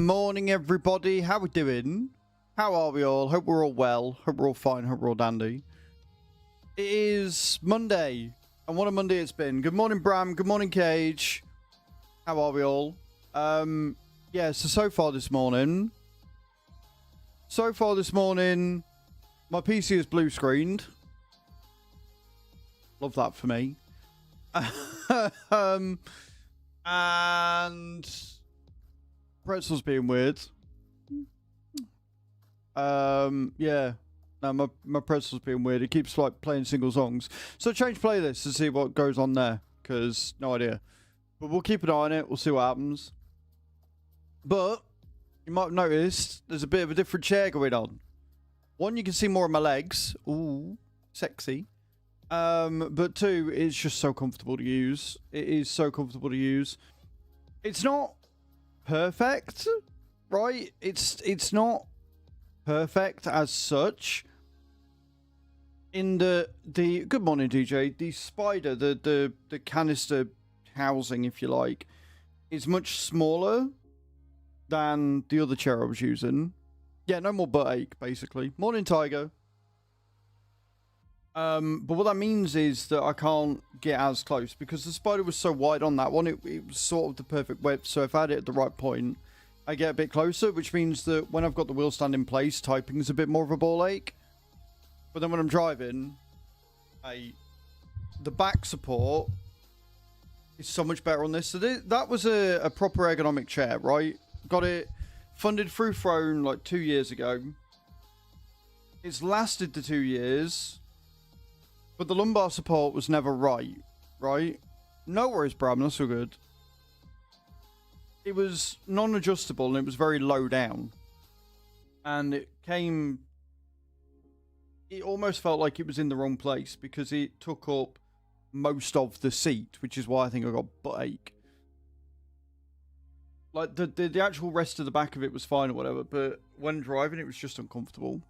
morning, everybody. How we doing? How are we all? Hope we're all well. Hope we're all fine. Hope we're all dandy. It is Monday, and what a Monday it's been. Good morning, Bram. Good morning, Cage. How are we all? Yeah, so far this morning, my PC is blue screened. Love that for me. And Pretzel's being weird. Yeah. No, my Pretzel's being weird. It keeps like playing single songs. So change playlists to see what goes on there, because no idea. But we'll keep an eye on it. We'll see what happens. But you might have noticed there's a bit of a different chair going on. One, you can see more of my legs. Ooh, sexy. But two, it's just so comfortable to use. It is so comfortable to use. It's not perfect, right? It's not perfect as such. In the good morning, DJ. The spider, the canister housing, if you like, is much smaller than the other chair I was using. Yeah, no more butt ache, basically. Morning, Tiger. But what that means is that I can't get as close because the spider was so wide on that one. It was sort of the perfect width. So if I had it at the right point, I get a bit closer, which means that when I've got the wheel stand in place, typing is a bit more of a ball ache. But then when I'm driving, the back support is so much better on this. So that was a proper ergonomic chair, right? Got it funded through Throne like 2 years ago. It's lasted the 2 years. But the lumbar support was never right? No worries, Bram, that's so good. It was non-adjustable and it was very low down. And it almost felt like it was in the wrong place because it took up most of the seat, which is why I think I got butt ache. Like, the actual rest of the back of it was fine or whatever, but when driving, it was just uncomfortable.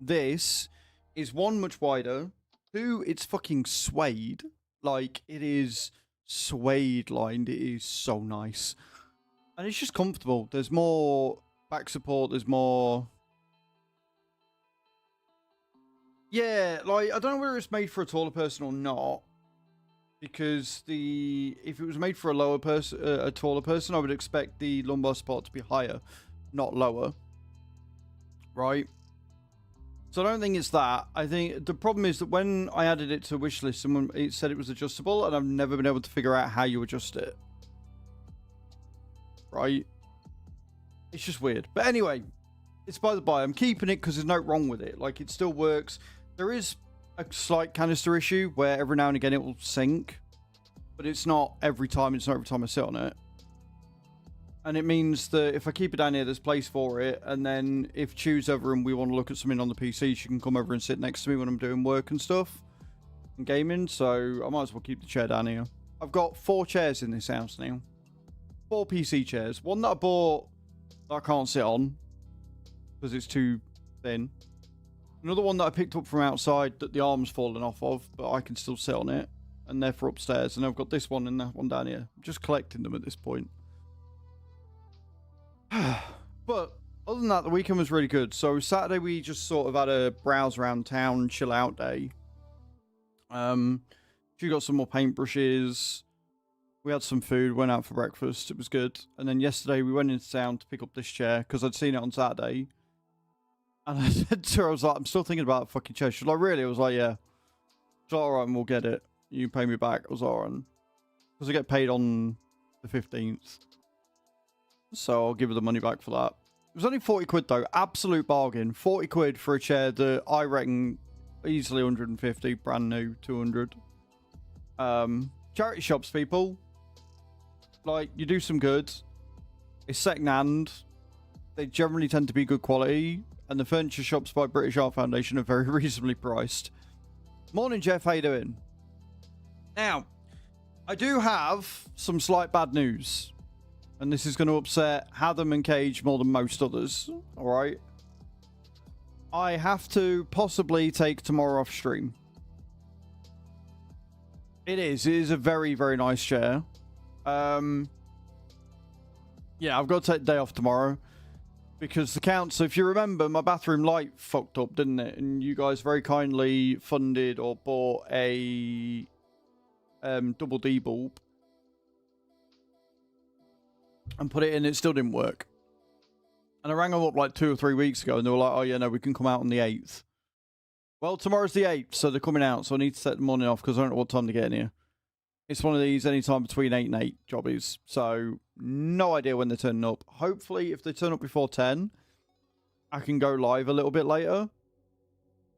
This is one, much wider. Two, it's fucking suede. Like, it is suede lined. It is so nice. And it's just comfortable. There's more back support. There's more... Yeah, like, I don't know whether it's made for a taller person or not. Because if it was made for a taller person, I would expect the lumbar support to be higher, not lower. Right? So I don't think it's that. I think the problem is that when I added it to wishlist, it said it was adjustable, and I've never been able to figure out how you adjust it. Right? It's just weird. But anyway, it's by the by. I'm keeping it because there's no wrong with it. Like, it still works. There is a slight canister issue where every now and again it will sink, but it's not every time. It's not every time I sit on it. And it means that if I keep it down here, there's place for it. And then if Chu's over and we want to look at something on the PC, she can come over and sit next to me when I'm doing work and stuff and gaming. So I might as well keep the chair down here. I've got 4 chairs in this house now. 4 PC chairs. One that I bought that I can't sit on because it's too thin. Another one that I picked up from outside that the arm's fallen off of, but I can still sit on it. And they're for upstairs. And I've got this one and that one down here. I'm just collecting them at this point. But other than that, the weekend was really good. So Saturday we just sort of had a browse around town, chill out day. She got some more paintbrushes. We had some food, went out for breakfast. It was good. And then yesterday we went into town to pick up this chair because I'd seen it on Saturday. And I said to her, I was like, I'm still thinking about a fucking chair. She was like, really? I was like, yeah. She's like, all right, and we'll get it. You can pay me back. I was like, all right. Because I get paid on the 15th. So I'll give her the money back for that. It was only 40 quid though. Absolute bargain. 40 quid for a chair that I reckon easily 150. Brand new. 200. Charity shops, people. Like, you do some good. It's second hand. They generally tend to be good quality. And the furniture shops by British Art Foundation are very reasonably priced. Morning, Jeff. How you doing? Now, I do have some slight bad news. And this is going to upset Hatham and Cage more than most others. Alright? I have to possibly take tomorrow off stream. It is a very, very nice chair. Yeah, Yeah, I've got to take the day off tomorrow. Because the council, if you remember, my bathroom light fucked up, didn't it? And you guys very kindly funded or bought a double D bulb. And put it in, it still didn't work. And I rang them up like 2 or 3 weeks ago and they were like, oh yeah, no, we can come out on the 8th. Well, tomorrow's the 8th, so they're coming out, so I need to set the morning off because I don't know what time to get in here. It's one of these anytime between 8 and 8 jobbies, so no idea when they're turning up. Hopefully, if they turn up before 10, I can go live a little bit later.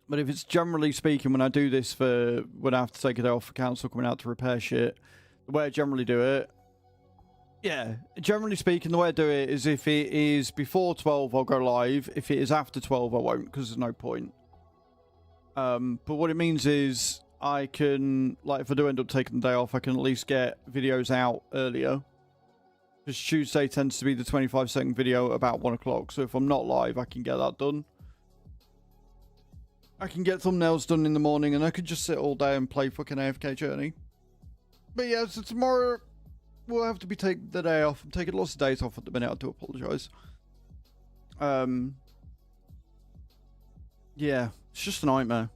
But if it's generally speaking, when I do this for when I have to take a day off for council coming out to repair shit, the way I generally do it, yeah, generally speaking, the way I do it is if it is before 12, I'll go live. If it is after 12, I won't because there's no point. But what it means is I can, like, if I do end up taking the day off, I can at least get videos out earlier. Because Tuesday tends to be the 25-second video about 1 o'clock. So if I'm not live, I can get that done. I can get thumbnails done in the morning and I could just sit all day and play fucking AFK Journey. But yeah, so tomorrow we'll have to be taking the day off. I'm taking lots of days off at the minute. I do apologise. Yeah, it's just a nightmare.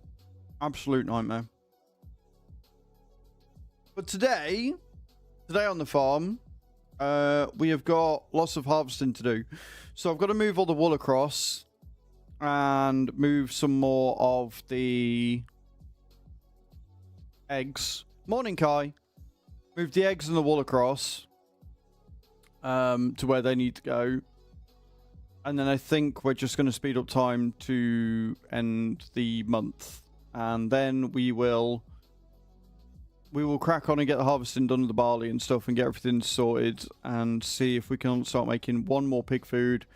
Absolute nightmare. But today on the farm, we have got lots of harvesting to do. So I've got to move all the wool across and move some more of the eggs. Morning, Kai. Move the eggs and the wool across to where they need to go. And then I think we're just going to speed up time to end the month. And then we will crack on and get the harvesting done of the barley and stuff and get everything sorted and see if we can start making 1 more pig food,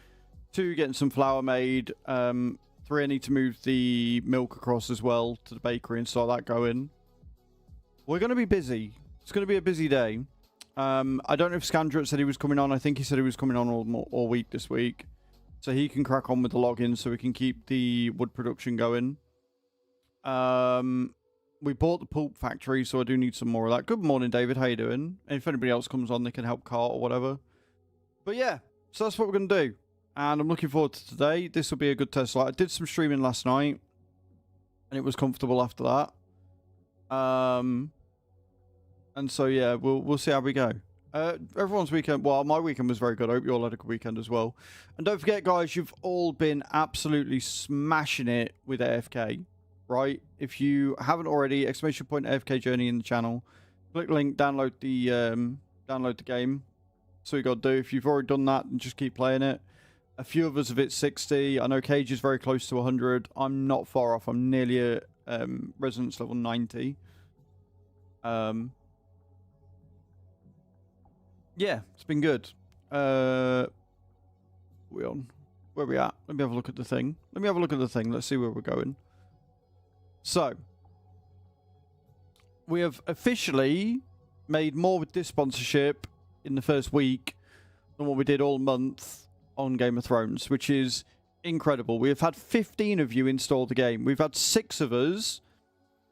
2 getting some flour made, 3 I need to move the milk across as well to the bakery and start that going. We're going to be busy. It's going to be a busy day. I don't know if Scandret said he was coming on. I think he said he was coming on all week this week. So he can crack on with the login so we can keep the wood production going. We bought the pulp factory, so I do need some more of that. Good morning, David. How you doing? And if anybody else comes on, they can help cart or whatever. But yeah, so that's what we're going to do. And I'm looking forward to today. This will be a good test. Like, I did some streaming last night, and it was comfortable after that. And so, yeah, we'll see how we go. Everyone's weekend, well, my weekend was very good. I hope you all had a good weekend as well. And don't forget, guys, you've all been absolutely smashing it with AFK, right? If you haven't already, exclamation point AFK Journey in the channel. Click link, download the game. So you got to do. If you've already done that, then just keep playing it. A few of us have hit 60. I know Cage is very close to 100. I'm not far off. I'm nearly at Resonance level 90. Yeah, it's been good. We on? Where are we at? Let me have a look at the thing. Let's see where we're going. So, we have officially made more with this sponsorship in the first week than what we did all month on Game of Thrones, which is incredible. We have had 15 of you install the game. We've had 6 of us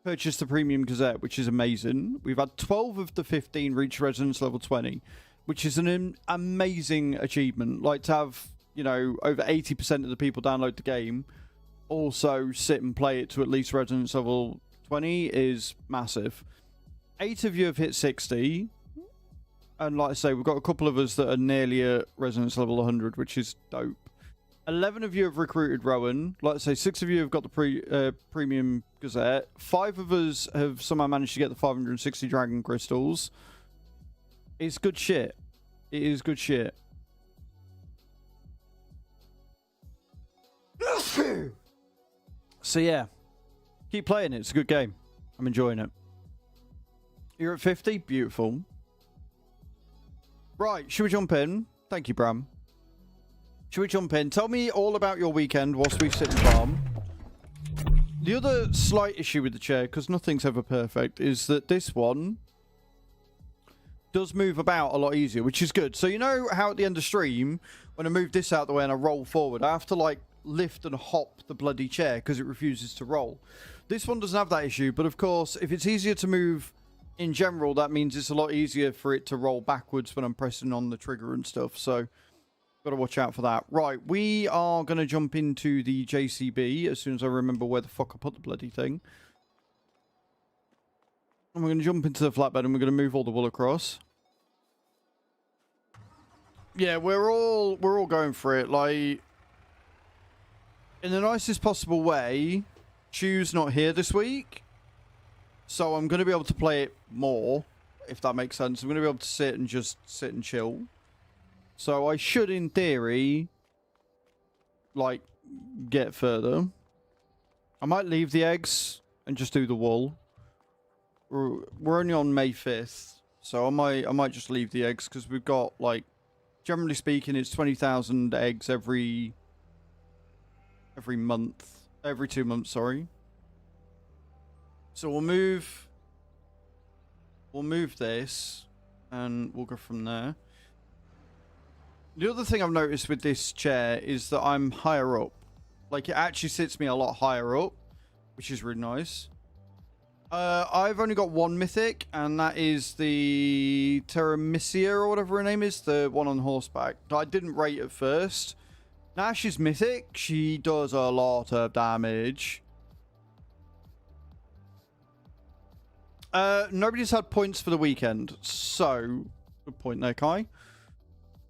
purchase the Premium Gazette, which is amazing. We've had 12 of the 15 reach Resonance level 20, which is an amazing achievement. Like, to have, you know, over 80% of the people download the game also sit and play it to at least Resonance level 20 is massive. 8 of you have hit 60. And like I say, we've got a couple of us that are nearly at Resonance level 100, which is dope. 11 of you have recruited Rowan. Like I say, 6 of you have got the Premium Gazette. 5 of us have somehow managed to get the 560 Dragon Crystals. It's good shit. It is good shit. So yeah, keep playing it. It's a good game. I'm enjoying it. You're at 50? Beautiful. Right, should we jump in? Thank you, Bram. Should we jump in? Tell me all about your weekend whilst we sit and farm. The other slight issue with the chair, because nothing's ever perfect, is that this one does move about a lot easier, which is good. So you know how at the end of stream, when I move this out the way and I roll forward, I have to like lift and hop the bloody chair because it refuses to roll. This one doesn't have that issue, but of course, if it's easier to move in general, that means it's a lot easier for it to roll backwards when I'm pressing on the trigger and stuff. So Got to watch out for that. Right, we are going to jump into the JCB as soon as I remember where the fuck I put the bloody thing. And we're going to jump into the flatbed and we're going to move all the wool across. Yeah, we're all going for it. Like, in the nicest possible way, Chew's not here this week. So I'm going to be able to play it more, if that makes sense. I'm going to be able to sit and chill. So I should, in theory, like, get further. I might leave the eggs and just do the wool. We're only on May 5th, so I might just leave the eggs because we've got, like, generally speaking, it's 20,000 eggs every month, every 2 months, sorry. So we'll move this, and we'll go from there. The other thing I've noticed with this chair is that I'm higher up. Like, it actually sits me a lot higher up, which is really nice. I've only got one mythic, and that is the Terramisia, or whatever her name is, the one on horseback. I didn't rate at first. Nash is mythic. She does a lot of damage. Nobody's had points for the weekend, so good point there, Kai.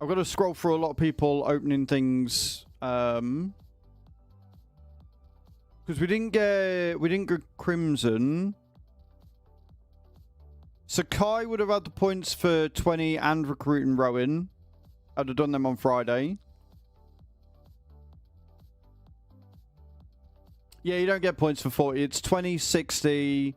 I've got to scroll through a lot of people opening things, because we didn't get Crimson. So Kai would have had the points for 20 and Recruit and Rowan. I'd have done them on Friday. Yeah, you don't get points for 40. It's 20, 60.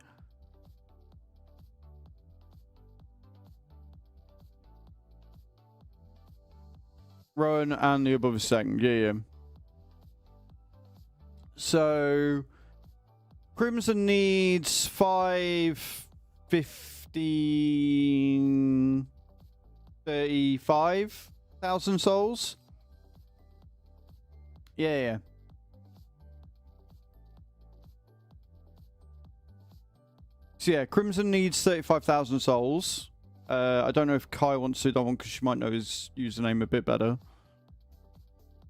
Rowan and the above is second. Yeah. So Crimson needs 5, 15, 35,000 souls. Yeah. So yeah, Crimson needs 35,000 souls. I don't know if Kai wants to do that one because she might know his username a bit better.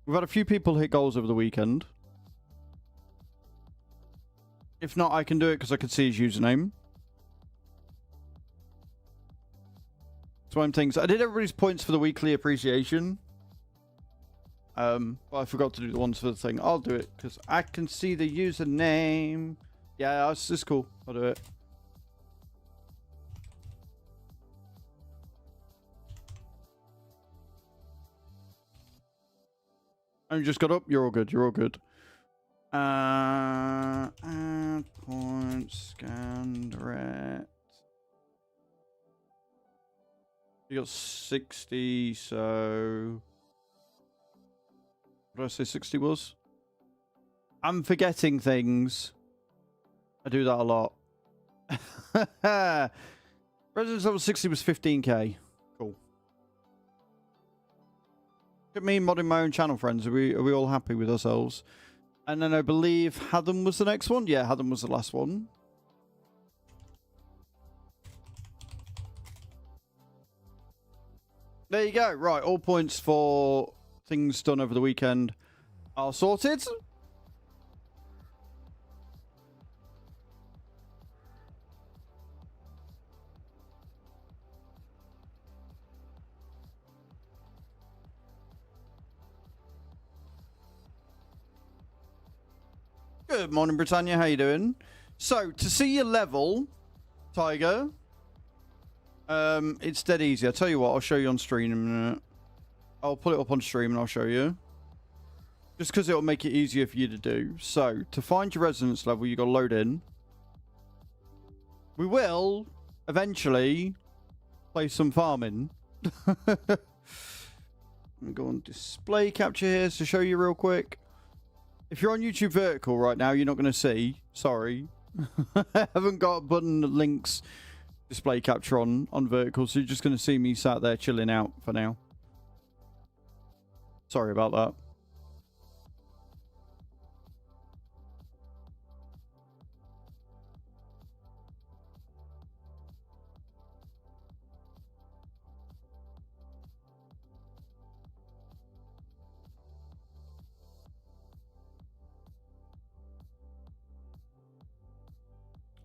We've had a few people hit goals over the weekend. If not, I can do it because I can see his username. It's one of things. I did everybody's points for the weekly appreciation. But I forgot to do the ones for the thing. I'll do it because I can see the username. Yeah, it's cool. I'll do it. I just got up. You're all good. You're all good. Add points, scanned, red. You got 60, so... What did I say 60 was? I'm forgetting things. I do that a lot. Residence level 60 was 15k. Cool. Look at me modding my own channel, friends. Are we all happy with ourselves? And then I believe Haddam was the next one. Yeah, Haddam was the last one. There you go. Right, all points for things done over the weekend are sorted. Good morning, Britannia. How you doing? So, to see your level, Tiger, it's dead easy. I'll tell you what, I'll show you on stream in a minute. I'll put it up on stream and I'll show you. Just because it'll make it easier for you to do. So, to find your resonance level, you got to load in. We will, eventually, play some farming. I'm going on display capture here to show you real quick. If you're on YouTube vertical right now, you're not going to see. Sorry. I haven't got button links display capture on vertical, so you're just going to see me sat there chilling out for now. Sorry about that.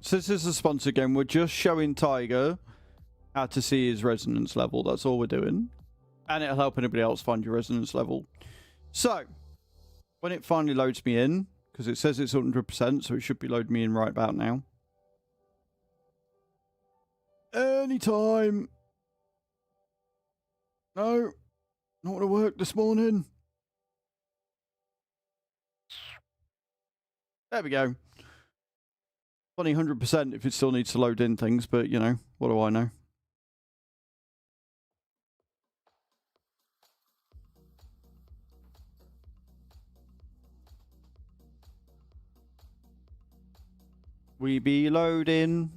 So this is a sponsor game. We're just showing Tiger how to see his resonance level. That's all we're doing. And it'll help anybody else find your resonance level. So, when it finally loads me in, because it says it's 100%, so it should be loading me in right about now. Anytime. No, not want to work this morning. There we go. Funny 100% if it still needs to load in things, but you know, what do I know? We be loading.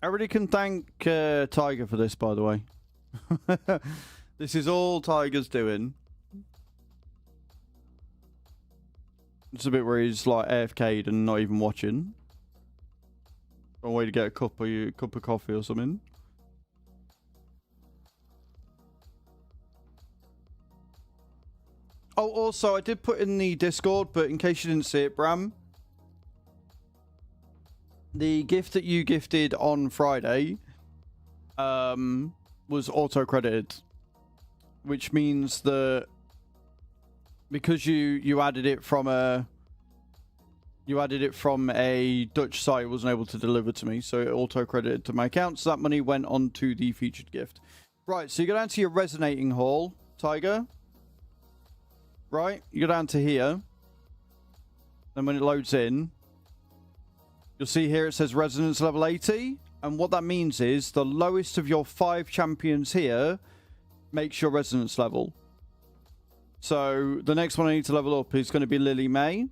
I really can thank Tiger for this, by the way. This is all Tiger's doing. It's a bit where he's like AFK'd and not even watching. A way to get a cup of coffee or something. Oh, also, I did put in the Discord, but in case you didn't see it, Bram, the gift that you gifted on Friday was auto-credited, which means that because you added it from a Dutch site, it wasn't able to deliver to me, so it auto-credited to my account, so that money went on to the featured gift. Right, so you go down to your resonating hall, Tiger. Right, you go down to here. Then when it loads in, you'll see here it says resonance level 80. And what that means is the lowest of your 5 champions here makes your resonance level. So the next one I need to level up is going to be Lily May.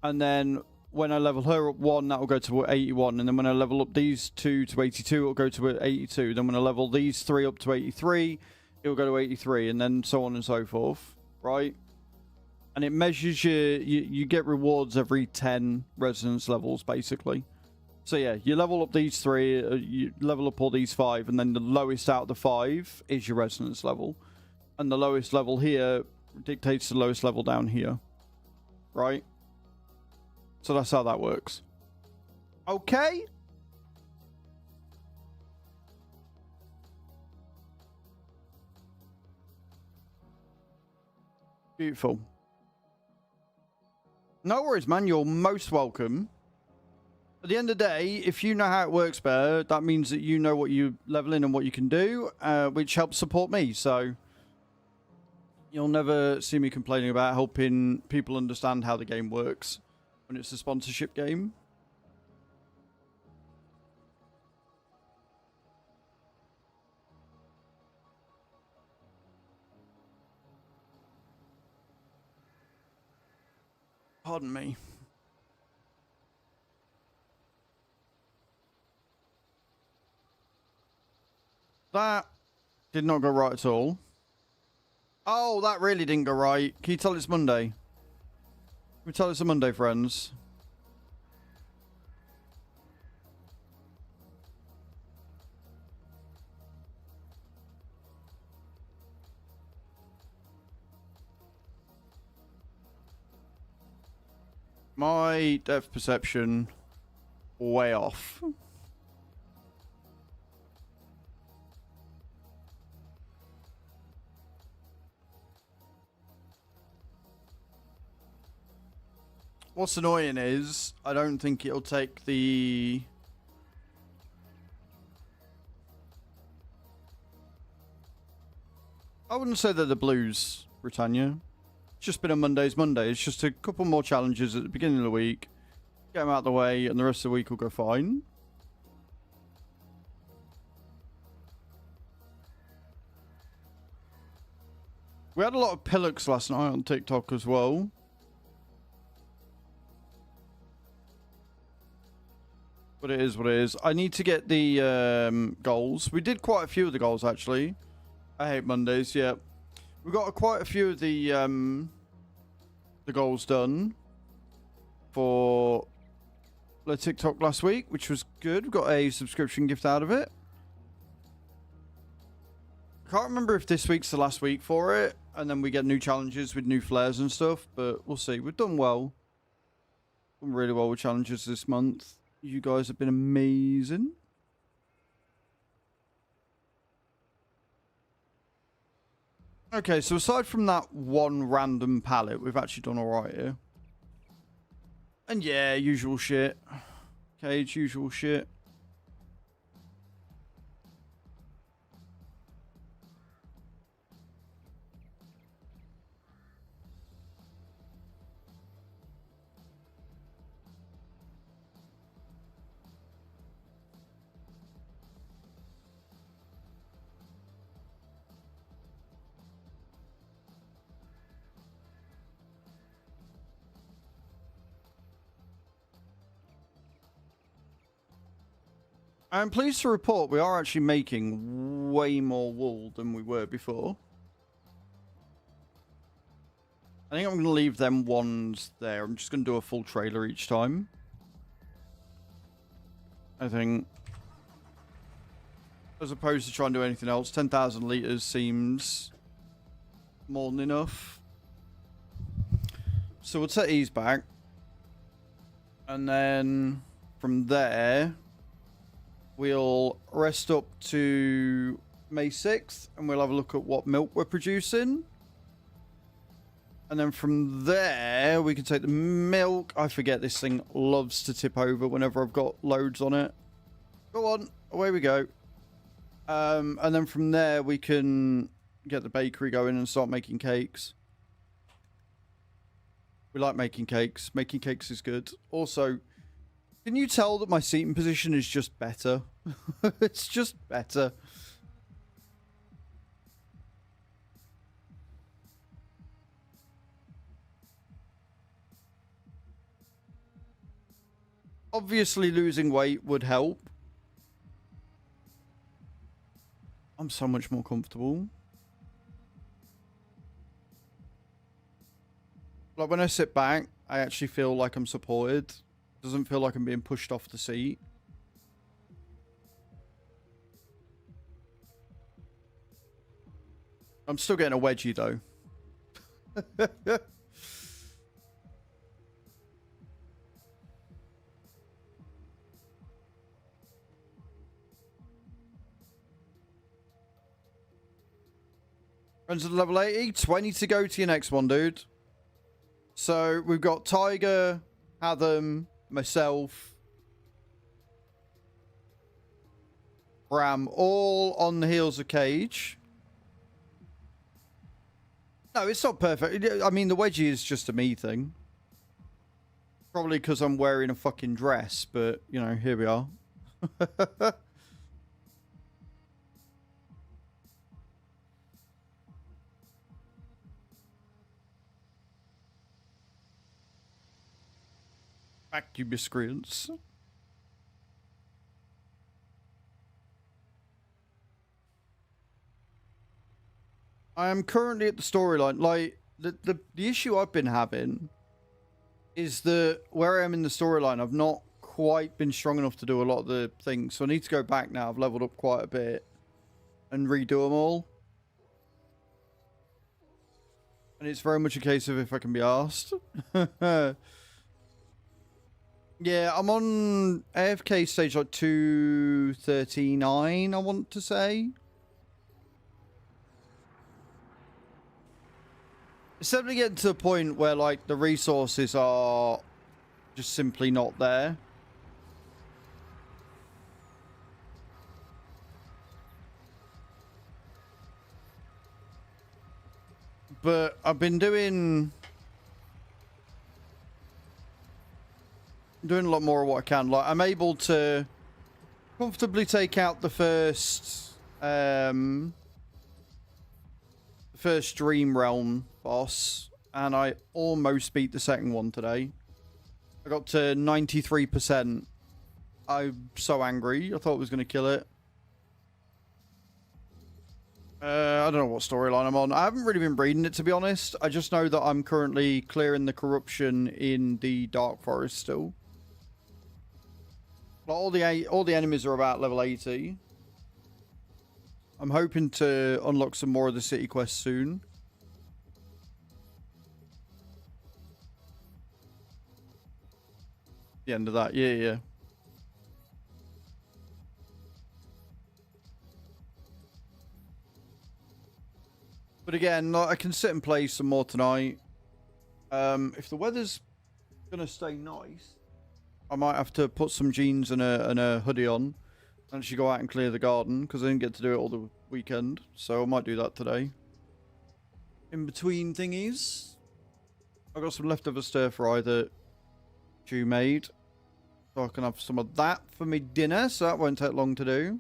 And then when I level her up 1, that will go to 81. And then when I level up these 2 to 82, it will go to 82. Then when I level these 3 up to 83, it will go to 83. And then so on and so forth. Right? And it measures you get rewards every 10 resonance levels, basically. So yeah, you level up these 3, you level up all these 5, and then the lowest out of the 5 is your resonance level. And the lowest level here dictates the lowest level down here. Right? So that's how that works. Okay? Beautiful. No worries, man. You're most welcome. At the end of the day, if you know how it works better, that means that you know what you level in and what you can do, which helps support me. So you'll never see me complaining about helping people understand how the game works when it's a sponsorship game. Pardon me. That did not go right at all. Oh, that really didn't go right. Can you tell it's Monday? Can we tell it's a Monday, friends? My depth perception way off. What's annoying is I don't think it'll take the... I wouldn't say they're the blues, Britannia. It's just been a Monday's Monday. It's just a couple more challenges at the beginning of the week. Get them out of the way and the rest of the week will go fine. We had a lot of pillocks last night on TikTok as well. But it is what it is. I need to get the goals. We did quite a few of the goals, actually. I hate Mondays, yeah. We got quite a few of the goals done for the TikTok last week, which was good. We got a subscription gift out of it. Can't remember if this week's the last week for it, and then we get new challenges with new flares and stuff, but we'll see. We've done well. Done really well with challenges this month. You guys have been amazing. Okay, so aside from that one random pallet, we've actually done alright here. And yeah, usual shit. Cage, usual shit. I'm pleased to report we are actually making way more wool than we were before. I think I'm going to leave them ones there. I'm just going to do a full trailer each time. I think. As opposed to trying to do anything else. 10,000 litres seems more than enough. So we'll set these back. And then from there, we'll rest up to May 6th. And we'll have a look at what milk we're producing. And then from there, we can take the milk. I forget this thing loves to tip over whenever I've got loads on it. Go on. Away we go. And then from there, we can get the bakery going and start making cakes. We like making cakes. Making cakes is good. Also, can you tell that my seating position is just better? It's just better. Obviously, losing weight would help. I'm so much more comfortable. Like, when I sit back, I actually feel like I'm supported. It doesn't feel like I'm being pushed off the seat. I'm still getting a wedgie, though. Friends at level 80, 20 to go to your next one, dude. So we've got Tiger, Hatham, myself, Bram, all on the heels of Cage. No, it's not perfect. I mean, the wedgie is just a me thing. Probably because I'm wearing a fucking dress, but, you know, here we are. Back, you miscreants. I am currently at the storyline. Like, the issue I've been having is that where I am in the storyline, I've not quite been strong enough to do a lot of the things. So I need to go back now. I've leveled up quite a bit and redo them all. And it's very much a case of if I can be asked. Yeah, I'm on AFK stage like 239, I want to say. It's definitely getting to the point where, like, the resources are just simply not there. But I've been doing a lot more of what I can. Like, I'm able to comfortably take out the first Dream Realm boss, and I almost beat the second one today. I got to 93%. I'm so angry. I thought I was going to kill it. I don't know what storyline I'm on. I haven't really been reading it, to be honest. I just know that I'm currently clearing the corruption in the Dark Forest still. But all the enemies are about level 80. I'm hoping to unlock some more of the city quests soon. The end of that. Yeah, yeah. But again, I can sit and play some more tonight. If the weather's gonna stay nice, I might have to put some jeans and a hoodie on and actually go out and clear the garden, because I didn't get to do it all the weekend. So I might do that today. In between thingies, I got some leftover stir fry that Jew made, so I can have some of that for me dinner. So that won't take long to do.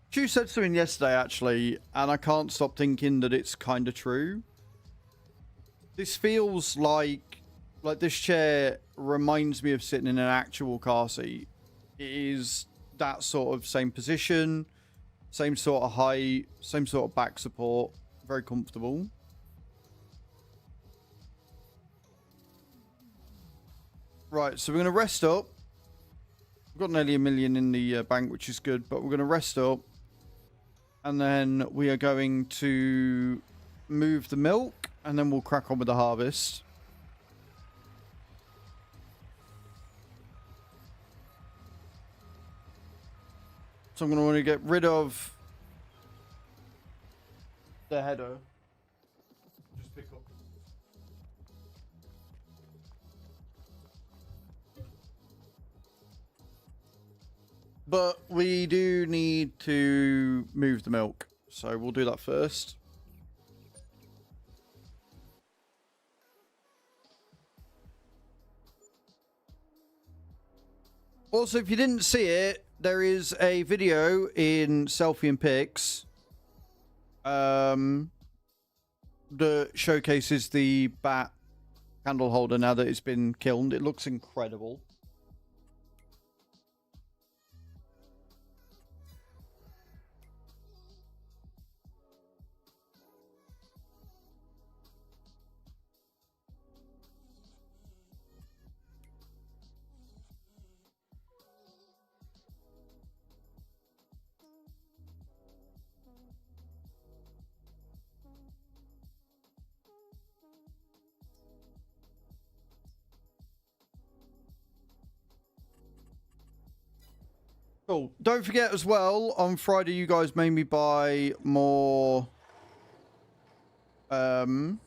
Stu said something yesterday, actually, and I can't stop thinking that it's kind of true. This feels like this chair reminds me of sitting in an actual car seat. It is that sort of same position, same sort of height, same sort of back support. Very comfortable. Right, so we're going to rest up. We've got nearly $1 million in the bank, which is good, but we're going to rest up. And then we are going to move the milk, and then we'll crack on with the harvest. So I'm going to want to get rid of the header. Just pick up. But we do need to move the milk, so we'll do that first. Also, if you didn't see it, there is a video in Selfie and Pics that showcases the bat candle holder now that it's been kilned. It looks incredible. Cool. Don't forget as well, on Friday you guys made me buy more you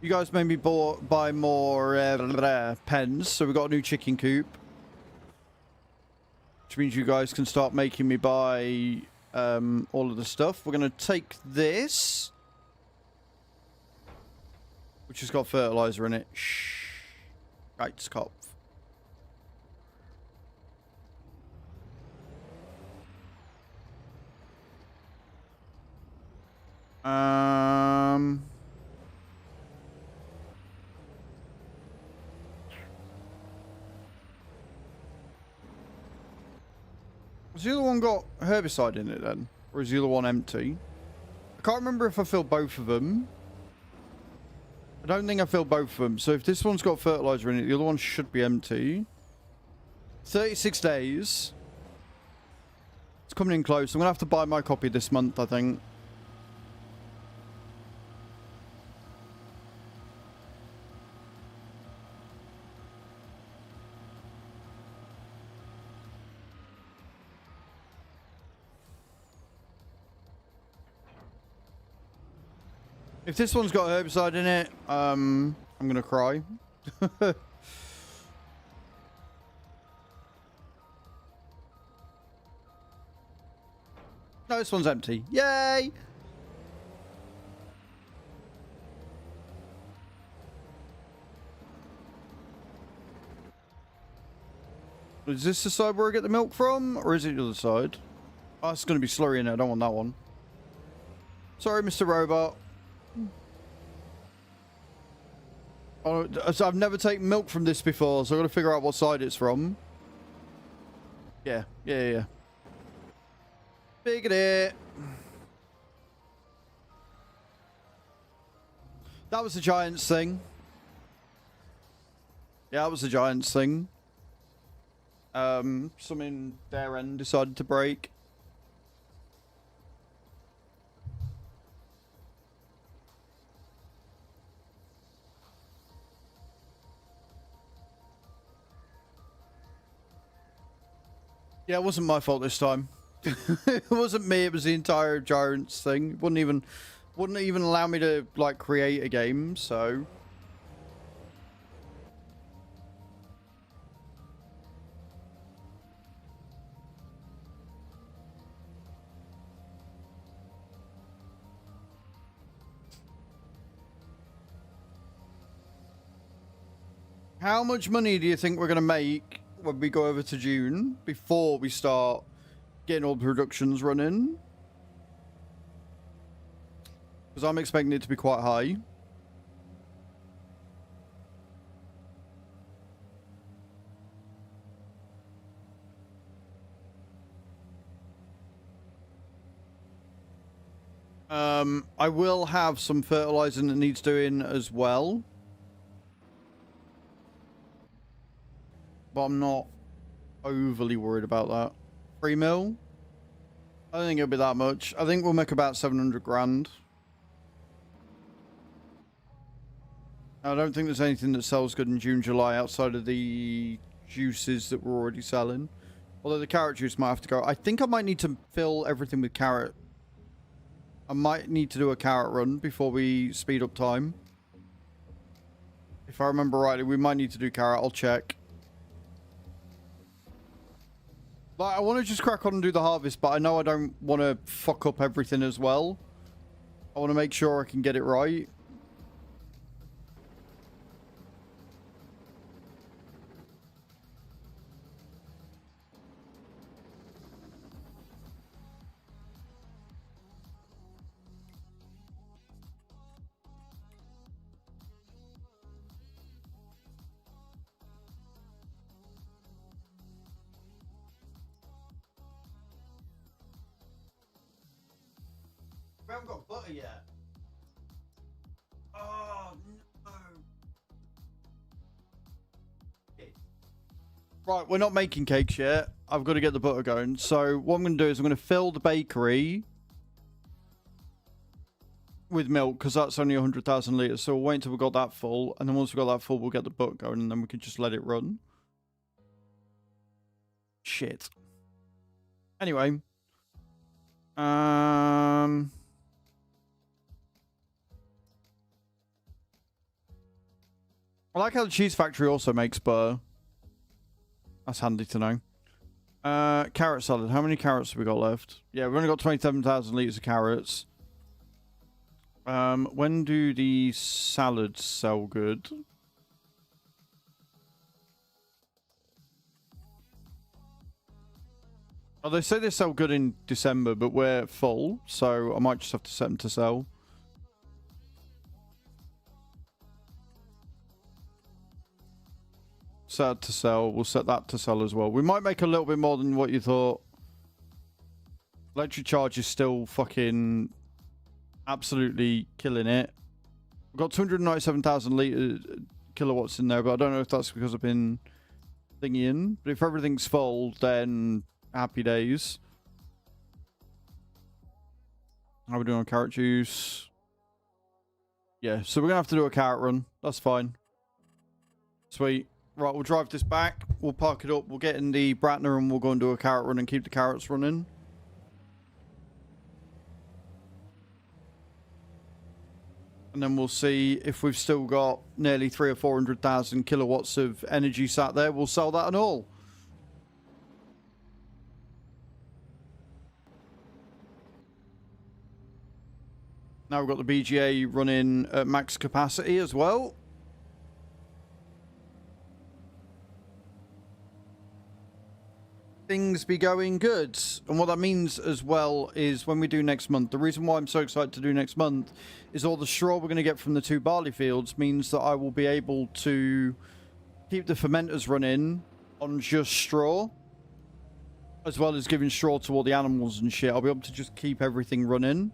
guys made me buy more pens, so we got a new chicken coop, which means you guys can start making me buy all of the stuff. We're going to take this, which has got fertilizer in it. Shh. Right, cop. Has the other one got herbicide in it then? Or is the other one empty? I can't remember if I filled both of them. I don't think I filled both of them. So if this one's got fertilizer in it, the other one should be empty. 36 days. It's coming in close. I'm going to have to buy my copy this month, I think. If this one's got herbicide in it, I'm gonna cry. No, this one's empty. Yay! Is this the side where I get the milk from, or is it the other side? Oh, it's gonna be slurry in it. I don't want that one. Sorry, Mr. Robot. Oh, so I've never taken milk from this before, so I've got to figure out what side it's from. Yeah. Figured it. That was the Giants thing. Yeah, that was the Giants thing. Some in their end decided to break. Yeah, it wasn't my fault this time. It wasn't me, it was the entire Giants thing. Wouldn't even allow me to like create a game, so how much money do you think we're gonna make when we go over to June before we start getting all the productions running? Because I'm expecting it to be quite high. I will have some fertilizing that needs doing as well. But I'm not overly worried about that. 3 mil? I don't think it'll be that much. I think we'll make about 700 grand. I don't think there's anything that sells good in June, July outside of the juices that we're already selling. Although the carrot juice might have to go. I think I might need to fill everything with carrot. I might need to do a carrot run before we speed up time. If I remember rightly, we might need to do carrot. I'll check. Like, I want to just crack on and do the harvest, but I know I don't want to fuck up everything as well. I want to make sure I can get it right. We haven't got butter yet. Oh, no. Right, we're not making cakes yet. I've got to get the butter going. So what I'm going to do is I'm going to fill the bakery with milk because that's only 100,000 litres. So we'll wait until we've got that full. And then once we've got that full, we'll get the butter going and then we can just let it run. Shit. Anyway. I like how the cheese factory also makes butter. That's handy to know. Carrot salad. How many carrots have we got left? Yeah, we've only got 27,000 litres of carrots. When do the salads sell good? Oh, they say they sell good in December, but we're full, so I might just have to set them to sell. Set to sell. We'll set that to sell as well. We might make a little bit more than what you thought. Electric charge is still fucking absolutely killing it. We've got 297,000 kilowatts in there, but I don't know if that's because I've been thinking. But if everything's full, then happy days. How are we doing on carrot juice? Yeah, so we're going to have to do a carrot run. That's fine. Sweet. Right, we'll drive this back. We'll park it up. We'll get in the Bratner and we'll go and do a carrot run and keep the carrots running. And then we'll see if we've still got nearly 300,000 or 400,000 kilowatts of energy sat there. We'll sell that and all. Now we've got the BGA running at max capacity as well. Things be going good. And what that means as well is when we do next month, the reason why I'm so excited to do next month is all the straw we're going to get from the 2 barley fields means that I will be able to keep the fermenters running on just straw, as well as giving straw to all the animals and shit. I'll be able to just keep everything running,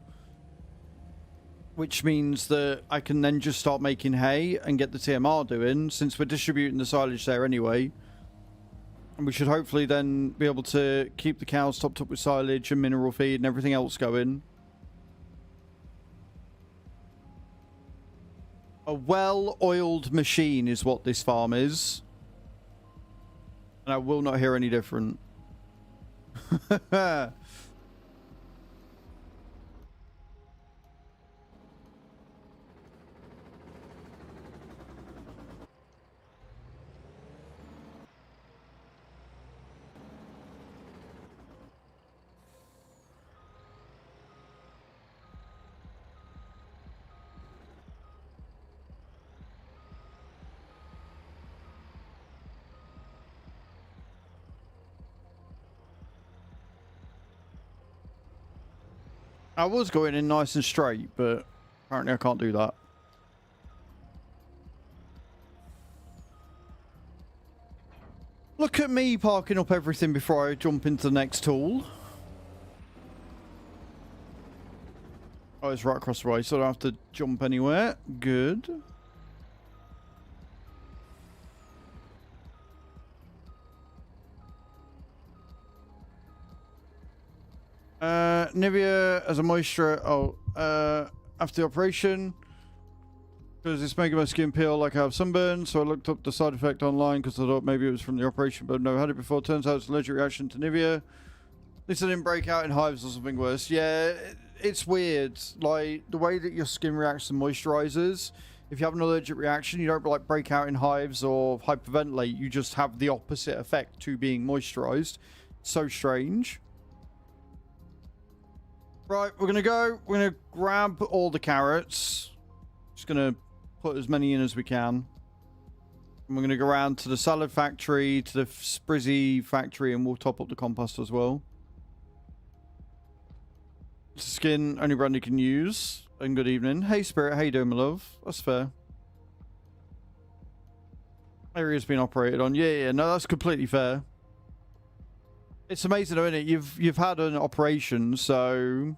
which means that I can then just start making hay and get the TMR doing, since we're distributing the silage there anyway. And we should hopefully then be able to keep the cows topped up with silage and mineral feed and everything else going. A well-oiled machine is what this farm is. And I will not hear any different. I was going in nice and straight, but apparently I can't do that. Look at me parking up everything before I jump into the next tool. Oh, it's right across the way, so I don't have to jump anywhere. Good. Nivea as a moisture. After the operation, because it's making my skin peel like I have sunburn. So I looked up the side effect online because I thought maybe it was from the operation, but I've never had it before. Turns out it's an allergic reaction to Nivea. At least I didn't break out in hives or something worse. Yeah, it's weird. Like the way that your skin reacts to moisturizers. If you have an allergic reaction, you don't like break out in hives or hyperventilate. You just have the opposite effect to being moisturized. So strange. Right, we're gonna go. We're gonna grab all the carrots. Just gonna put as many in as we can. And we're gonna go around to the salad factory, to the sprizzy factory, and we'll top up the compost as well. Skin only brand you can use. And good evening. Hey Spirit, how you doing, my love? That's fair. Area's been operated on. Yeah, no, that's completely fair. It's amazing, though, isn't it? You've had an operation, so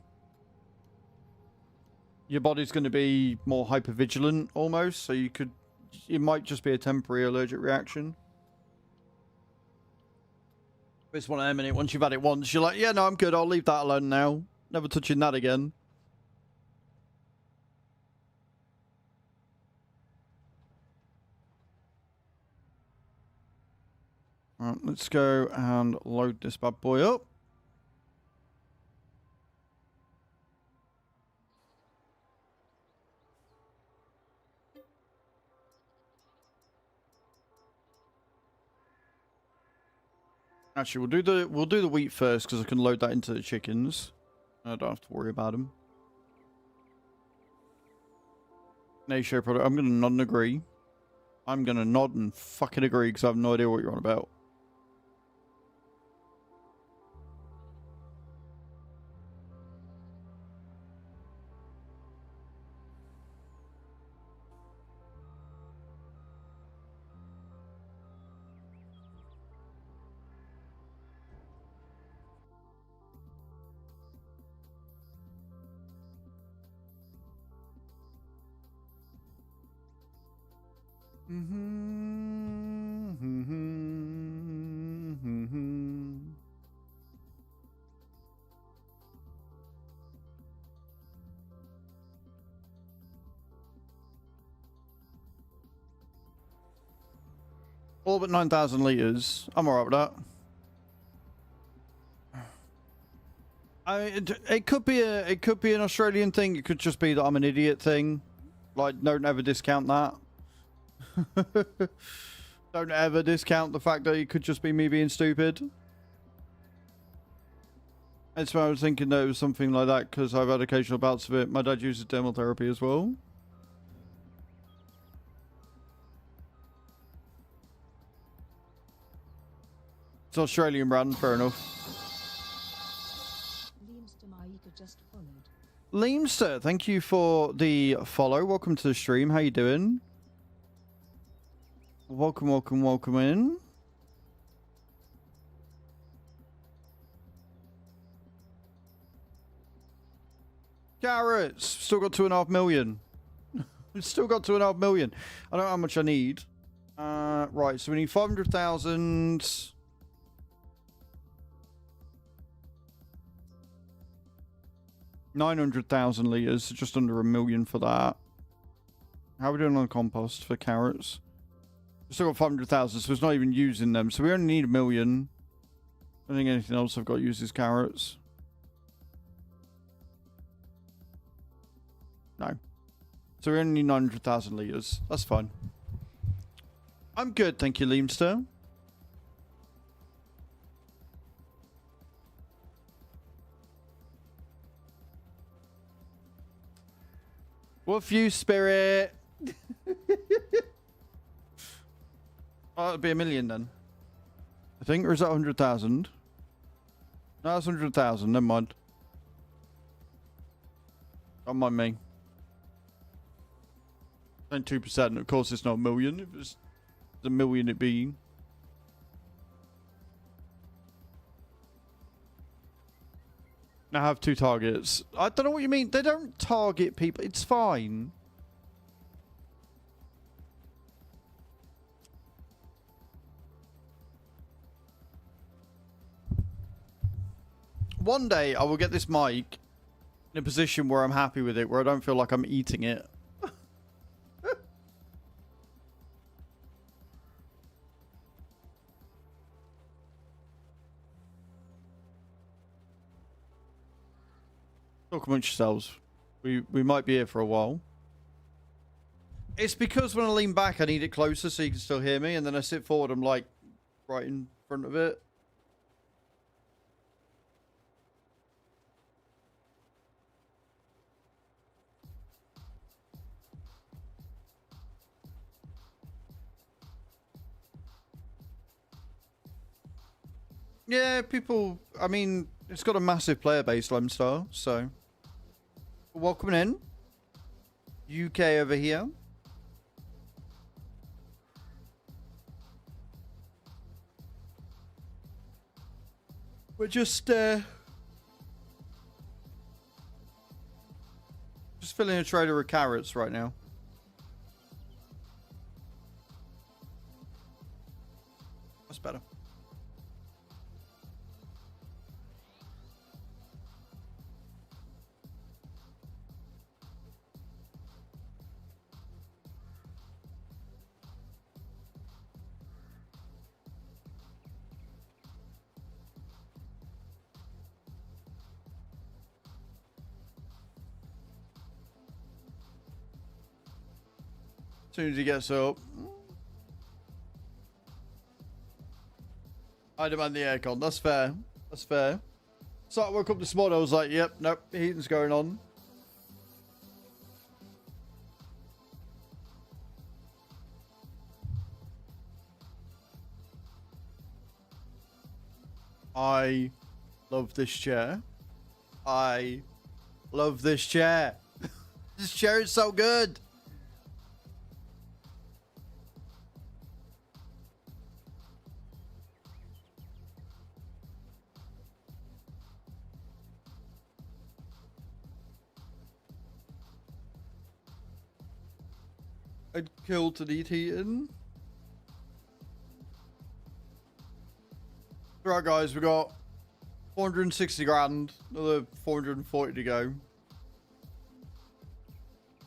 your body's going to be more hypervigilant, almost. So it might just be a temporary allergic reaction. It's one of them, innit? Once you've had it once, you're like, yeah, no, I'm good. I'll leave that alone now. Never touching that again. Right, let's go and load this bad boy up. Actually, we'll do the wheat first because I can load that into the chickens. I don't have to worry about them. Natio product. I'm gonna nod and agree. I'm gonna nod and fucking agree because I have no idea what you're on about. All but 9,000 litres. I'm alright with that. It could be an Australian thing. It could just be that I'm an idiot thing. Like, don't ever discount that. Don't ever discount the fact that it could just be me being stupid. That's why I was thinking that it was something like that, because I've had occasional bouts of it. My dad uses dermal therapy as well. It's Australian brand, fair enough. Leamster, thank you for the follow. Welcome to the stream. How you doing? Welcome, welcome, welcome in. Carrots! Still got 2.5 million. Still got 2.5 million. I don't know how much I need. Right, so we need 500,000. 900,000 litres, so just under 1 million for that. How are we doing on compost for carrots? We've still got 500,000, so it's not even using them. So we only need 1 million. I don't think anything else I've got to use is carrots. No. So we only need 900,000 litres. That's fine. I'm good, thank you, Leamster. Woof you, spirit. Oh, it'll be 1 million then. I think, or is that 100,000? No, that's 100,000. Never mind. Don't mind me. And 2%. Of course, it's not 1 million. If it's 1 million, it'd be. I have 2 targets. I don't know what you mean. They don't target people. It's fine. One day I will get this mic in a position where I'm happy with it, where I don't feel like I'm eating it. Talk amongst yourselves. We might be here for a while. It's because when I lean back, I need it closer so you can still hear me, and then I sit forward, I'm like right in front of it. Yeah, people, I mean, it's got a massive player base, Lemstar, so. Welcome in. UK over here. We're just filling a trailer with carrots right now. That's better. As soon as he gets up. I demand the aircon. That's fair. That's fair. So I woke up this morning, I was like, yep, nope, heating's going on. I love this chair. I love this chair. This chair is so good. I'd kill to eat heating. Right, guys, we got 460 grand, another 440 to go.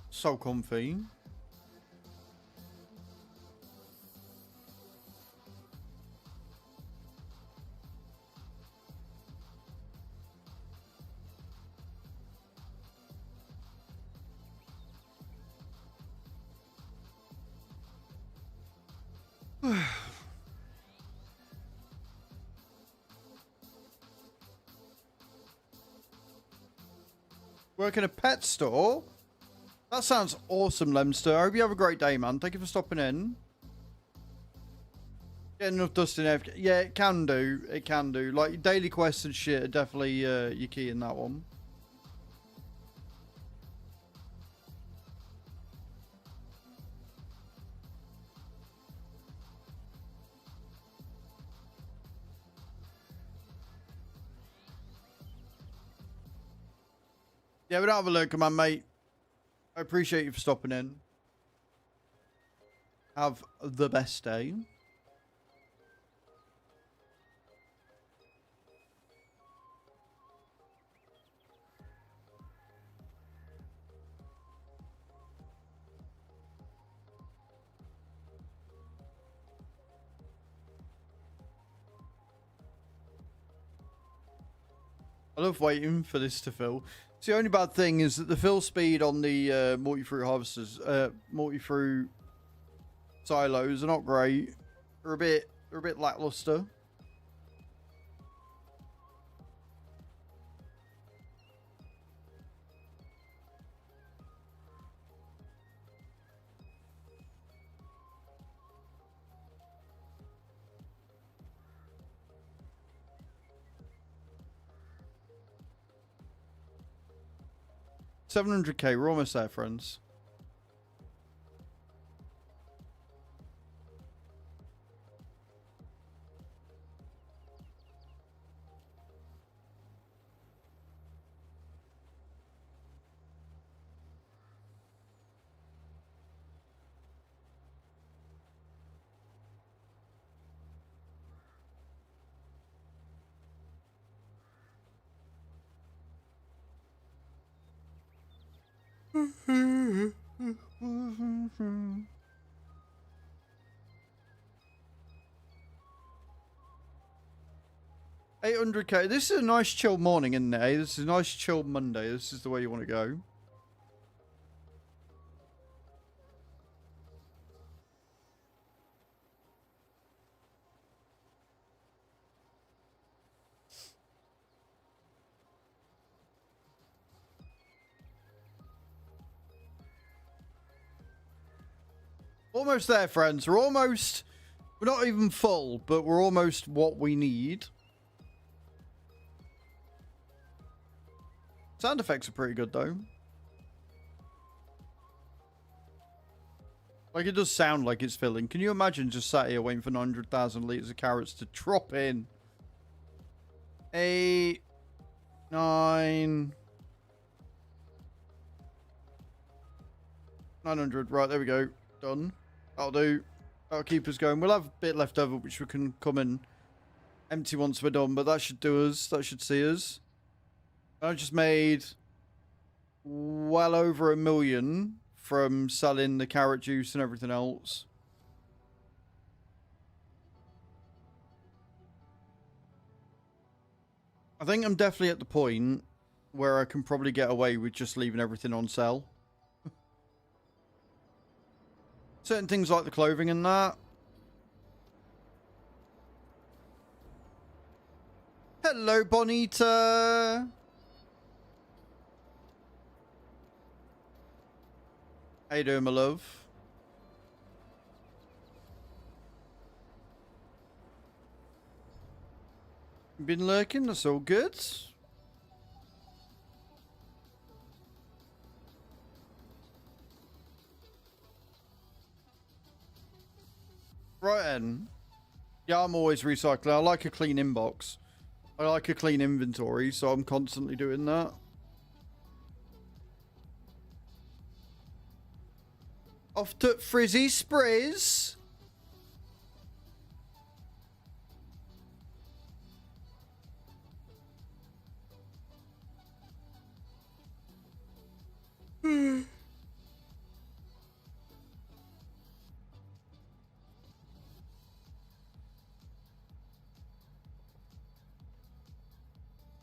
So comfy. Work in a pet store? That sounds awesome, Lemster. I hope you have a great day, man. Thank you for stopping in. Get enough dust in there. Yeah, it can do. It can do. Like, daily quests and shit are definitely your key in that one. Yeah, we don't have a look, come on, mate. I appreciate you for stopping in. Have the best day. I love waiting for this to fill. So the only bad thing is that the fill speed on the multi-fruit harvesters, multi-fruit silos are not great. They're a bit lackluster. $700k, we're almost there, friends. $800k. This is a nice chill morning, isn't it? This is a nice chill Monday. This is the way you want to go. Almost there, friends. We're almost... We're not even full, but we're almost what we need. Sound effects are pretty good, though. Like, it does sound like it's filling. Can you imagine just sat here waiting for 900,000 litres of carrots to drop in? 8, 9... 900. Right, there we go. Done. That'll do. That'll keep us going. We'll have a bit left over, which we can come and empty once we're done, but that should do us. That should see us. I just made well over $1 million from selling the carrot juice and everything else. I think I'm definitely at the point where I can probably get away with just leaving everything on sale. Certain things like the clothing and that. Hello, Bonita. How you doing, my love? Been lurking, that's all good. Right then. Yeah, I'm always recycling. I like a clean inbox. I like a clean inventory, so I'm constantly doing that. Off to Frizzy Sprays.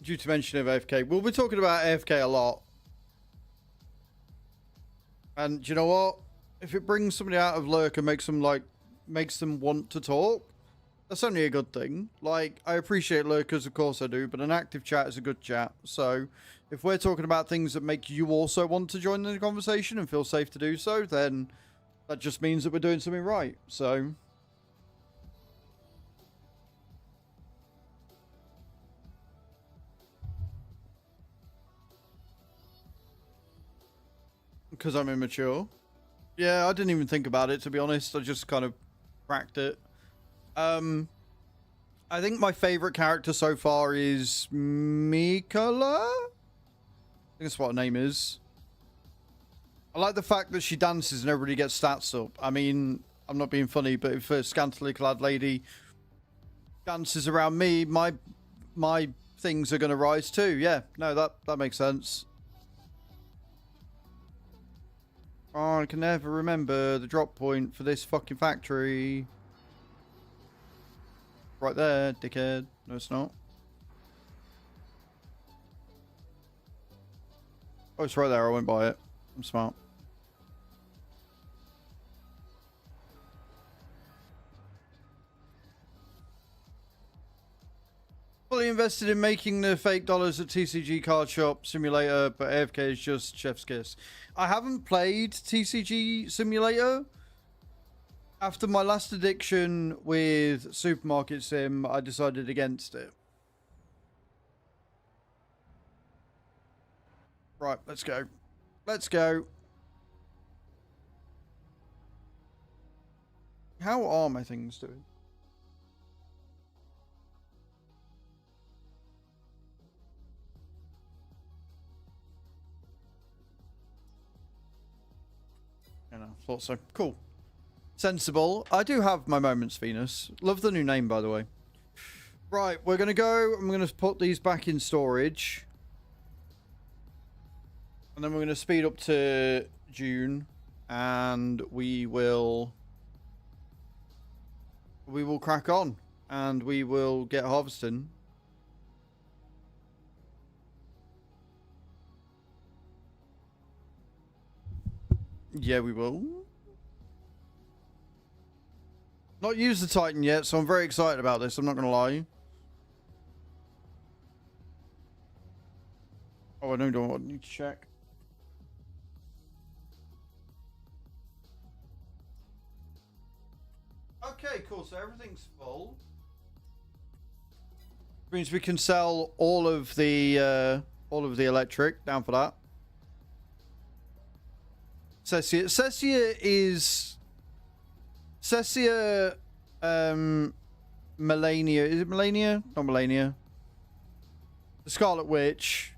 Due to mention of AFK. We'll be talking about AFK a lot. And do you know what? If it brings somebody out of lurk and makes them want to talk, that's only a good thing. Like, I appreciate lurkers, of course I do, but an active chat is a good chat. So if we're talking about things that make you also want to join in the conversation and feel safe to do so, then that just means that we're doing something right. So because I'm immature. Yeah, I didn't even think about it, to be honest. I just kind of cracked it. I think my favorite character so far is Mikola. I think that's what her name is. I like the fact that she dances and everybody gets stats up. I mean, I'm not being funny, but if a scantily clad lady dances around me, my things are going to rise too. Yeah, no, that makes sense. Oh, I can never remember the drop point for this fucking factory. Right there, dickhead. No, it's not. Oh, it's right there. I won't buy it. I'm smart. Fully invested in making the fake dollars at TCG Card Shop Simulator, but AFK is just chef's kiss. I haven't played TCG Simulator. After my last addiction with Supermarket Sim, I decided against it. Right, let's go. Let's go. How are my things doing? I know, thought so. Cool. Sensible. I do have my moments, Venus. Love the new name, by the way. Right, we're going to go. I'm going to put these back in storage. And then we're going to speed up to June. And we will crack on. And we will get harvesting. Yeah, we will. Not used the Titan yet, so I'm very excited about this. I'm not going to lie. Oh, I don't want to check. Okay, cool. So everything's full. Means we can sell all of the electric. Down for that. Cessia is Melania. Is it Melania? Not Melania. The Scarlet Witch.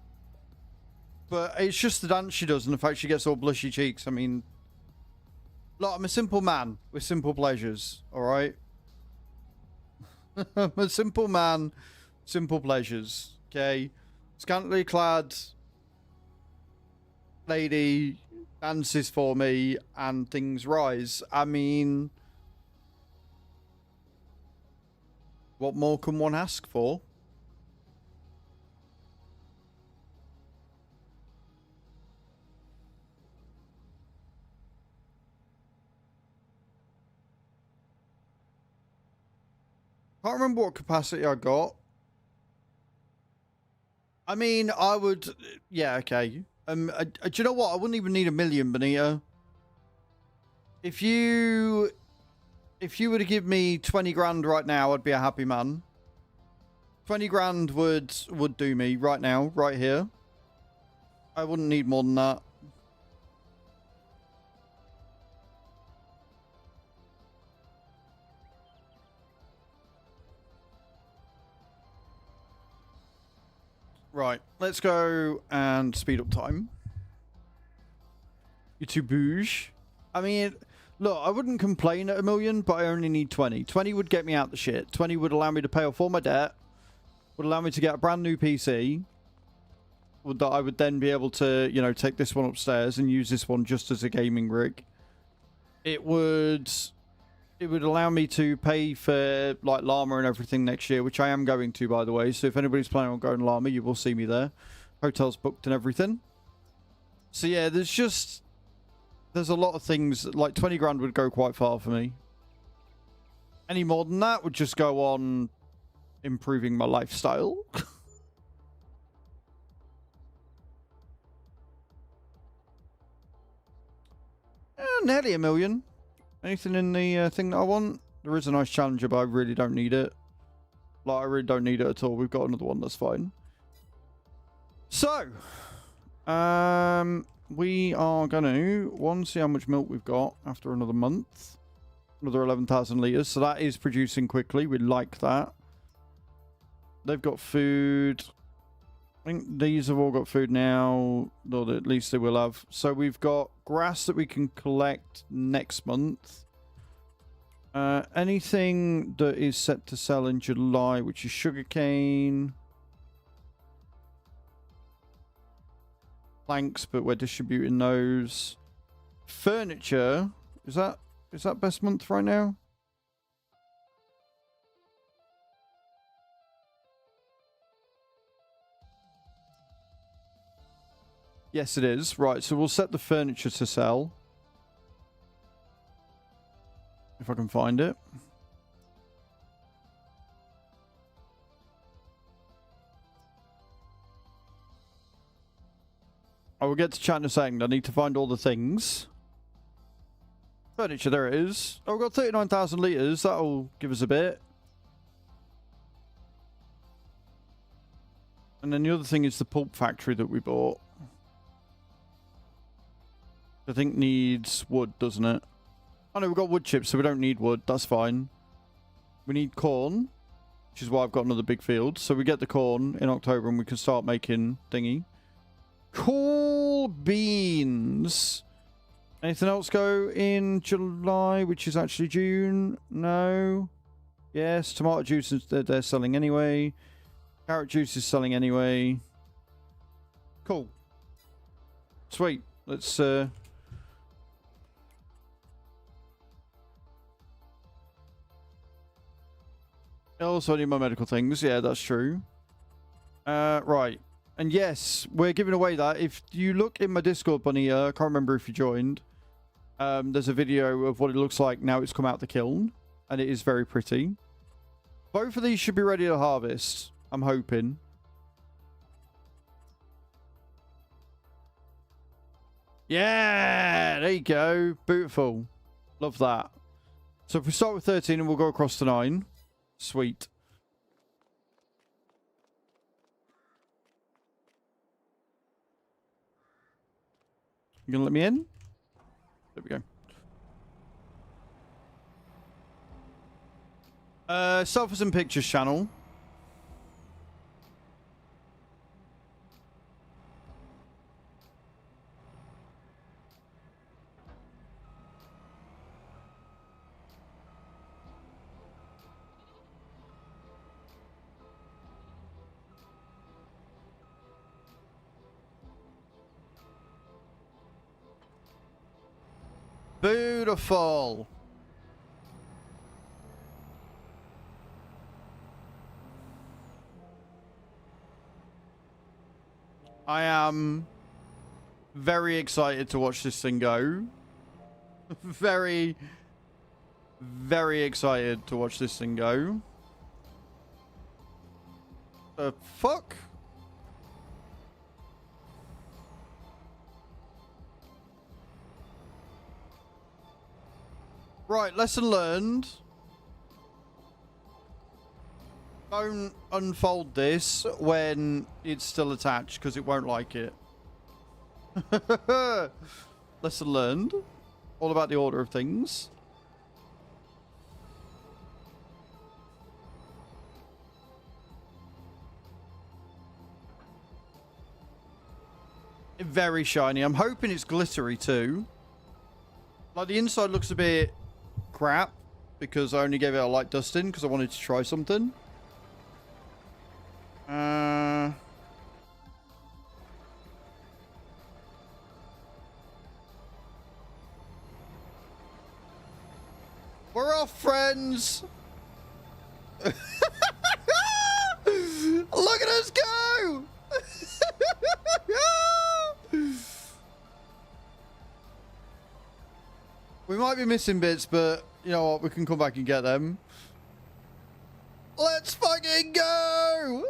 But it's just the dance she does and the fact she gets all blushy cheeks. I mean, look, I'm a simple man with simple pleasures. All right. I'm a simple man, simple pleasures. Okay. Scantily clad lady dances for me and things rise. I mean, what more can one ask for? Can't remember what capacity I got. I mean, I would... Yeah, okay. Do you know what? I wouldn't even need 1 million, Benita. If you were to give me 20 grand right now, I'd be a happy man. 20 grand would do me right now, right here. I wouldn't need more than that. Right, let's go and speed up time. You too bouge. I mean, look, I wouldn't complain at 1 million, but I only need 20. 20 would get me out the shit. 20 would allow me to pay off all my debt. Would allow me to get a brand new PC. That I would then be able to, you know, take this one upstairs and use this one just as a gaming rig. It would allow me to pay for like llama and everything next year, which I am going to, by the way. So if anybody's planning on going llama, you will see me there. Hotels booked and everything. So yeah, there's a lot of things. Like 20 grand would go quite far for me. Any more than that would just go on improving my lifestyle. Nearly 1 million. Anything in the thing that I want? There is a nice challenger, but I really don't need it. Like, I really don't need it at all. We've got another one, that's fine. So, we are going to, see how much milk we've got after another month. Another 11,000 litres. So that is producing quickly. We like that. They've got food. I think these have all got food now. Or at least they will have. So we've got grass that we can collect next month. Anything that is set to sell in July, which is sugarcane. Planks, but we're distributing those. Furniture. Is that best month right now? Yes, it is. Right, so we'll set the furniture to sell. If I can find it. I will get to chat in a second. I need to find all the things. Furniture, there it is. Oh, we've got 39,000 litres. That'll give us a bit. And then the other thing is the pulp factory that we bought. I think needs wood, doesn't it? Oh no, we've got wood chips, so we don't need wood. That's fine. We need corn, which is why I've got another big field. So we get the corn in October and we can start making thingy. Cool beans. Anything else go in July, which is actually June? No. Yes, tomato juice they're selling anyway. Carrot juice is selling anyway. Cool. Sweet. Let's also need my medical things. Yeah, that's true. Right. And yes, we're giving away that. If you look in my Discord, Bunny, I can't remember if you joined. There's a video of what it looks like now it's come out the kiln. And it is very pretty. Both of these should be ready to harvest. I'm hoping. Yeah, there you go. Beautiful. Love that. So if we start with 13 and we'll go across to 9. Sweet. You gonna let me in? There we go. Selfies and Pictures channel. Beautiful. I am very excited to watch this thing go. Very, very excited to watch this thing go. The fuck? Right, lesson learned. Don't unfold this when it's still attached, because it won't like it. Lesson learned. All about the order of things. Very shiny. I'm hoping it's glittery too. Like, the inside looks a bit crap because I only gave it a light dusting because I wanted to try something. We're off, friends. Look at us go. We might be missing bits, but you know what? We can come back and get them. Let's fucking go!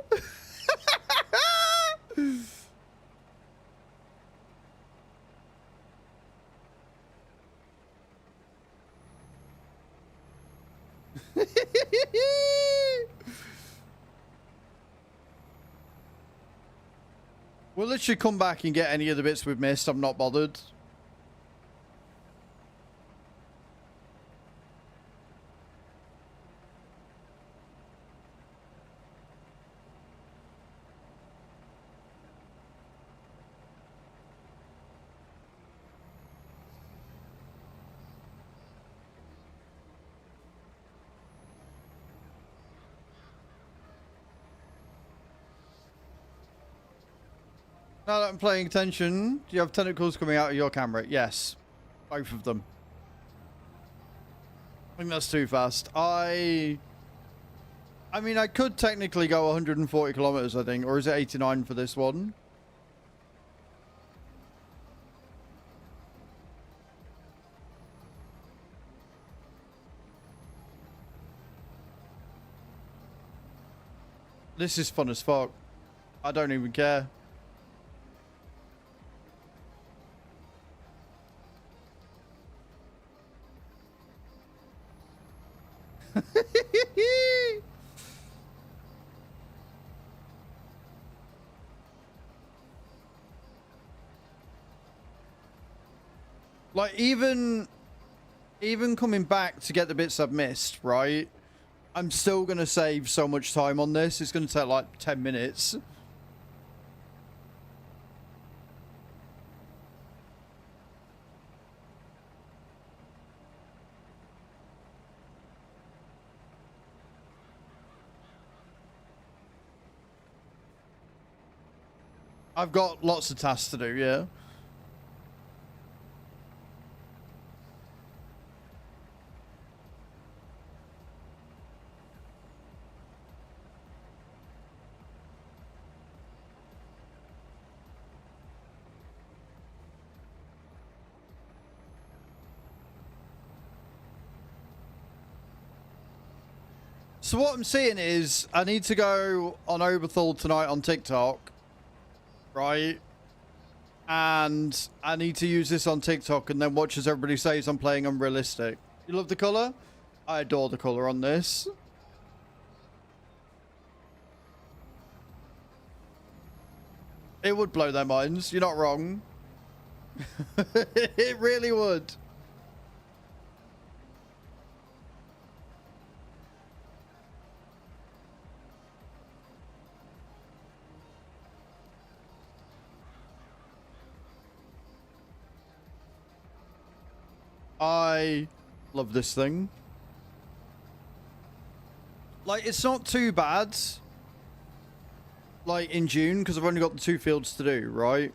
We'll literally come back and get any of the bits we've missed. I'm not bothered. Now that I'm paying attention, do you have tentacles coming out of your camera? Yes. Both of them. I think that's too fast. I mean, I could technically go 140 kilometers, I think. Or is it 89 for this one? This is fun as fuck. I don't even care. Like, even coming back to get the bits I've missed, right? I'm still going to save so much time on this. It's going to take like 10 minutes. I've got lots of tasks to do, yeah. So what I'm seeing is I need to go on Oberthal tonight on TikTok, right? And I need to use this on TikTok and then watch as everybody says I'm playing unrealistic. You love the colour? I adore the colour on this. It would blow their minds. You're not wrong. It really would. I love this thing. Like, it's not too bad. Like, in June, because I've only got the 2 fields to do, right?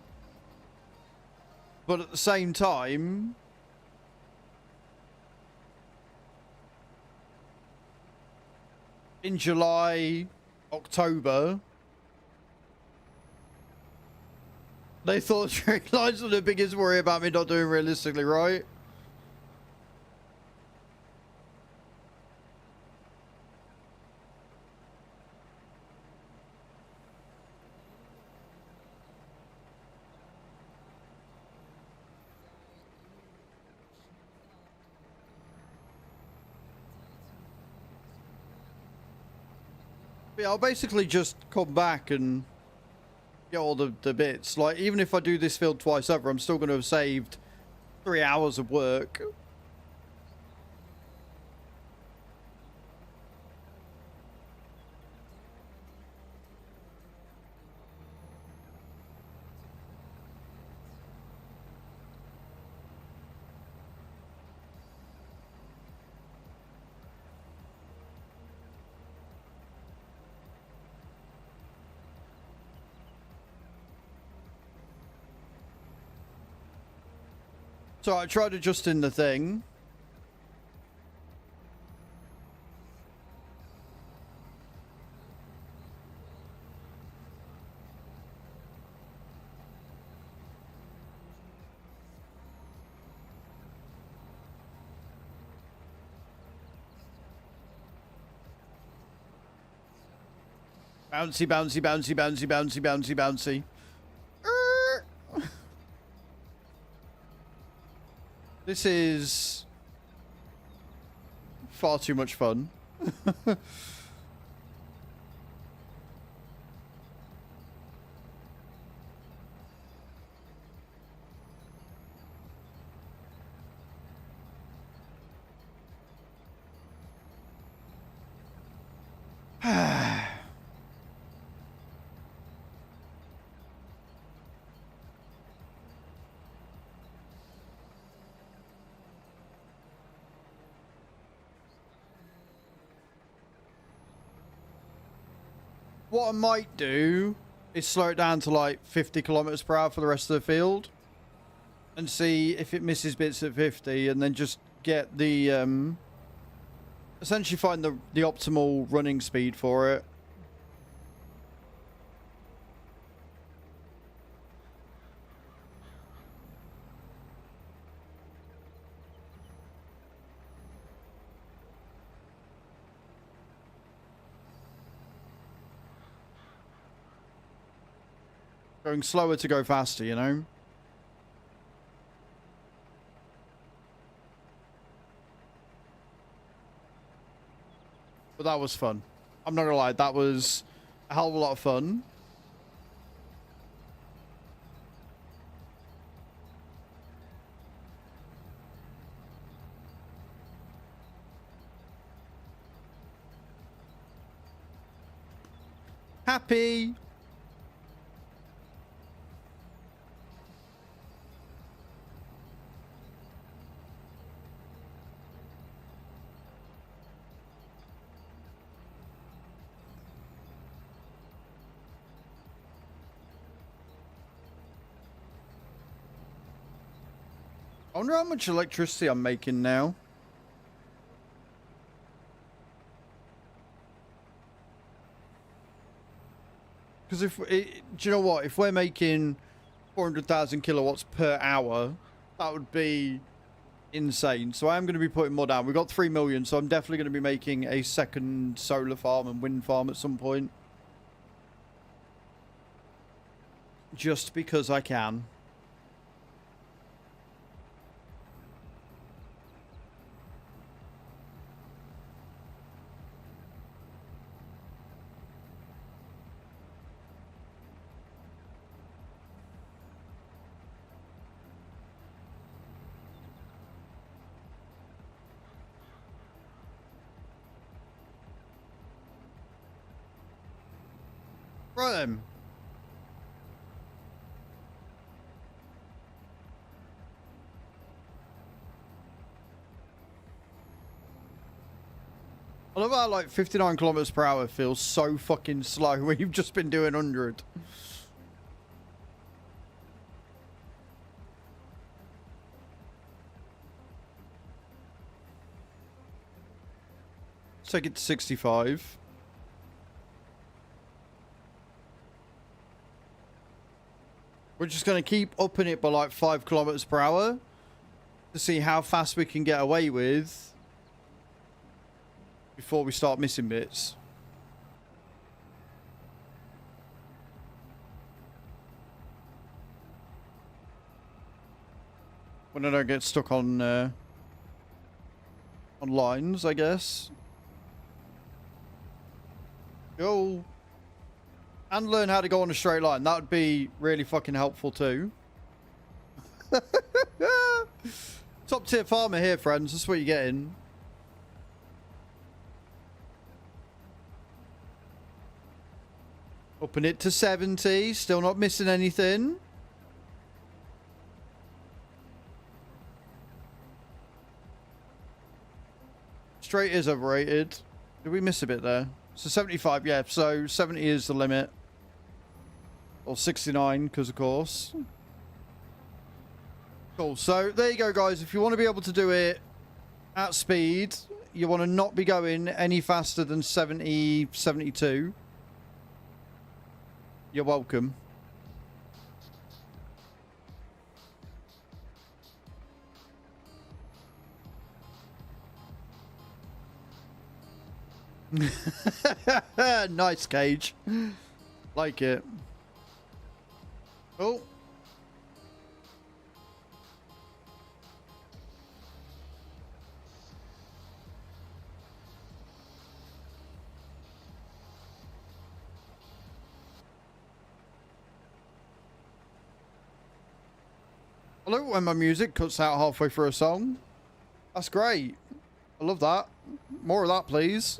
But at the same time, in July, October, they thought straight lines were the biggest worry about me not doing realistically, right? Yeah, I'll basically just come back and get all the bits. Like, even if I do this field twice over, I'm still going to have saved 3 hours of work. So I tried adjusting the thing. Bouncy, bouncy, bouncy, bouncy, bouncy, bouncy, bouncy. This is far too much fun. What I might do is slow it down to like 50 kilometers per hour for the rest of the field and see if it misses bits at 50 and then just get the essentially find the optimal running speed for it. Going slower to go faster, you know? But that was fun. I'm not gonna lie, that was a hell of a lot of fun. Happy. I wonder how much electricity I'm making now. Because do you know what? If we're making 400,000 kilowatts per hour, that would be insane. So I am going to be putting more down. We've got 3 million, so I'm definitely going to be making a second solar farm and wind farm at some point. Just because I can. Right then. I love how like 59 kilometers per hour feels so fucking slow when you've just been doing 100. Let's take it to 65. We're just going to keep upping it by like 5 kilometers per hour to see how fast we can get away with before we start missing bits. When I don't get stuck on lines, I guess. Go. And learn how to go on a straight line. That would be really fucking helpful too. Top tier farmer here, friends. That's what you're getting. Upping it to 70. Still not missing anything. Straight is overrated. Did we miss a bit there? So 75, yeah. So 70 is the limit. Or 69, because of course. Cool. So there you go, guys. If you want to be able to do it at speed, you want to not be going any faster than 70, 72. You're welcome. Nice, Cage. Like it. Oh. I love it when my music cuts out halfway through a song. That's great. I love that. More of that, please.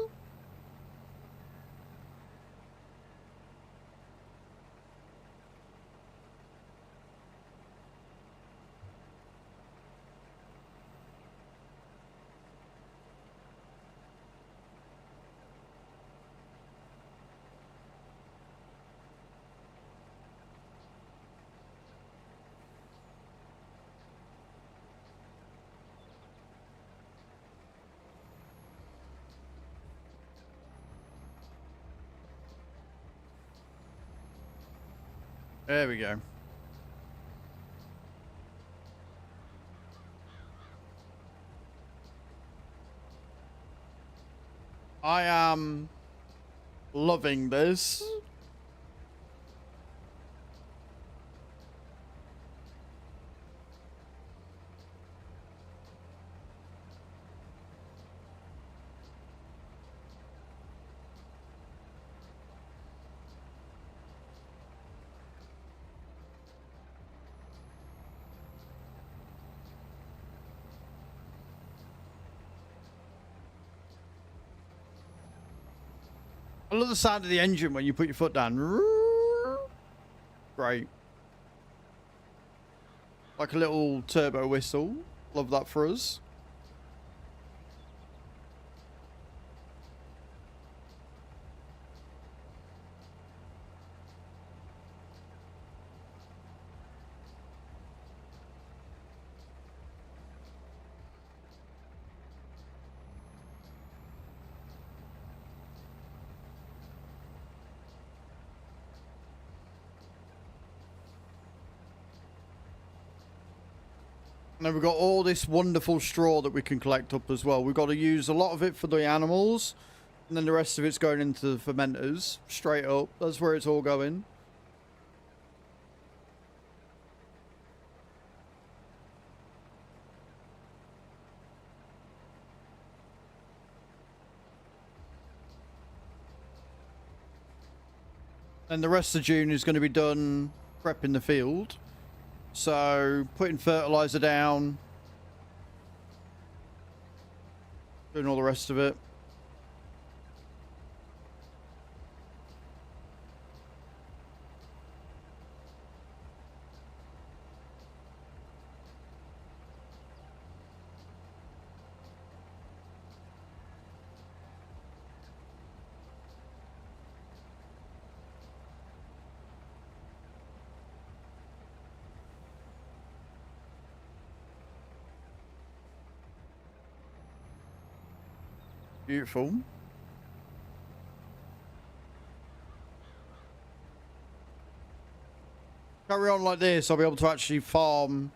There we go. I am loving this. I love the sound of the engine when you put your foot down. Great. Like a little turbo whistle. Love that for us. And then we've got all this wonderful straw that we can collect up as well. We've got to use a lot of it for the animals. And then the rest of it's going into the fermenters. Straight up. That's where it's all going. And the rest of June is going to be done prepping the field. So, putting fertilizer down. Doing all the rest of it. Beautiful. Carry on like this, I'll be able to actually farm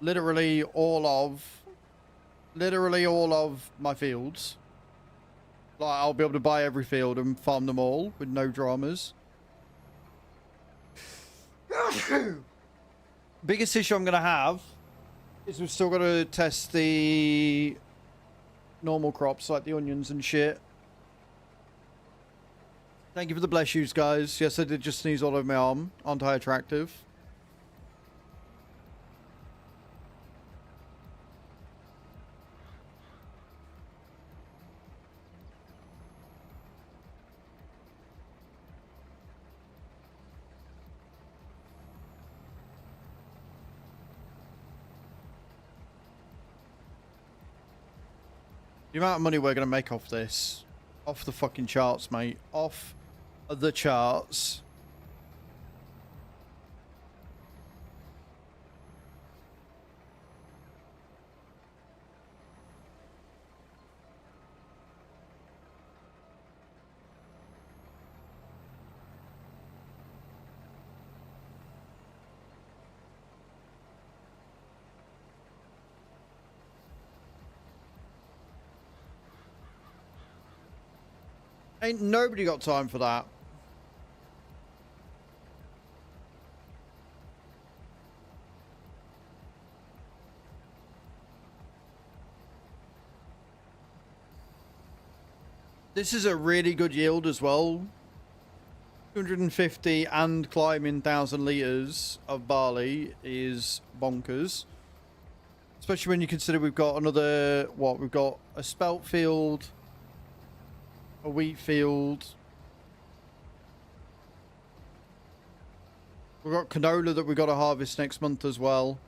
literally all of my fields. Like, I'll be able to buy every field and farm them all with no dramas. Biggest issue I'm going to have is we've still got to test the normal crops like the onions and shit. Thank you for the bless yous, guys. Yes, I did just sneeze all over my arm. Aren't I attractive? The amount of money we're going to make off this. Off the fucking charts, mate. Off the charts. Ain't nobody got time for that. This is a really good yield as well. 250 and climbing 1,000 litres of barley is bonkers. Especially when you consider we've got another, what, we've got a spelt field, a wheat field. We've got canola that we've got to harvest next month as well.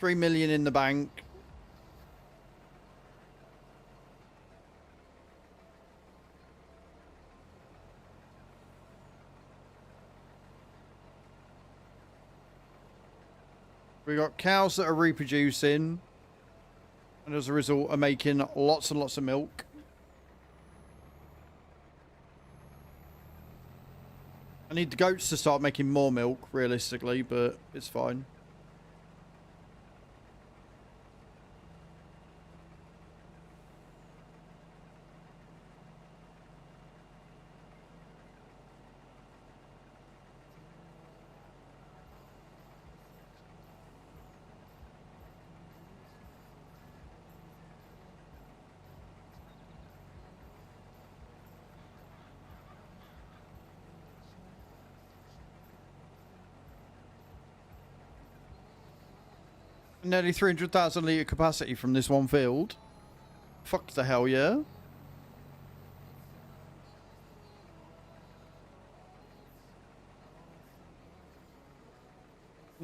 $3 million in the bank. We got cows that are reproducing, and as a result are making lots and lots of milk. I need the goats to start making more milk, realistically, but it's fine. Nearly 300,000 litre capacity from this one field. Fuck the hell, yeah.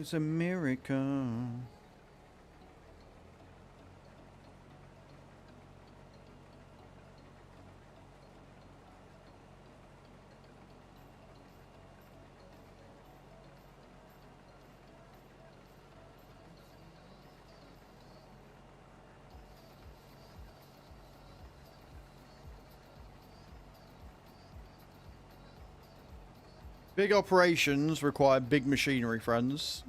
It's America. Big operations require big machinery, friends.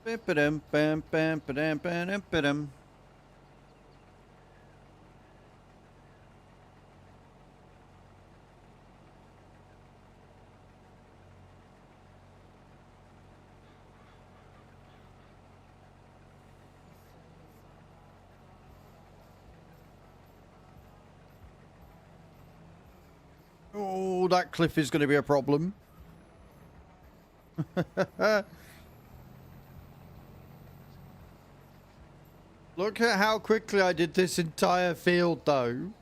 Bam, bam, bam, bam, bam, bam. Oh, that cliff is going to be a problem. Look at how quickly I did this entire field, though.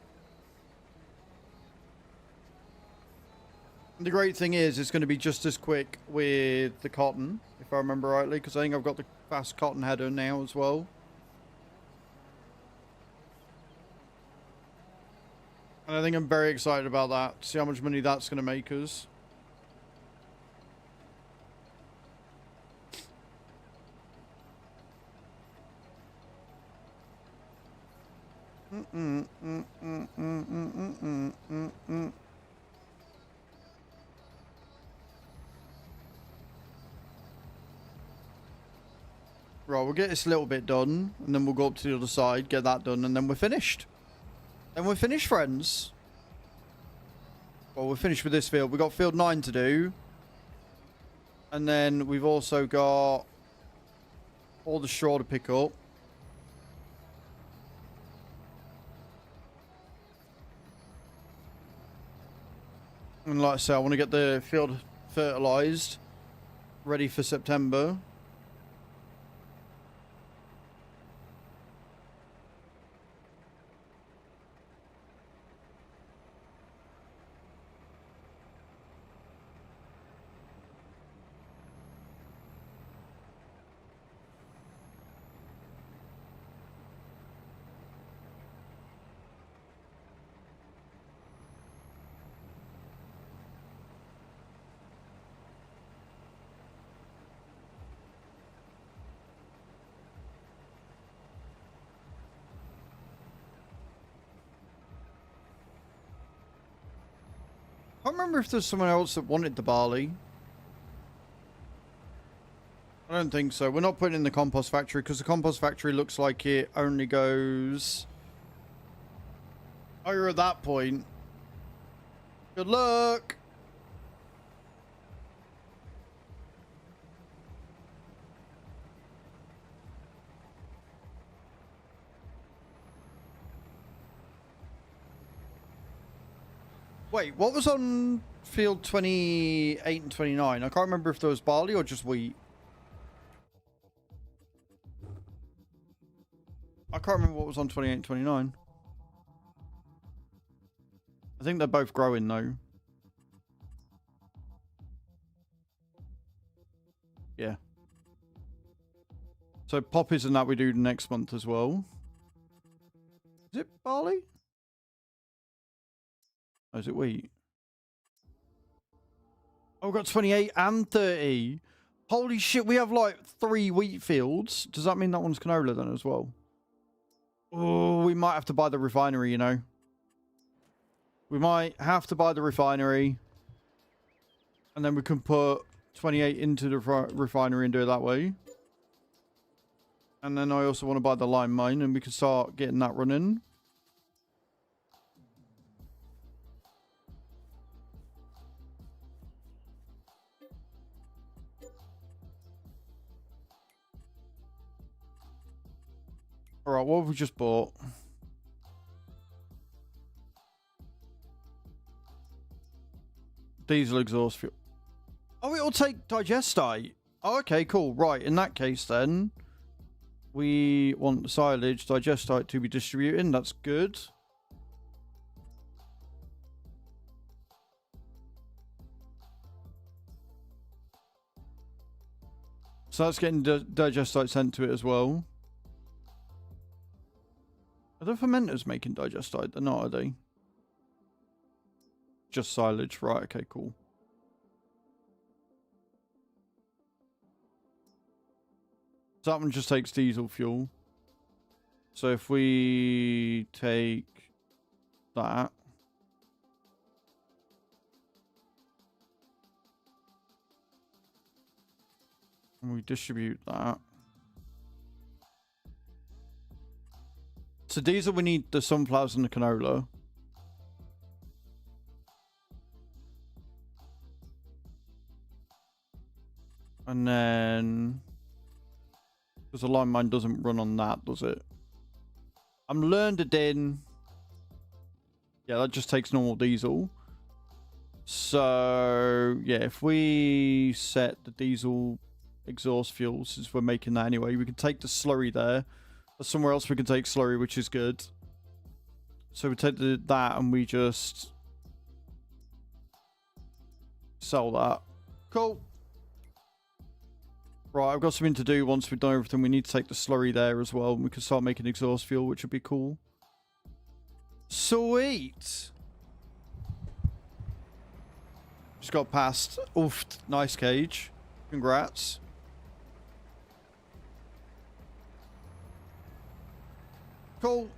The great thing is, it's going to be just as quick with the cotton, if I remember rightly, because I think I've got the fast cotton header now as well. And I think I'm very excited about that. See how much money that's going to make us. Right, we'll get this little bit done, and then we'll go up to the other side, get that done, and then we're finished. Then we're finished, friends. Well, we're finished with this field. We've got field 9 to do. And then we've also got all the straw to pick up. And like I say, I want to get the field fertilized, ready for September. I can't remember if there's someone else that wanted the barley. I don't think so. We're not putting it in the compost factory because the compost factory looks like it only goes... Oh, you're at that point. Good luck. Wait, what was on field 28 and 29? I can't remember if there was barley or just wheat. I can't remember what was on 28 and 29. I think they're both growing though. Yeah. So poppies and that we do next month as well. Is it barley? Oh, is it wheat? Oh, we've got 28 and 30. Holy shit, we have like 3 wheat fields. Does that mean that one's canola then as well? Oh, we might have to buy the refinery, you know. We might have to buy the refinery. And then we can put 28 into the refinery and do it that way. And then I also want to buy the lime mine and we can start getting that running. Alright, what have we just bought? Diesel exhaust fuel. Oh, it'll take digestate. Oh, okay, cool. Right, in that case then, we want the silage digestate to be distributed. That's good. So that's getting digestate sent to it as well. Are the fermenters making digestate? They're not, are they? Just silage. Right, okay, cool. So that one just takes diesel fuel. So if we take that. And we distribute that. So diesel, we need the sunflowers and the canola. And then... because the line mine doesn't run on that, does it? I'm learned it in. Yeah, that just takes normal diesel. So, yeah, if we set the diesel exhaust fuel, since we're making that anyway, we can take the slurry there. Or somewhere else we can take slurry, which is good. So we take that and we just sell that. Cool. Right, I've got something to do once we've done everything. We need to take the slurry there as well. And we can start making exhaust fuel, which would be cool. Sweet. Just got past. Oof, nice cage. Congrats. Cool.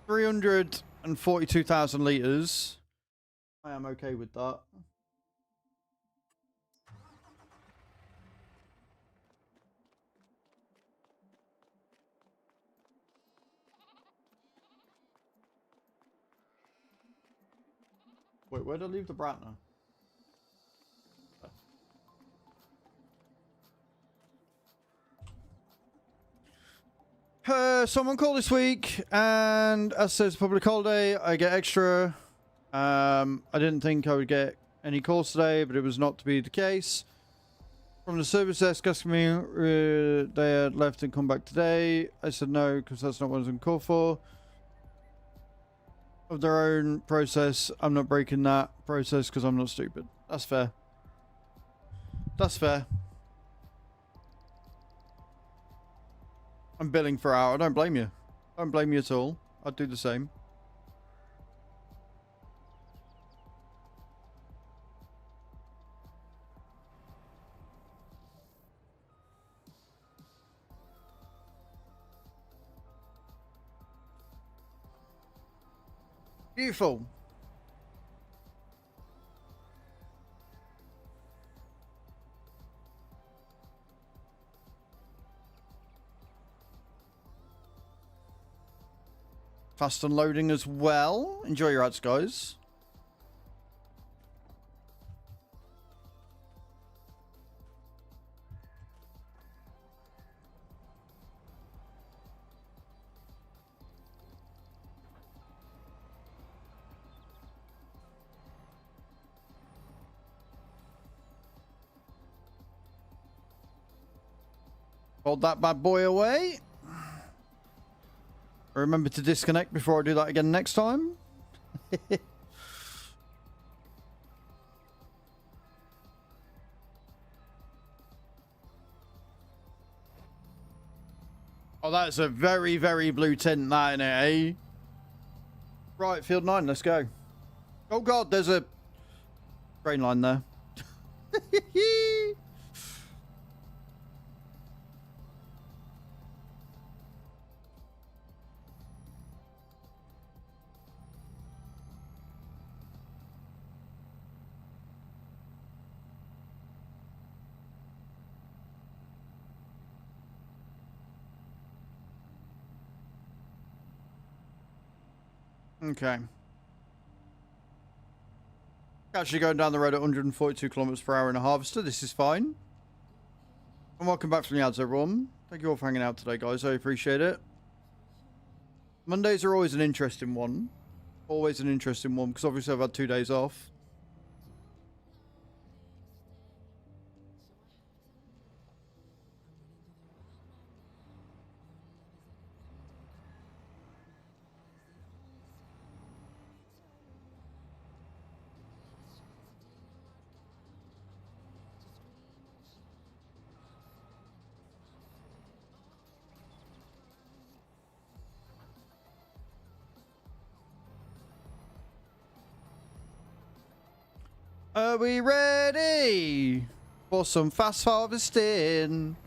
$342,000 liters. I am okay with that. Wait, where did I leave the Bratner? Someone called this week, and as says public holiday, I get extra. I didn't think I would get any calls today, but it was not to be the case. From the service desk asking me they had left and come back today. I said no, because that's not what I was going to call for. Of their own process, I'm not breaking that process because I'm not stupid. That's fair. That's fair. I'm billing for hour. I don't blame you. I don't blame you at all. I'd do the same. Beautiful. Fast unloading as well. Enjoy your ads, guys. Hold that bad boy away. Remember to disconnect before I do that again next time. Oh, that's a very, very blue tint, that, in it, eh? Right, field 9, let's go. Oh, God, there's a train line there. Okay. Actually going down the road at 142 kilometers per hour in a harvester. This is fine. And welcome back from the ads, everyone. Thank you all for hanging out today, guys. I appreciate it. Mondays are always an interesting one. Always an interesting one, because obviously I've had 2 days off. Are we ready for some fast harvesting?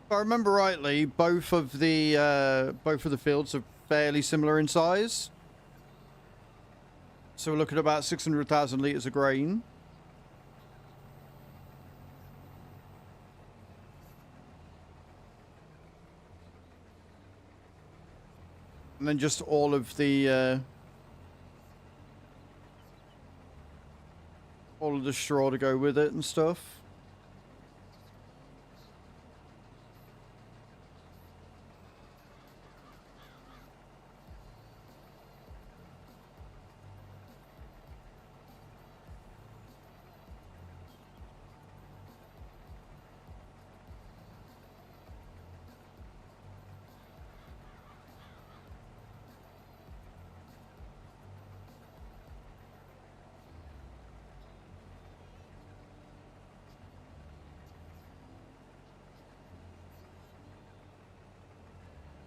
If I remember rightly, both of the fields are fairly similar in size. So we're looking at about 600,000 litres of grain. And then just all of the straw to go with it and stuff.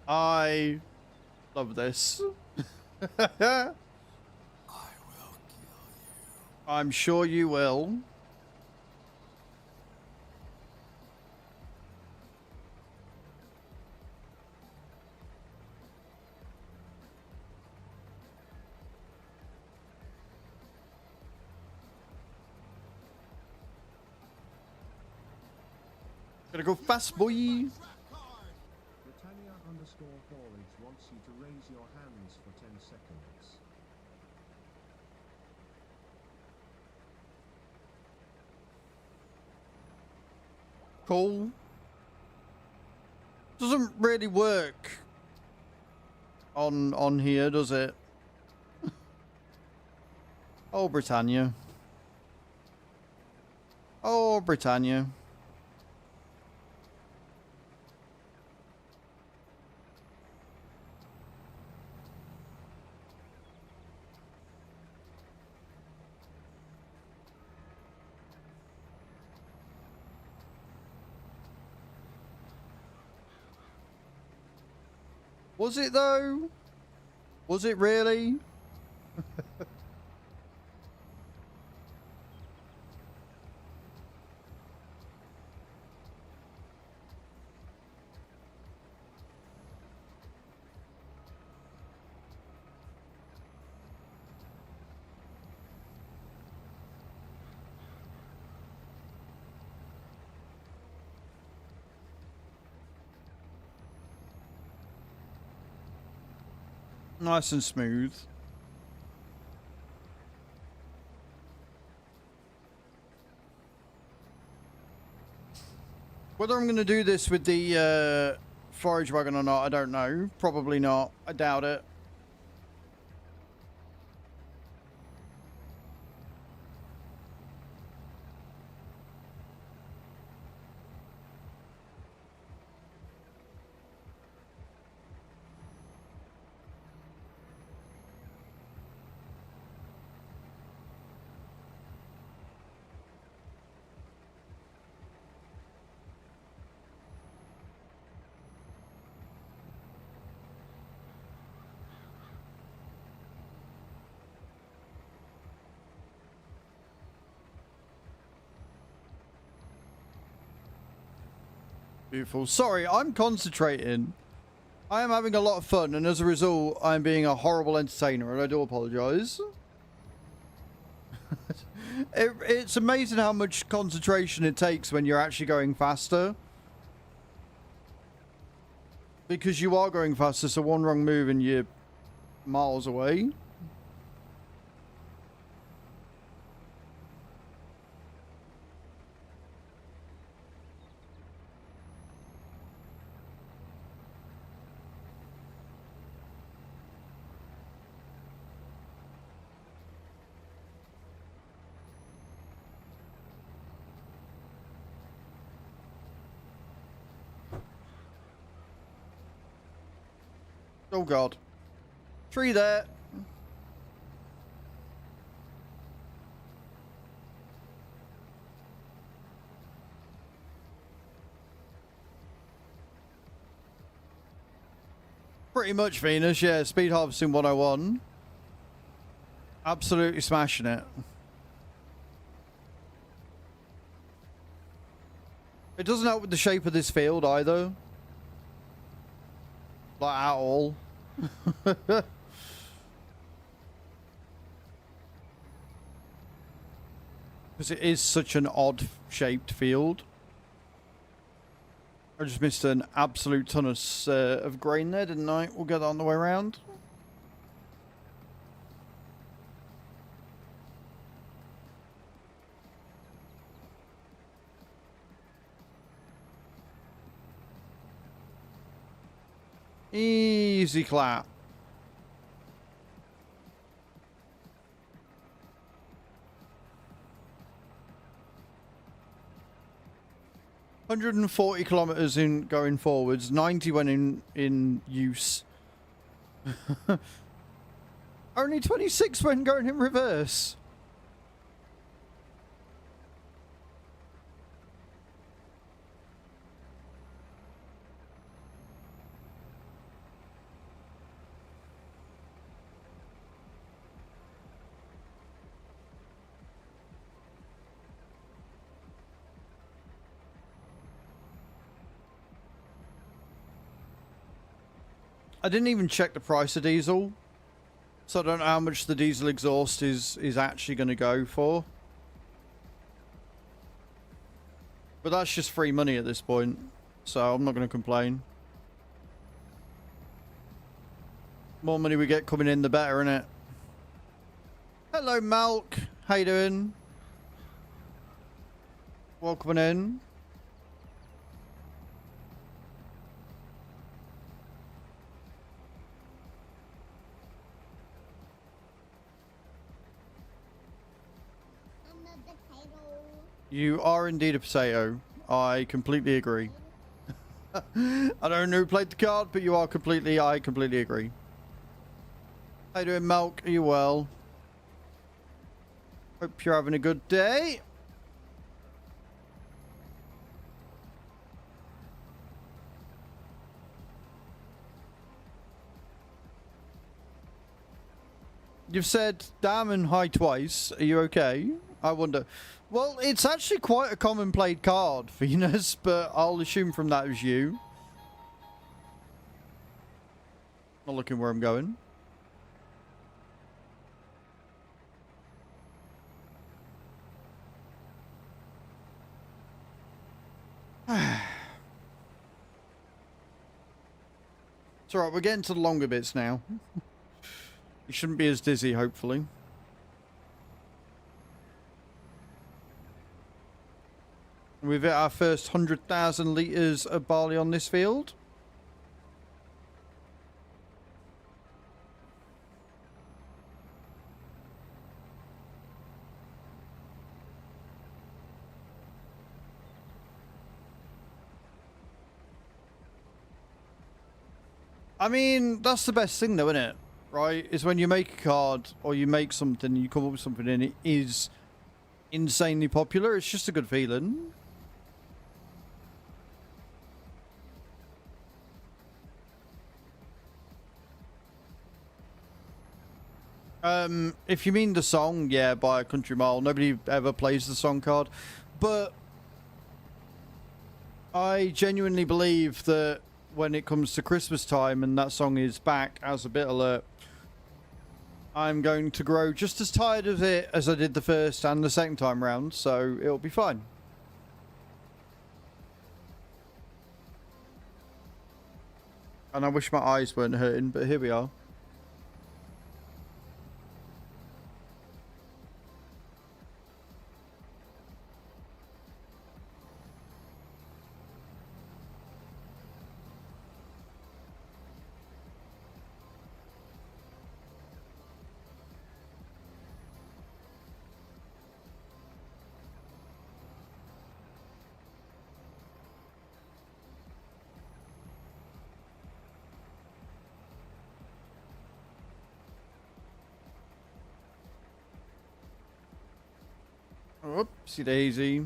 I love this. I will kill you. I'm sure you will. Gotta go fast, boy. Wants you to raise your hands for 10 seconds. Cool. Doesn't really work on here, does it? Oh, Britannia. Oh, Britannia. Was it though? Was it really? Nice and smooth. Whether I'm going to do this with the forage wagon or not, I don't know. Probably not. I doubt it. Beautiful. Sorry, I'm concentrating. I am having a lot of fun, and as a result, I'm being a horrible entertainer, and I do apologise. It's amazing how much concentration it takes when you're actually going faster. Because you are going faster, so one wrong move and you're miles away. Oh god. Tree there. Pretty much, Venus, yeah. Speed harvesting 101. Absolutely smashing it. It doesn't help with the shape of this field either. Like, at all. Because it is such an odd shaped field. I just missed an absolute ton of grain there, didn't I? We'll get that on the way around. Easy clap. $140 kilometers in going forwards, 90 when in use. Only 26 when going in reverse. I didn't even check the price of diesel, so I don't know how much the diesel exhaust is actually going to go for. But that's just free money at this point, so I'm not going to complain. More money we get coming in, the better, innit? Hello, Malk. How you doing? Welcome in. You are indeed a potato. I completely agree. I don't know who played the card, but I completely agree. How you doing, Milk? Are you well? Hope you're having a good day. You've said damn and hi twice. Are you okay? I wonder. Well, it's actually quite a common played card, Venus, but I'll assume from that it was you. Not looking where I'm going. It's alright, we're getting to the longer bits now. You shouldn't be as dizzy, hopefully. We've hit our first 100,000 litres of barley on this field. I mean, that's the best thing though, isn't it? Right? Is when you make a card or you make something, you come up with something and it is insanely popular. It's just a good feeling. If you mean the song, yeah, by a country mile. Nobody ever plays the song card. But I genuinely believe that when it comes to Christmas time and that song is back as a bit alert, I'm going to grow just as tired of it as I did the first and the second time round, so it'll be fine. And I wish my eyes weren't hurting, but here we are. Oopsie daisy.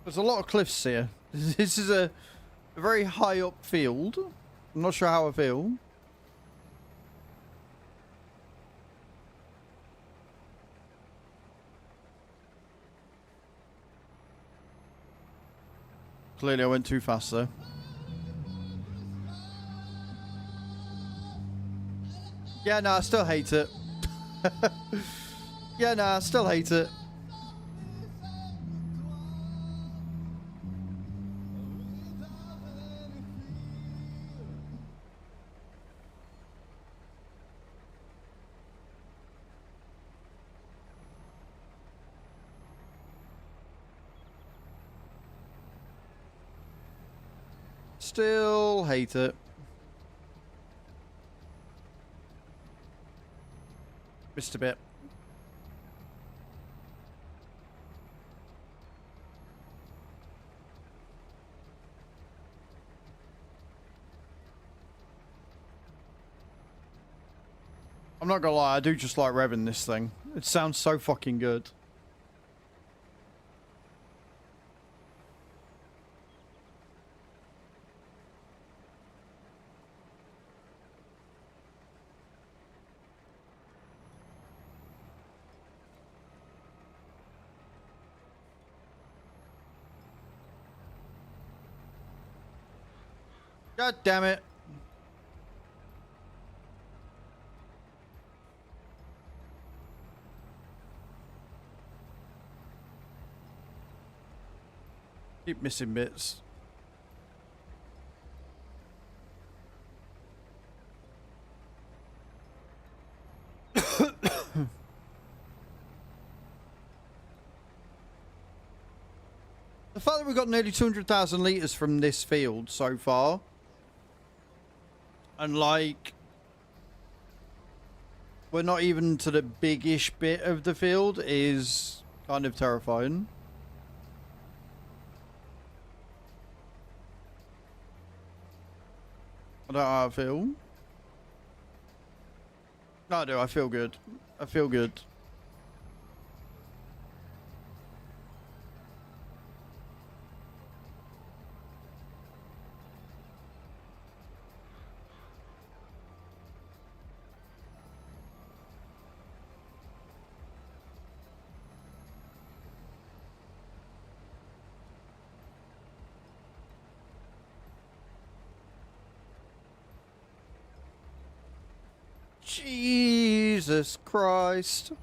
There's a lot of cliffs here. This is a very high up field. I'm not sure how I feel. Clearly I went too fast there. Yeah, no, I still hate it. Yeah, no, I still hate it. Still hate it. Missed a bit. I'm not gonna lie, I do just like revving this thing. It sounds so fucking good. God damn it. Keep missing bits. The fact that we've got nearly 200,000 litres from this field so far, and like, we're not even to the big-ish bit of the field, is kind of terrifying. I don't know how I feel. No, I do. I feel good. I feel good. Jesus Christ.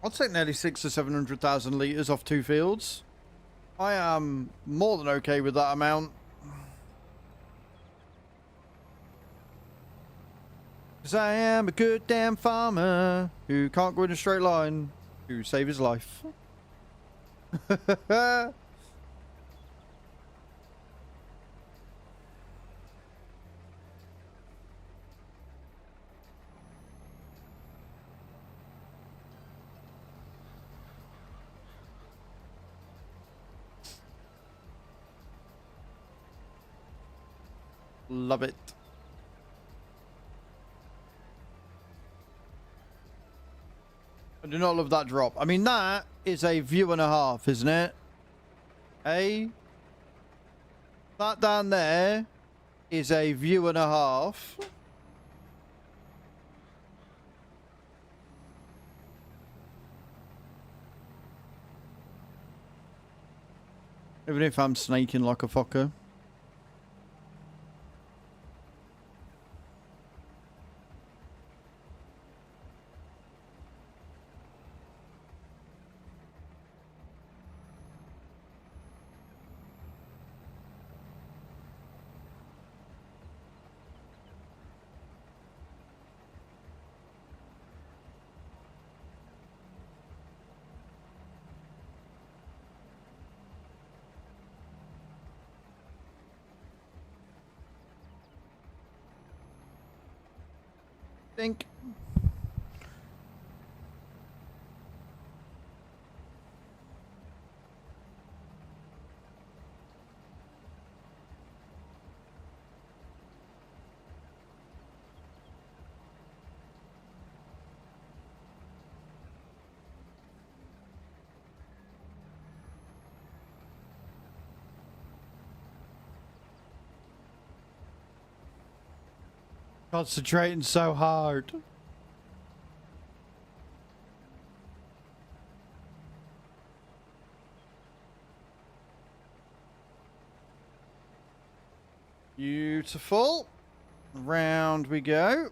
I'll take nearly 600 or 700,000 litres off 2 fields. I am more than okay with that amount. Because I am a good damn farmer who can't go in a straight line to save his life. Love it. I do not love that drop. I mean, that is a view and a half, isn't it? A That down there is a view and a half. Even if I'm snaking like a fucker. Think. Concentrating so hard. Beautiful. Round we go.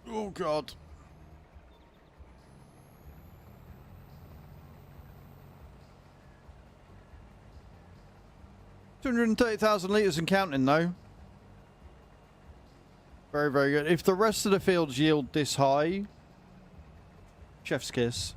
Oh God. 230,000 litres and counting though. Very, very good. If the rest of the fields yield this high, chef's kiss.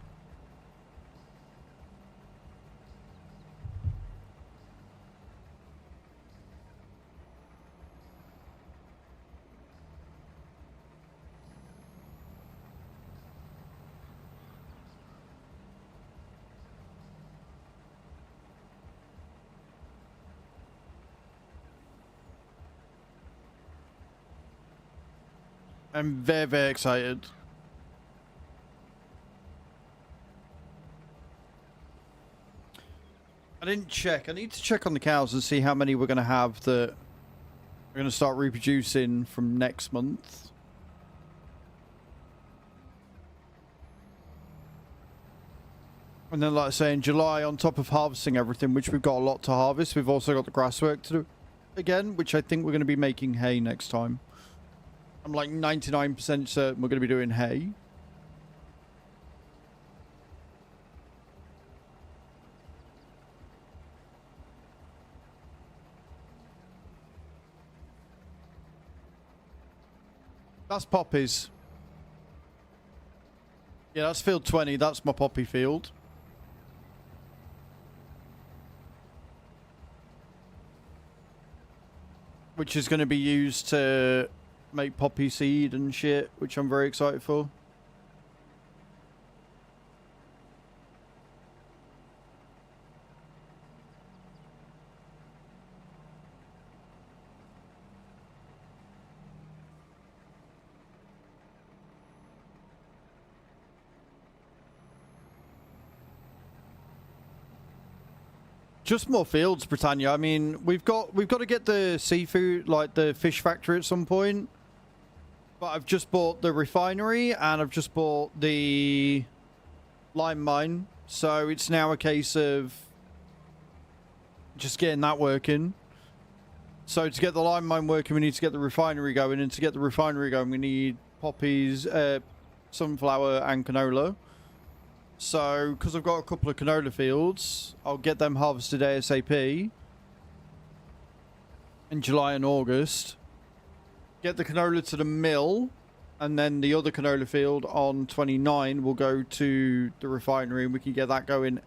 I'm very, very excited. I didn't check. I need to check on the cows and see how many we're going to have that we're going to start reproducing from next month. And then, like I say, in July, on top of harvesting everything, which we've got a lot to harvest, we've also got the grass work to do again, which I think we're going to be making hay next time. I'm like 99% certain we're going to be doing hay. That's poppies. Yeah, that's field 20. That's my poppy field. Which is going to be used to make poppy seed and shit, which I'm very excited for. Just more fields, Britannia. I mean, we've got to get the seafood, like the fish factory at some point. But I've just bought the refinery and I've just bought the lime mine. So it's now a case of just getting that working. So to get the lime mine working, we need to get the refinery going. And to get the refinery going, we need poppies, sunflower and canola. So, because I've got a couple of canola fields, I'll get them harvested ASAP in July and August. Get the canola to the mill, and then the other canola field on 29 will go to the refinery, and we can get that going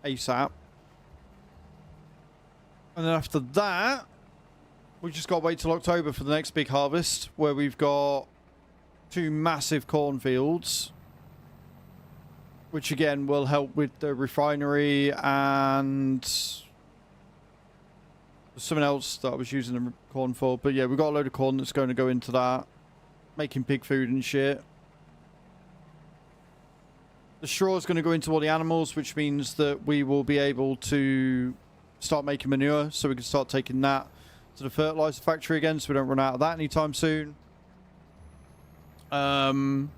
ASAP. And then after that, we just got to wait till October for the next big harvest, where we've got 2 massive cornfields. which again will help with the refinery and something else that I was using the corn for. But yeah, we've got a load of corn that's going to go into that, making pig food and shit. The straw is going to go into all the animals, which means that we will be able to start making manure, so we can start taking that to the fertilizer factory again, so we don't run out of that anytime soon. The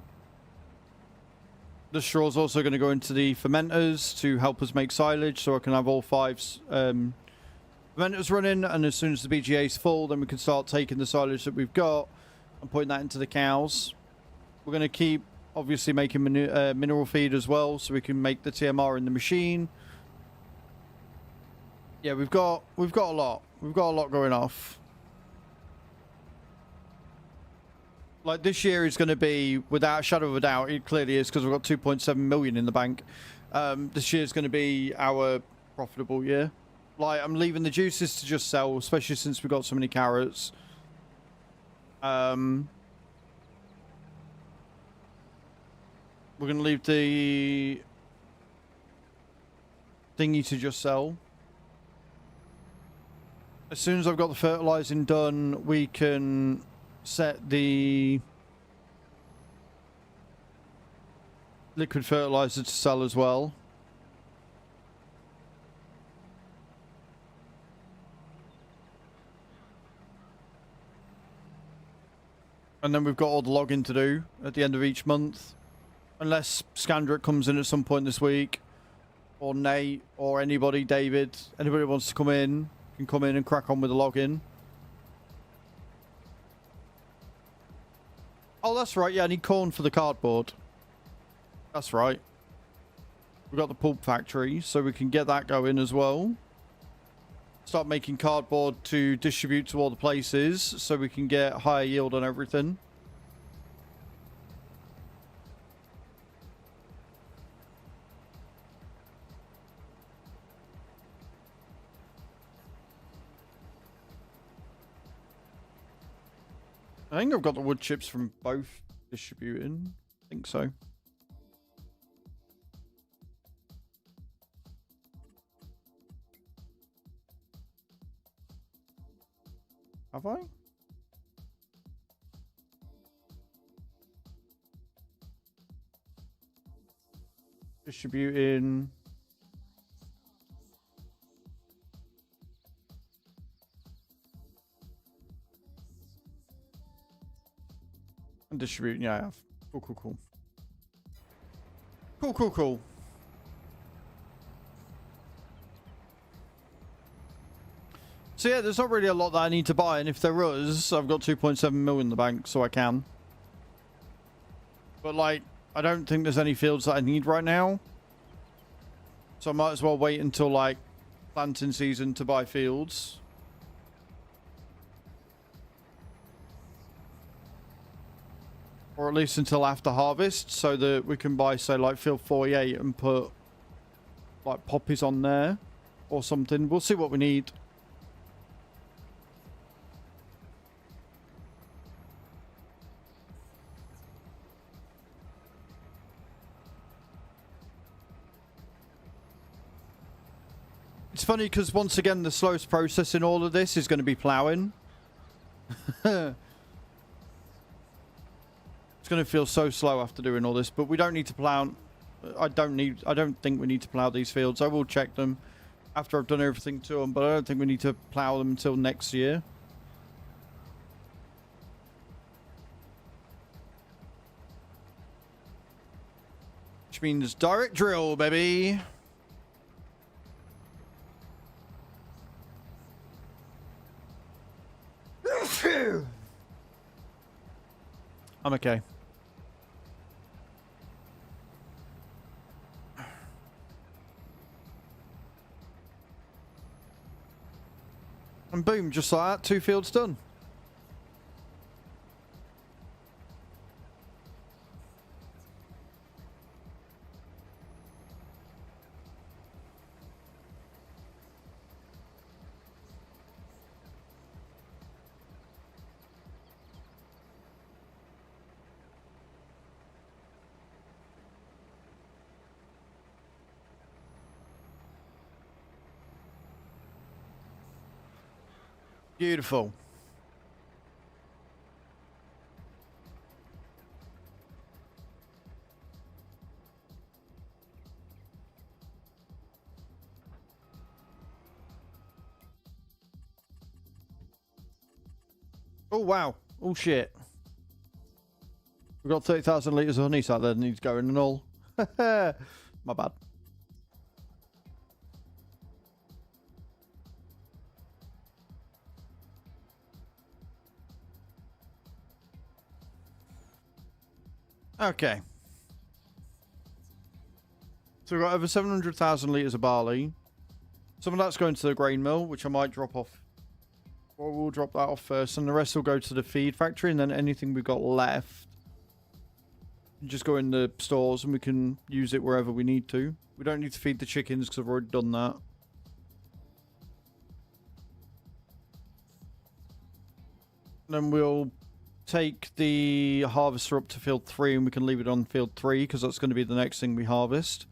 straw is also going to go into the fermenters to help us make silage, so I can have all 5 fermenters running, and as soon as the BGA is full, then we can start taking the silage that we've got and putting that into the cows. We're going to keep obviously making mineral feed as well, so we can make the TMR in the machine. Yeah, we've got a lot. We've got a lot going off. Like, this year is going to be, without a shadow of a doubt, it clearly is because we've got 2.7 million in the bank. This year is going to be our profitable year. Like, I'm leaving the juices to just sell, especially since we've got so many carrots. We're going to leave the thingy to just sell. As soon as I've got the fertilizing done, we can set the liquid fertilizer to sell as well. And then we've got all the logging to do at the end of each month. Unless Scandrick comes in at some point this week, or Nate, or anybody, David, anybody wants to come in, can come in and crack on with the login. Oh, that's right. Yeah, I need corn for the cardboard. That's right. We've got the pulp factory, so we can get that going as well. Start making cardboard to distribute to all the places, so we can get higher yield on everything. I think I've got the wood chips from both distributing. I think so. Have I? Distributing. And distributing, yeah, I have. Cool, cool, cool. Cool, cool, cool. So yeah, there's not really a lot that I need to buy, and if there is, I've got 2.7 million in the bank, so I can. But like, I don't think there's any fields that I need right now. So I might as well wait until like planting season to buy fields. Or at least until after harvest, so that we can buy, say, like field 48 and put like poppies on there or something. We'll see what we need. It's funny because once again, the slowest process in all of this is going to be ploughing. It's going to feel so slow after doing all this, but we don't need to plough. I don't think we need to plough these fields. I will check them after I've done everything to them, but I don't think we need to plough them until next year. Which means direct drill, baby. I'm okay. And boom, just like that, 2 fields done. Beautiful. Oh, wow. Oh, shit. We've got 30,000 litres of honey sat there that needs going and all. My bad. Okay. So we've got over 700,000 litres of barley. Some of that's going to the grain mill, which I might drop off. Or we'll drop that off first, and the rest will go to the feed factory, and then anything we've got left just go in the stores and we can use it wherever we need to. We don't need to feed the chickens because I've already done that. Then we'll take the harvester up to field 3 and we can leave it on field 3 because that's going to be the next thing we harvest.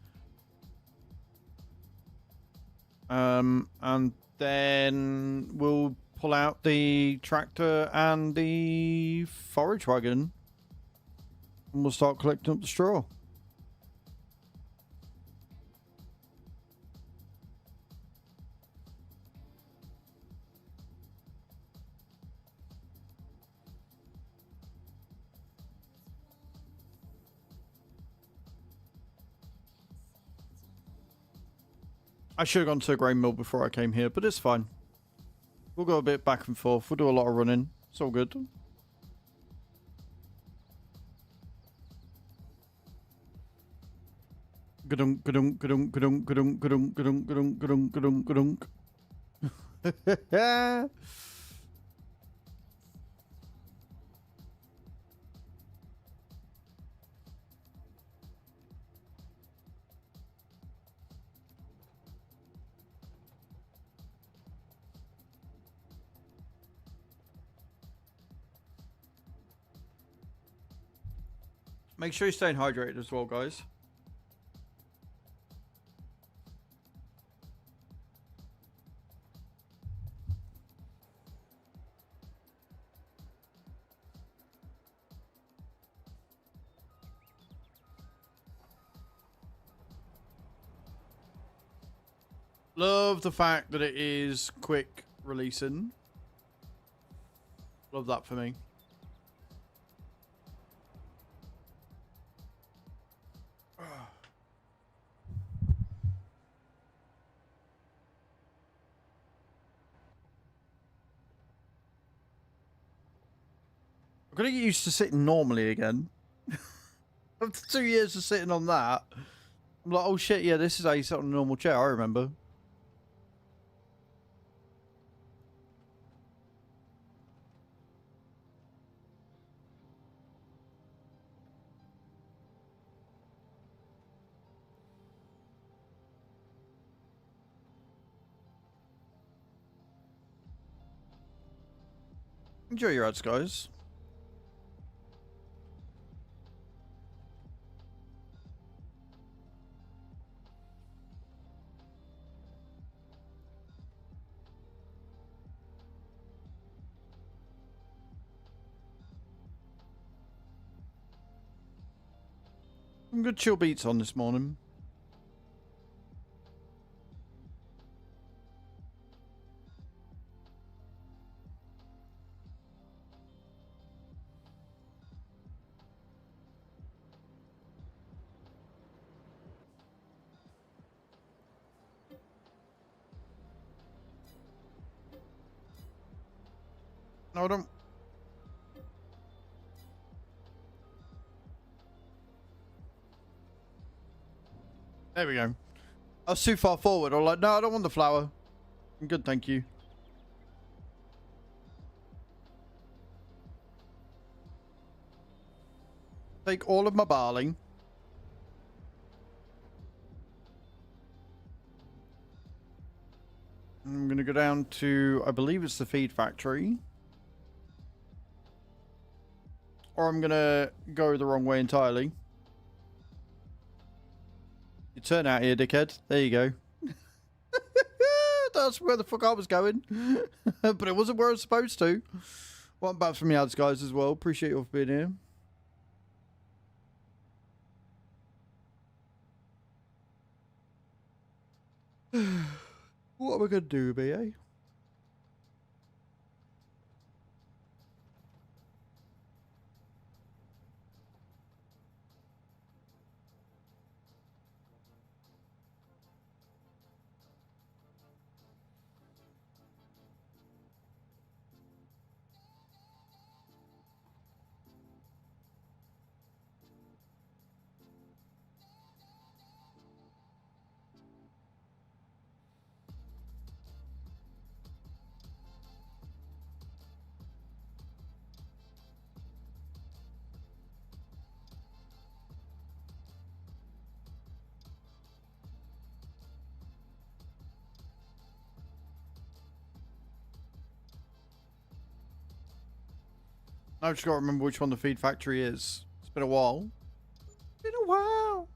And then we'll pull out the tractor and the forage wagon and we'll start collecting up the straw. I should have gone to a grain mill before I came here, but it's fine. We'll go a bit back and forth. We'll do a lot of running. It's all good. Gadunk, gadunk, gadunk, gadunk, gadunk, gadunk, gadunk, gadunk, gadunk, gadunk, gadunk. Make sure you're staying hydrated as well, guys. Love the fact that it is quick releasing. Love that for me. I'm gonna get used to sitting normally again. After 2 years of sitting on that, I'm like, oh shit, yeah, this is how you sit on a normal chair, I remember. Enjoy your ads, guys. Some good chill beats on this morning. No, I don't. There we go. I was too far forward. I'm like, no, I don't want the flour. I'm good, thank you. Take all of my barley. I'm going to go down to, I believe it's the feed factory. Or I'm going to go the wrong way entirely. You turn out here, dickhead. There you go. That's where the fuck I was going. But it wasn't where I was supposed to. Welcome back from the ads, guys, as well. Appreciate you all for being here. What am I going to do, BA? I've just got to remember which one the feed factory is. It's been a while. Been a while.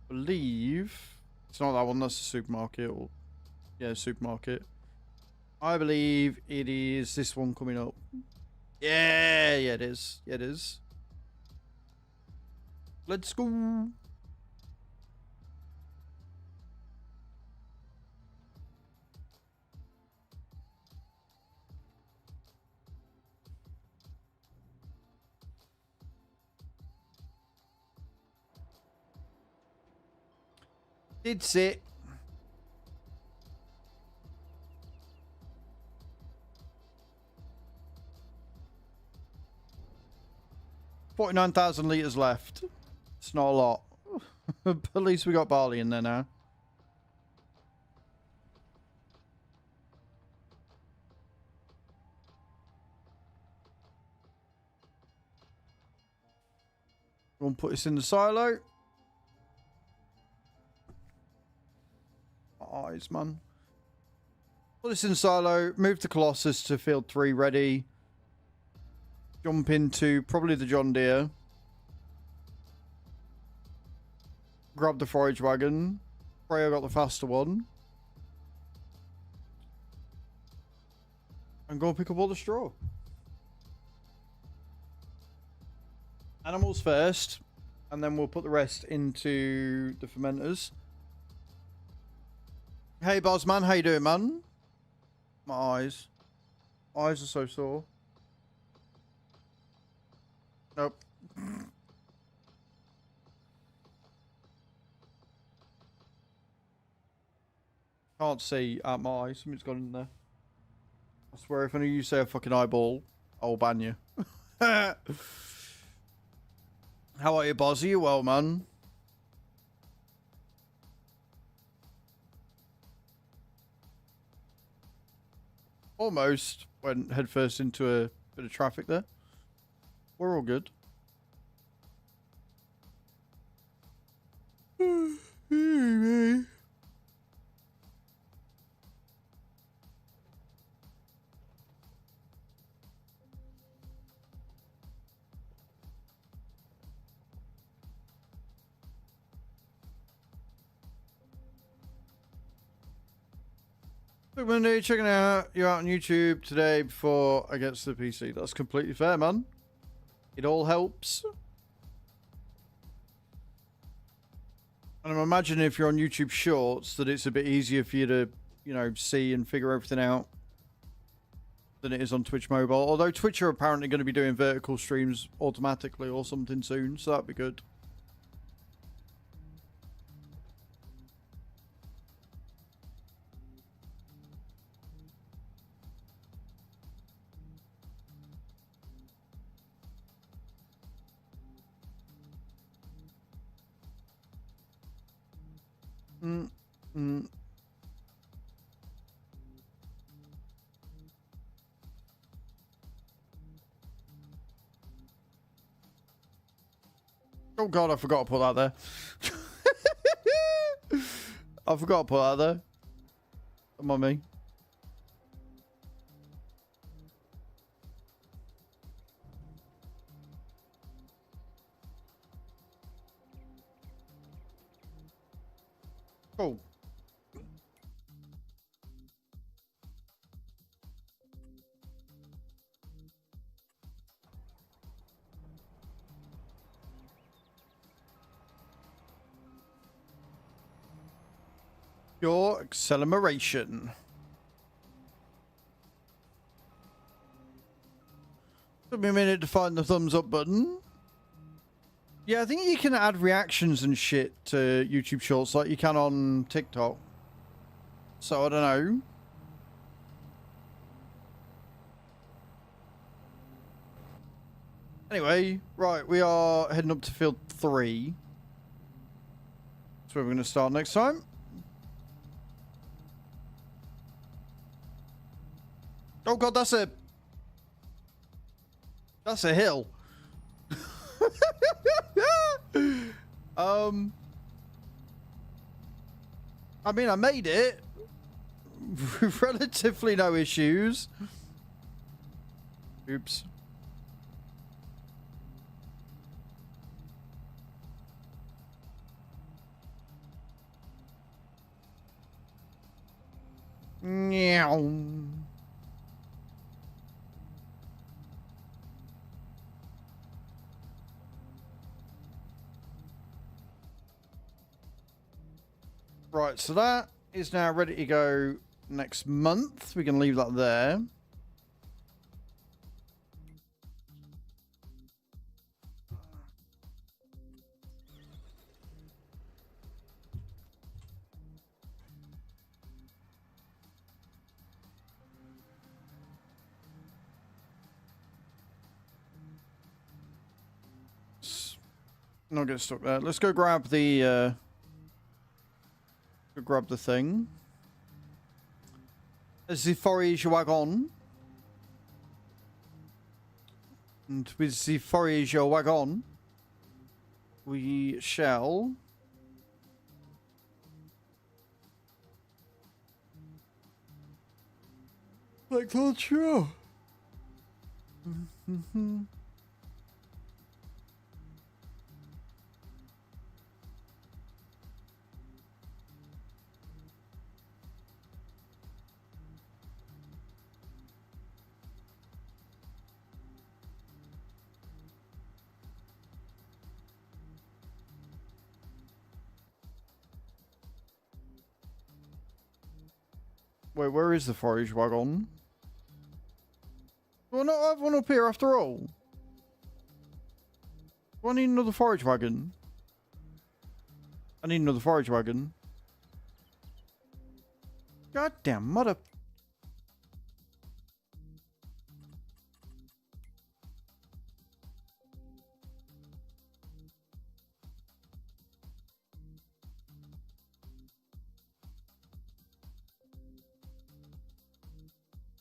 Believe it's not that one. That's the supermarket. Or yeah, supermarket. I believe it is this one coming up. Yeah, yeah, it is. Yeah, it is. Let's go. Did sit. $49,000 litres left. It's not a lot. But at least we got barley in there now. We'll put this in the silo. Eyes, man. Put this in the silo. Move the Colossus to field 3 ready. Jump into probably the John Deere. Grab the forage wagon. Pray I got the faster one. And go pick up all the straw. Animals first. And then we'll put the rest into the fermenters. Hey, Bosman. How you doing, man? My eyes. Eyes are so sore. Nope. Can't see out my eyes. Something's gone in there. I swear, if any of you say a fucking eyeball, I'll ban you. How are you, Boz? Are you well, man? Almost went headfirst into a bit of traffic there. We're all good. Good Monday, checking out. You're out on YouTube today before I get to the PC. That's completely fair, man. It all helps. And I'm imagining if you're on YouTube Shorts that it's a bit easier for you to, you know, see and figure everything out than it is on Twitch Mobile. Although Twitch are apparently going to be doing vertical streams automatically or something soon, so that'd be good. Oh god, I forgot to put that there. I forgot to put that there. Come on, me. Cool. Your acceleration. Took me a minute to find the thumbs up button. Yeah, I think you can add reactions and shit to YouTube Shorts like you can on TikTok. So, I don't know. Anyway, right, we are heading up to field 3. That's where we're going to start next time. Oh god, that's a hill. I mean, I made it. Relatively no issues. Oops. Meow. Right, so that is now ready to go next month. We can leave that there. Not get stuck there. Let's go grab the thing. The forage wagon. And with the forage wagon, we shall like that, sure. Wait, where is the forage wagon? Do I not have one up here after all? Do I need another forage wagon? I need another forage wagon. Goddamn mother...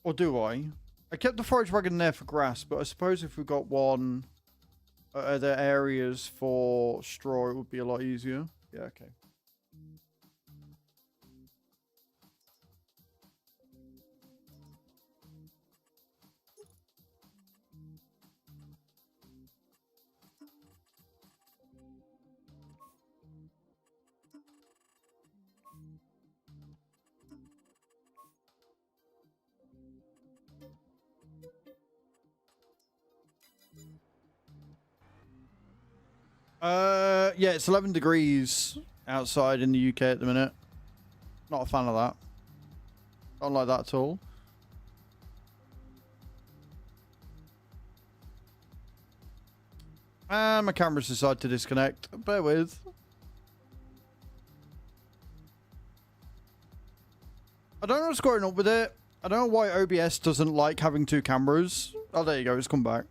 Or do I? I kept the forage wagon there for grass, but I suppose if we got one at other areas for straw, it would be a lot easier. Yeah, okay. Yeah, it's 11 degrees outside in the UK at the minute. Not a fan of that. Don't like that at all. And my camera's decided to disconnect. Bear with. I don't know what's going on with it. I don't know why OBS doesn't like having two cameras. Oh, there you go. It's come back.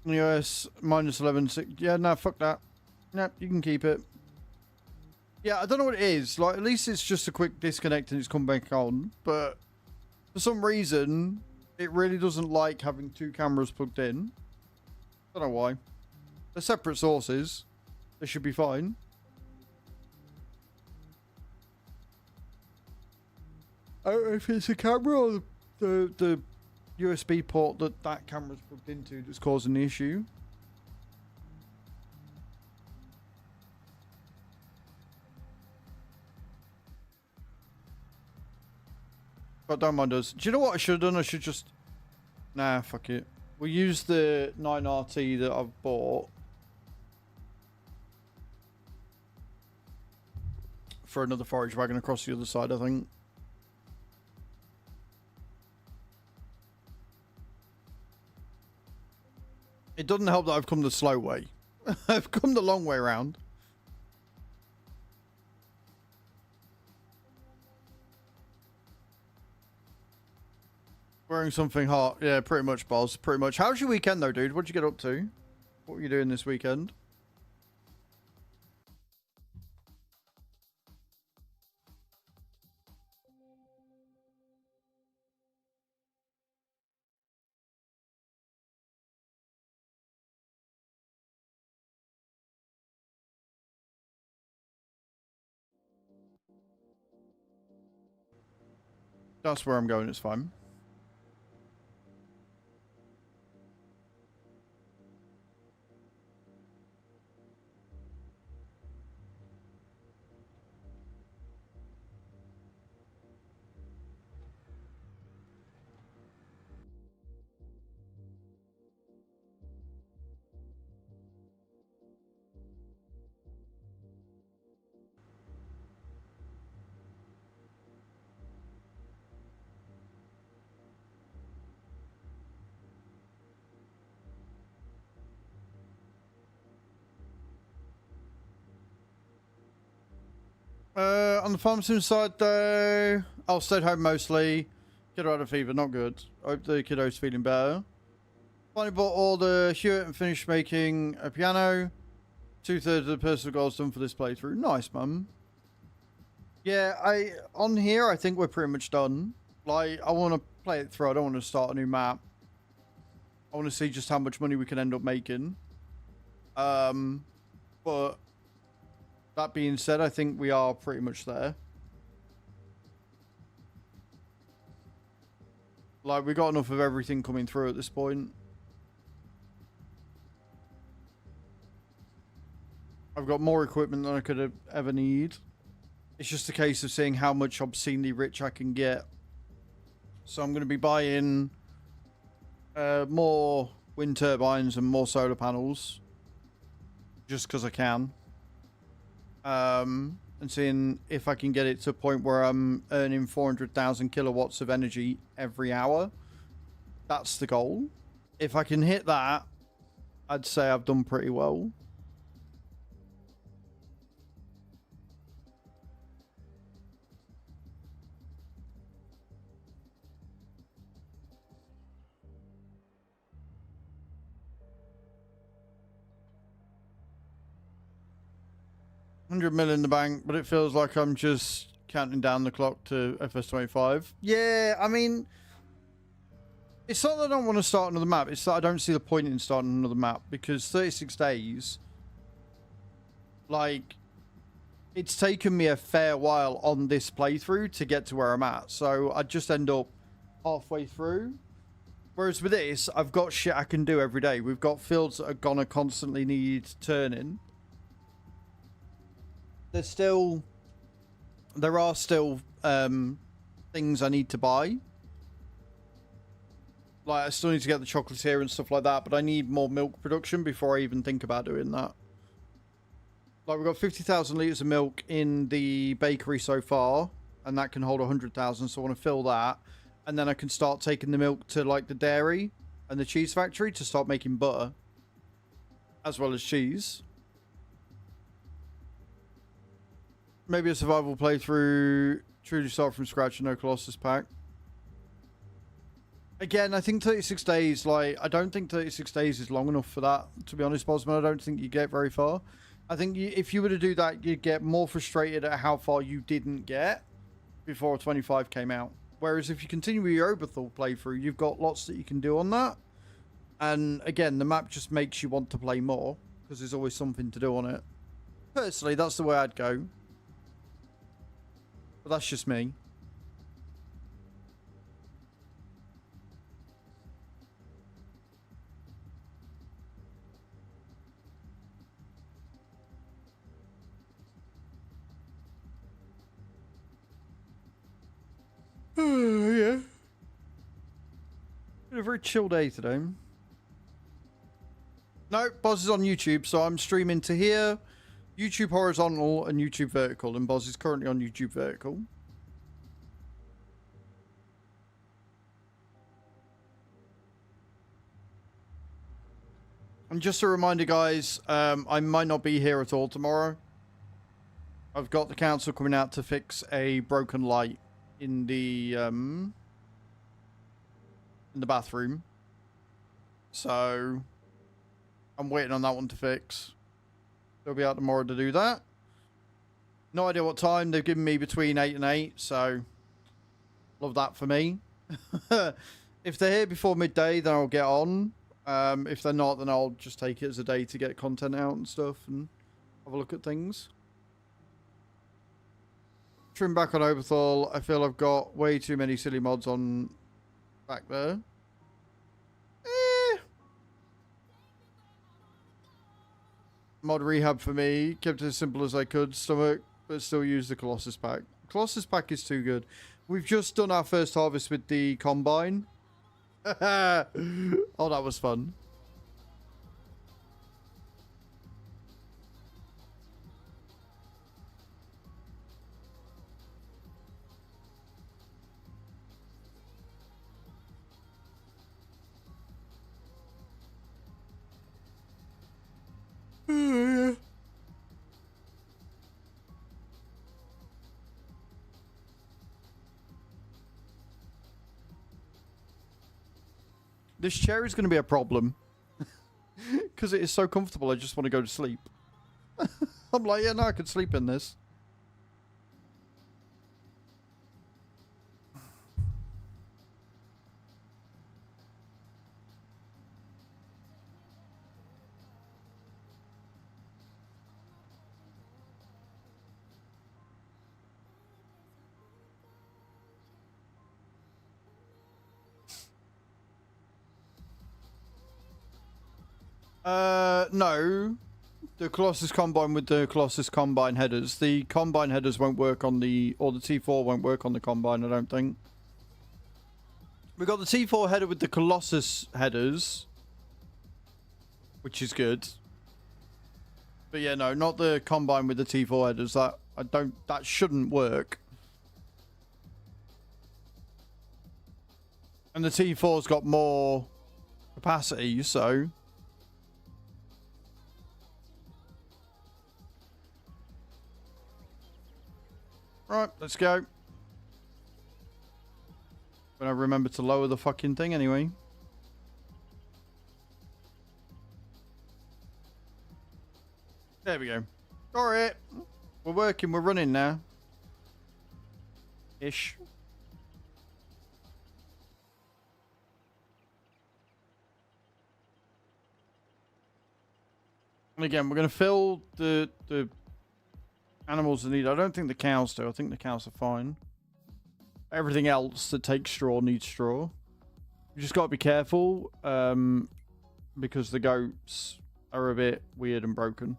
US minus 11. Yeah, no, fuck that. No, you can keep it. Yeah, I don't know what it is. Like, at least it's just a quick disconnect and it's come back on. But for some reason, it really doesn't like having two cameras plugged in. Don't know why. They're separate sources. They should be fine. I don't know if it's a camera or the USB port that camera's plugged into that's causing the issue. But don't mind us. Do you know what I should have done? I should just... Nah, fuck it. We'll use the 9RT that I've bought for another forage wagon across the other side, I think. It doesn't help that I've come the slow way. I've come the long way around. Wearing something hot. Yeah, pretty much, boss. Pretty much. How's your weekend, though, dude? What'd you get up to? What were you doing this weekend? That's where I'm going. It's fine. On the farm sim side, though, I'll stay home mostly. Kiddo had a fever, not good. I hope the kiddo's feeling better. Finally bought all the Hewitt and finished making a piano. 2/3 of the personal goals done for this playthrough. Nice, mum. Yeah, on here, I think we're pretty much done. Like, I want to play it through. I don't want to start a new map. I want to see just how much money we can end up making. But that being said, I think we are pretty much there. Like, we got enough of everything coming through at this point. I've got more equipment than I could ever need. It's just a case of seeing how much obscenely rich I can get. So I'm going to be buying more wind turbines and more solar panels. Just because I can. And seeing if I can get it to a point where I'm earning 400,000 kilowatts of energy every hour. That's the goal. If I can hit that, I'd say I've done pretty well. $100 million in the bank, but it feels like I'm just counting down the clock to FS25. Yeah, I mean, it's not that I don't want to start another map. It's that I don't see the point in starting another map because 36 days, like, it's taken me a fair while on this playthrough to get to where I'm at. So I just end up halfway through. Whereas with this, I've got shit I can do every day. We've got fields that are gonna constantly need turning. There are still things I need to buy. Like, I still need to get the chocolatier and stuff like that, but I need more milk production before I even think about doing that. Like, we've got 50,000 litres of milk in the bakery so far, and that can hold 100,000, so I want to fill that. And then I can start taking the milk to, like, the dairy and the cheese factory to start making butter. As well as cheese. Maybe a survival playthrough, truly start from scratch and no Colossus pack. Again, I think 36 days, like, I don't think 36 days is long enough for that, to be honest, Bosman. I don't think you get very far. I think if you were to do that, you'd get more frustrated at how far you didn't get before 25 came out. Whereas if you continue with your Oberthal playthrough, you've got lots that you can do on that. And again, the map just makes you want to play more, because there's always something to do on it. Personally, that's the way I'd go. But that's just me. Yeah. a very chill day today. No, Boz is on YouTube, so I'm streaming to here, YouTube horizontal and YouTube vertical, and Boz is currently on YouTube vertical. And just a reminder, guys, I might not be here at all tomorrow. I've got the council coming out to fix a broken light in the bathroom. So I'm waiting on that one to fix. They'll be out tomorrow to do that. No idea what time. They've given me between 8 and 8, so love that for me. If they're here before midday, then I'll get on. If they're not, then I'll just take it as a day to get content out and stuff and have a look at things. Trim back on Oberthal. I feel I've got way too many silly mods on back there. Mod rehab for me. Kept it as simple as I could. Stomach, but still use the Colossus pack. Colossus pack is too good. We've just done our first harvest with the combine. Oh, that was fun. This chair is going to be a problem. Because it is so comfortable, I just want to go to sleep. I'm like, yeah, no, I could sleep in this. No. The Colossus Combine with the Colossus Combine headers. The Combine headers won't work on the... Or the T4 won't work on the Combine, I don't think. We got the T4 header with the Colossus headers. Which is good. But yeah, no, not the Combine with the T4 headers. That shouldn't work. And the T4's got more capacity, so... Right, let's go. When I remember to lower the fucking thing anyway. There we go. Alright. We're working, we're running now. Ish. And again, we're going to fill the animals that need. I don't think the cows do. I think the cows are fine. Everything else that takes straw needs straw. You just got to be careful because the goats are a bit weird and broken.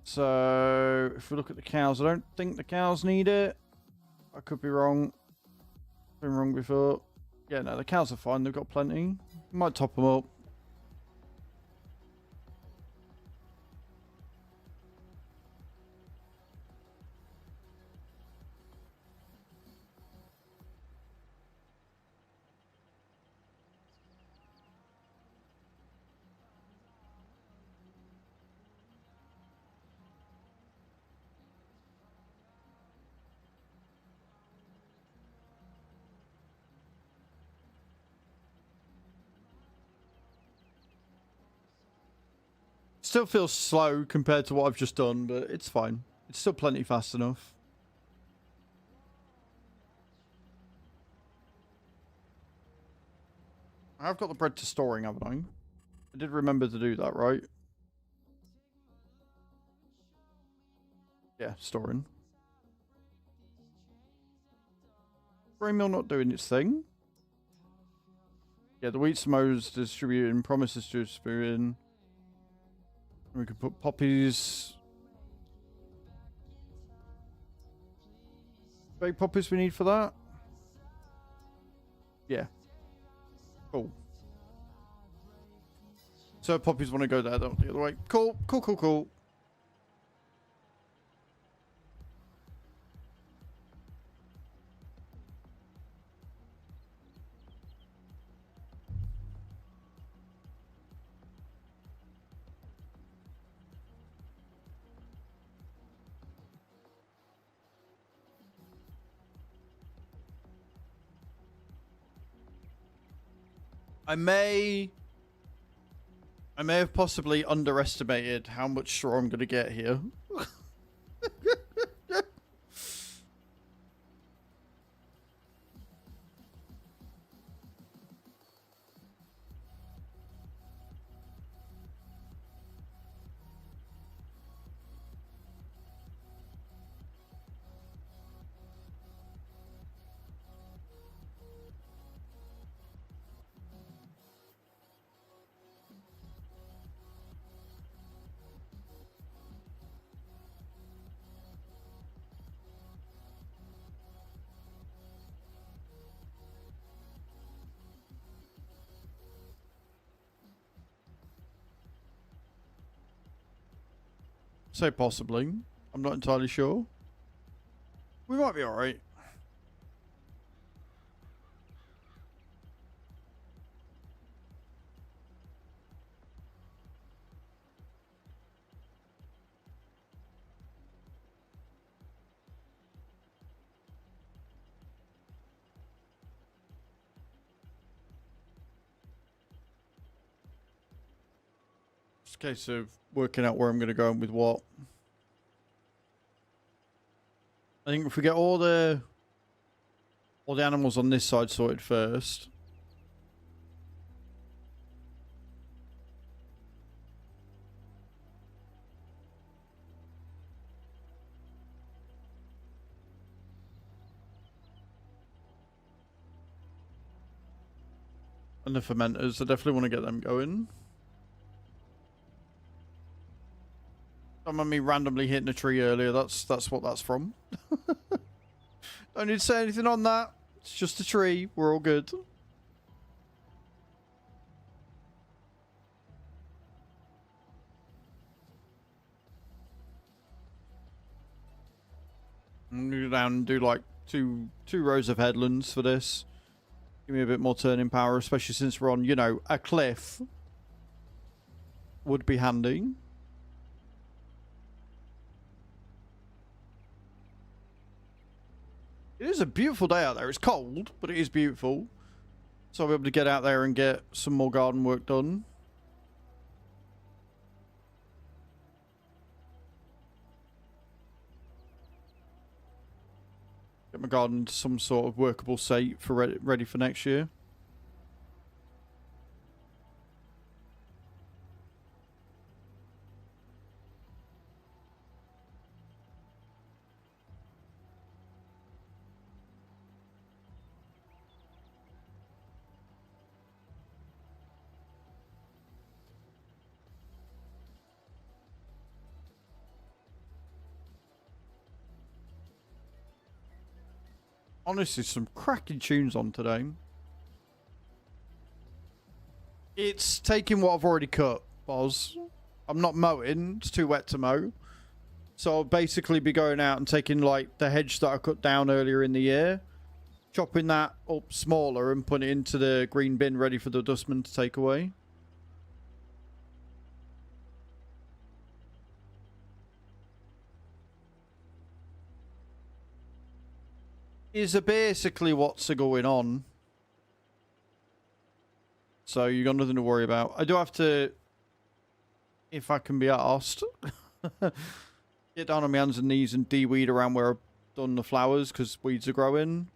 So if we look at the cows, I don't think the cows need it. I could be wrong. Been wrong before. Yeah, no, the cows are fine. They've got plenty. Might top them up. Still feels slow compared to what I've just done, but it's fine. It's still plenty fast enough. I've got the bread to storing, haven't I? I did remember to do that, right? Yeah, storing. Grain mill not doing its thing. Yeah, the wheat smo's distributing, promises to distributing. We could put poppies. Baked poppies we need for that? Yeah. Cool. So poppies want to go there, don't the other way. Cool, cool, cool, cool. I may have possibly underestimated how much straw I'm going to get here. So possibly. I'm not entirely sure. We might be alright. It's a case of working out where I'm going to go and with what. I think if we get all the animals on this side sorted first. And the fermenters, I definitely want to get them going. Don't mind me randomly hitting a tree earlier. That's what that's from. Don't need to say anything on that. It's just a tree. We're all good. I'm gonna go down and do like two rows of headlands for this. Give me a bit more turning power, especially since we're on, you know, a cliff. Would be handy. It is a beautiful day out there. It's cold, but it is beautiful. So I'll be able to get out there and get some more garden work done. Get my garden to some sort of workable state for ready for next year. Honestly, some cracking tunes on today. It's taking what I've already cut, Boz. I'm not mowing. It's too wet to mow. So I'll basically be going out and taking like the hedge that I cut down earlier in the year, chopping that up smaller and putting it into the green bin ready for the dustman to take away. Is basically what's going on. So you got nothing to worry about. I do have to, if I can be arsed, get down on my hands and knees and de-weed around where I've done the flowers because weeds are growing.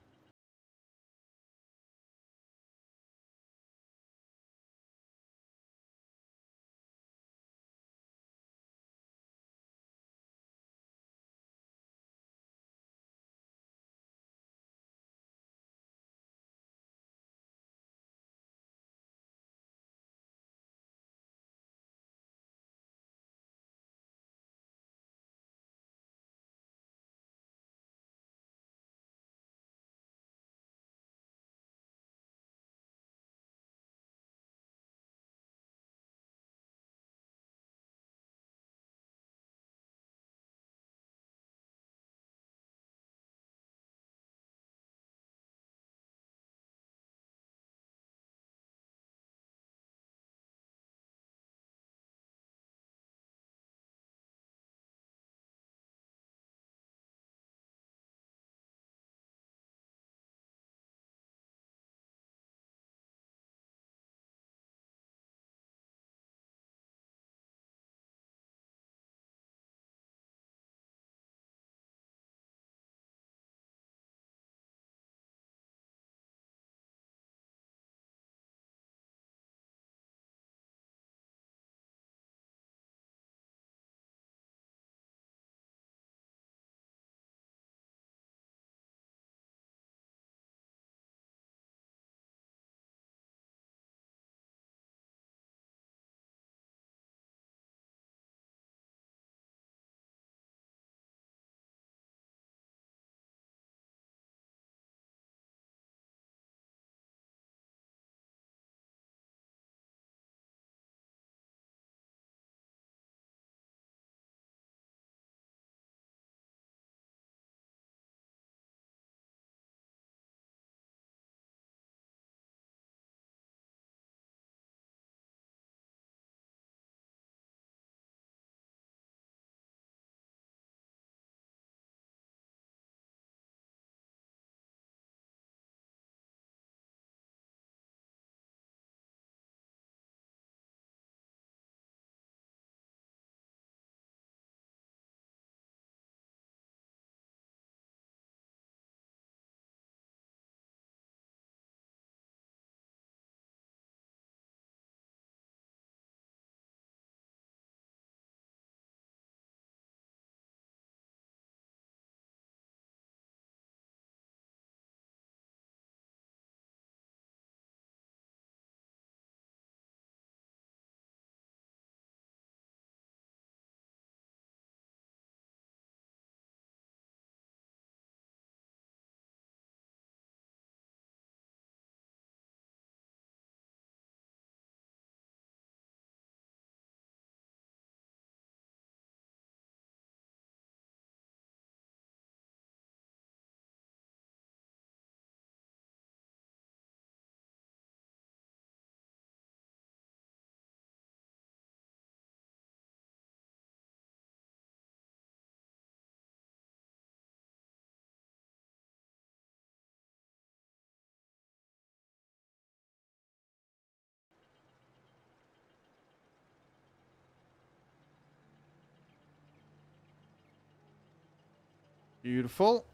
Beautiful.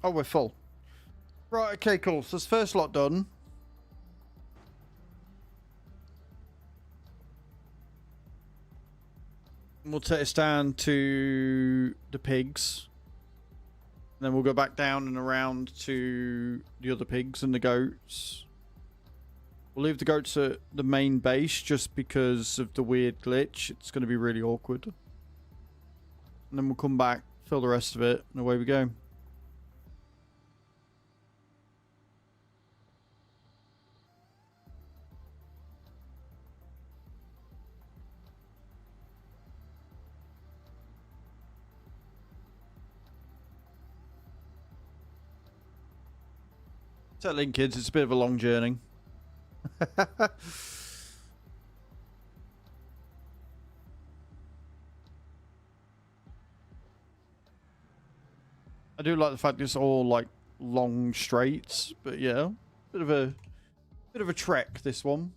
Oh, we're full. Right, okay, cool. So this first lot done. We'll take us down to the pigs. And then we'll go back down and around to the other pigs and the goats. We'll leave the goats at the main base just because of the weird glitch. It's going to be really awkward. And then we'll come back, fill the rest of it, and away we go. Settle in, kids. It's a bit of a long journey. I do like the fact it's all like long straights, but yeah, bit of a trek this one.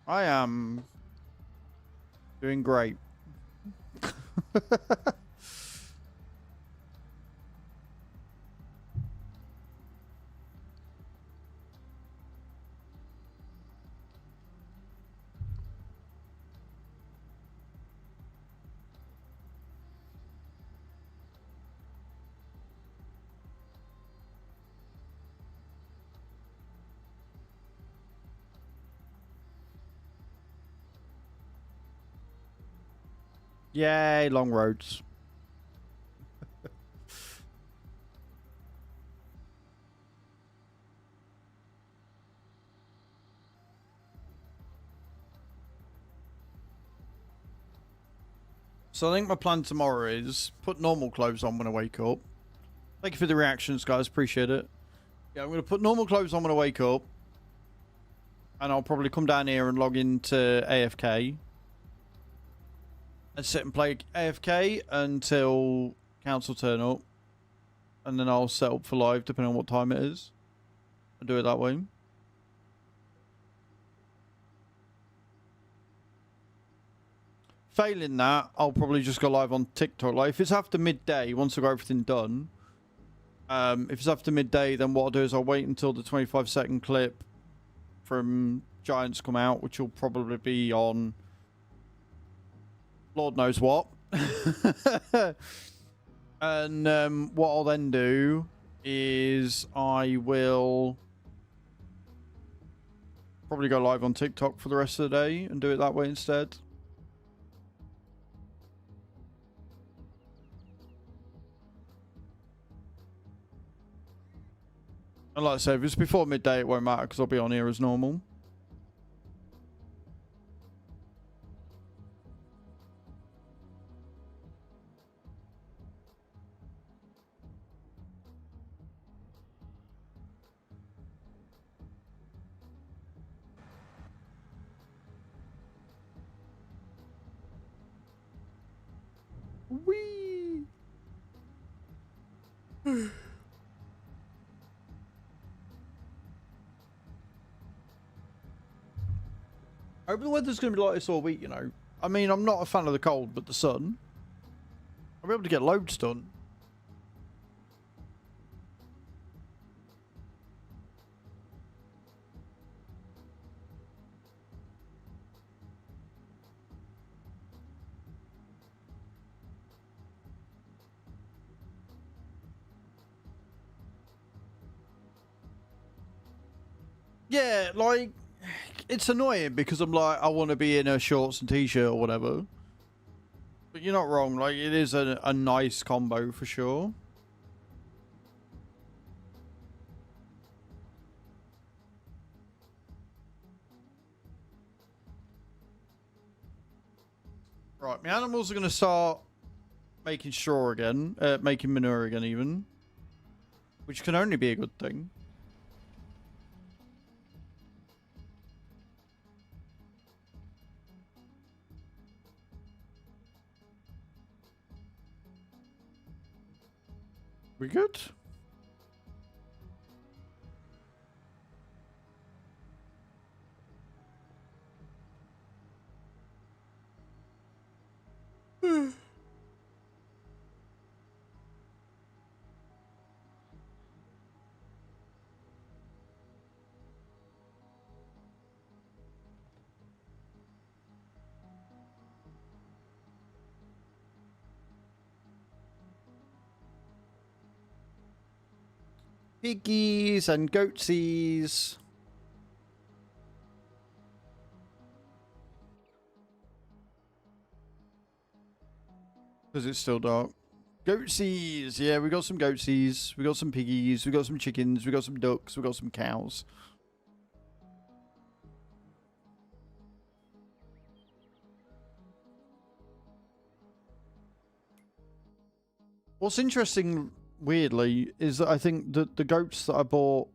I am doing great. Yay, long roads. So I think my plan tomorrow is put normal clothes on when I wake up. Thank you for the reactions, guys. Appreciate it. Yeah, I'm going to put normal clothes on when I wake up. And I'll probably come down here and log into AFK. And sit and play AFK until council turn up. And then I'll set up for live depending on what time it is. I'll do it that way. Failing that, I'll probably just go live on TikTok. Like if it's after midday, once I got everything done. If it's after midday, then what I'll do is I'll wait until the 25-second clip from Giants come out, which will probably be on Lord knows what. And what I'll then do is I will probably go live on TikTok for the rest of the day and do it that way instead. And like I said, if it's before midday, it won't matter because I'll be on here as normal. Whee! I hope the weather's going to be like this all week, you know. I mean, I'm not a fan of the cold, but the sun. I'll be able to get loads done. Yeah, like, it's annoying because I'm like, I want to be in a shorts and t-shirt or whatever. But you're not wrong, like, it is a nice combo for sure. Right, my animals are going to start making straw again, making manure again even. Which can only be a good thing. We good? Piggies and goatsies. Because it's still dark. Goatsies. Yeah, we got some goatsies. We got some piggies. We got some chickens. We got some ducks. We got some cows. What's interesting, weirdly, is that I think that the goats that I bought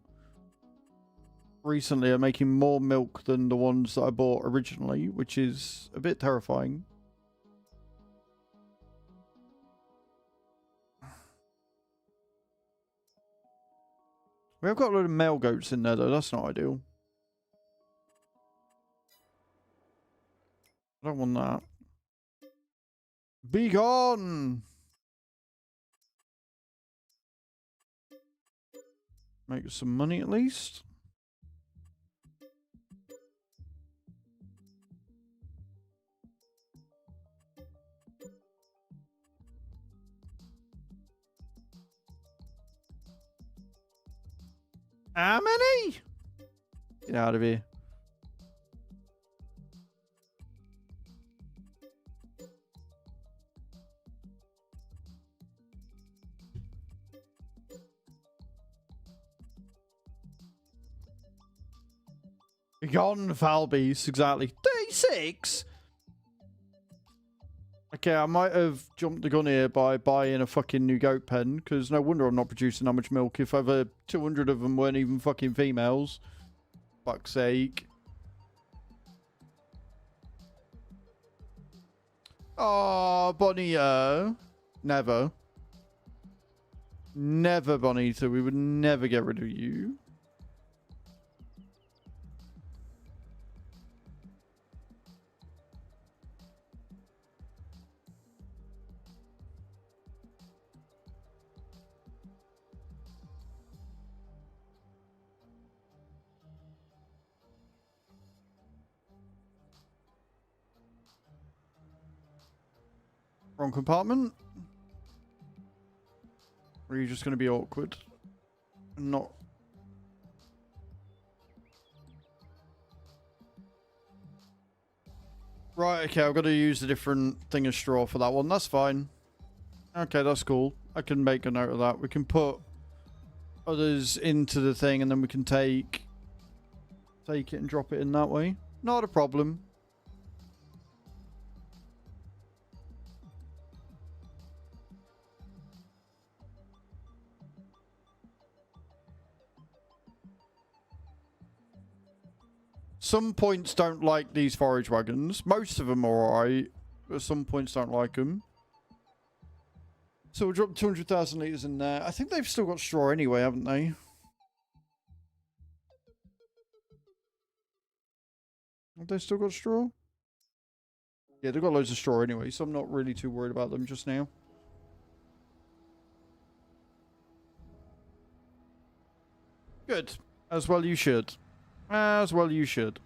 recently are making more milk than the ones that I bought originally, which is a bit terrifying. We have got a lot of male goats in there, though. That's not ideal. I don't want that. Be gone! Make some money at least. How many? Get out of here. Be gone, foul beast. Exactly. 36? Okay, I might have jumped the gun here by buying a fucking new goat pen, because no wonder I'm not producing that much milk if over 200 of them weren't even fucking females. Fuck's sake. Oh, Bonita. Never. Never, Bonita. We would never get rid of you. Wrong compartment? Or are you just going to be awkward? Not... Right, okay, I've got to use a different thing of straw for that one. That's fine. Okay, that's cool. I can make a note of that. We can put others into the thing and then we can take it and drop it in that way. Not a problem. Some points don't like these forage wagons. Most of them are alright, but some points don't like them. So we'll drop 200,000 litres in there. I think they've still got straw anyway, haven't they? Have they still got straw? Yeah, they've got loads of straw anyway, so I'm not really too worried about them just now. Good. As well you should. As well you should.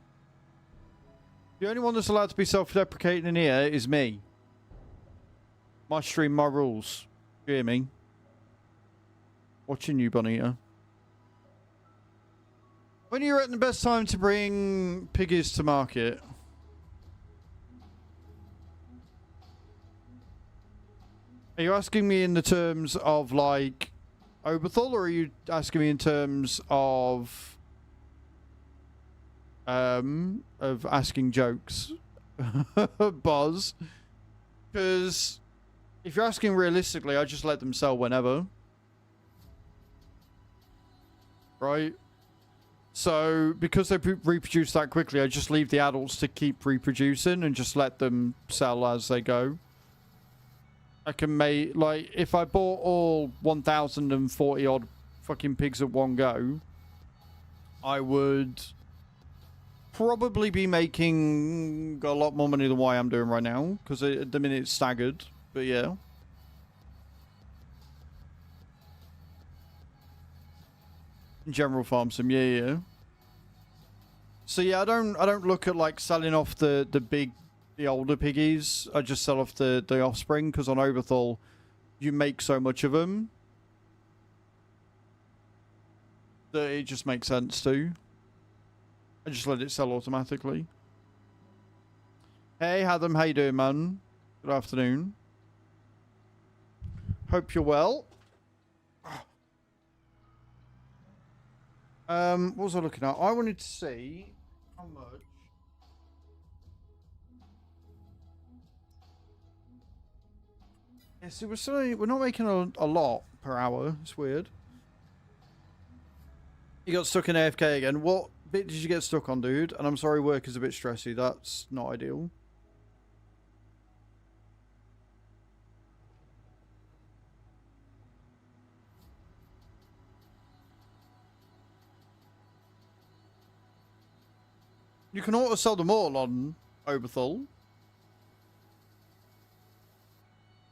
The only one that's allowed to be self-deprecating in here is me. My stream, my rules. You hear me? Watching you, Bonita. When are you at the best time to bring piggies to market? Are you asking me in the terms of like Oberthal, or are you asking me in terms of asking jokes? Buzz? Because if you're asking realistically, I just let them sell whenever. Right? So, because they reproduce that quickly, I just leave the adults to keep reproducing and just let them sell as they go. I can make, like, if I bought all 1,040 odd fucking pigs at one go, I would probably be making a lot more money than what I am doing right now, because at the minute it's staggered, but yeah. General farm sim, yeah. So yeah, I don't look at like selling off the older piggies. I just sell off the offspring, because on Oberthal you make so much of them that it just makes sense to. I just let it sell automatically. Hey Adam, how you doing, man? Good afternoon. Hope you're well. What was I looking at? I wanted to see how much. Yeah, see, we're not making a lot per hour. It's weird. You got stuck in AFK again. What bit did you get stuck on, dude? And I'm sorry, work is a bit stressy. That's not ideal. You can auto sell them all on Oberthal.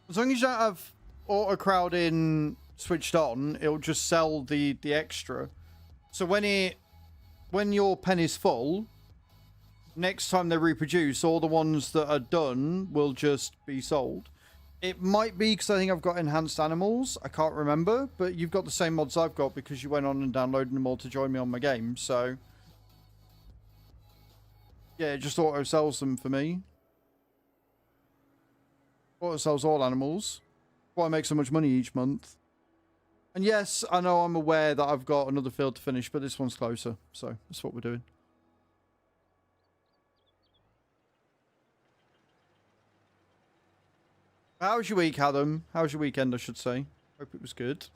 As long as you don't have auto crowding switched on, it'll just sell the extra. So when your pen is full, next time they reproduce, all the ones that are done will just be sold. It might be because I think I've got enhanced animals. I can't remember, but you've got the same mods I've got because you went on and downloaded them all to join me on my game. So yeah, it just auto sells them for me. Auto sells all animals. Why I make so much money each month. And yes, I know I'm aware that I've got another field to finish, but this one's closer. So that's what we're doing. How was your week, Adam? How was your weekend, I should say? Hope it was good.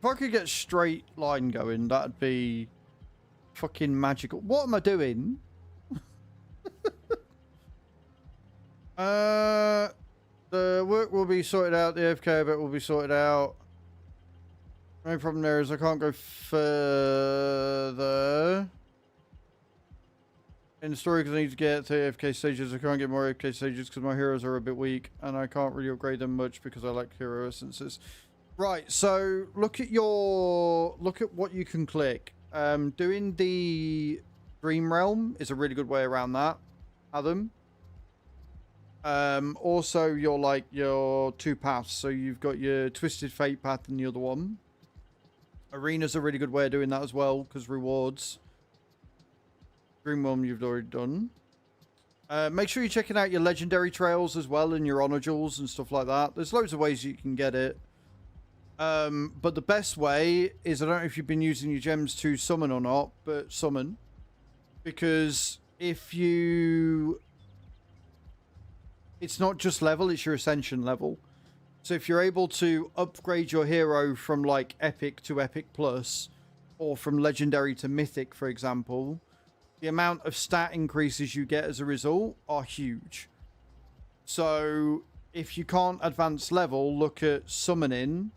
If I could get straight line going, that'd be fucking magical. What am I doing? The work will be sorted out. The AFK bit will be sorted out. The only problem there is I can't go further in the story because I need to get to AFK stages. I can't get more AFK stages because my heroes are a bit weak and I can't really upgrade them much because I like hero essences. Right, so look at what you can click. Doing the Dream Realm is a really good way around that, Adam. Also your two paths. So you've got your Twisted Fate path and the other one. Arena's a really good way of doing that as well, because rewards. Dream Realm you've already done. Make sure you're checking out your legendary trails as well and your honor jewels and stuff like that. There's loads of ways you can get it. But the best way is, I don't know if you've been using your gems to summon or not, but summon. Because if you... It's not just level, it's your ascension level. So if you're able to upgrade your hero from like epic to epic plus, or from legendary to mythic, for example, the amount of stat increases you get as a result are huge. So if you can't advance level, look at summoning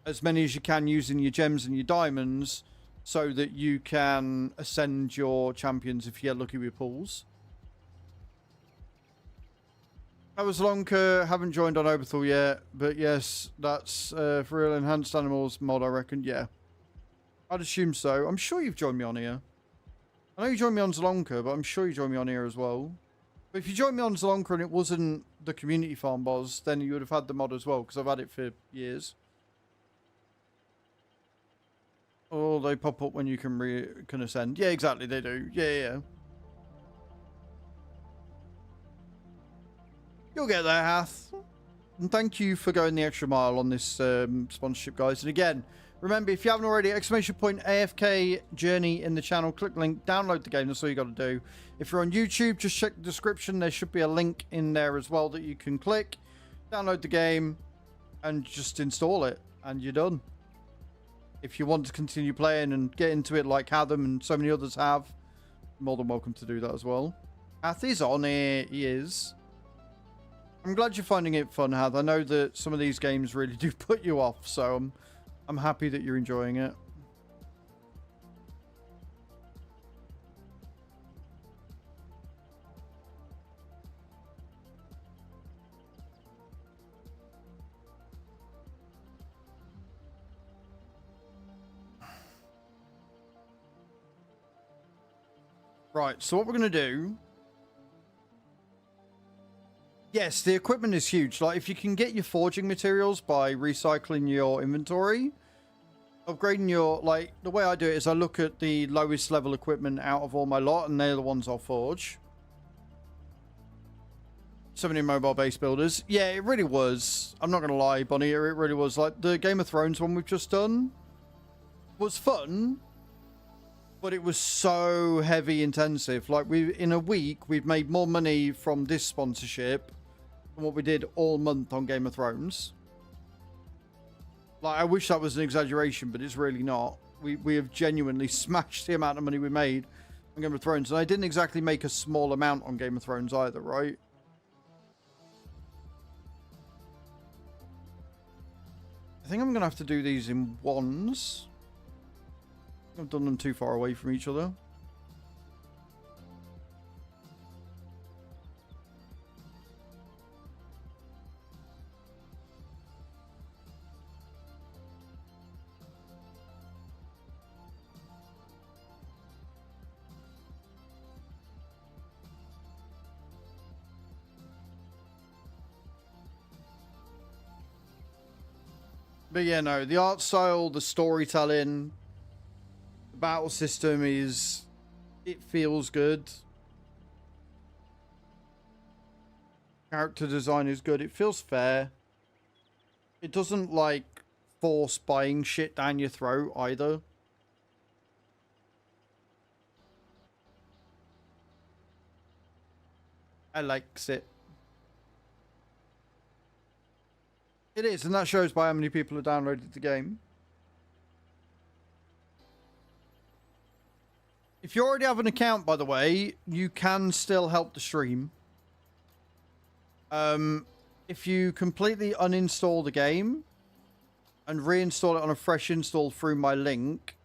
as many as you can using your gems and your diamonds so that you can ascend your champions if you get lucky with pulls. That was Lonka. Haven't joined on Oberthal yet, but yes, that's for real enhanced animals mod, I reckon. Yeah, I'd assume so. I'm sure you've joined me on here. I know you joined me on Zalonka, but I'm sure you joined me on here as well. But if you joined me on Zalonka and it wasn't the community farm boss, then you would have had the mod as well, because I've had it for years. Oh, they pop up when you can ascend. Yeah, exactly, they do. Yeah. You'll get there, Hath. And thank you for going the extra mile on this sponsorship, guys. And again, remember, if you haven't already, !AFK journey in the channel. Click link, download the game. That's all you got to do. If you're on YouTube, just check the description. There should be a link in there as well that you can click. Download the game and just install it. And you're done. If you want to continue playing and get into it like Adam and so many others have, you're more than welcome to do that as well. Hath is on here. He is. I'm glad you're finding it fun, Hath. I know that some of these games really do put you off, so I'm happy that you're enjoying it. Right, so what we're going to do... Yes, the equipment is huge. Like, if you can get your forging materials by recycling your inventory, upgrading your... Like, the way I do it is I look at the lowest level equipment out of all my lot, and they're the ones I'll forge. So many mobile base builders. Yeah, it really was. I'm not going to lie, Bonnie. It really was. Like, the Game of Thrones one we've just done was fun, but it was so heavy intensive. Like, in a week, we've made more money from this sponsorship than what we did all month on Game of Thrones. Like, I wish that was an exaggeration, but it's really not. We have genuinely smashed the amount of money we made on Game of Thrones. And I didn't exactly make a small amount on Game of Thrones either, right? I think I'm going to have to do these in ones. I've done them too far away from each other. But yeah, no, the art style, the storytelling, the battle system is, it feels good. Character design is good. It feels fair. It doesn't, like, force buying shit down your throat either. I likes it. It is, and that shows by how many people have downloaded the game. If you already have an account, by the way, you can still help the stream. If you completely uninstall the game and reinstall it on a fresh install through my link,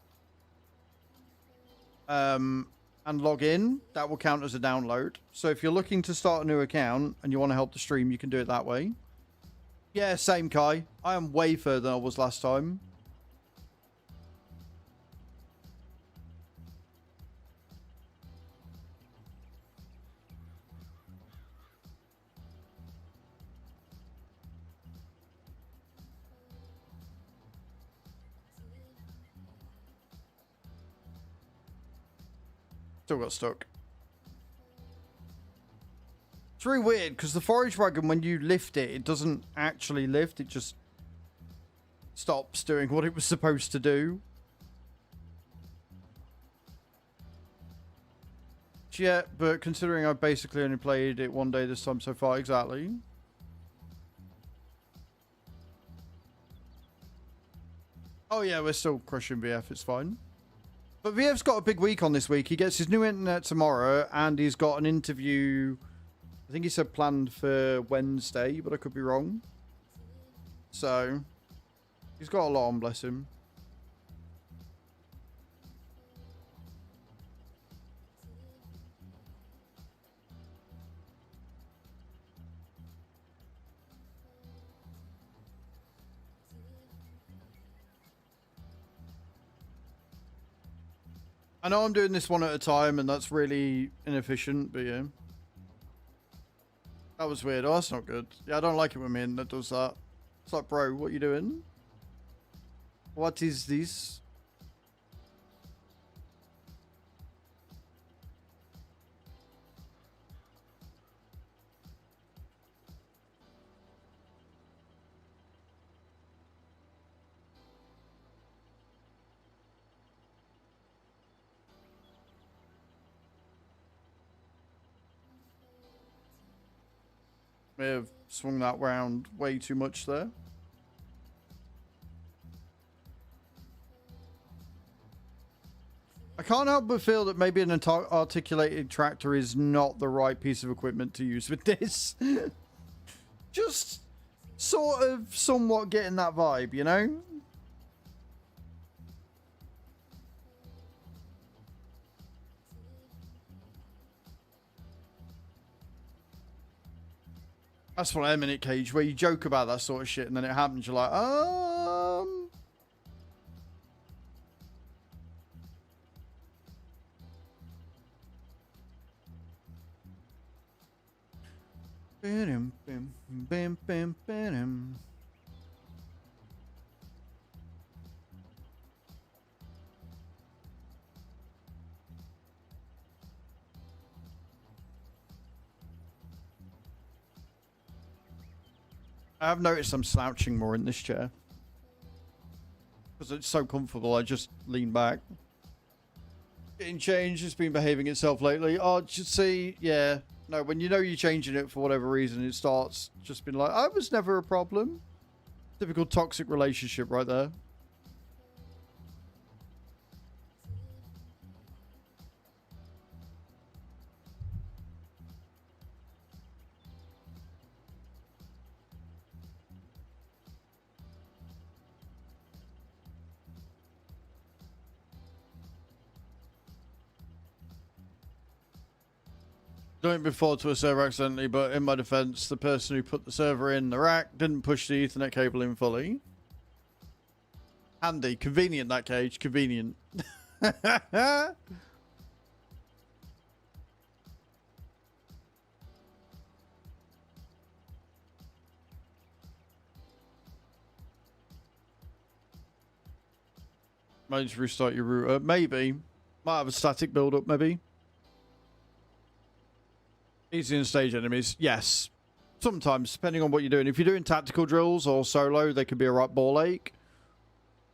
and log in, that will count as a download. So if you're looking to start a new account and you want to help the stream, you can do it that way. Yeah, same, Kai. I am way further than I was last time. Still got stuck. It's really weird because the forage wagon, when you lift it, it doesn't actually lift. It just stops doing what it was supposed to do. Yeah, but considering I've basically only played it one day this time so far, exactly. Oh yeah, we're still crushing VF, it's fine. But VF's got a big week on this week. He gets his new internet tomorrow, and he's got an interview, I think he said planned for Wednesday, but I could be wrong. So, he's got a lot on, bless him. I know I'm doing this one at a time, and that's really inefficient, but yeah. That was weird. Oh, that's not good. Yeah, I don't like it when Min that does that. It's like, bro, what you doing? What is this? May have swung that round way too much there. I can't help but feel that maybe an articulated tractor is not the right piece of equipment to use with this. Just sort of somewhat getting that vibe, you know? That's what I'm in it, Cage, where you joke about that sort of shit and then it happens, you're like, Bam, bam, bam, bam, bam. I have noticed I'm slouching more in this chair. Because it's so comfortable, I just lean back. Getting changed, it's been behaving itself lately. Oh, just see, yeah. No, when you know you're changing it for whatever reason, it starts just being like, I was never a problem. Typical toxic relationship right there. Don't be forward to a server accidentally, but in my defense, the person who put the server in the rack didn't push the Ethernet cable in fully. Handy. Convenient, that, Cage. Convenient. Might just restart your router. Maybe. Might have a static build-up, maybe. Easy and stage enemies. Yes. Sometimes, depending on what you're doing. If you're doing tactical drills or solo, they can be a right ball ache.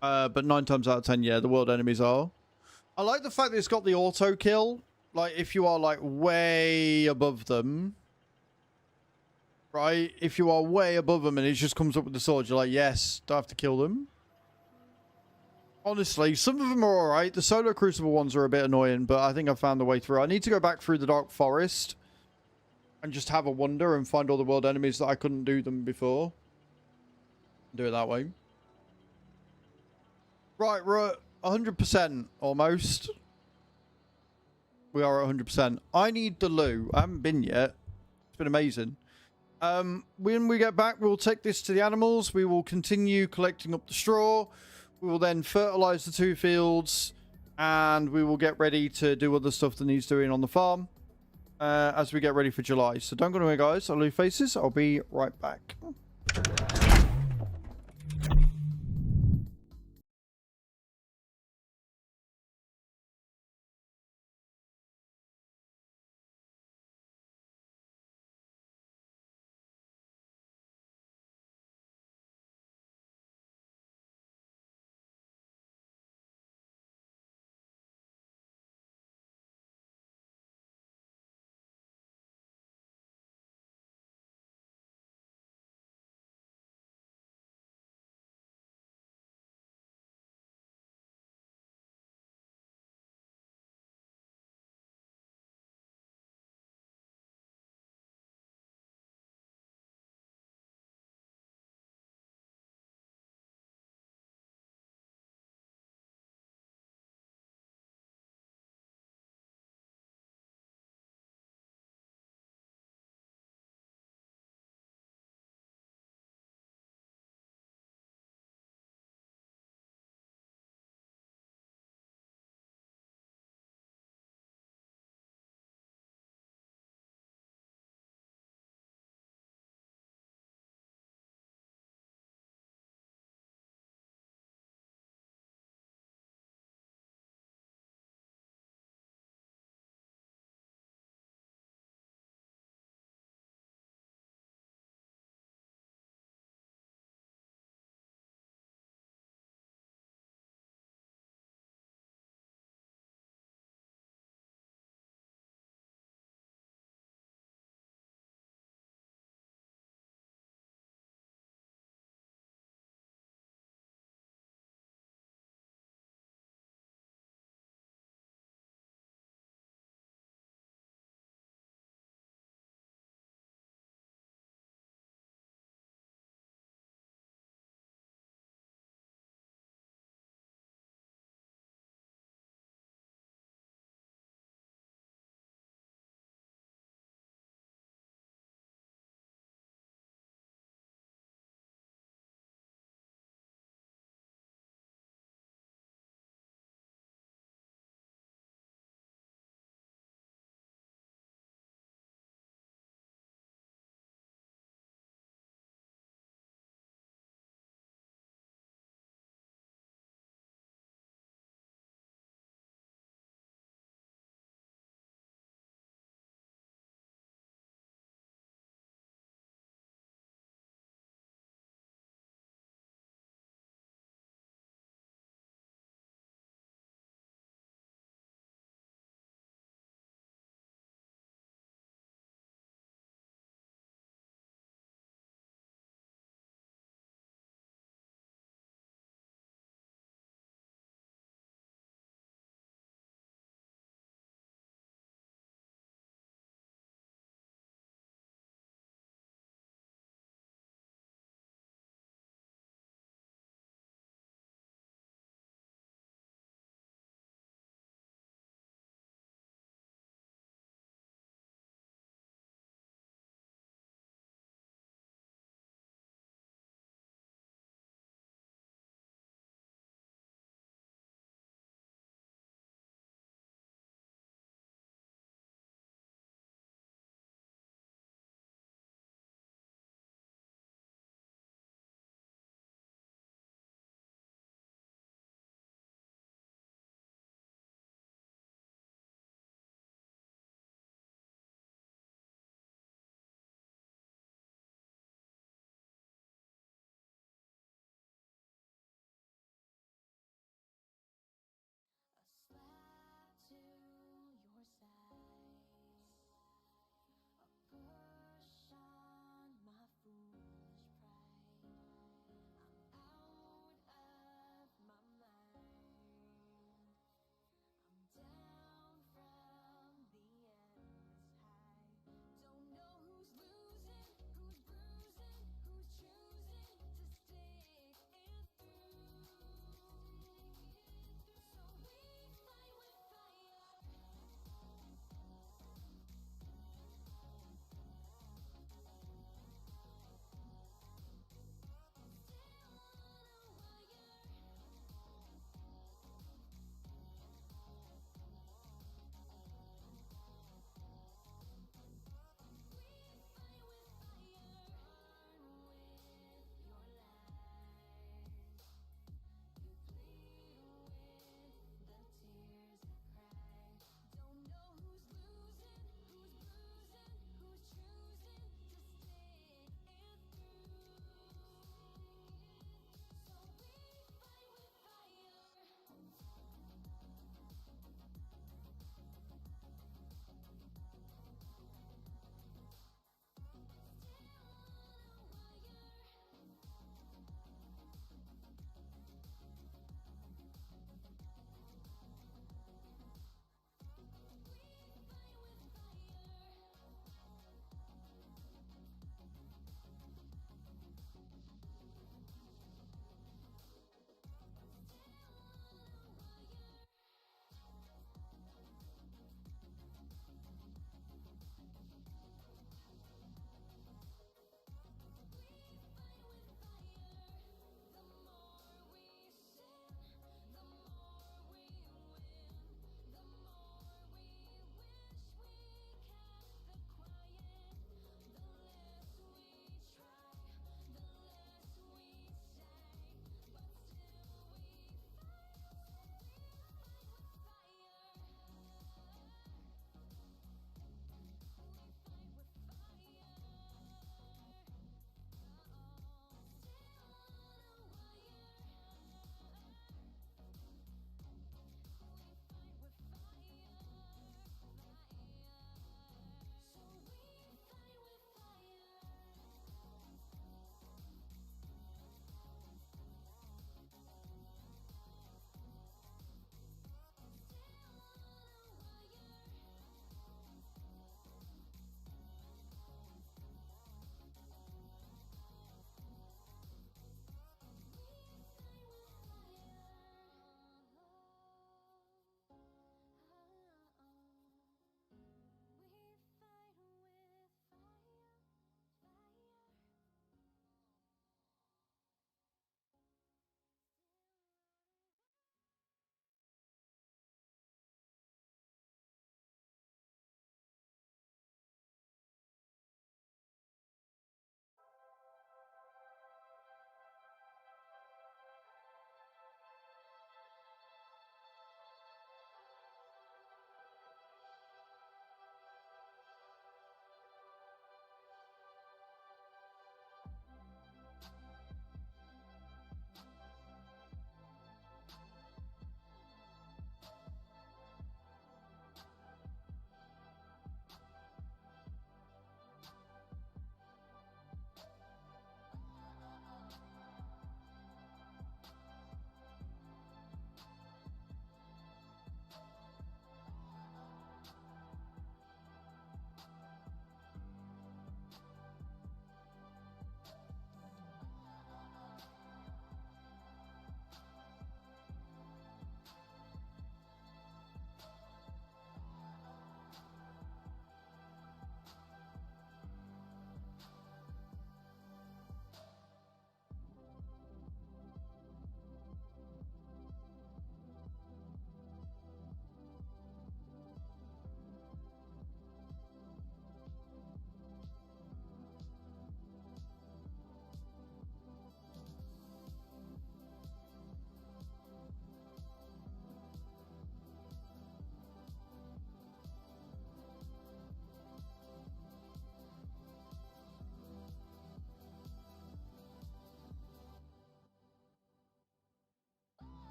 But 9 times out of 10, yeah, the world enemies are. I like the fact that it's got the auto kill. Like, if you are, like, way above them. Right? If you are way above them and it just comes up with the sword, you're like, yes, do I have to kill them? Honestly, some of them are alright. The solo crucible ones are a bit annoying, but I think I've found the way through. I need to go back through the Dark Forest and just have a wander and find all the world enemies that I couldn't do them before. Do it that way. Right, we're at 100% almost. We are at 100%. I need the loo. I haven't been yet. It's been amazing. When we get back, we'll take this to the animals. We will continue collecting up the straw. We will then fertilize the 2 fields. And we will get ready to do other stuff that needs doing on the farm. As we get ready for July. So don't go anywhere, guys. I'll leave faces. I'll be right back.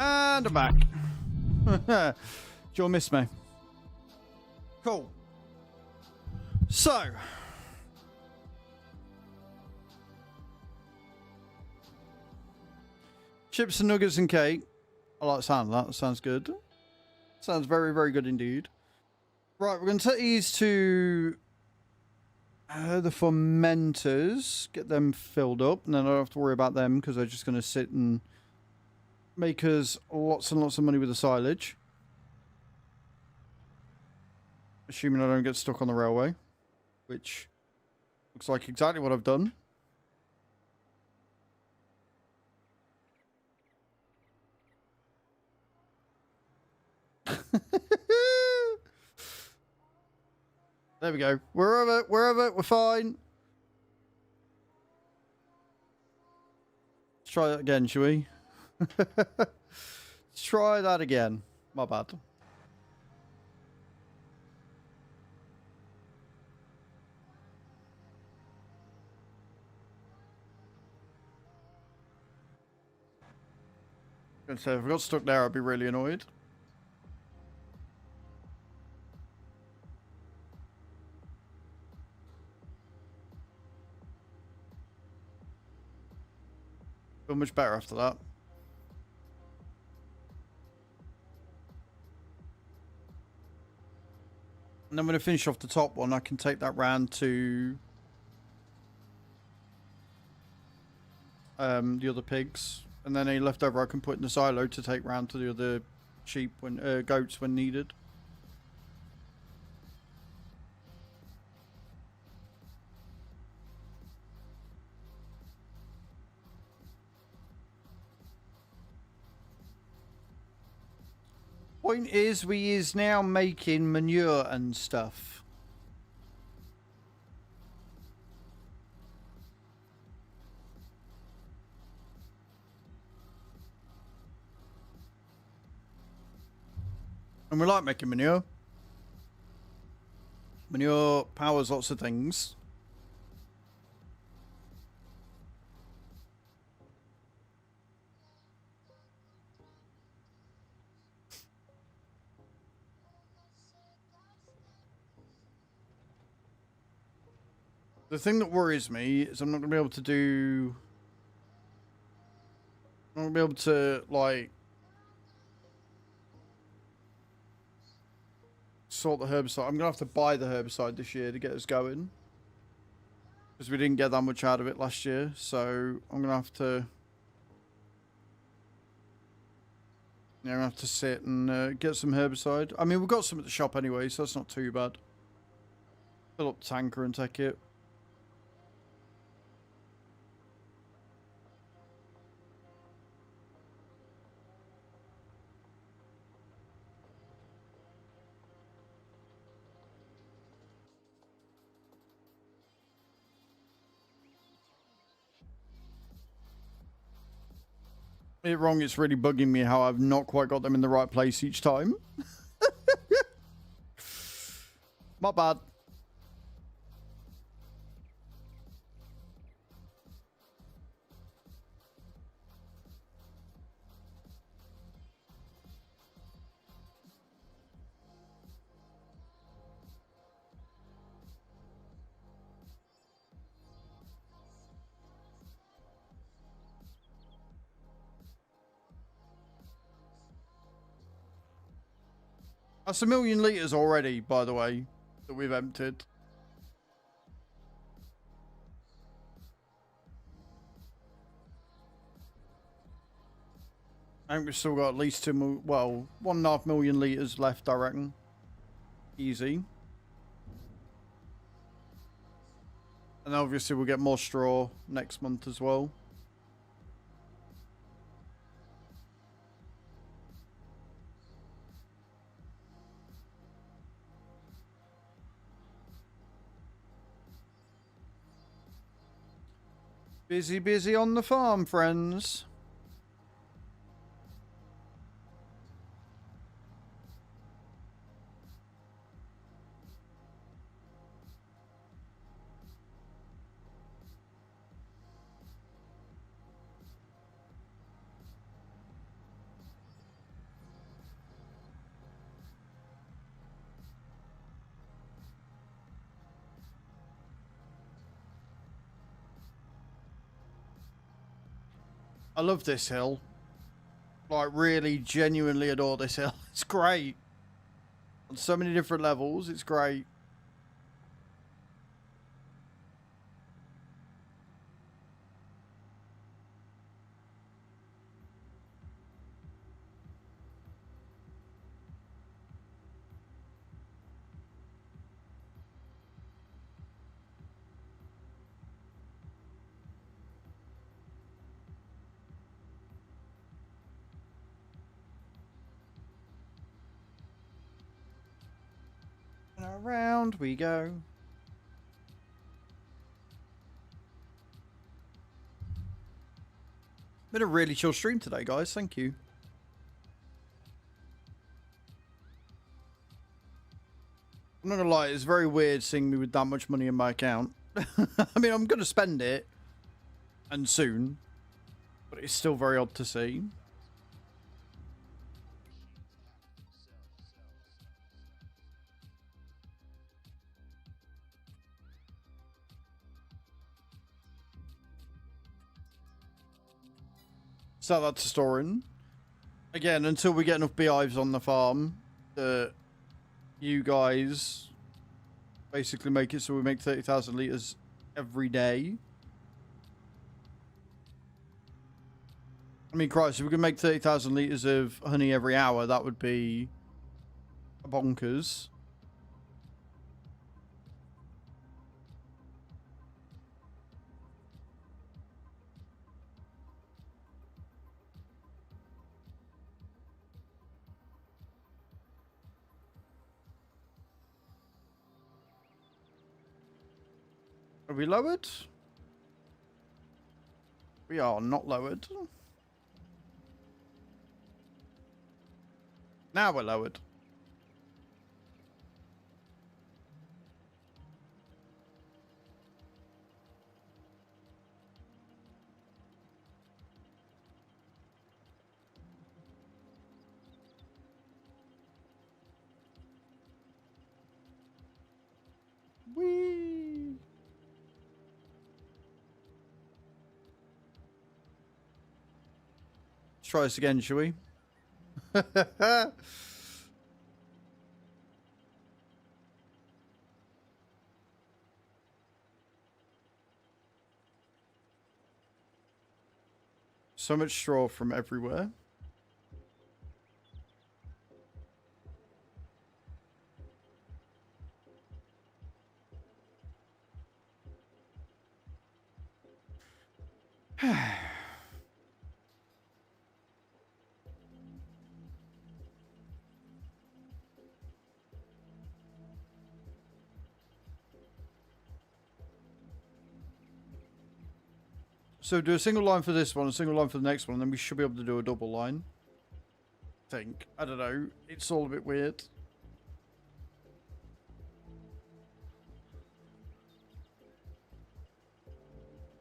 And I'm back. Do you miss me? Cool. So. Chips and nuggets and cake. I like the sound of that. That sounds good. Sounds very, very good indeed. Right, we're going to take these to the fermenters. Get them filled up. And then I don't have to worry about them because they're just going to sit and make us lots and lots of money with the silage. Assuming I don't get stuck on the railway. Which looks like exactly what I've done. There we go. Wherever, we're fine. Let's try that again, shall we? Let's try that again. My bad. I was gonna say, if I got stuck there, I'd be really annoyed. Feel much better after that. And then when I finish off the top one, I can take that round to the other pigs. And then any left over I can put in the silo to take round to the other sheep when goats when needed. Point is, we is now making manure and stuff. And we like making manure. Manure powers lots of things. The thing that worries me is I'm not going to be able to do... I'm not going to be able to, like... sort the herbicide. I'm going to have to buy the herbicide this year to get us going. Because we didn't get that much out of it last year. So I'm going to have to... yeah, I'm going to have to sit and get some herbicide. I mean, we've got some at the shop anyway, so that's not too bad. Fill up the tanker and take it. It wrong, it's really bugging me how I've not quite got them in the right place each time. My bad. That's 1,000,000 litres already, by the way, that we've emptied. I think we've still got at least 1.5 million litres left, I reckon. Easy. And obviously we'll get more straw next month as well. Busy, busy on the farm, friends. I love this hill. Like, really, genuinely adore this hill. It's great. On so many different levels, it's great. And around we go. Been a really chill stream today, guys. Thank you. I'm not gonna lie, it's very weird seeing me with that much money in my account. I mean, I'm gonna spend it, and soon, but it's still very odd to see. So that's storing. Again, until we get enough beehives on the farm that you guys basically make it so we make 30,000 litres every day. I mean, Christ, if we could make 30,000 litres of honey every hour, that would be bonkers. Are we lowered? We are not lowered. Now we're lowered. Whee! Let's try this again, shall we? So much straw from everywhere. So do a single line for this one, a single line for the next one, and then we should be able to do a double line. I think. I don't know. It's all a bit weird.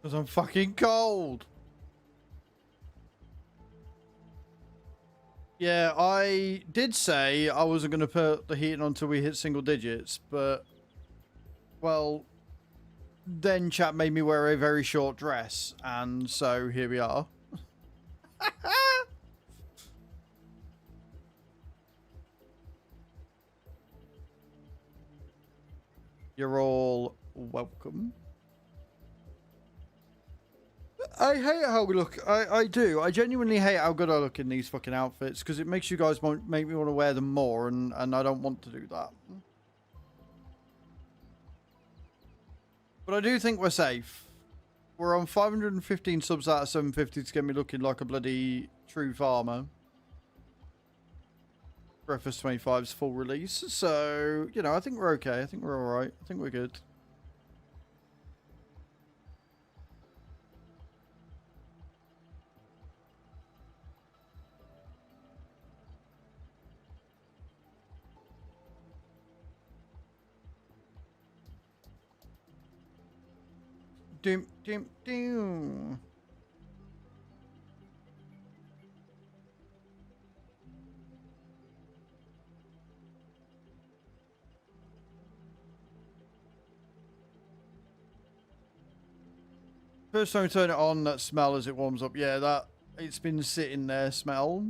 Because I'm fucking cold. Yeah, I did say I wasn't going to put the heating on until we hit single digits, but, well, then chat made me wear a very short dress, and so here we are. You're all welcome. I hate how we look. I do. I genuinely hate how good I look in these fucking outfits because it makes you guys make me want to wear them more, and I don't want to do that. But I do think we're safe. We're on 515 subs out of 750 to get me looking like a bloody true farmer. Breakfast 25's full release. So, you know, I think we're okay. I think we're alright. I think we're good. Doom, doom, doom. First time we turn it on, that smell as it warms up. Yeah, that it's been sitting there, smell.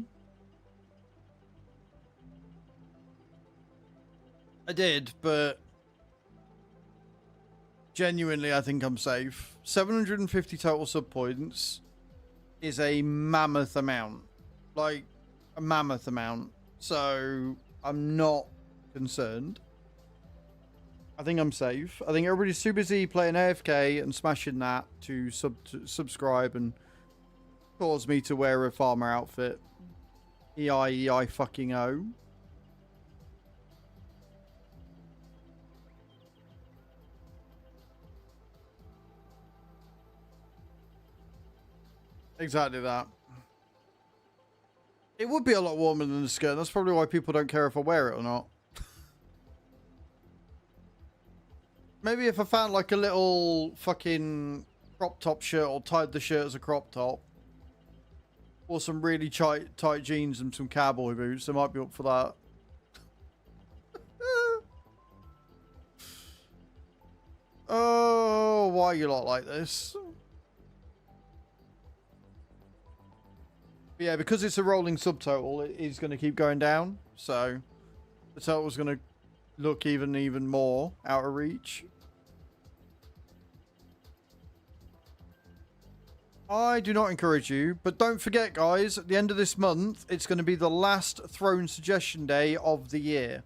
I did, but genuinely, I think I'm safe. 750 total sub points is a mammoth amount. Like, a mammoth amount. So, I'm not concerned. I think I'm safe. I think everybody's too busy playing AFK and smashing that to subscribe and cause me to wear a farmer outfit. EI fucking O. Exactly that. It would be a lot warmer than the skirt. That's probably why people don't care if I wear it or not. Maybe if I found like a little fucking crop top shirt or tied the shirt as a crop top. Or some really tight jeans and some cowboy boots. I might be up for that. Oh, why are you lot like this? But yeah, because it's a rolling subtotal, it is going to keep going down. So the total's going to look even more out of reach. I do not encourage you, but don't forget, guys, at the end of this month, it's going to be the last Throne Suggestion Day of the year.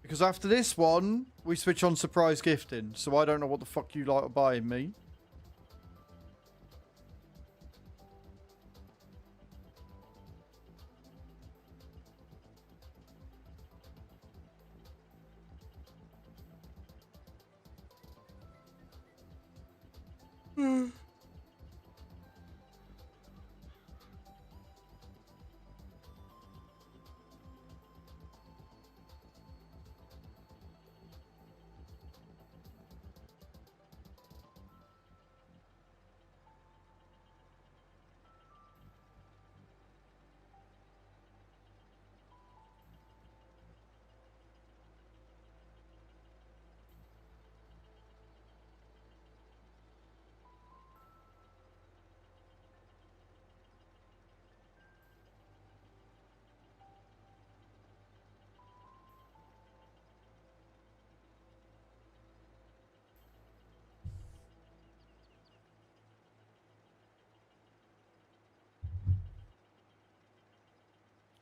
Because after this one, we switch on surprise gifting, so I don't know what the fuck you like buying me.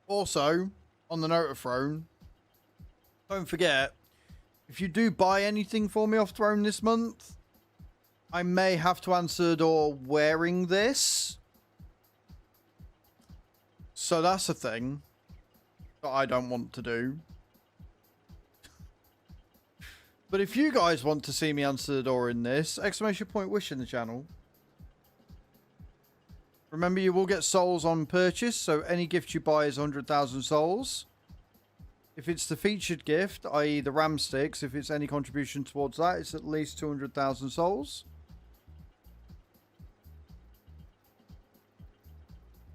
Also, on the note of Throne, don't forget, if you do buy anything for me off Throne this month, I may have to answer the door wearing this. So that's a thing that I don't want to do. But if you guys want to see me answer the door in this, exclamation point wish in the channel. Remember, you will get souls on purchase, so any gift you buy is 100,000 souls. If it's the featured gift, i.e. the ram sticks, if it's any contribution towards that, it's at least 200,000 souls.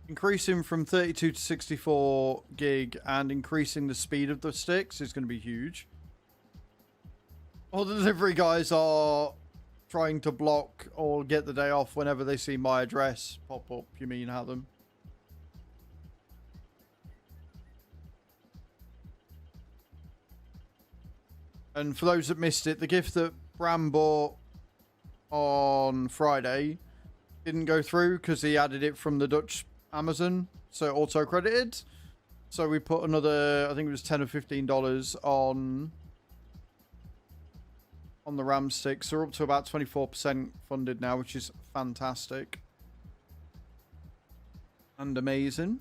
Increasing from 32 to 64 gig and increasing the speed of the sticks is going to be huge. All the delivery guys are trying to block or get the day off whenever they see my address pop up. You mean Adam? And for those that missed it, the gift that Bram bought on Friday didn't go through because he added it from the Dutch Amazon, so auto credited. So we put another, I think it was $10 or $15 on the RAM sticks. So we're up to about 24% funded now, which is fantastic and amazing.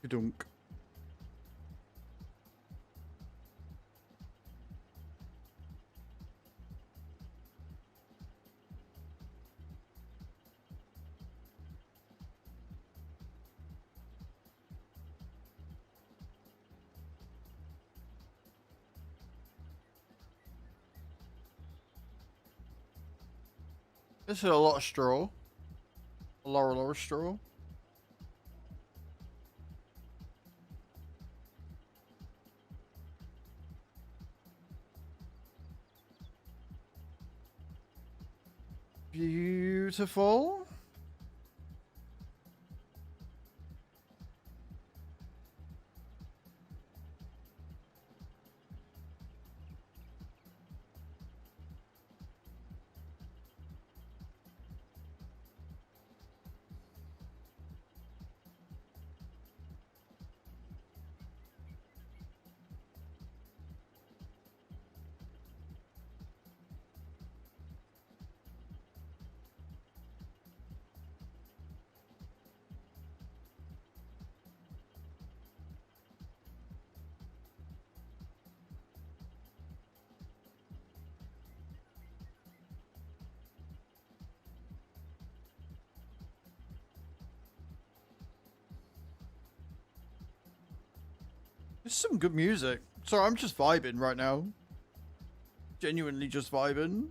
Dunk. This is a lot of straw. A Laura straw. Beautiful. There's some good music. Sorry, I'm just vibing right now. Genuinely just vibing.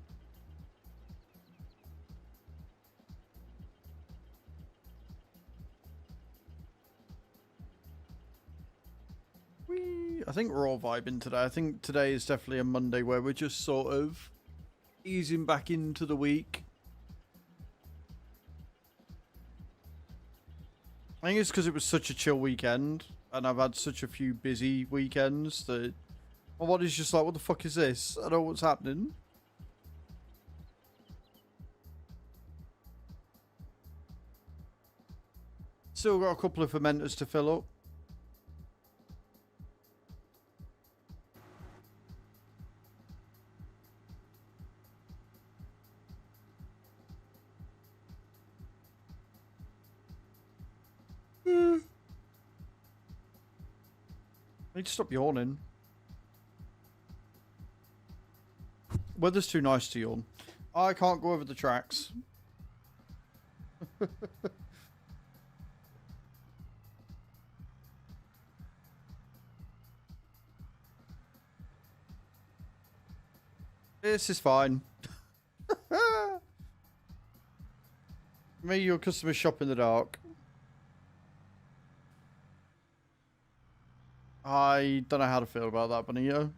I think we're all vibing today. I think today is definitely a Monday where we're just sort of easing back into the week. I think it's because it was such a chill weekend and I've had such a few busy weekends that my body's just like, what the fuck is this? I don't know what's happening. Still got a couple of fermenters to fill up. I need to stop yawning. Weather's too nice to yawn. I can't go over the tracks. This is fine. Me, your customer shop in the dark. I don't know how to feel about that, Benito.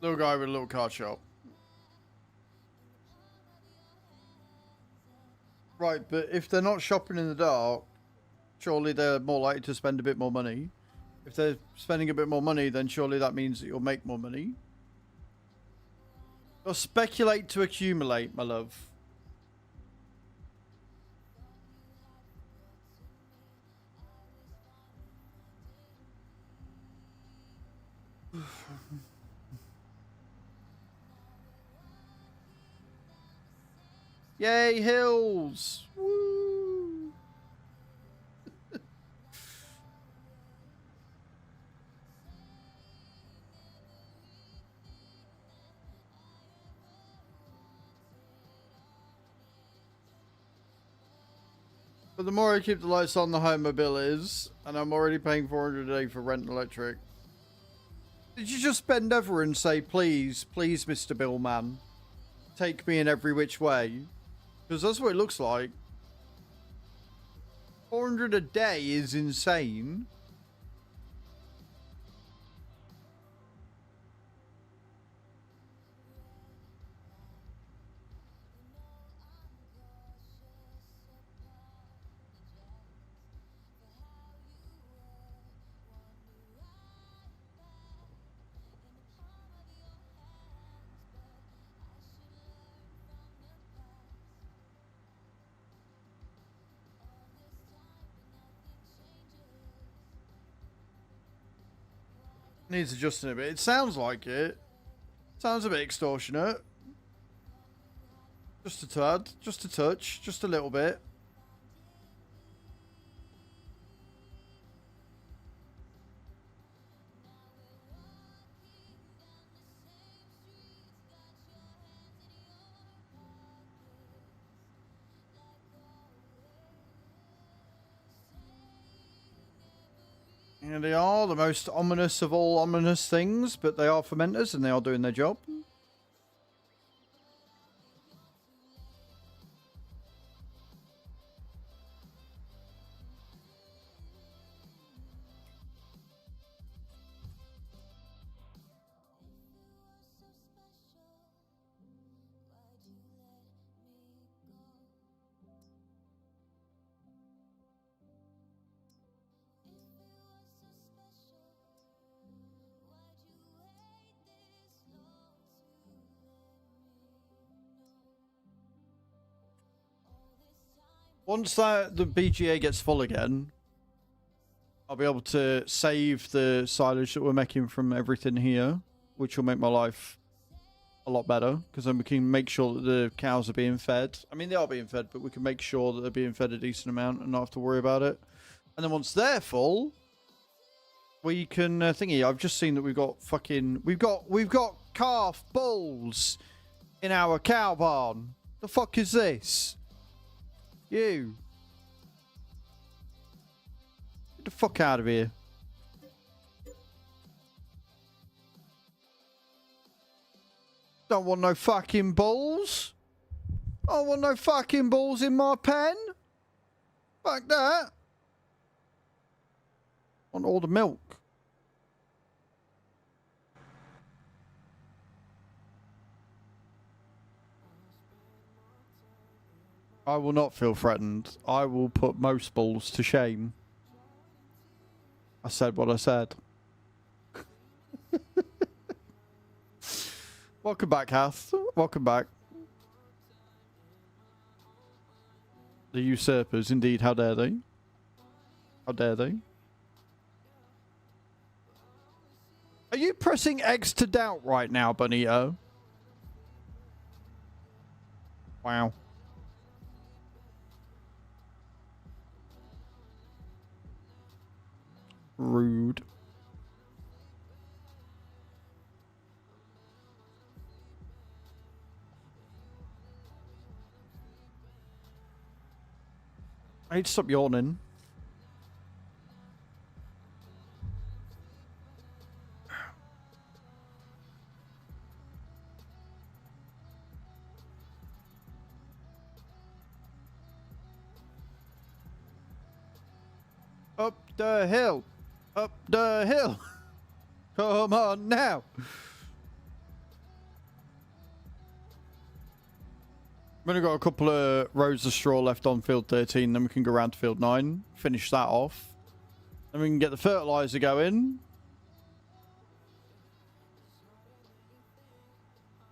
Little guy with a little car shop. Right, but if they're not shopping in the dark, surely they're more likely to spend a bit more money. If they're spending a bit more money, then surely that means that you'll make more money. Or speculate to accumulate, my love. Yay, hills! Woo! But the more I keep the lights on, the higher my bill is, and I'm already paying $400 a day for rent and electric. Did you just bend over and say, please, please, Mr. Billman, take me in every which way? Because that's what it looks like. 400 a day is insane. Needs adjusting a bit. It sounds like it. Sounds a bit extortionate. Just a tad. Just a touch. Just a little bit. And they are the most ominous of all ominous things, but they are fermenters and they are doing their job. Once the BGA gets full again, I'll be able to save the silage that we're making from everything here, which will make my life a lot better, because then we can make sure that the cows are being fed. I mean, they are being fed, but we can make sure that they're being fed a decent amount and not have to worry about it. And then once they're full, we can thingy. I've just seen that we've got calf bulls in our cow barn. The fuck is this? You. Get the fuck out of here. Don't want no fucking balls. I don't want no fucking balls in my pen. Fuck that. Want all the milk. I will not feel threatened. I will put most balls to shame. I said what I said. Welcome back, Hath. Welcome back. The usurpers, indeed. How dare they? How dare they? Are you pressing X to doubt right now, Bonito? Wow. Rude. I need to stop yawning. Up the hill. Up the hill. Come on now. We've only got a couple of rows of straw left on field 13, then we can go around to field 9, finish that off. Then we can get the fertilizer going.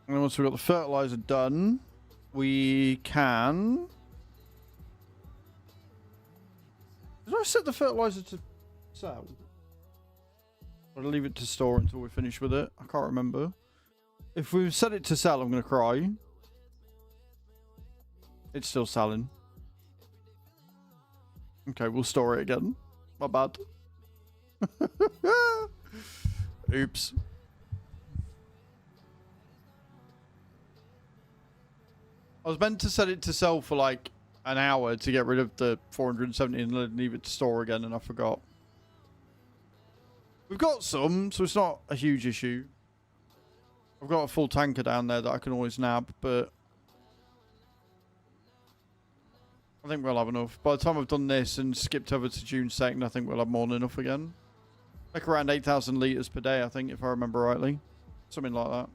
And once we've got the fertilizer done, we can... Did I set the fertilizer to sell? Or I'll leave it to store until we're finished with it. I can't remember. If we've set it to sell, I'm going to cry. It's still selling. Okay, we'll store it again. My bad. Oops. I was meant to set it to sell for like an hour to get rid of the 470 and leave it to store again, and I forgot. We've got some, so it's not a huge issue. I've got a full tanker down there that I can always nab, but I think we'll have enough. By the time I've done this and skipped over to June 2nd, I think we'll have more than enough again. Like around 8,000 litres per day, I think, if I remember rightly. Something like that.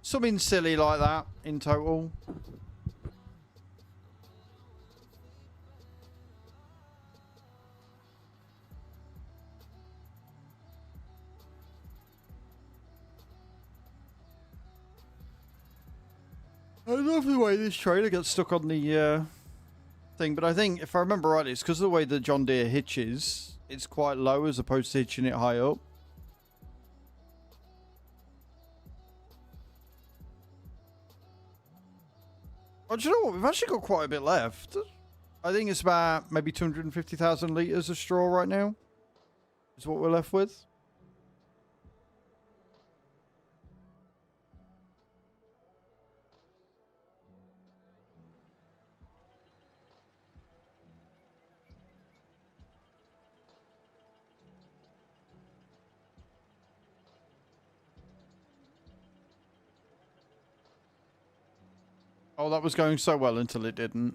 Something silly like that in total. I love the way this trailer gets stuck on the thing, but I think, if I remember right, it's because of the way the John Deere hitches. It's quite low as opposed to hitching it high up. Oh, do you know what? We've actually got quite a bit left. I think it's about maybe 250,000 litres of straw right now. Is what we're left with. Oh, that was going so well until it didn't.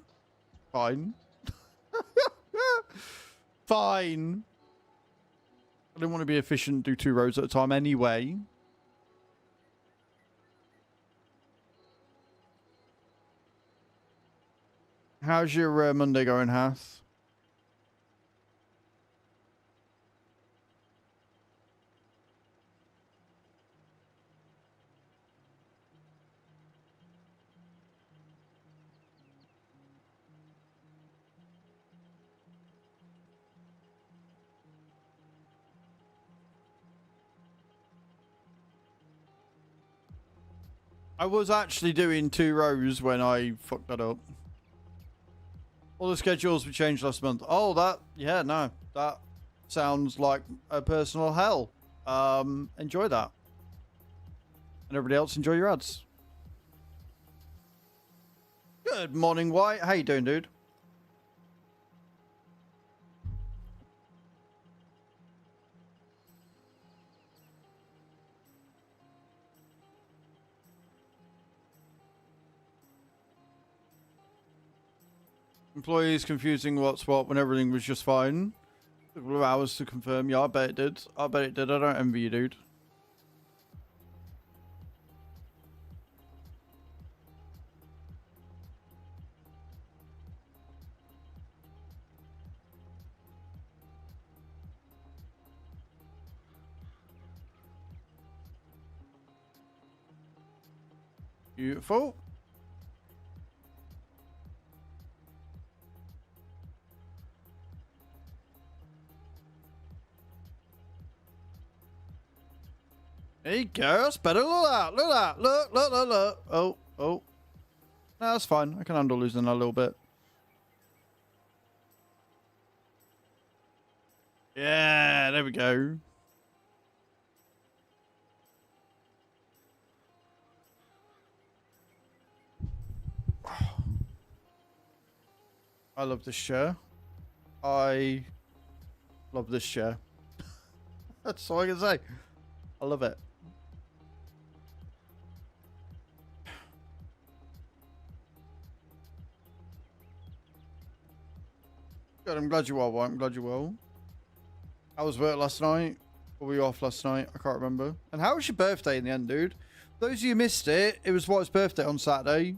Fine. Fine. I didn't want to be efficient, do 2 rows at a time anyway. How's your Monday going, Hath? I was actually doing 2 rows when I fucked that up. All the schedules we changed last month. Oh, that, yeah, no, that sounds like a personal hell. Enjoy that. And everybody else, enjoy your ads. Good morning, White. How you doing, dude? Employees confusing what's what when everything was just fine. Took a couple of hours to confirm. Yeah, I bet it did. I bet it did. I don't envy you, dude. Beautiful. There you go. That's better. Look at that. Look at that. Look, look, look, look. Oh, oh. No, that's fine. I can handle losing that a little bit. Yeah, there we go. I love this chair. I love this chair. That's all I can say. I love it. Good, I'm glad you are, White. I'm glad you well. How was work last night? Or were you off last night? I can't remember. And how was your birthday in the end, dude? Those of you who missed it, it was White's birthday on Saturday.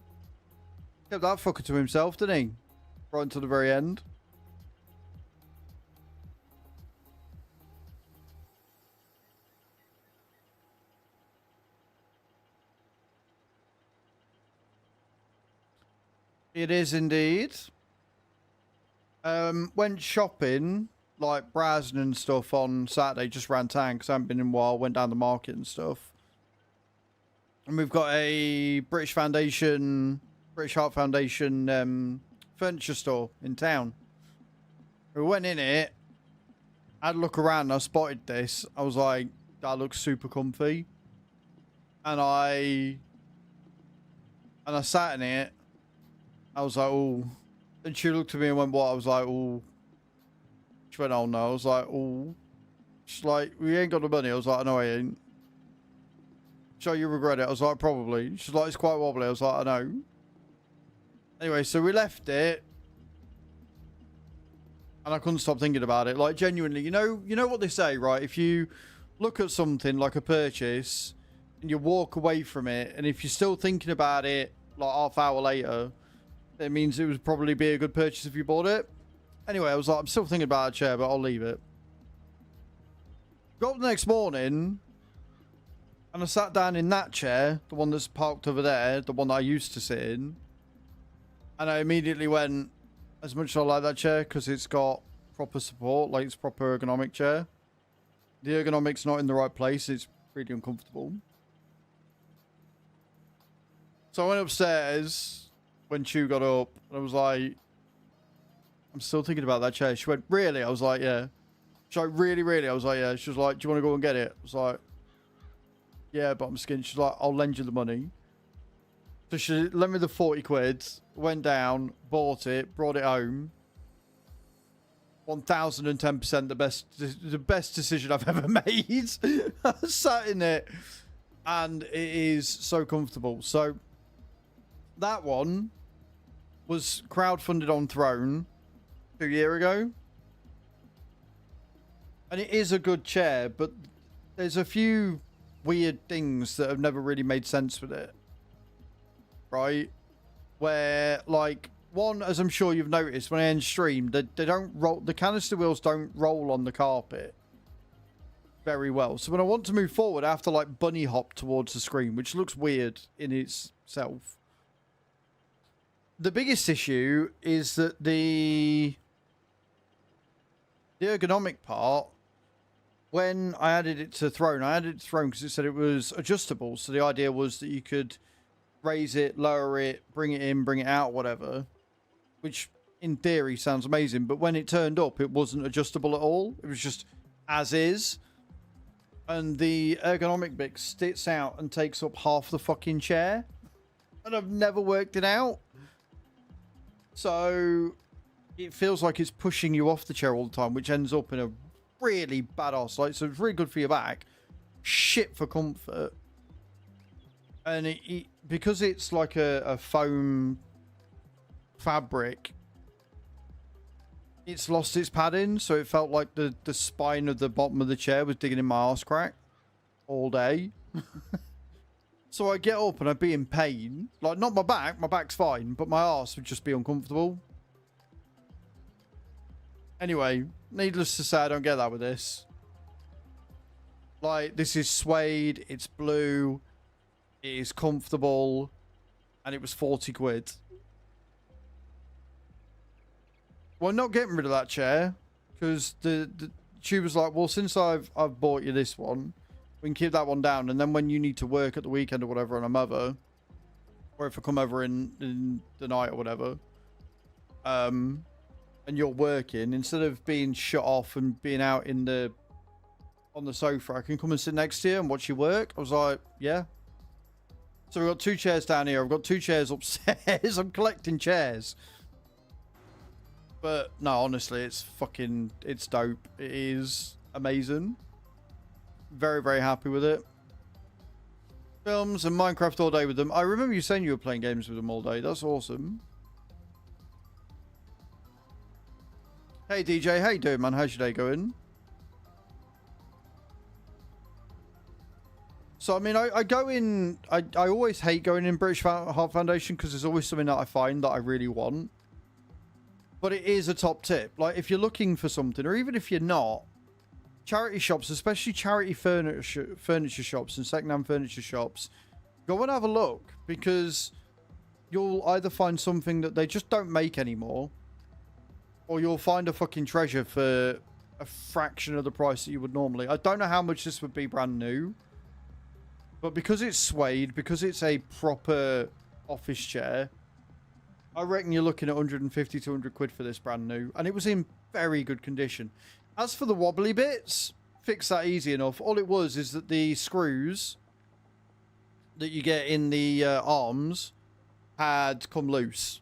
Kept that fucker to himself, didn't he? Right until the very end. It is indeed. Went shopping, like browsing and stuff on Saturday, just ran town because I haven't been in a while, went down the market and stuff. And we've got a British Heart Foundation furniture store in town. We went in it, I had a look around and I spotted this. I was like, that looks super comfy. And I sat in it. I was like, oh. And she looked at me and went, what? I was like, oh. She went, oh no. I was like, oh. She's like, we ain't got the money. I was like, no, I ain't. So you regret it? I was like, probably. She's like, it's quite wobbly. I was like, I know. Anyway, so we left it. And I couldn't stop thinking about it. Like, genuinely, you know what they say, right? If you look at something like a purchase and you walk away from it, and if you're still thinking about it like half hour later, it means it would probably be a good purchase if you bought it. Anyway, I was like, I'm still thinking about a chair, but I'll leave it. Got up the next morning, and I sat down in that chair, the one that's parked over there, the one that I used to sit in. And I immediately went, as much as I like that chair, because it's got proper support, like it's a proper ergonomic chair. The ergonomic's not in the right place, it's really uncomfortable. So I went upstairs when Chu got up, and I was like, I'm still thinking about that chair. She went, really? I was like, yeah. She's like, really, really? I was like, yeah. She was like, do you want to go and get it? I was like, yeah, but I'm skinny. She's like, I'll lend you the money. So she lent me the 40 quid, went down, bought it, brought it home. 1010% the best decision I've ever made. I sat in it, and it is so comfortable. So That one was crowdfunded on Throne 2 years ago. And it is a good chair, but there's a few weird things that have never really made sense with it. Right? Where, like, one, as I'm sure you've noticed, when I end stream, they don't roll, the canister wheels don't roll on the carpet very well. So when I want to move forward, I have to, like, bunny hop towards the screen, which looks weird in itself. The biggest issue is that the ergonomic part, when I added it to Throne, I added it to Throne because it said it was adjustable. So the idea was that you could raise it, lower it, bring it in, bring it out, whatever. Which, in theory, sounds amazing. But when it turned up, it wasn't adjustable at all. It was just as is. And the ergonomic bit sticks out and takes up half the fucking chair. And I've never worked it out. So it feels like it's pushing you off the chair all the time, which ends up in a really badass light. So it's really good for your back, shit for comfort, and because it's like a foam fabric, it's lost its padding, so it felt like the spine of the bottom of the chair was digging in my arse crack all day. So I get up and I'd be in pain. Like, not my back's fine, but my arse would just be uncomfortable. Anyway, needless to say, I don't get that with this. Like, this is suede, it's blue, it is comfortable, and it was 40 quid. Well, not getting rid of that chair, because she was like, well, since I've bought you this one, we can keep that one down, and then when you need to work at the weekend or whatever, and I'm over, or if I come over in the night or whatever, and you're working, instead of being shut off and being out on the sofa, I can come and sit next to you and watch you work. I was like, yeah. So we've got 2 chairs down here. I've got 2 chairs upstairs. I'm collecting chairs. But no, honestly, it's dope. It is amazing. Very, very happy with it. Films and Minecraft all day with them. I remember you saying you were playing games with them all day. That's awesome. Hey DJ, how you doing, man? How's your day going? So I mean, I go in. I always hate going in British Heart Foundation because there's always something that I find that I really want. But it is a top tip. Like, if you're looking for something, or even if you're not, charity shops, especially charity furniture shops and secondhand furniture shops, go and have a look, because you'll either find something that they just don't make anymore, or you'll find a fucking treasure for a fraction of the price that you would normally. I don't know how much this would be brand new, but because it's suede, because it's a proper office chair, I reckon you're looking at 150 to 200 quid for this brand new. And it was in very good condition. As for the wobbly bits, fix that easy enough. All it was is that the screws that you get in the arms had come loose.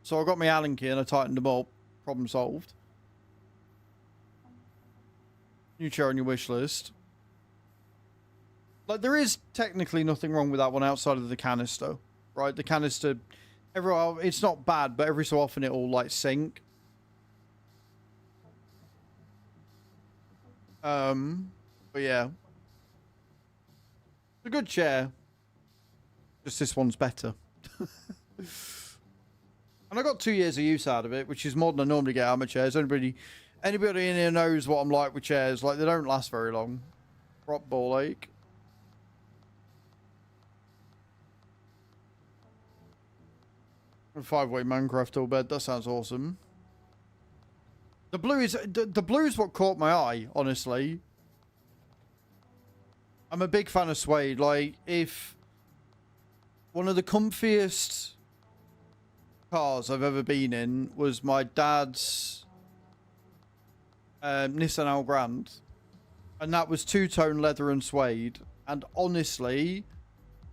So I got my Allen key and I tightened them up. Problem solved. New chair on your wish list. Like, there is technically nothing wrong with that one outside of the canister, right? The canister, it's not bad, but every so often it'll, like, sink. But yeah. It's a good chair. Just this one's better. And I got 2 years of use out of it, which is more than I normally get out of my chairs. Anybody in here knows what I'm like with chairs. Like, they don't last very long. Prop ball ache. A 5-way Minecraft all bed. That sounds awesome. The blue is what caught my eye, honestly. I'm a big fan of suede. Like, if one of the comfiest cars I've ever been in was my dad's Nissan Algrand, and that was 2-tone leather and suede, and honestly,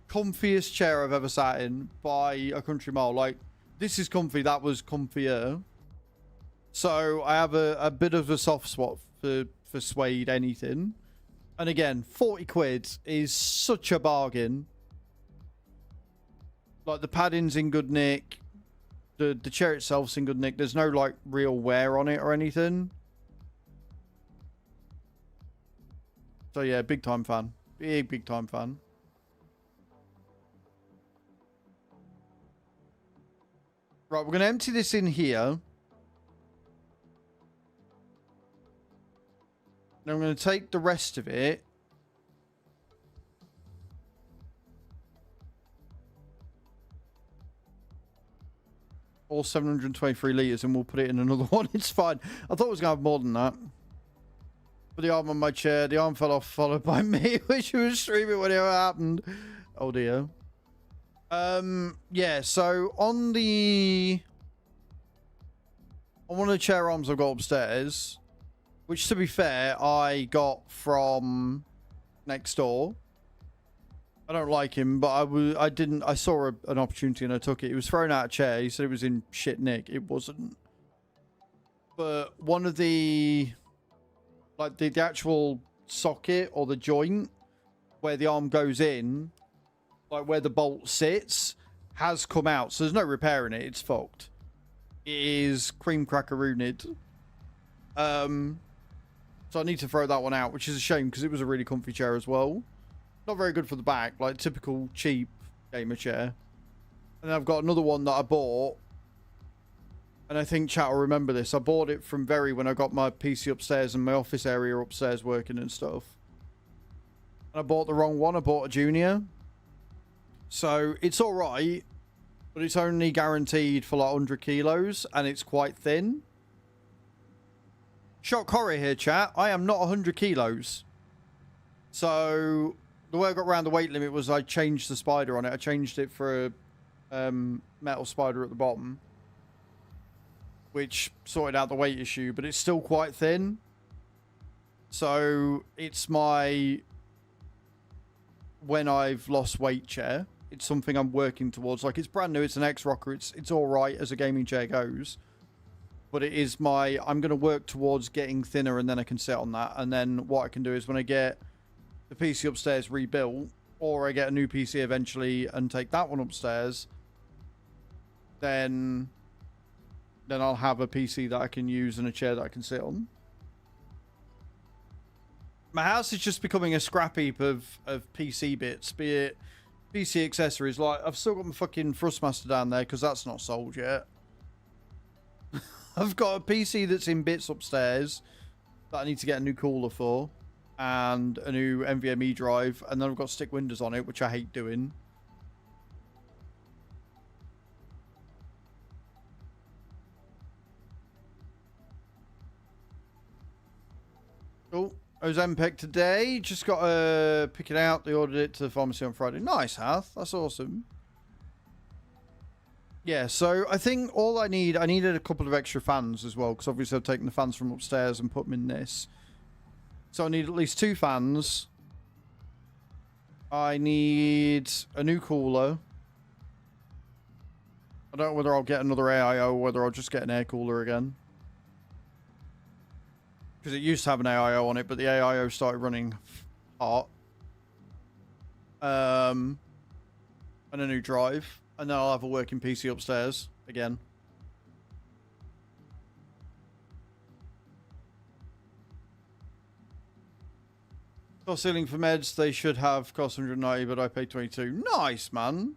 comfiest chair I've ever sat in by a country mile. Like, this is comfy, that was comfier. So I have a bit of a soft spot for suede anything. And again, 40 quid is such a bargain. Like, the padding's in good nick. The chair itself's in good nick. There's no, like, real wear on it or anything. So, yeah, big time fan. Big time fan. Right, we're going to empty this in here. Now I'm going to take the rest of it. All 723 litres, and we'll put it in another one. It's fine. I thought it was going to have more than that. Put the arm on my chair. The arm fell off, followed by me, which was streaming when it happened. Oh, dear. Yeah, so on one of the chair arms I've got upstairs, which, to be fair, I got from next door. I don't like him, but I saw an opportunity and I took it. He was thrown out of a chair. He said it was in shit nick. It wasn't. But one of the, like, the actual socket or the joint where the arm goes in, like where the bolt sits, has come out. So there's no repairing it. It's fucked. It is cream crackerooned. So I need to throw that one out, which is a shame because it was a really comfy chair as well. Not very good for the back, like typical cheap gamer chair. And then I've got another one that I bought. And I think chat will remember this. I bought it from Very when I got my PC upstairs and my office area upstairs working and stuff. And I bought the wrong one. I bought a Junior. So it's alright. But it's only guaranteed for like 100 kilos. And it's quite thin. Shock horror here, chat. I am not 100 kilos. So the way I got around the weight limit was I changed the spider on it. I changed it for a metal spider at the bottom, which sorted out the weight issue, but it's still quite thin. So it's my when I've lost weight chair. It's something I'm working towards. Like, it's brand new. It's an X-Rocker. It's all right as a gaming chair goes. But it is my... I'm going to work towards getting thinner, and then I can sit on that. And then what I can do is when I get the PC upstairs rebuilt, or I get a new PC eventually and take that one upstairs, then I'll have a PC that I can use and a chair that I can sit on. My house is just becoming a scrap heap of PC bits, be it PC accessories. Like, I've still got my fucking Thrustmaster down there because that's not sold yet. I've got a PC that's in bits upstairs that I need to get a new cooler for, and a new NVMe drive, and then I've got stick windows on it, which I hate doing. Oh, Ozempic today. Just got to pick it out. They ordered it to the pharmacy on Friday. Nice, Hath. That's awesome. Yeah, so I think all I needed a couple of extra fans as well, because obviously I've taken the fans from upstairs and put them in this. So I need at least 2 fans. I need a new cooler. I don't know whether I'll get another AIO or whether I'll just get an air cooler again. Because it used to have an AIO on it, but the AIO started running hot. And a new drive. And then I'll have a working PC upstairs again. Cost ceiling for meds, they should have cost 190, but I paid 22. Nice, man.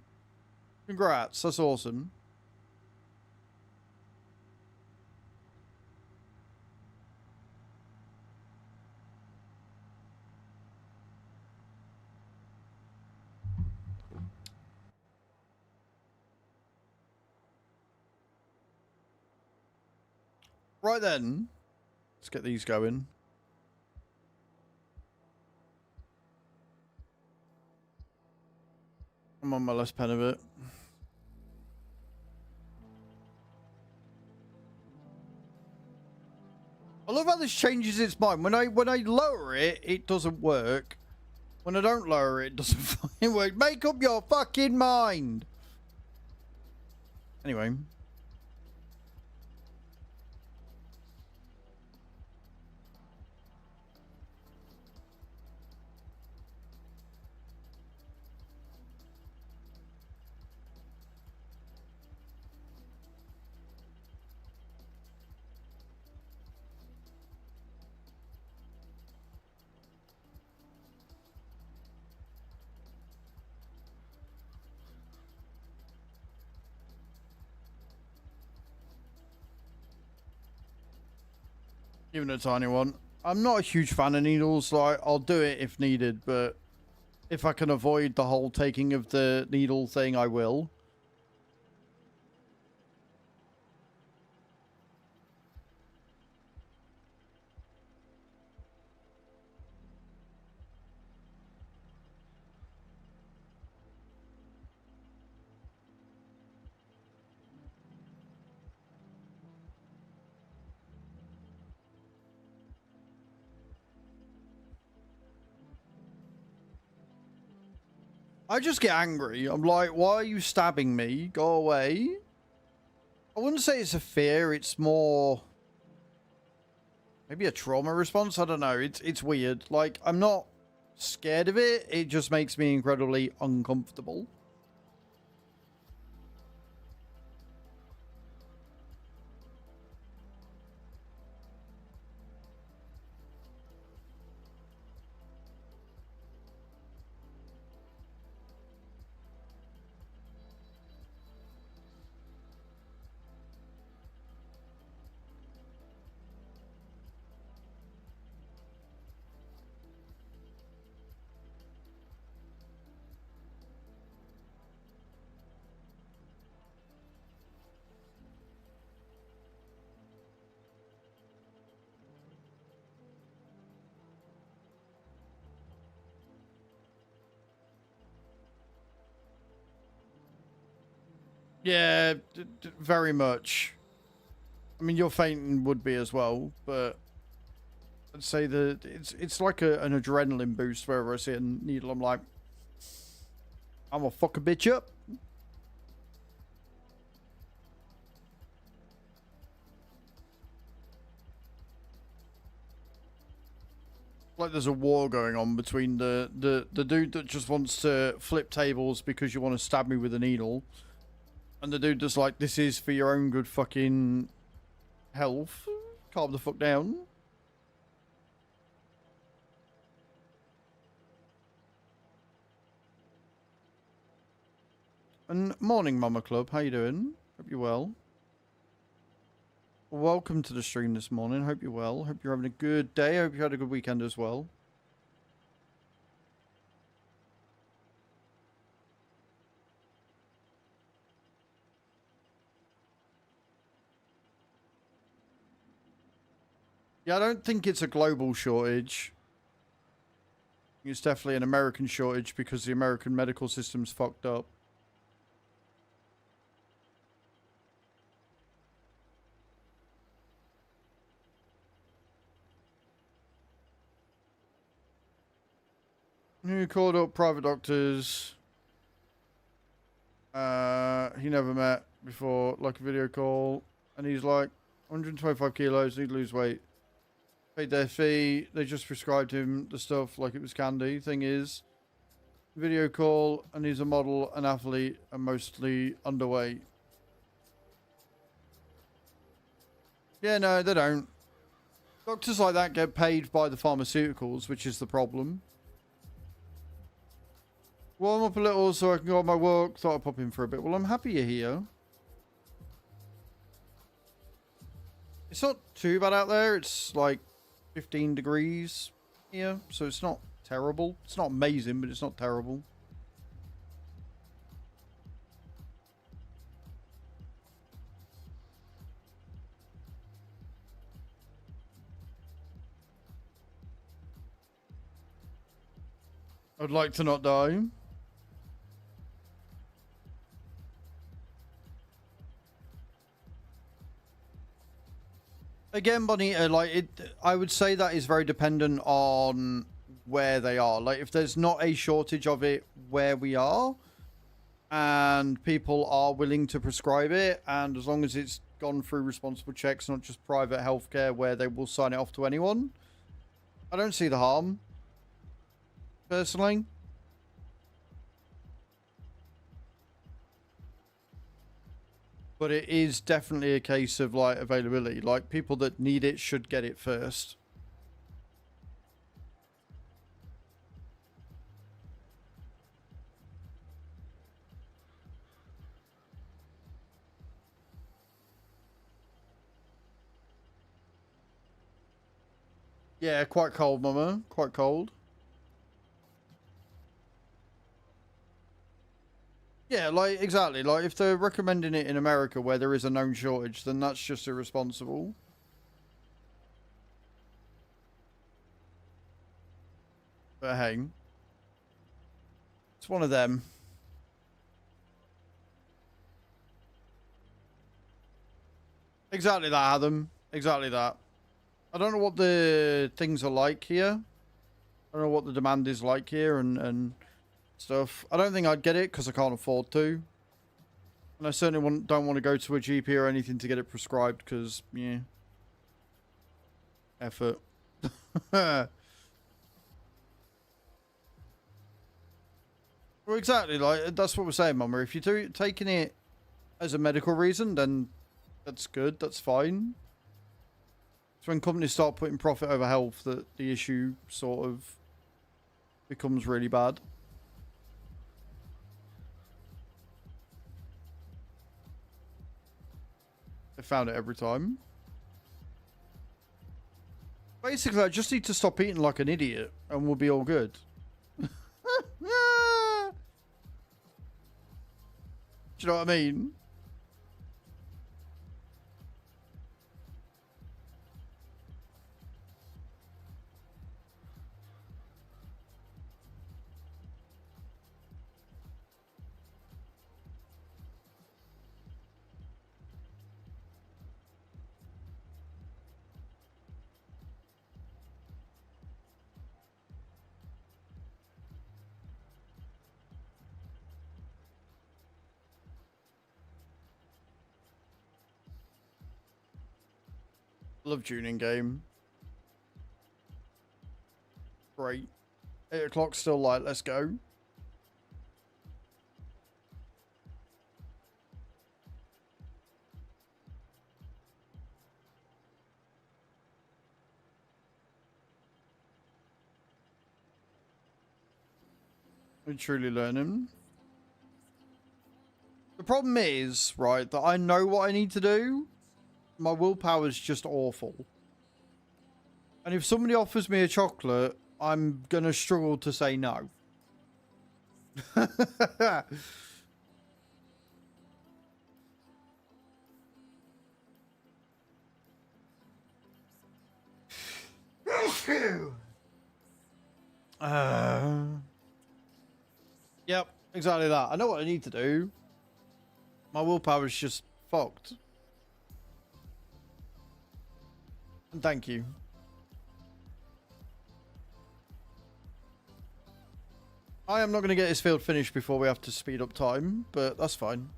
Congrats, that's awesome. Right then, let's get these going. I'm on my last pen of it. I love how this changes its mind. When I lower it, it doesn't work. When I don't lower it, it doesn't fucking work. Make up your fucking mind. Anyway. Even a tiny one. I'm not a huge fan of needles. Like, I'll do it if needed, but if I can avoid the whole taking of the needle thing, I will. I just get angry. I'm like, why are you stabbing me? Go away. I wouldn't say it's a fear. It's more maybe a trauma response. I don't know. It's weird. Like, I'm not scared of it. It just makes me incredibly uncomfortable. Yeah, very much. I mean, your fainting would be as well, but I'd say that it's like an adrenaline boost wherever I see a needle. I'm like, I'm gonna fuck a bitch up. Like there's a war going on between the dude that just wants to flip tables because you want to stab me with a needle, and the dude that's like, this is for your own good fucking health. Calm the fuck down. And morning, Mama Club. How you doing? Hope you're well. Welcome to the stream this morning. Hope you're well. Hope you're having a good day. Hope you had a good weekend as well. Yeah, I don't think it's a global shortage. It's definitely an American shortage because the American medical system's fucked up. Who called up private doctors? He never met before, like a video call, and he's like 125 kilos, need to lose weight. Paid their fee, they just prescribed him the stuff like it was candy. Thing is, video call, and he's a model, an athlete, and mostly underweight. Yeah, no, they don't. Doctors like that get paid by the pharmaceuticals, which is the problem. Warm up a little so I can go on my walk. Thought I'd pop in for a bit. Well, I'm happy you're here. It's not too bad out there. It's like 15 degrees here, so it's not terrible. It's not amazing, but it's not terrible. I'd like to not die. Again, Bonita, like I would say that is very dependent on where they are. Like, if there's not a shortage of it where we are, and people are willing to prescribe it, and as long as it's gone through responsible checks, not just private healthcare where they will sign it off to anyone, I don't see the harm, personally. But it is definitely a case of, like, availability. Like, people that need it should get it first. Yeah, quite cold, mama. Quite cold. Yeah, like, exactly. Like, if they're recommending it in America where there is a known shortage, then that's just irresponsible. But hey, it's one of them. Exactly that, Adam. Exactly that. I don't know what the things are like here. I don't know what the demand is like here and stuff. I don't think I'd get it because I can't afford to. And I certainly don't want to go to a GP or anything to get it prescribed because, yeah. Effort. Well, exactly. Like, that's what we're saying, Mama. If you're taking it as a medical reason, then that's good. That's fine. It's when companies start putting profit over health that the issue sort of becomes really bad. I found it every time. Basically, I just need to stop eating like an idiot and we'll be all good. Do you know what I mean? Love tuning game. Great. 8 o'clock still light. Let's go. We're truly learning. The problem is, right, that I know what I need to do. My willpower is just awful. And if somebody offers me a chocolate, I'm going to struggle to say no. Yep, exactly that. I know what I need to do. My willpower is just fucked. And thank you. I am not going to get this field finished before we have to speed up time, but that's fine.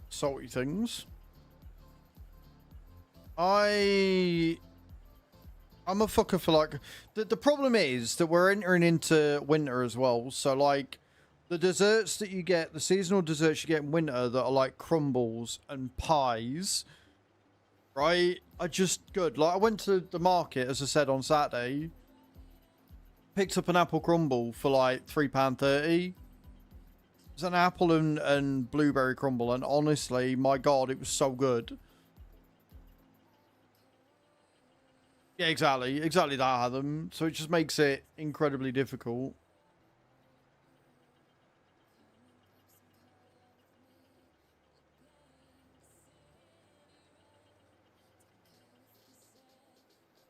Salty things. I'm a fucker for like the problem is that we're entering into winter as well, so like the desserts that you get, the seasonal desserts you get in winter that are like crumbles and pies, right, are just good. Like I went to the market, as I said, on Saturday, picked up an apple crumble for like £3.30. It's an apple and blueberry crumble, and honestly, my god, it was so good. Yeah, exactly that, Adam. So it just makes it incredibly difficult.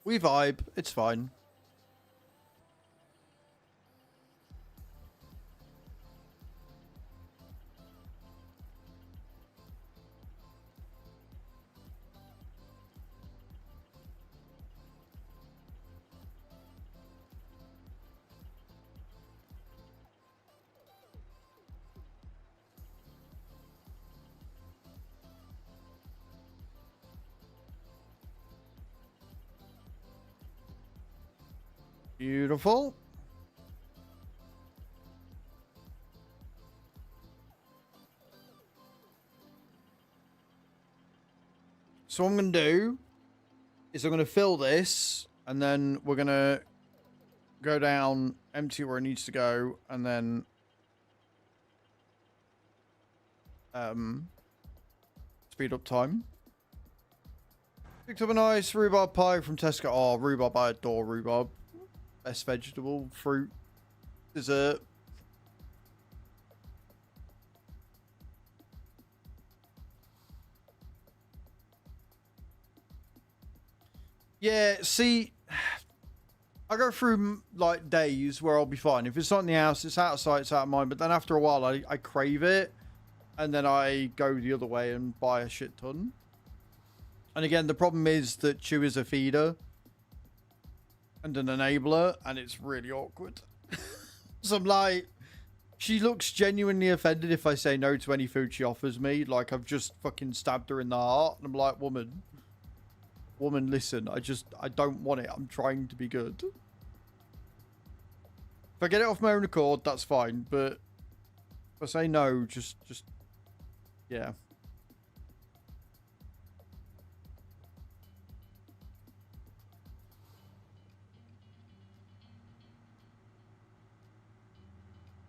We vibe. It's fine. Beautiful. So what I'm going to do is I'm going to fill this, and then we're going to go down, empty where it needs to go, and then speed up time. Picked up a nice rhubarb pie from Tesco. Oh, rhubarb, I adore rhubarb. Best vegetable, fruit, dessert. Yeah, see, I go through like days where I'll be fine. If it's not in the house, it's out of sight, it's out of mind. But then after a while, I crave it. And then I go the other way and buy a shit ton. And again, the problem is that Chew is a feeder and an enabler, and it's really awkward. So I'm like, she looks genuinely offended if I say no to any food she offers me. Like I've just fucking stabbed her in the heart. And I'm like, woman, listen, I don't want it. I'm trying to be good. If I get it off my own accord, that's fine. But if I say no, just yeah.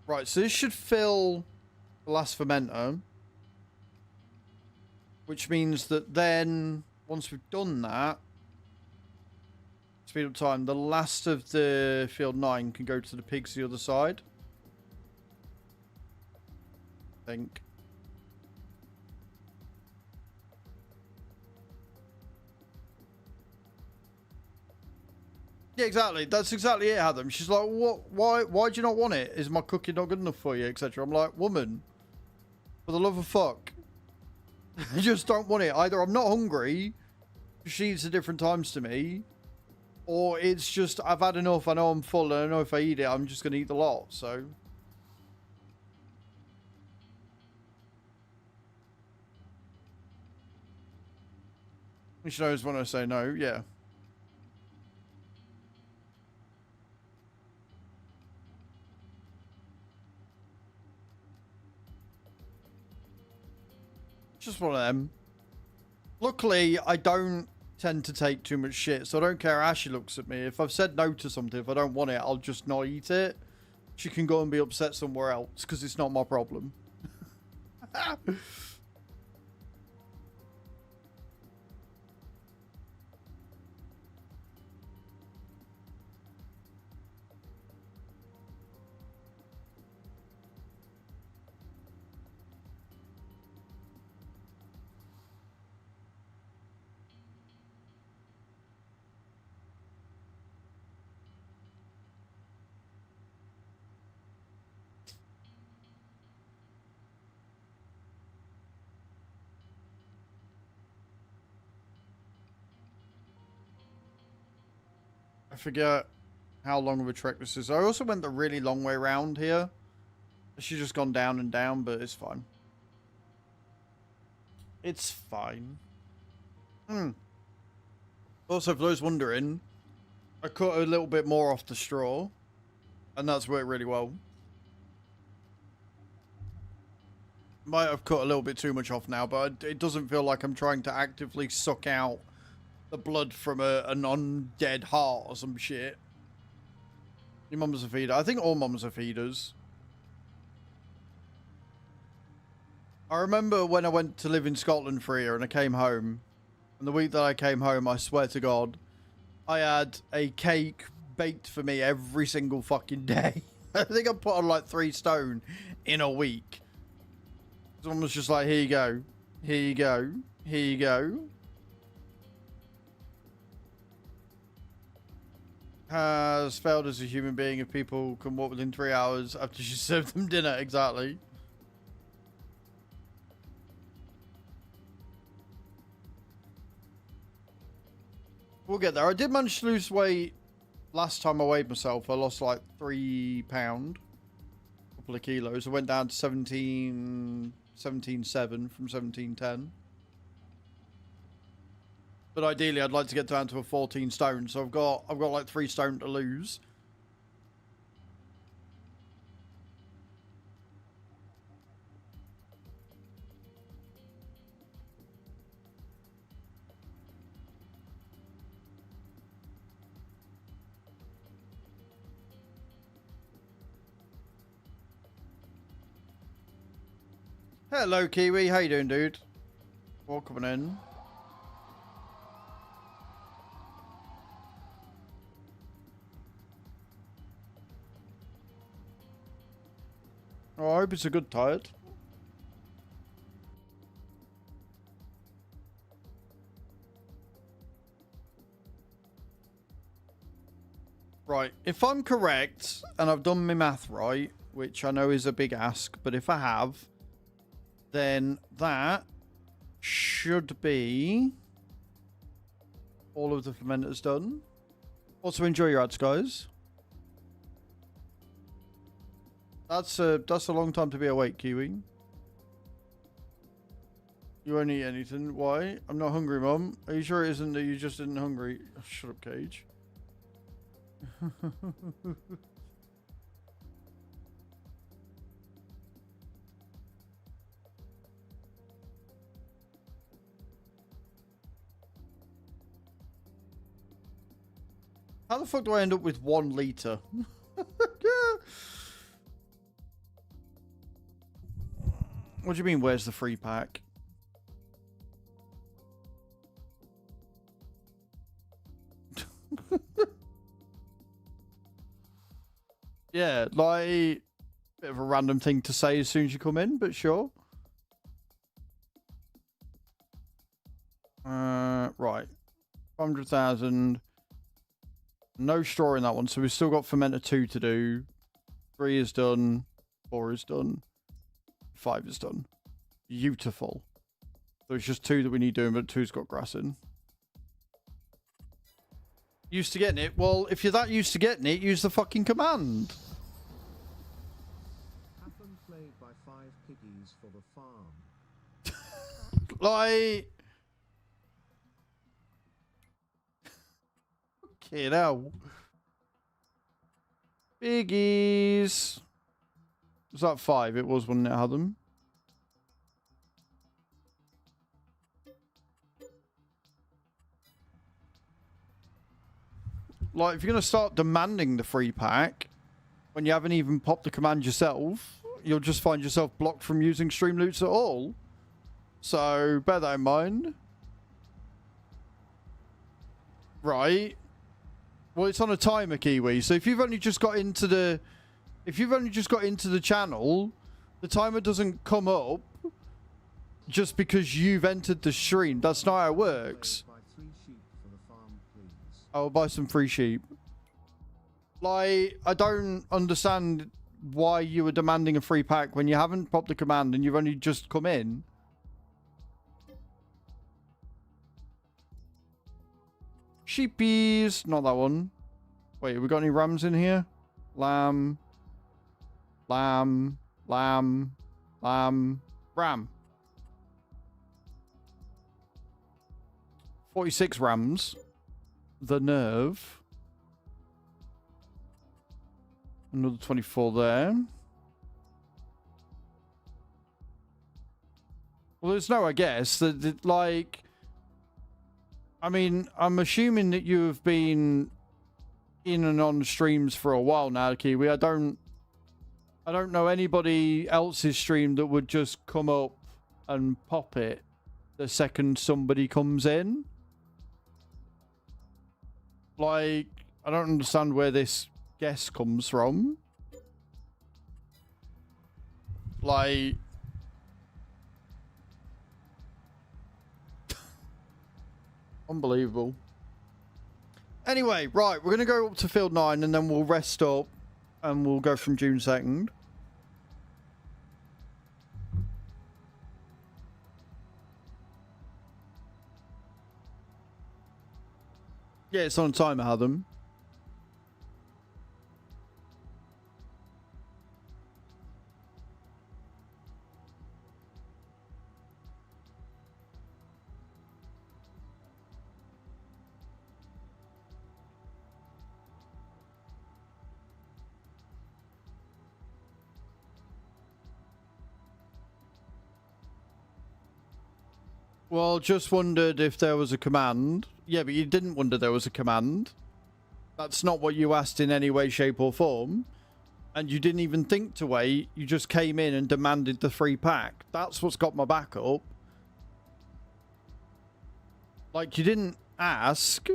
Right, so this should fill the last fermenter. Which means that then, once we've done that, speed up time, the last of the field 9 can go to the pigs the other side. I think. Yeah, exactly. That's exactly it, Adam. She's like, "What? Why do you not want it? Is my cooking not good enough for you, etc.?" I'm like, "Woman, for the love of fuck, I just don't want it. Either I'm not hungry, she eats at different times to me, or it's just I've had enough. I know I'm full, and I know if I eat it, I'm just gonna eat the lot." So. She knows when I say no. Yeah. Just one of them. Luckily, I don't tend to take too much shit, so I don't care how she looks at me. If I've said no to something, if I don't want it, I'll just not eat it. She can go and be upset somewhere else, because it's not my problem. I forget how long of a trek this is. I also went the really long way round here. She's just gone down and down, but it's fine. It's fine. Also, for those wondering, I cut a little bit more off the straw, and that's worked really well. Might have cut a little bit too much off now, but it doesn't feel like I'm trying to actively suck out the blood from a non-dead heart or some shit. Your mum's a feeder. I think all mums are feeders. I remember when I went to live in Scotland for a year and I came home. And the week that I came home, I swear to God, I had a cake baked for me every single fucking day. I think I put on like 3 stone in a week. Someone was just like, here you go. Here you go. Here you go. Has failed as a human being if people can walk within 3 hours after she served them dinner. Exactly. We'll get there. I did manage to lose weight last time I weighed myself. I lost like 3 pounds. A couple of kilos. I went down to 17.7 from 17.10. But ideally, I'd like to get down to a 14 stone. So I've got like 3 stone to lose. Hello, Kiwi. How you doing, dude? Welcome in. Oh, I hope it's a good tired. Right, if I'm correct, and I've done my math right, which I know is a big ask, but if I have, then that should be all of the fermenters done. Also, enjoy your ads, guys. That's a long time to be awake, Kiwi. You won't eat anything. Why? I'm not hungry, Mum. Are you sure it isn't that you just isn't hungry? Oh, shut up, Cage. How the fuck do I end up with 1 litre? What do you mean, where's the free pack? Yeah, like, bit of a random thing to say as soon as you come in, but sure. Right. 100,000. No straw in that one, so we've still got fermenter 2 to do. 3 is done. 4 is done. 5 is done. Beautiful. So it's just 2 that we need doing, but 2's got grass in. Used to getting it? Well, if you're that used to getting it, use the fucking command. Have them played by 5 piggies for the farm. Like... Okay, now. Piggies. Was that 5? It was when it had them. Like, if you're going to start demanding the free pack when you haven't even popped the command yourself, you'll just find yourself blocked from using stream loots at all. So, bear that in mind. Right. Well, it's on a timer, Kiwi. So if you've only just got into the... If you've only just got into the channel, the timer doesn't come up just because you've entered the stream. That's not how it works. Buy 3 sheep for the farm, please. I'll buy some free sheep. Like, I don't understand why you were demanding a free pack when you haven't popped the command and you've only just come in. Sheepies. Not that one. Wait, have we got any rams in here? Lamb. Lamb. Lamb. Lamb. Ram. 46 rams. The nerve. Another 24 there. Well, there's no, I guess, that like... I mean, I'm assuming that you have been in and on streams for a while now, Kiwi. I don't know anybody else's stream that would just come up and pop it the second somebody comes in. Like, I don't understand where this guess comes from. Like... Unbelievable. Anyway, right, we're going to go up to field 9 and then we'll rest up and we'll go from June 2nd. Yeah, it's on a timer, Adam. Well, just wondered if there was a command. Yeah, but you didn't wonder there was a command. That's not what you asked in any way, shape, or form. and you didn't even think to wait. You just came in and demanded the free pack. That's what's got my back up. Like, you didn't ask.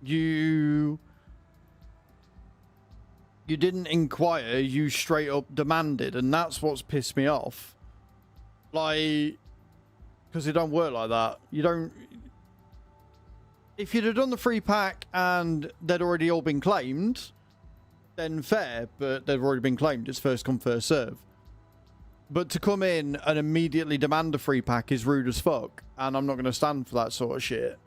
You didn't inquire. You straight up demanded, and that's what's pissed me off. Like, because it don't work like that. You don't... If you'd have done the free pack and they'd already all been claimed, then fair, but they've already been claimed. It's first come, first serve. But to come in and immediately demand a free pack is rude as fuck, and I'm not going to stand for that sort of shit.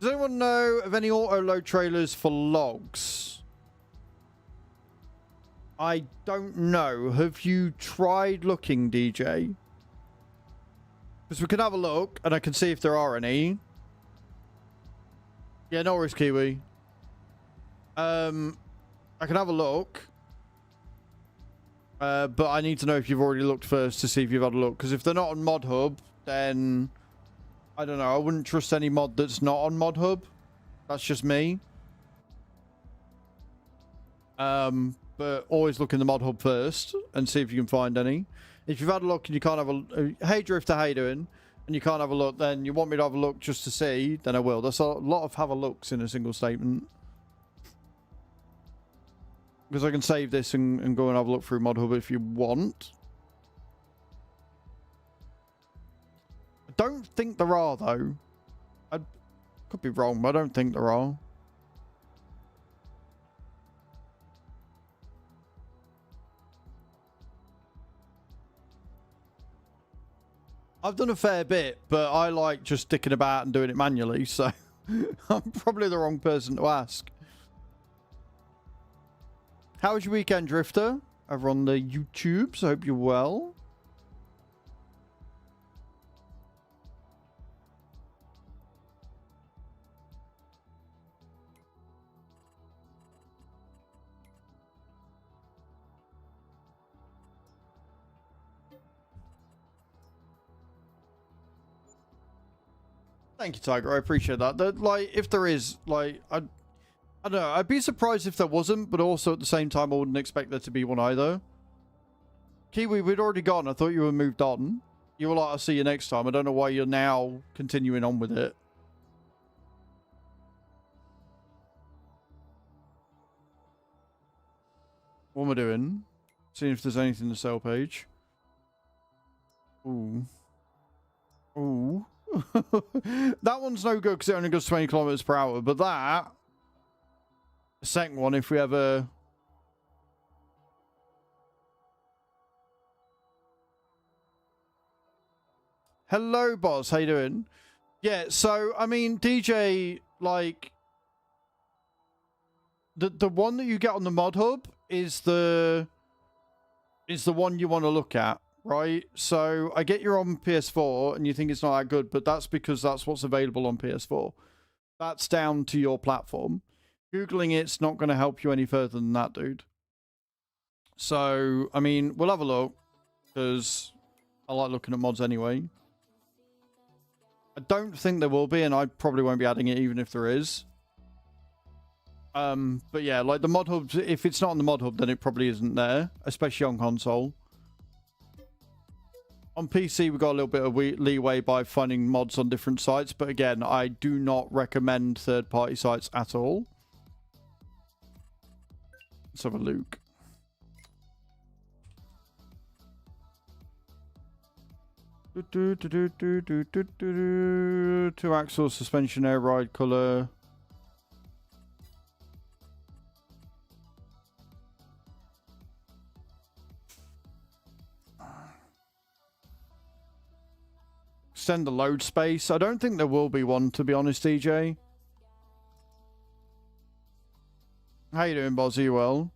Does anyone know of any auto-load trailers for logs? I don't know. Have you tried looking, DJ? Because we can have a look, and I can see if there are any. Yeah, no worries, Kiwi. I can have a look. But I need to know if you've already looked first to see if you've had a look. Because if they're not on Mod Hub, then... I don't know. I wouldn't trust any mod that's not on Mod Hub. That's just me. But always look in the Mod Hub first and see if you can find any. If you've had a look and you can't have a... Hey, Drifter, how you doing? And you can't have a look, then you want me to have a look just to see, then I will. That's a lot of have a looks in a single statement. Because I can save this and go and have a look through Mod Hub if you want. I don't think there are, though. I could be wrong, but I don't think there are. I've done a fair bit, but I like just sticking about and doing it manually, so I'm probably the wrong person to ask. How was your weekend, Drifter? Over on the YouTubes. I hope you're well. Thank you, Tiger. I appreciate that. Like, if there is, like, I don't know. I'd be surprised if there wasn't, but also at the same time, I wouldn't expect there to be one either. Kiwi, we'd already gone. I thought you were moved on. You were like, I'll see you next time. I don't know why you're now continuing on with it. What am I doing? Seeing if there's anything in the sale page. Ooh. Ooh. That one's no good because it only goes 20 kilometers per hour, but that... The second one, if we ever... Hello, boss. How you doing? Yeah, so, I mean, DJ, like... The one that you get on the Mod Hub is the one you want to look at, right? So, I get you're on PS4 and you think it's not that good, but that's because that's what's available on PS4. That's down to your platform. Googling it's not going to help you any further than that, dude. So, I mean, we'll have a look, because I like looking at mods anyway. I don't think there will be, and I probably won't be adding it even if there is. But yeah, like the Mod Hub, if it's not on the Mod Hub, then it probably isn't there, especially on console. On PC, we've got a little bit of leeway by finding mods on different sites, but again, I do not recommend third-party sites at all. Let's have a look. Two-axle suspension air ride color. Extend the load space. I don't think there will be one, to be honest, DJ. How you doing, Boz? Are you well?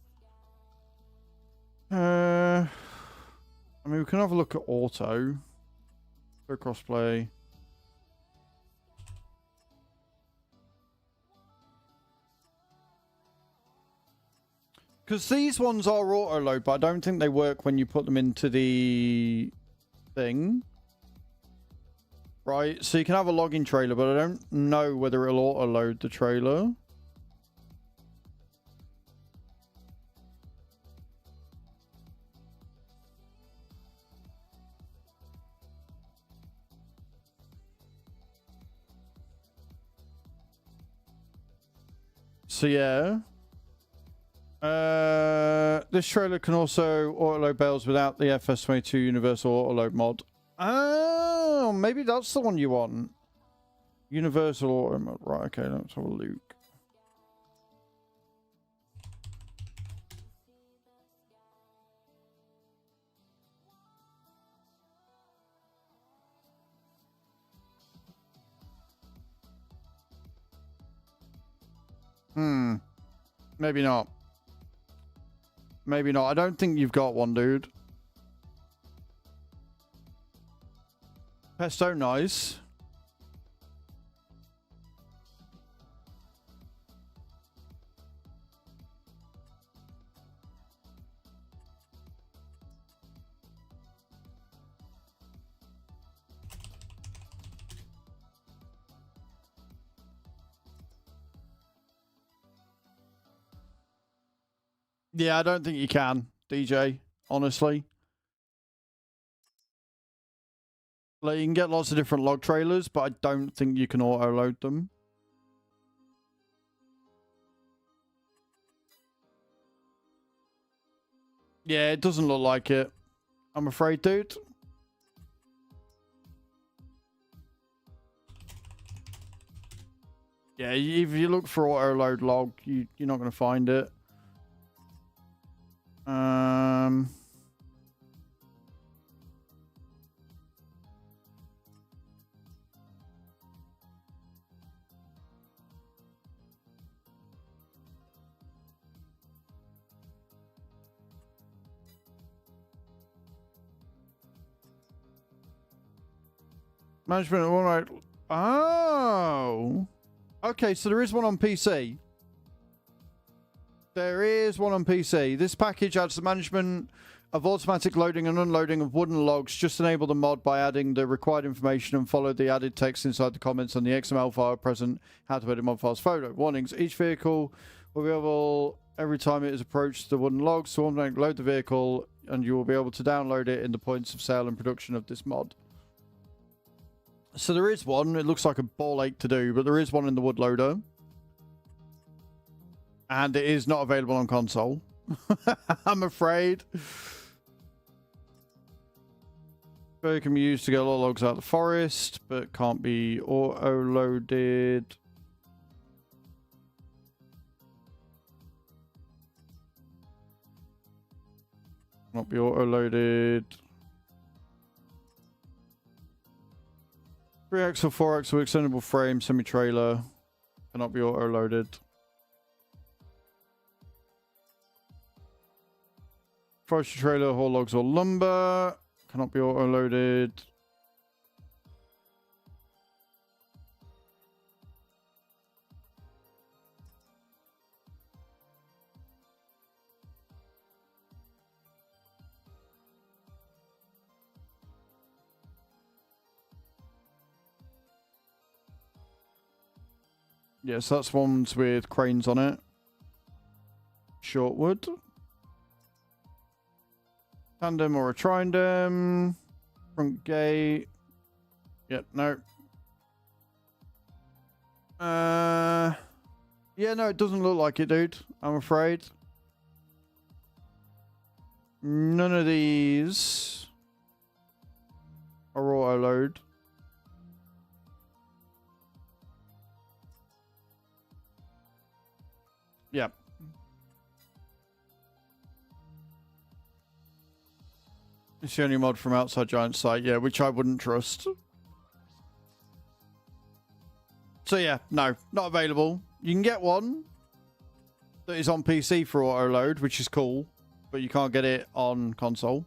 I mean, we can have a look at auto. For crossplay. Because these ones are auto load, but I don't think they work when you put them into the thing. Right, so you can have a login trailer, but I don't know whether it'll auto load the trailer. So yeah. This trailer can also autoload bales without the FS22 Universal Autoload mod. Oh, maybe that's the one you want. Universal Auto mod. Right, okay, let's have a look. Maybe not. Maybe not. I don't think you've got one, dude. Pesto, nice. Yeah, I don't think you can, DJ, honestly. Like, you can get lots of different log trailers, but I don't think you can auto-load them. Yeah, it doesn't look like it. I'm afraid, dude. Yeah, if you look for auto-load log, you're not going to find it. Management, all right. Oh. Okay, so there is one on PC. There is one on PC. This package adds the management of automatic loading and unloading of wooden logs. Just enable the mod by adding the required information and follow the added text inside the comments on the XML file present. How to edit mod files photo. Warnings. Each vehicle will be able, every time it is approached the wooden logs, to automatically load the vehicle, and you will be able to download it in the points of sale and production of this mod. So there is one. It looks like a ball ache to do, but there is one in the wood loader. And it is not available on console. I'm afraid. So it can be used to get a lot of logs out of the forest, but can't be auto-loaded. Not be auto-loaded. 3-axle, 4-axle, extendable frame, semi-trailer. Cannot be auto-loaded. Forestry trailer, haul logs or lumber. Cannot be auto-loaded. Yes, that's ones with cranes on it. Short wood. Tandem or a trindem. Front gate. Yep, no. Yeah, no, it doesn't look like it, dude. I'm afraid. None of these are auto-load. Yep. It's the only mod from outside Giant site, yeah, which I wouldn't trust. So yeah, no, not available. You can get one that is on PC for auto load, which is cool, but you can't get it on console.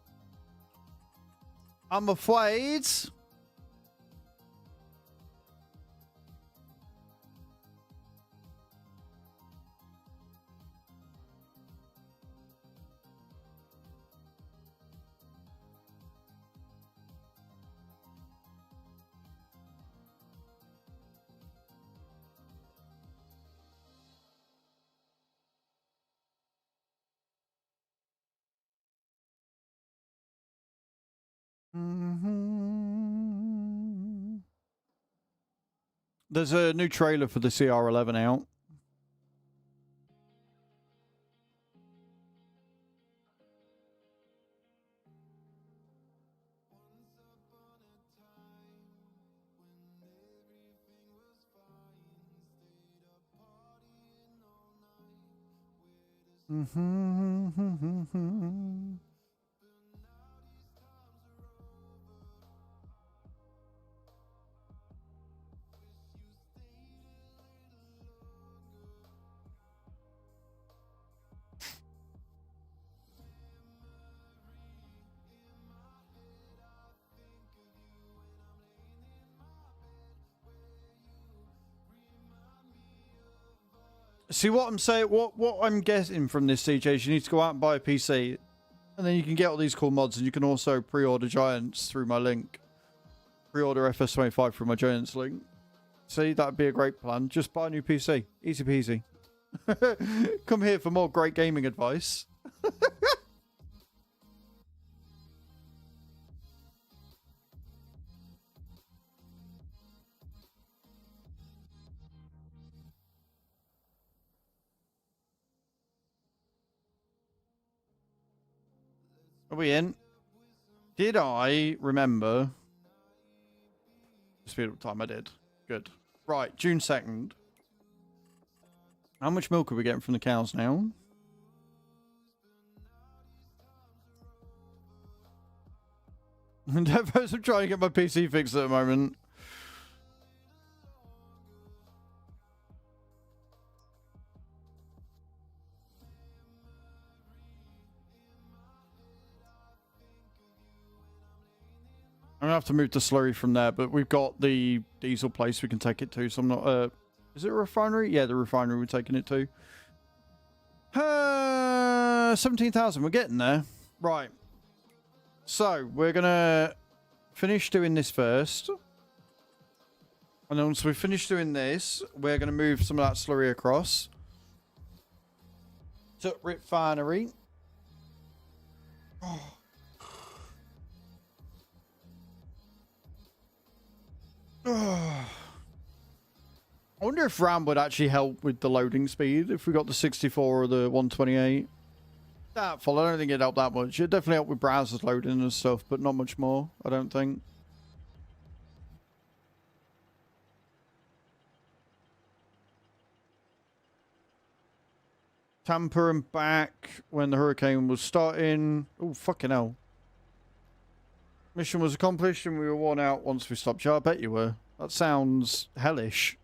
I'm afraid. There's a new trailer for the CR11 out. See what I'm saying? What I'm getting from this, CJ, is you need to go out and buy a PC, and then you can get all these cool mods, and you can also pre-order Giants through my link. Pre-order FS25 through my Giants link. See, that'd be a great plan. Just buy a new PC. Easy peasy. Come here for more great gaming advice. Are we in? Did I remember? Speed up time, I did. Good. Right, June 2nd. How much milk are we getting from the cows now? I'm trying to get my PC fixed at the moment. I'm gonna have to move the slurry from there, but we've got the diesel place we can take it to, so I'm not... is it a refinery? Yeah, the refinery we're taking it to. 17,000, we're getting there. Right. So, we're gonna finish doing this first. And then once we finish doing this, we're gonna move some of that slurry across to refinery. Oh. I wonder if RAM would actually help with the loading speed if we got the 64 or the 128. Doubtful. I don't think it'd help that much. It'd definitely help with browsers loading and stuff, but not much more, I don't think. Tampa and back when the hurricane was starting. Oh, fucking hell. Mission was accomplished and we were worn out once we stopped. Yeah, I bet you were. That sounds hellish.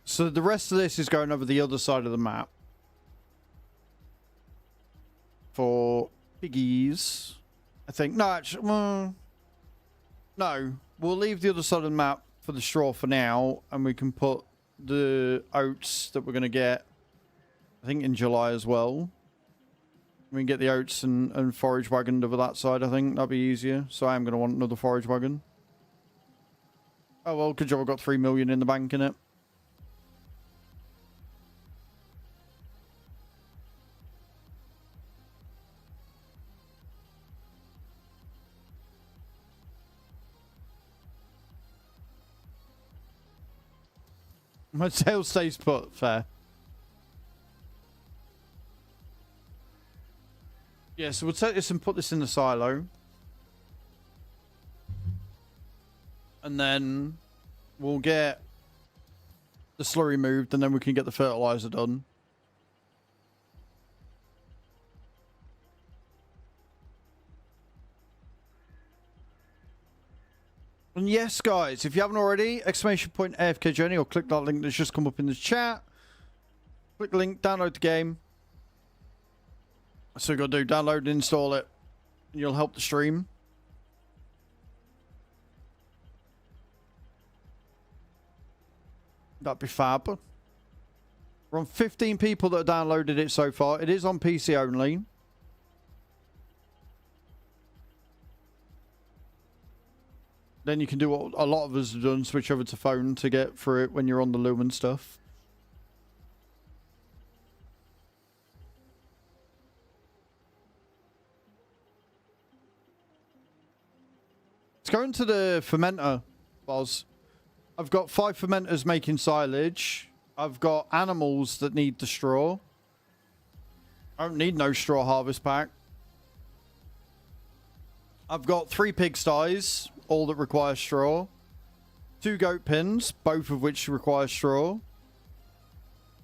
So the rest of this is going over the other side of the map. For piggies. I think. No, actually, well, no. We'll leave the other side of the map for the straw for now. And we can put the oats that we're going to get, I think, in July as well. We can get the oats and forage wagon over that side, I think. That'll be easier. So I am going to want another forage wagon. Oh, well, good job. I've got 3 million in the bank in it. My tail stays put. Fair. Yeah, so we'll take this and put this in the silo. And then we'll get the slurry moved and then we can get the fertilizer done. And yes, guys, if you haven't already, !AFK Journey, or click that link that's just come up in the chat. Click the link, download the game. That's what you got to do, download and install it. And you'll help the stream. That'd be fab. We're on 15 people that have downloaded it so far. It is on PC only. Then you can do what a lot of us have done, switch over to phone to get through it when you're on the loom and stuff. Let's go into the fermenter Boz. I've got 5 fermenters making silage. I've got animals that need the straw. I don't need no straw harvest pack. I've got 3 pigsties, all that require straw. 2 goat pins, both of which require straw.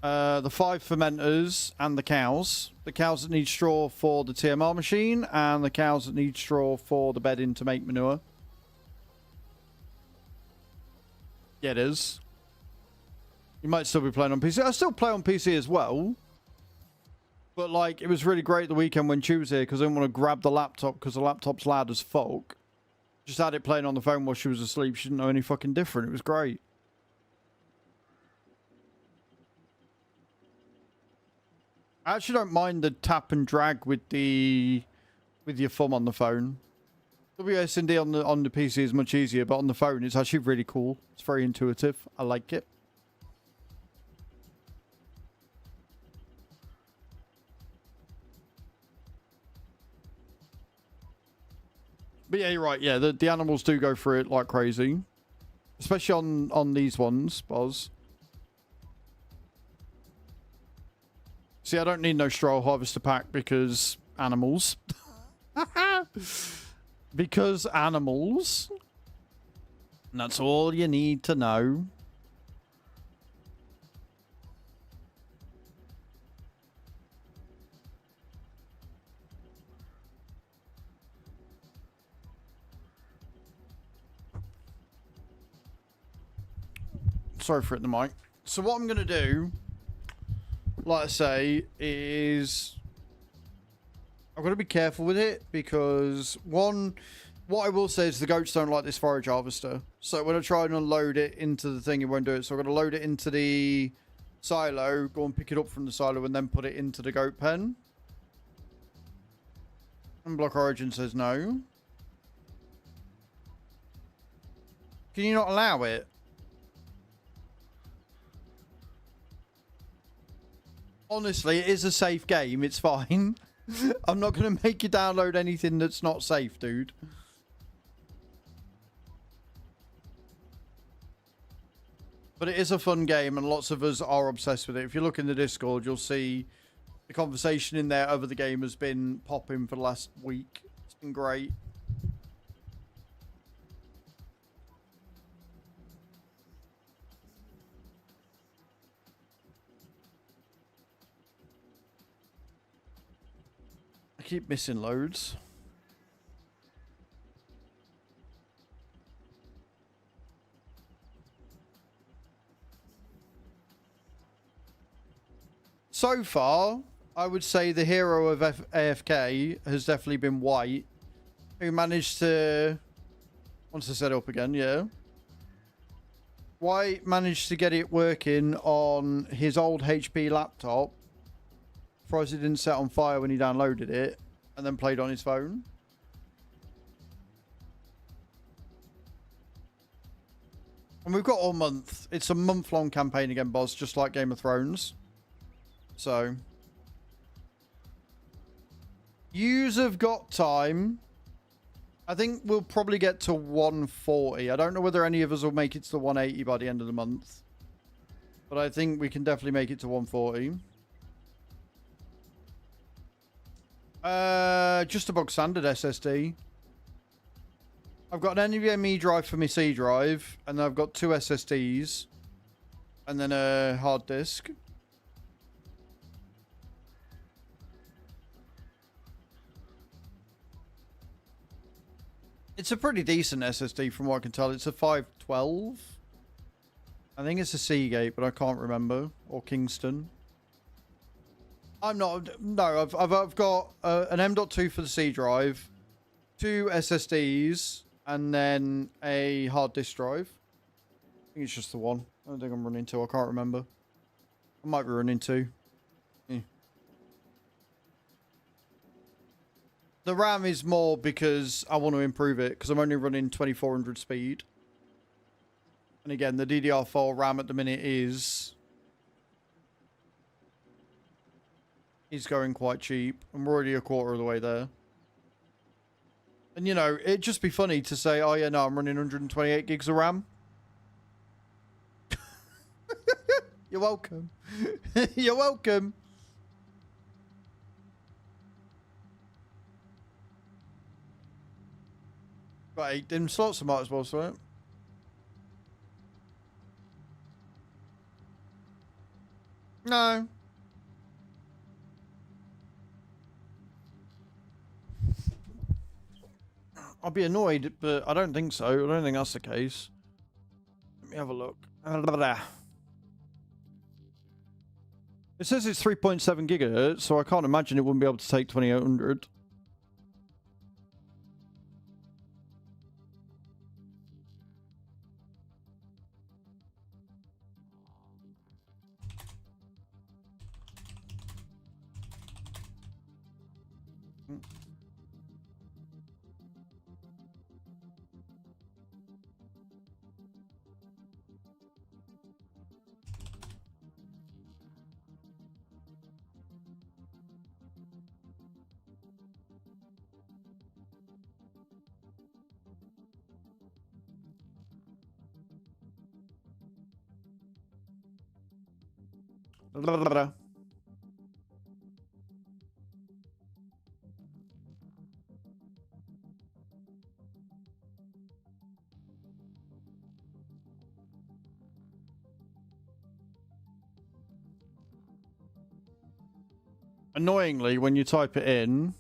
The 5 fermenters and the cows. The cows that need straw for the TMR machine, and the cows that need straw for the bedding to make manure. Yeah, it is. You might still be playing on PC. I still play on PC as well. But, like, it was really great the weekend when she was here because I didn't want to grab the laptop because the laptop's loud as fuck. Just had it playing on the phone while she was asleep. She didn't know any fucking different. It was great. I actually don't mind the tap and drag with your thumb on the phone. WSD on the PC is much easier, but on the phone it's actually really cool. It's very intuitive. I like it. But yeah, you're right. Yeah, the animals do go through it like crazy. Especially on these ones, Boz. See, I don't need no straw harvester pack because animals. Because animals. And that's all you need to know. Sorry for it, the mic. So what I'm going to do, like I say, is I've got to be careful with it because, one, what I will say is the goats don't like this forage harvester. So when I try and unload it into the thing, it won't do it. So I've got to load it into the silo, go and pick it up from the silo, and then put it into the goat pen. And Block Origin says no. Can you not allow it? Honestly, it is a safe game. It's fine. I'm not going to make you download anything that's not safe, dude. But it is a fun game, and lots of us are obsessed with it. If you look in the Discord, you'll see the conversation in there over the game has been popping for the last week. It's been great. I keep missing loads. So far, I would say the hero of AFK has definitely been White, who managed to... Once I set it up again, yeah. White managed to get it working on his old HP laptop. Surprised it didn't set on fire when he downloaded it, and then played on his phone. And we've got all month. It's a month-long campaign again, boss, just like Game of Thrones. So, yous have got time. I think we'll probably get to 140. I don't know whether any of us will make it to the 180 by the end of the month. But I think we can definitely make it to 140. Just a bog standard SSD. I've got an NVMe drive for my C drive, and then I've got 2 SSDs, and then a hard disk. It's a pretty decent SSD from what I can tell. It's a 512. I think it's a Seagate, but I can't remember. Or Kingston. I'm not... No, I've got an M.2 for the C drive, 2 SSDs, and then a hard disk drive. I think it's just the one. I don't think I'm running 2. I can't remember. I might be running 2. Yeah. The RAM is more because I want to improve it, because I'm only running 2400 speed. And again, the DDR4 RAM at the minute is going quite cheap. I'm already a quarter of the way there. And, you know, it'd just be funny to say, oh, yeah, no, I'm running 128 gigs of RAM. You're welcome. You're welcome. Right, them slots I might as well, so. No. I'll be annoyed, but I don't think so. I don't think that's the case. Let me have a look. It says it's 3.7 gigahertz, so I can't imagine it wouldn't be able to take 2800. Annoyingly, when you type it in,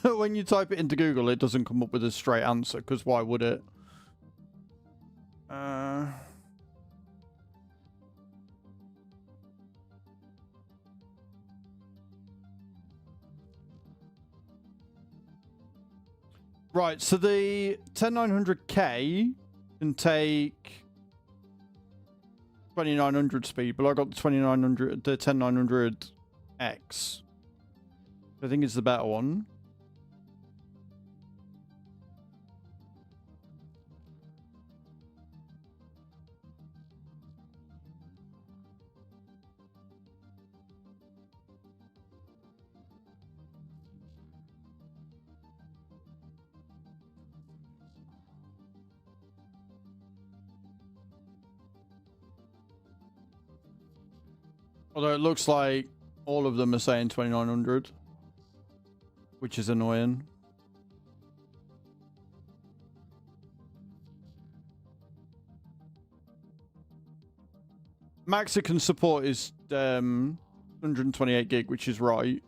when you type it into Google, it doesn't come up with a straight answer, because why would it? Right, so the 10900K can take 2900 speed, but I got the 2900, the 10900X. I think it's the better one. Although it looks like all of them are saying 2900, which is annoying. Max it can support is 128 gig, which is right.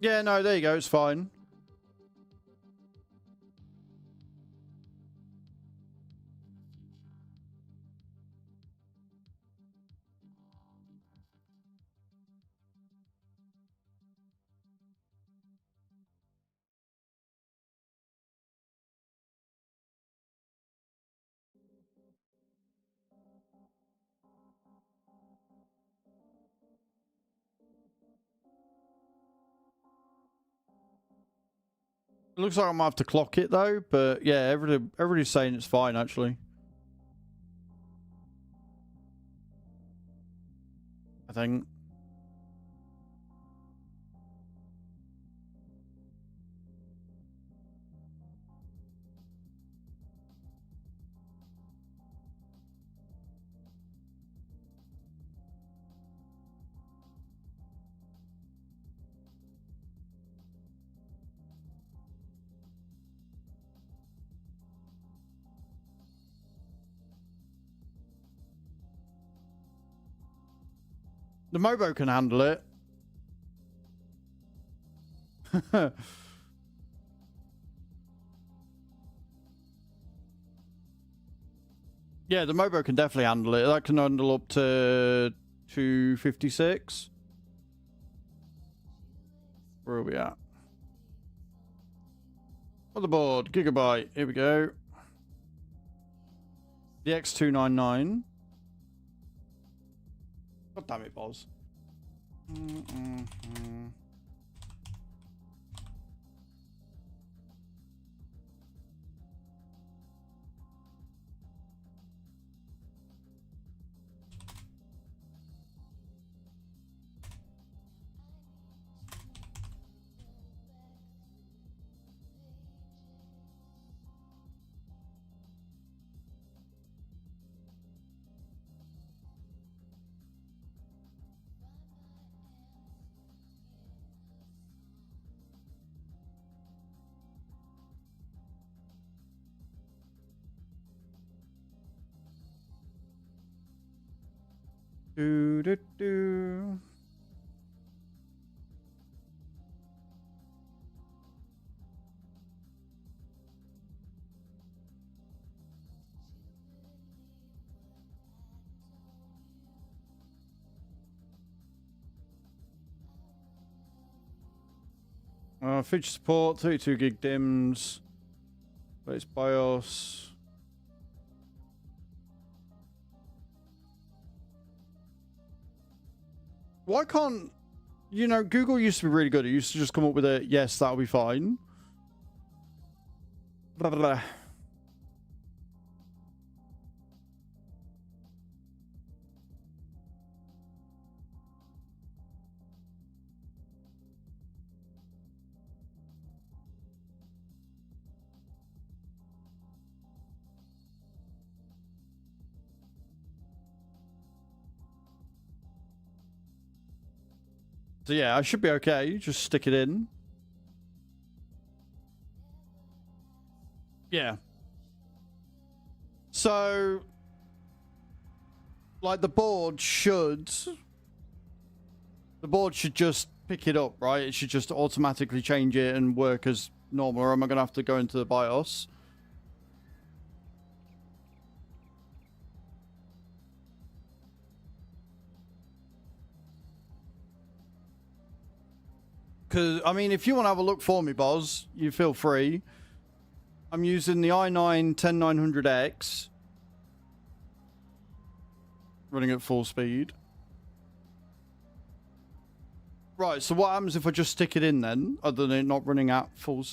Yeah, no, there you go. It's fine. It looks like I might have to clock it though, but yeah, everybody's saying it's fine actually. I think. The Mobo can handle it. Yeah, the Mobo can definitely handle it. That can handle up to 256. Where are we at? Motherboard, gigabyte. Here we go. The X299. God damn it, Boz. Do do do. Feature support, 32 gig DIMMs. Base BIOS. Why can't, you know, Google used to be really good. It used to just come up with a, yes, that'll be fine. Blah, blah, blah. So yeah, I should be okay. Just stick it in. Yeah. So, like the board should just pick it up, right? It should just automatically change it and work as normal, or am I going to have to go into the BIOS? Because, I mean, if you want to have a look for me, Boz, you feel free. I'm using the i9-10900X. Running at full speed. Right, so what happens if I just stick it in then, other than it not running at full...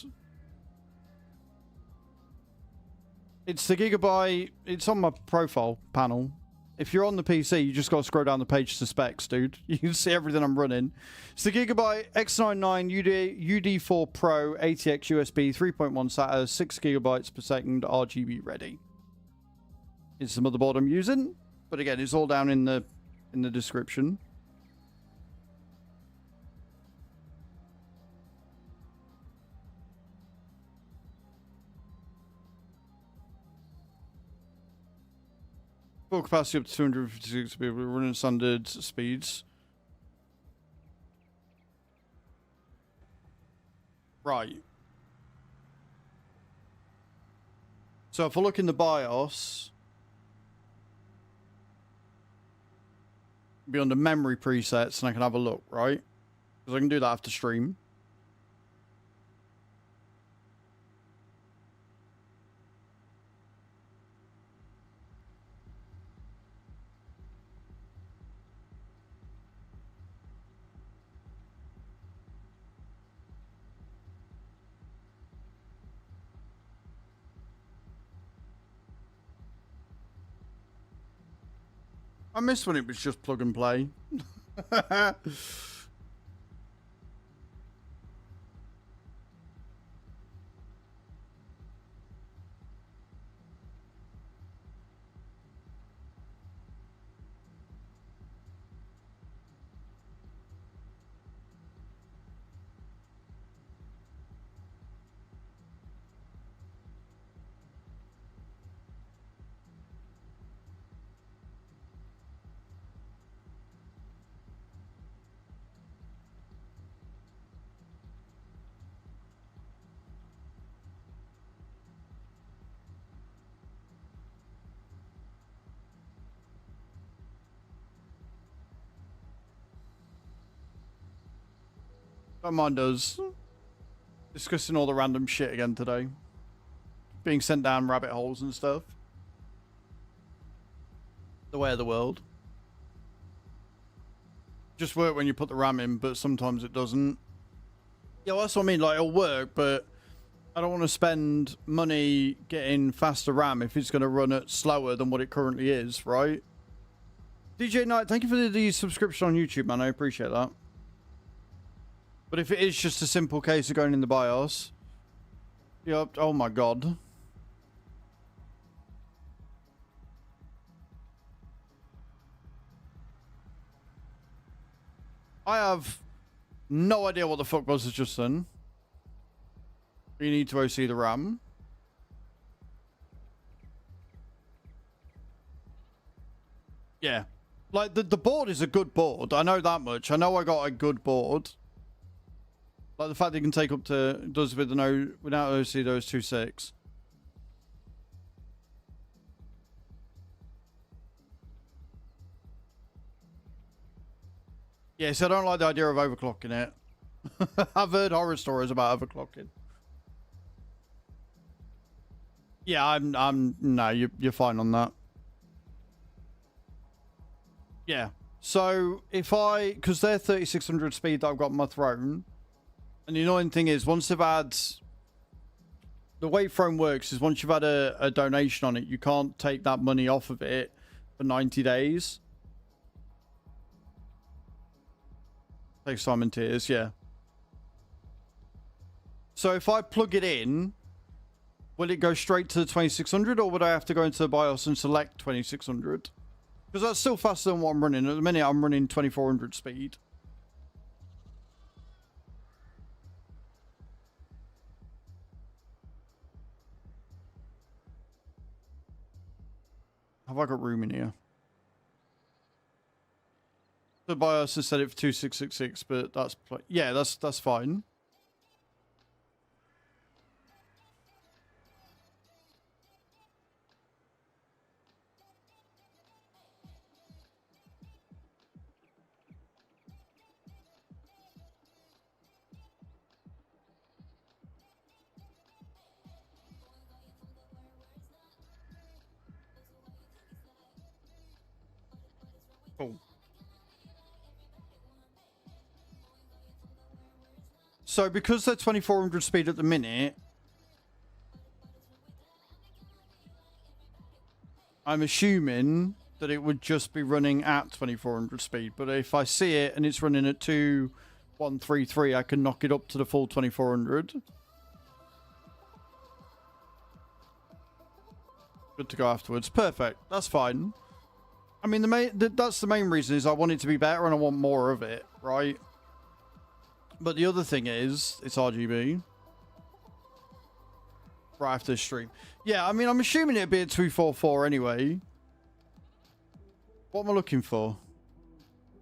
It's the gigabyte... It's on my profile panel. If you're on the PC, you just got to scroll down the page to specs, dude. You can see everything I'm running. It's the Gigabyte X99 UD4 Pro ATX USB 3.1 SATA 6 gigabytes per second RGB ready. It's the motherboard I'm using, but again, it's all down in the description. Full capacity up to 256 people running standard speeds. Right. So if I look in the BIOS, be under memory presets and I can have a look, right? Because I can do that after stream. I missed when it was just plug and play. Don't mind us. Discussing all the random shit again today. Being sent down rabbit holes and stuff. The way of the world. Just work when you put the RAM in, but sometimes it doesn't. Yeah, well, that's what I mean. Like, it'll work, but I don't want to spend money getting faster RAM if it's going to run it slower than what it currently is, right? DJ Knight, thank you for the subscription on YouTube, man. I appreciate that. But if it is just a simple case of going in the BIOS... Yep, oh my god. I have no idea what the fuck was just then. You need to OC the RAM. Yeah. Like, the board is a good board. I know that much. I know I got a good board. Like, the fact that you can take up to... Does with the without OC those 2.6. Yes, I don't like the idea of overclocking it. I've heard horror stories about overclocking. Yeah, no, you're fine on that. Yeah. So if because they're 3600 speed that I've got on my throne, and the annoying thing is once they've had, the way throne works is once you've had a donation on it, you can't take that money off of it for 90 days. Takes time and tears, yeah. So if I plug it in, will it go straight to the 2600 or would I have to go into the BIOS and select 2600? Because that's still faster than what I'm running. At the minute, I'm running 2400 speed. Have I got room in here? The BIOS has set it for 2666, but that's... Yeah, that's fine. Cool. So because they're 2400 speed at the minute, I'm assuming that it would just be running at 2400 speed. But if I see it and it's running at 2133, I can knock it up to the full 2400. Good to go afterwards. Perfect. That's fine. I mean, that's the main reason is I want it to be better and I want more of it, right? But the other thing is, it's RGB. Right after this stream. Yeah, I mean, I'm assuming it'd be at 244 anyway. What am I looking for?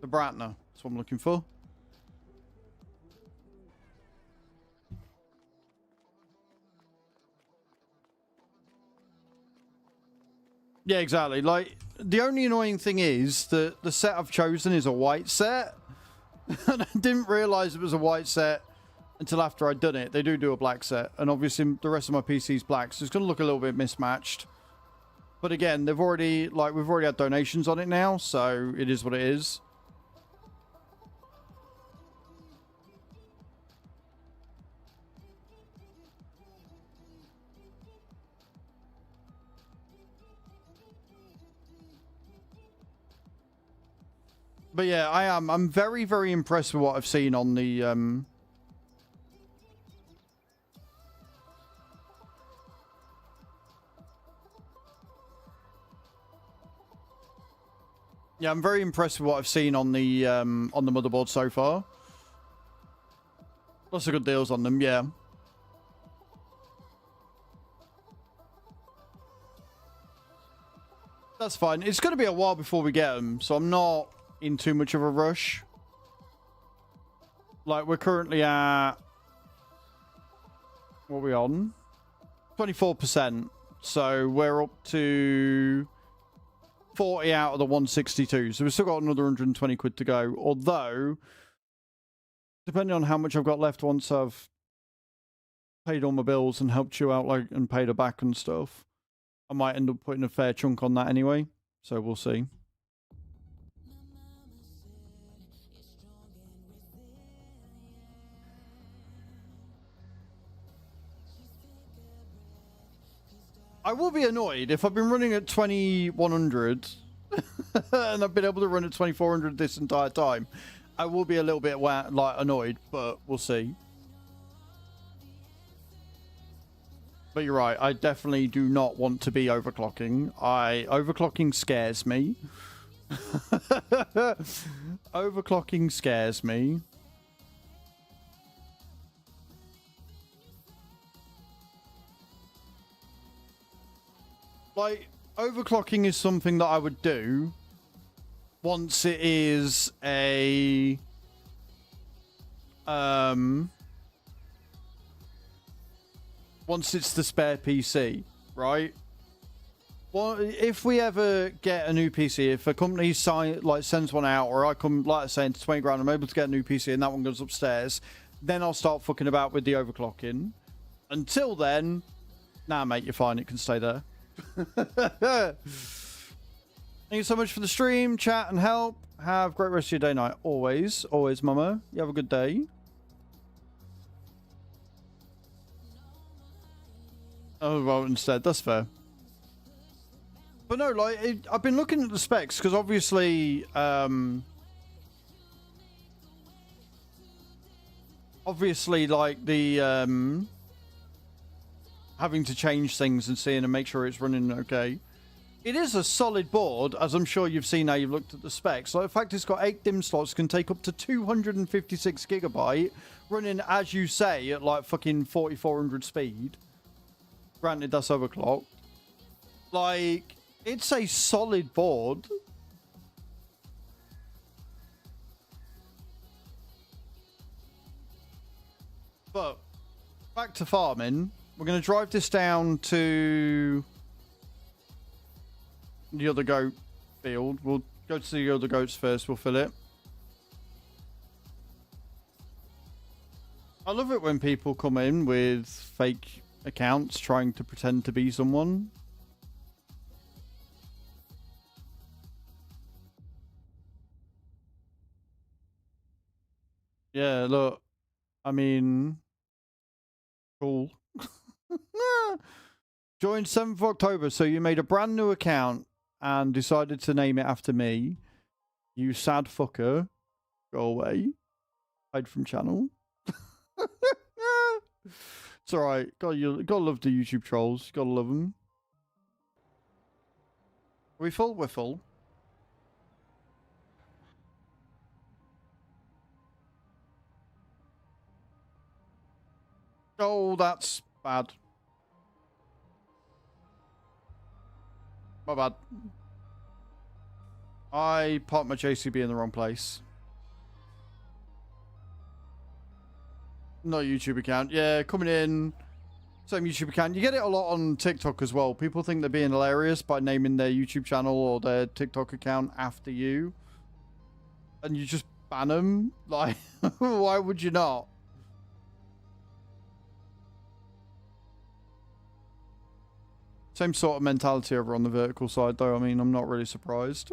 The Bratner. That's what I'm looking for. Yeah, exactly. Like, the only annoying thing is that the set I've chosen is a white set. And I didn't realize it was a white set until after I'd done it. They do a black set. And obviously the rest of my PC is black. So it's going to look a little bit mismatched. But again, we've already had donations on it now. So it is what it is. But yeah, I'm very, very impressed with what I've seen on the yeah, I'm very impressed with what I've seen on the motherboard so far. Lots of good deals on them, yeah. That's fine. It's going to be a while before we get them, so I'm not in too much of a rush. Like, we're currently at... What are we on? 24%. So we're up to 40 out of the 162. So we've still got another 120 quid to go. Although, depending on how much I've got left once I've paid all my bills and helped you out, like, and paid her back and stuff, I might end up putting a fair chunk on that anyway. So we'll see. I will be annoyed if I've been running at 2100 and I've been able to run at 2400 this entire time. I will be a little bit like annoyed, but we'll see. But you're right, I definitely do not want to be overclocking. Overclocking scares me. Overclocking scares me. Like, overclocking is something that I would do once it is a once it's the spare PC, right? Well, if we ever get a new PC, if a company sends one out, or I come, like I say, into 20 grand, I'm able to get a new PC and that one goes upstairs, then I'll start fucking about with the overclocking. Until then, nah, mate, you're fine. It can stay there. Thank you so much for the stream, chat, and help. Have a great rest of your day, night. Always, mama. You have a good day. Oh, well, instead, that's fair. But no, like, I've been looking at the specs, because obviously, like, the, having to change things and seeing and make sure it's running okay. It is a solid board, as I'm sure you've seen now you've looked at the specs. Like, the fact it's got 8 DIMM slots, can take up to 256 gigabyte, running, as you say, at like fucking 4400 speed. Granted, that's overclocked. Like, it's a solid board. But, back to farming. We're going to drive this down to the other goat field. We'll go to the other goats first. We'll fill it. I love it when people come in with fake accounts trying to pretend to be someone. Yeah, look. I mean, cool. Joined 7th of October, so you made a brand new account and decided to name it after me. You sad fucker. Go away. Hide from channel. It's alright. You gotta love the YouTube trolls. You gotta love them. Are we full? We're full. Oh, that's bad. My bad. I parked my JCB in the wrong place. No YouTube account. Yeah, coming in. Same YouTube account. You get it a lot on TikTok as well. People think they're being hilarious by naming their YouTube channel or their TikTok account after you. And you just ban them. Like, why would you not? Same sort of mentality over on the vertical side, though. I mean, I'm not really surprised.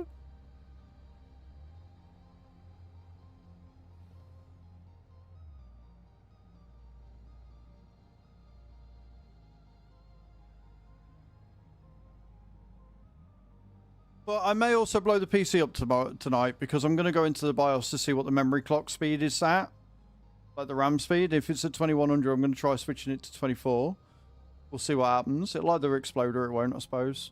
But I may also blow the PC up tonight because I'm going to go into the BIOS to see what the memory clock speed is at. Like the RAM speed. If it's at 2100, I'm going to try switching it to 24. We'll see what happens. It'll either explode or it won't, I suppose.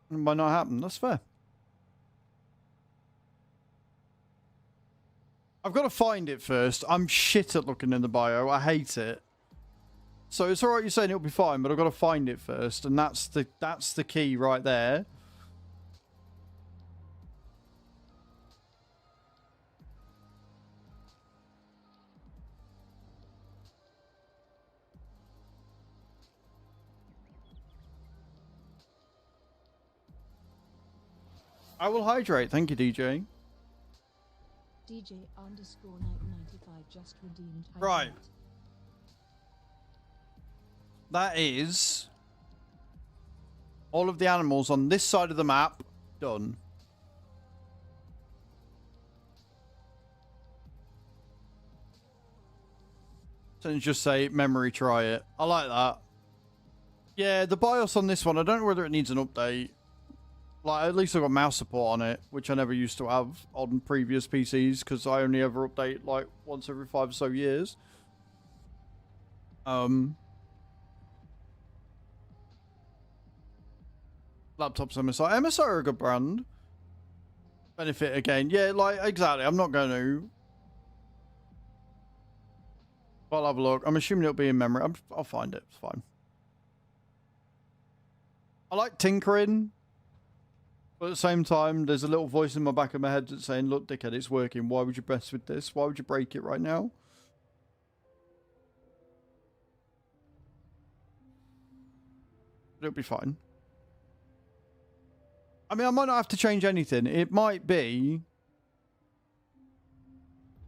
It might not happen. That's fair. I've got to find it first. I'm shit at looking in the bio. I hate it. So it's alright you're saying it'll be fine, but I've got to find it first. And that's the key right there. I will hydrate. Thank you, DJ. DJ underscore night 95 just redeemed. Right. That is all of the animals on this side of the map done. So just say memory try it. I like that. Yeah, the BIOS on this one, I don't know whether it needs an update. Like, at least I've got mouse support on it, which I never used to have on previous PCs, because I only ever update, like, once every 5 or so years. Laptops MSI. MSI are a good brand. Benefit again. Yeah, like, exactly. I'm not going to. I'll have a look. I'm assuming it'll be in memory. I'll find it. It's fine. I like tinkering. But at the same time, there's a little voice in my back of my head that's saying, look, dickhead, it's working. Why would you mess with this? Why would you break it right now? But it'll be fine. I mean, I might not have to change anything. It might be...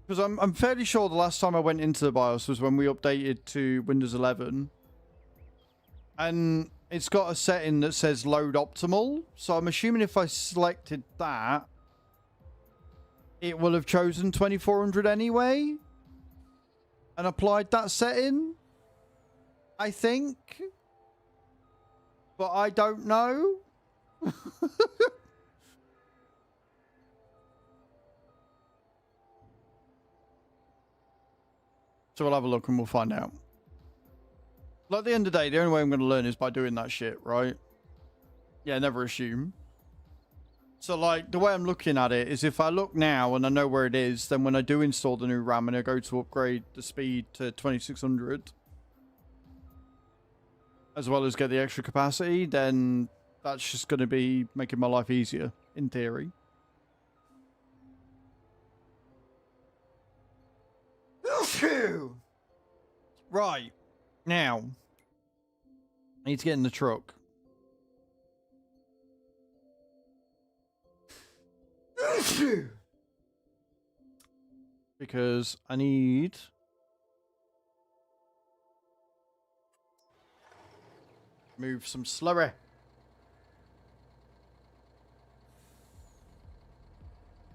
Because I'm fairly sure the last time I went into the BIOS was when we updated to Windows 11. And it's got a setting that says load optimal. So I'm assuming if I selected that, it will have chosen 2400 anyway. And applied that setting. I think. But I don't know. So we'll have a look and we'll find out. Like, at the end of the day, the only way I'm going to learn is by doing that shit, right? Yeah, never assume. So, like, the way I'm looking at it is if I look now and I know where it is, then when I do install the new RAM and I go to upgrade the speed to 2600, as well as get the extra capacity, then that's just going to be making my life easier, in theory. Right. Now, I need to get in the truck. Because I need... move some slurry.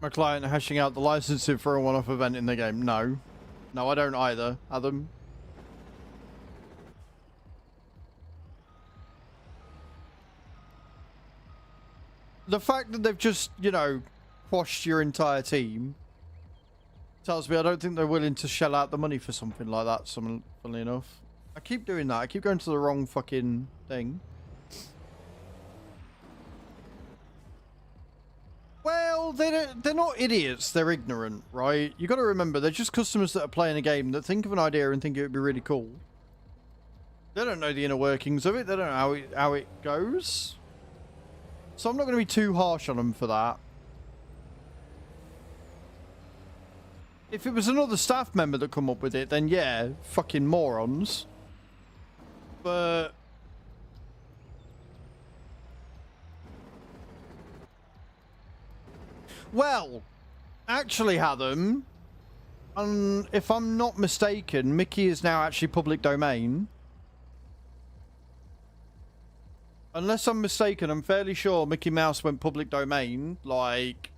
My client hashing out the licensing for a one-off event in the game. No. No, I don't either, Adam. The fact that they've just, you know, quashed your entire team tells me I don't think they're willing to shell out the money for something like that, funnily enough. I keep doing that. I keep going to the wrong fucking thing. Well, they're not idiots. They're ignorant, right? You got to remember, they're just customers that are playing a game that think of an idea and think it would be really cool. They don't know the inner workings of it. They don't know how it goes. So I'm not going to be too harsh on them for that. If it was another staff member that come up with it, then yeah, fucking morons. But... well, actually, Adam, if I'm not mistaken, Mickey is now actually public domain. Unless I'm mistaken, I'm fairly sure Mickey Mouse went public domain, like,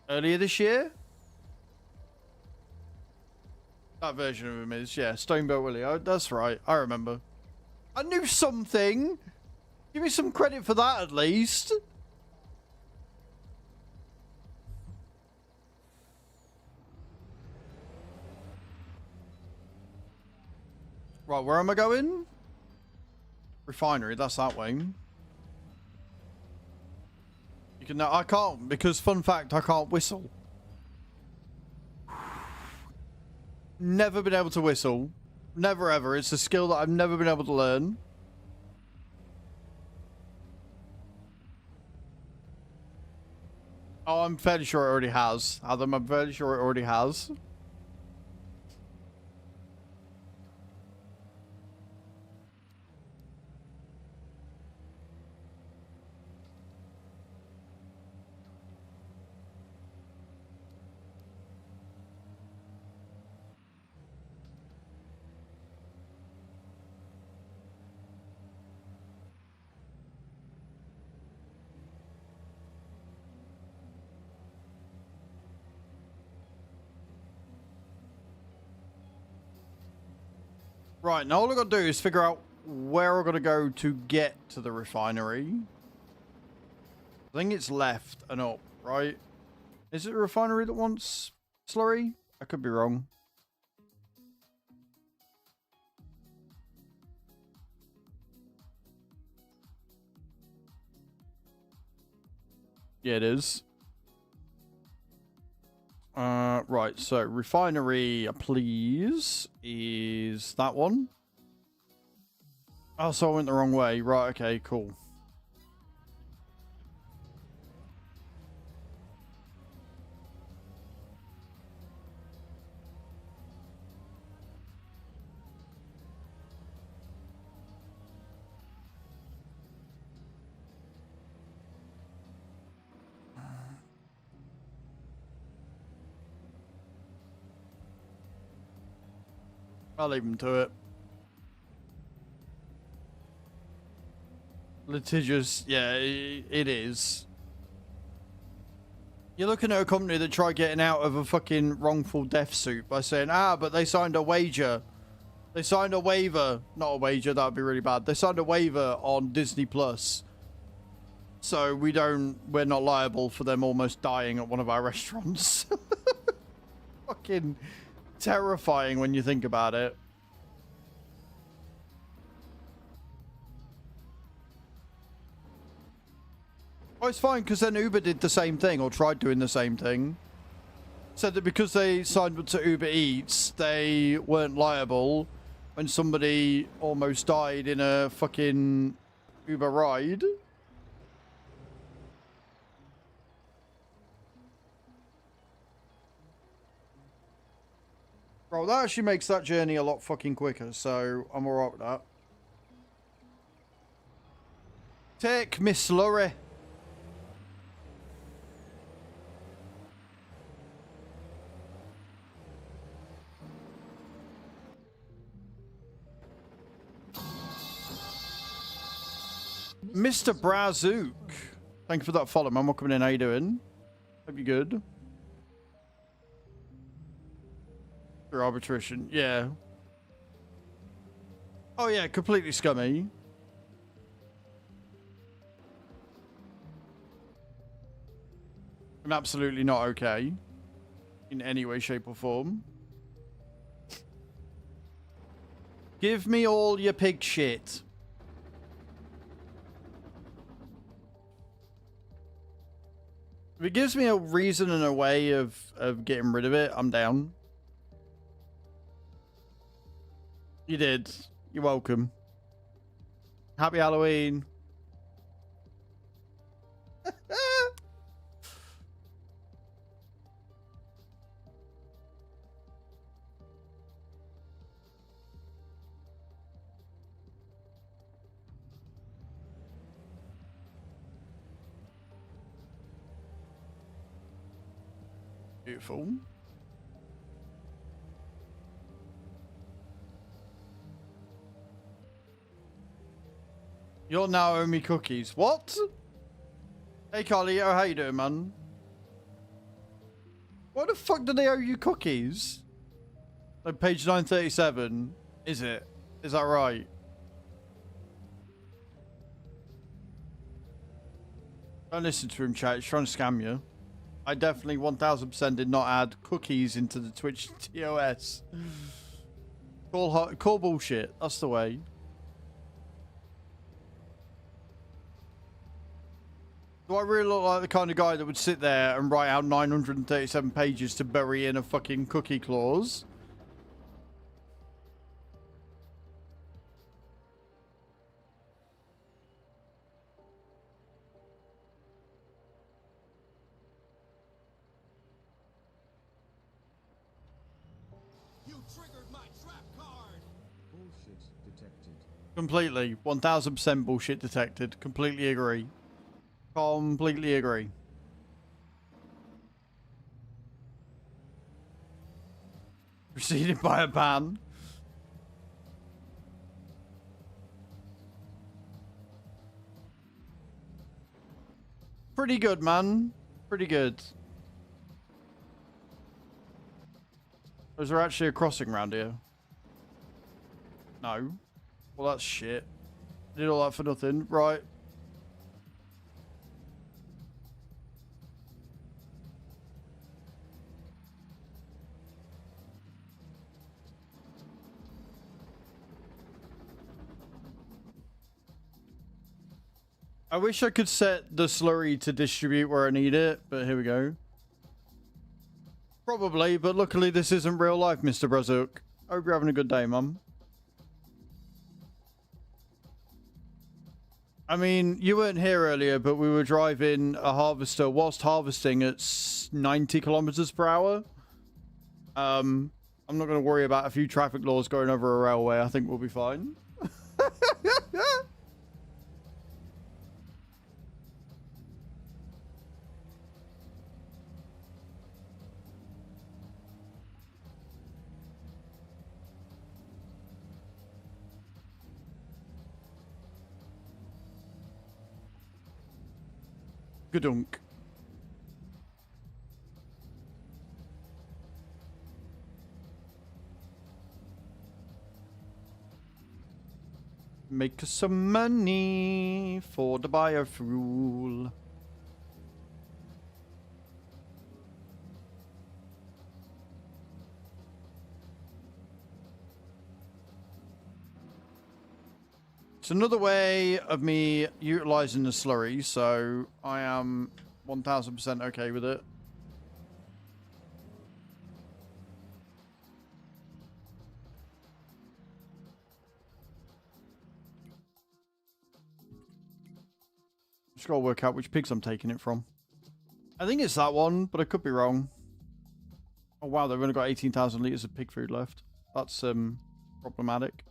earlier this year? That version of him is, yeah, Stonebuilt Willie. Oh, that's right, I remember. I knew something! Give me some credit for that, at least. Right, where am I going? Refinery, that's that way. You can now, I can't, because fun fact, I can't whistle. Never been able to whistle. Never ever. It's a skill that I've never been able to learn. Oh, I'm fairly sure it already has. Adam, I'm fairly sure it already has. Right, now all I've got to do is figure out where I've got to go to get to the refinery. I think it's left and up, right? Is it a refinery that wants slurry? I could be wrong. Yeah, it is. Right, so refinery, please, is that one. Oh, so I went the wrong way. Right, okay, cool. I'll leave him to it. Litigious, yeah, it is. You're looking at a company that tried getting out of a fucking wrongful death suit by saying, but they signed a wager. They signed a waiver. Not a wager, that would be really bad. They signed a waiver on Disney Plus. So we're not liable for them almost dying at one of our restaurants. Fucking terrifying when you think about it. Oh, it's fine, because then Uber did the same thing, or tried doing the same thing. Said that because they signed up to Uber Eats, they weren't liable when somebody almost died in a fucking Uber ride. Bro, that actually makes that journey a lot fucking quicker, so I'm alright with that. Take Miss Slurry. Mr. Brazook. Thank you for that follow, man. Welcome in. How you doing? Hope you're good. Your arbitration. Yeah. Oh, yeah. Completely scummy. I'm absolutely not okay. In any way, shape, or form. Give me all your pig shit. If it gives me a reason and a way of getting rid of it, I'm down. You did. You're welcome. Happy Halloween. Beautiful. You're now owe me cookies. What? Hey, Carlio, how you doing, man? Why the fuck do they owe you cookies? Like page 937. Is it? Is that right? Don't listen to him, chat. He's trying to scam you. I definitely 1000% did not add cookies into the Twitch TOS. Call bullshit. That's the way. Do I really look like the kind of guy that would sit there and write out 937 pages to bury in a fucking cookie clause? You triggered my trap card. Bullshit detected. Completely. 1000% bullshit detected. Completely agree. Completely agree. Preceded by a ban. Pretty good, man. Pretty good. Is there actually a crossing around here? No. Well, that's shit. Did all that for nothing. Right. I wish I could set the slurry to distribute where I need it, but here we go. Probably, but luckily this isn't real life, Mr. Brazuk. Hope you're having a good day, Mum. I mean, you weren't here earlier, but we were driving a harvester whilst harvesting at 90 kilometers per hour. I'm not going to worry about a few traffic laws going over a railway. I think we'll be fine. Gadunk. Make some money for the biofuel. It's another way of me utilizing the slurry, so I am 1000% okay with it. Just gotta work out which pigs I'm taking it from. I think it's that one, but I could be wrong. Oh wow, they've only got 18,000 litres of pig food left. That's problematic.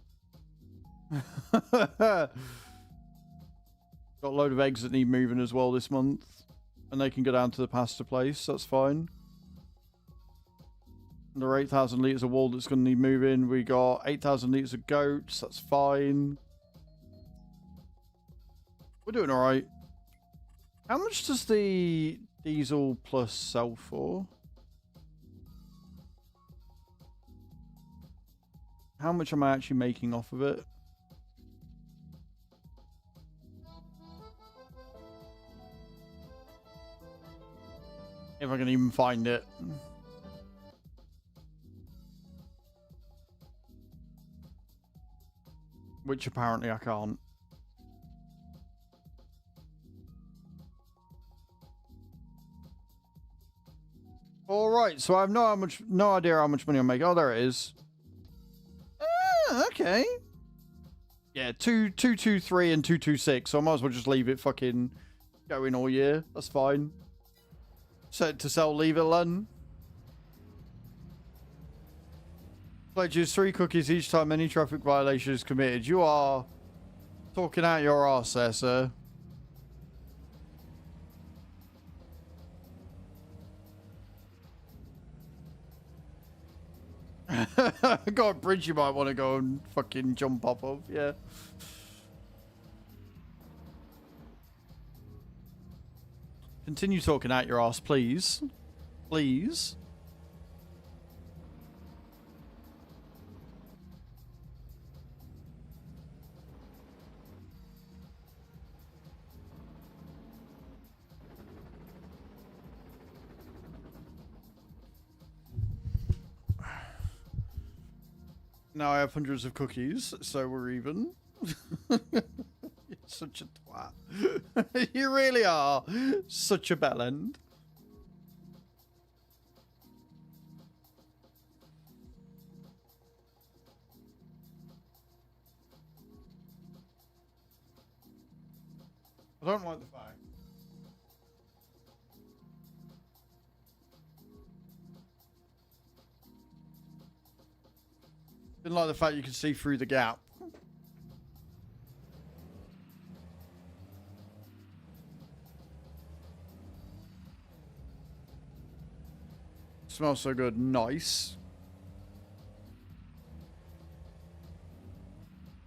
Got a load of eggs that need moving as well this month. And they can go down to the pasture place. That's fine. Under 8,000 litres of wool that's going to need moving. We got 8,000 litres of goats. That's fine. We're doing alright. How much does the diesel plus sell for? How much am I actually making off of it? If I can even find it. Which apparently I can't. Alright, so I have no idea how much money I'm making. Oh, there it is. Okay. Yeah, 223 and 226, so I might as well just leave it fucking going all year. That's fine. Set to sell, leave it alone. Pledges 3 cookies each time any traffic violation is committed. You are talking out your arse there, sir. Got a bridge you might want to go and fucking jump off of, yeah. Continue talking out your ass, please. Please. Now I have hundreds of cookies, so we're even. You're such a twat. You really are such a bellend. I don't like the fact. Didn't like the fact you could see through the gap. Smells so good. Nice.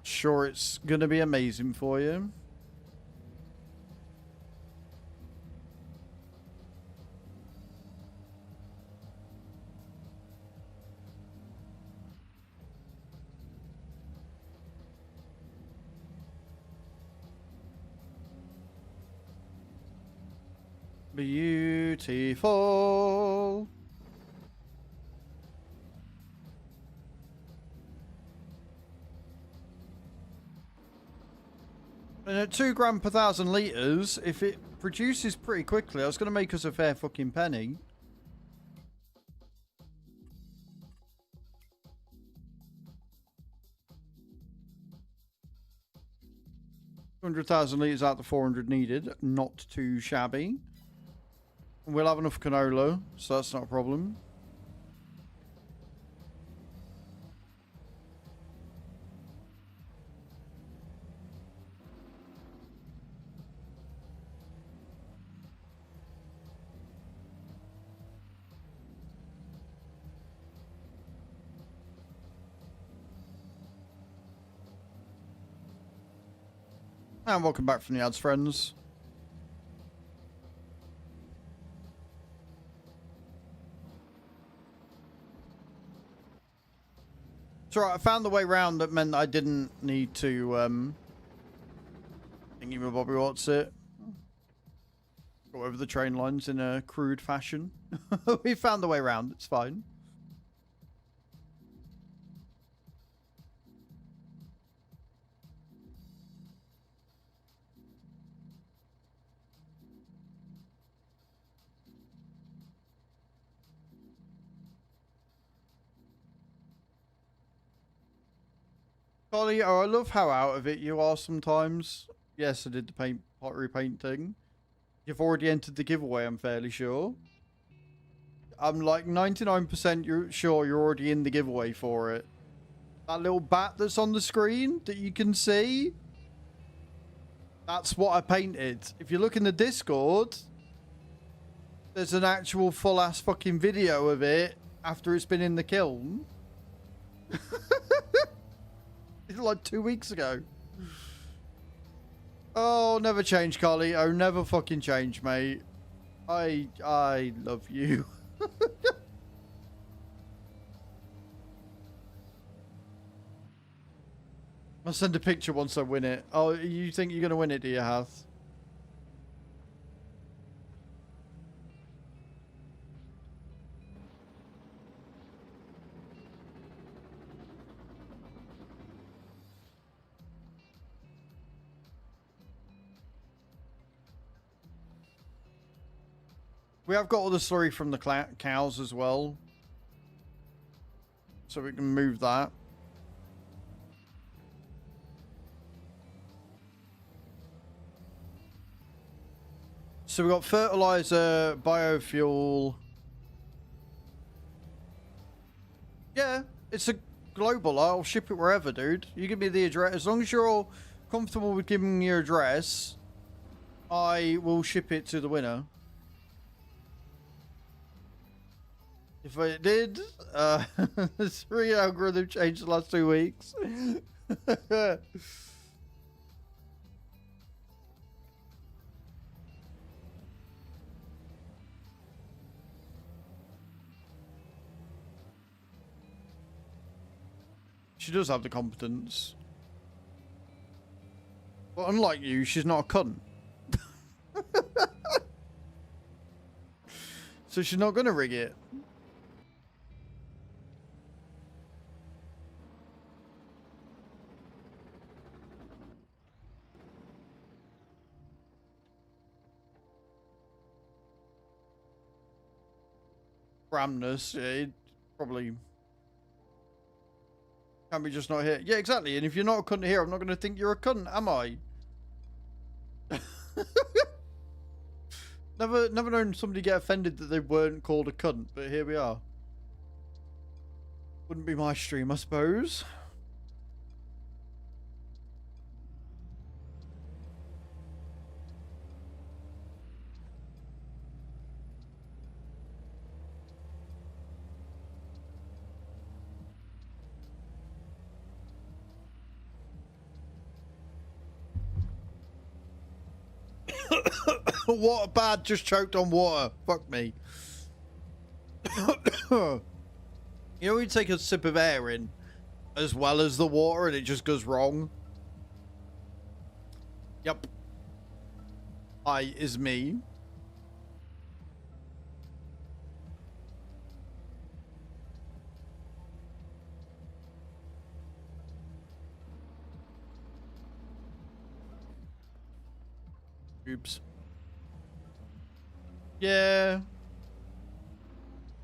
Sure, it's gonna be amazing for you. Beautiful. And at 2 gram per 1,000 litres, if it produces pretty quickly, I was going to make us a fair fucking penny. $100,000 litres out the 400 needed. Not too shabby. We'll have enough canola, so that's not a problem. And welcome back from the ads, friends. It's alright, I found the way round that meant I didn't need to, thingy with Bobby, what's it? Go over the train lines in a crude fashion. We found the way round, it's fine. Ollie, oh, I love how out of it you are sometimes. Yes, I did the pottery paint thing. You've already entered the giveaway, I'm fairly sure. I'm like 99% sure you're already in the giveaway for it. That little bat that's on the screen that you can see, that's what I painted. If you look in the Discord, there's an actual full-ass fucking video of it after it's been in the kiln. It's like 2 weeks ago. Oh, never change, Carly. Oh, never fucking change, mate. I love you. I'll send a picture once I win it. Oh, you think you're going to win it, do you, Hath? We have got all the slurry from the cows as well. So we can move that. So we got fertilizer, biofuel. Yeah, it's a global. I'll ship it wherever, dude. You give me the address. As long as you're all comfortable with giving me your address, I will ship it to the winner. If I did, the 3 algorithm changed the last 2 weeks. She does have the competence. But unlike you, she's not a cunt. So she's not going to rig it. Ramness, it probably can be just not here. Yeah, exactly. And if you're not a cunt here, I'm not going to think you're a cunt, am I? Never known somebody get offended that they weren't called a cunt, but here we are. Wouldn't be my stream, I suppose. Water bad, just choked on water. Fuck me. You know, you take a sip of air in as well as the water and it just goes wrong. Yep. I is me. Oops. Yeah.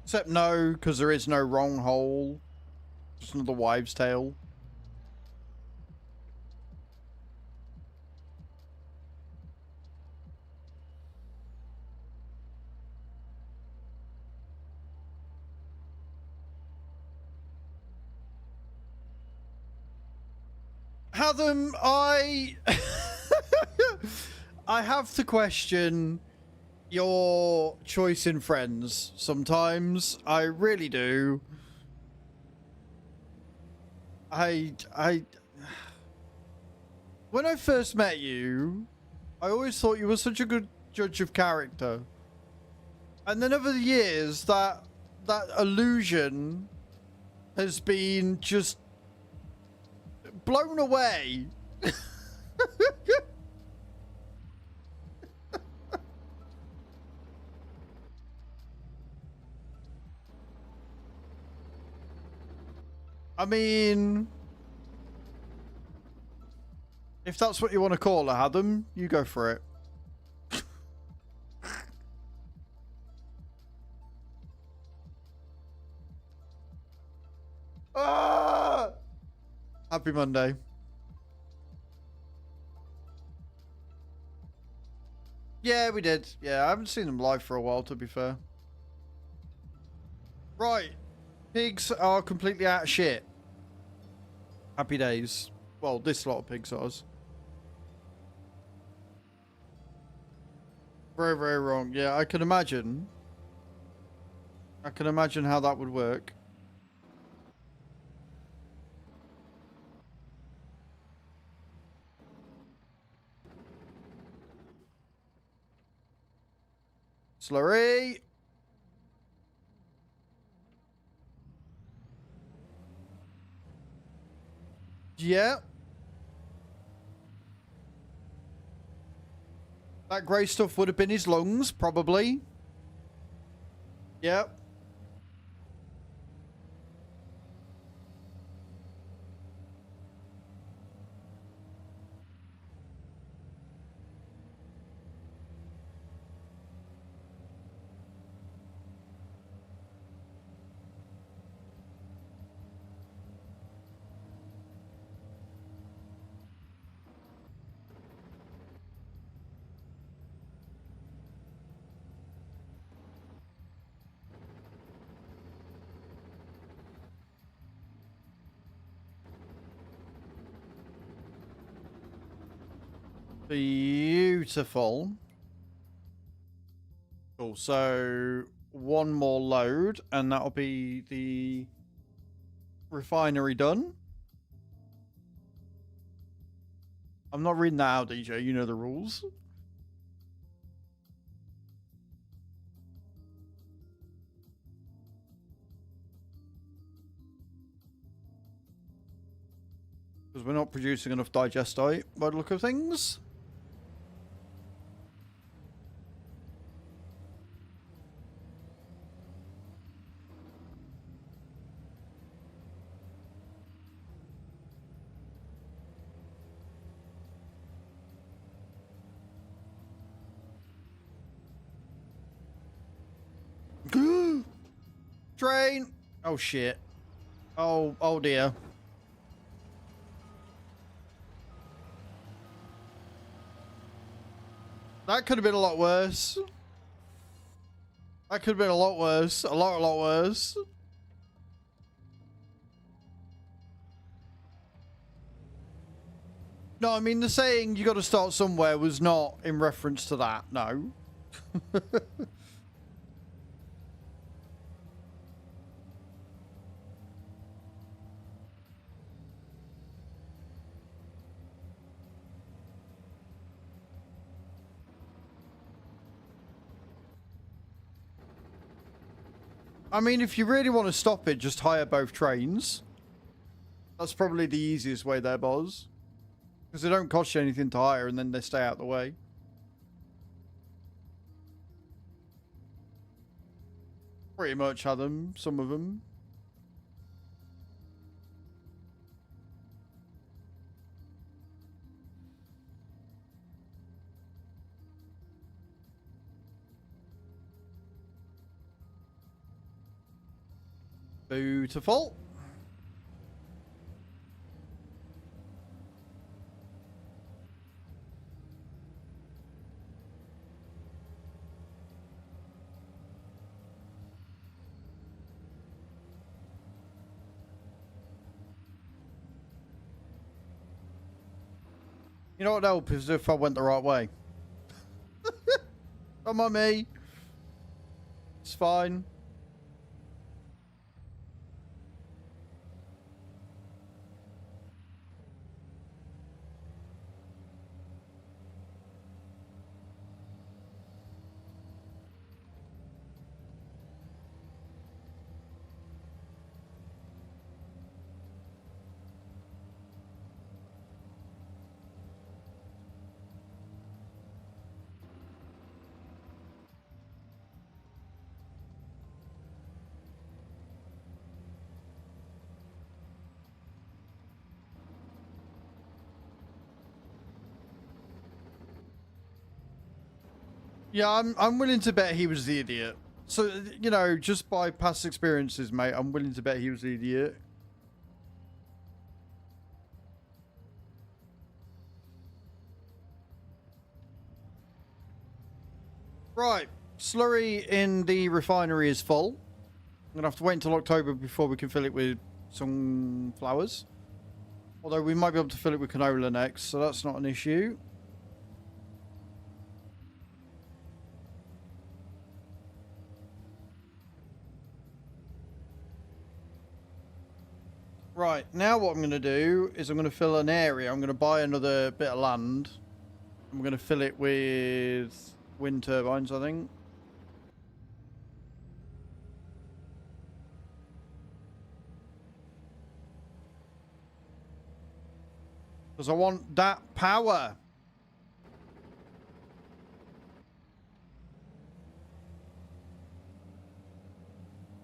Except no, because there is no wrong hole. Just another wives' tale. Hatham, I have to question your choice in friends sometimes. I really do. When I first met you, I always thought you were such a good judge of character. And then over the years, that illusion has been just blown away. I mean, if that's what you want to call it, Adam, you go for it. Ah! Happy Monday. Yeah, we did. Yeah, I haven't seen them live for a while, to be fair. Right. Pigs are completely out of shit. Happy days. Well, this lot of pigs are. Very, very wrong. Yeah, I can imagine. I can imagine how that would work. Slurry. Yeah. That grey stuff would have been his lungs, probably. Yep. Beautiful. Cool. So one more load, and that'll be the refinery done. I'm not reading that out, DJ. You know the rules. Because we're not producing enough digestite by the look of things. Train. Oh shit. Oh dear. That could have been a lot worse. That could have been a lot worse. A lot worse. No, I mean the saying you got to start somewhere was not in reference to that. No. I mean, if you really want to stop it, just hire both trains. That's probably the easiest way there, boss. Because they don't cost you anything to hire and then they stay out of the way. Pretty much had them, some of them. Beautiful. You know what help is if I went the right way. Come on, me. It's fine. Yeah, I'm willing to bet he was the idiot. So, you know, just by past experiences, mate, I'm willing to bet he was the idiot. Right. Slurry in the refinery is full. I'm going to have to wait until October before we can fill it with sunflowers. Although we might be able to fill it with canola next, so that's not an issue. Right, now what I'm going to do is I'm going to fill an area. I'm going to buy another bit of land. I'm going to fill it with wind turbines, I think. Because I want that power.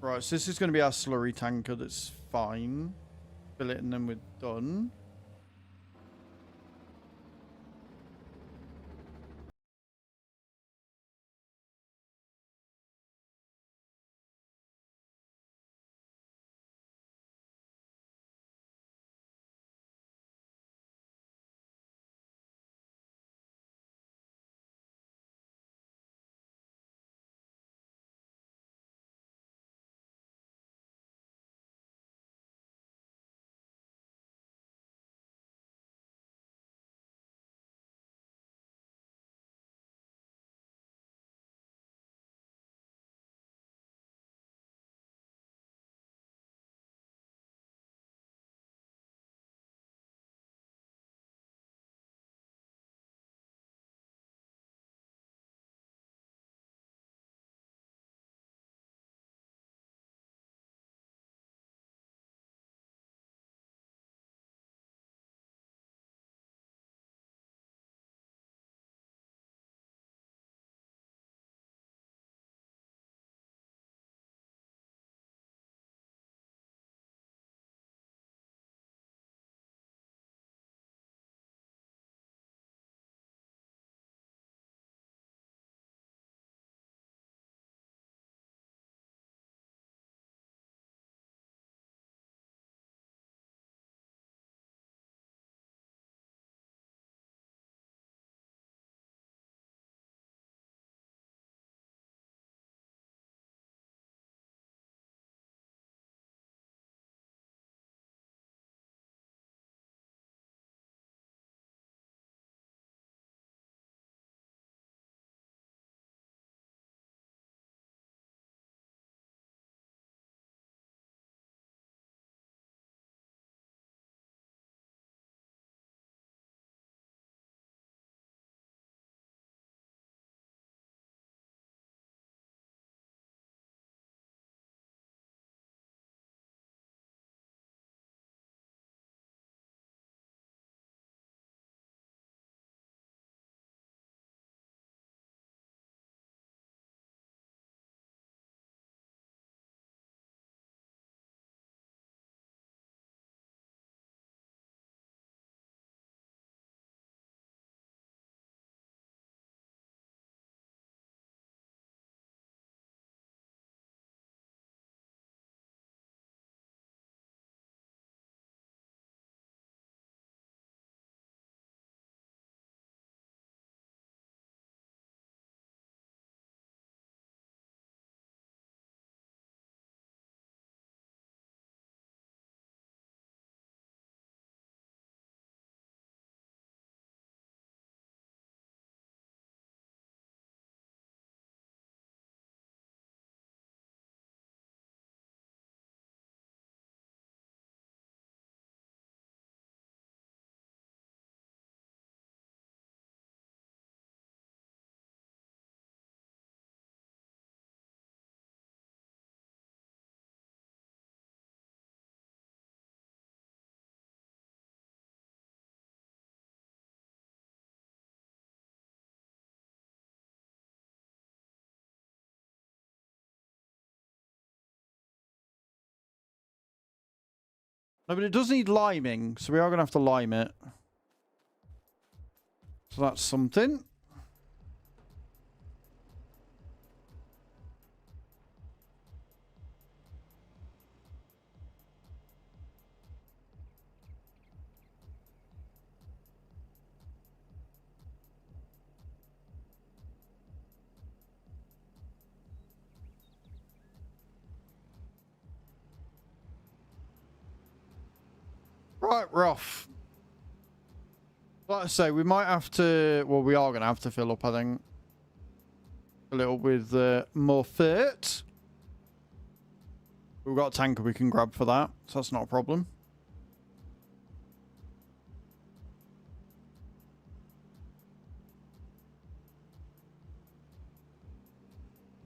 Right, so this is going to be our slurry tanker. That's fine. Fill it and then we're done. No, but it does need liming, so we are going to have to lime it. So that's something. Right, we're off. Like I say, we might have to... Well, we are going to have to fill up, I think. A little with more fat. We've got a tanker we can grab for that, so that's not a problem.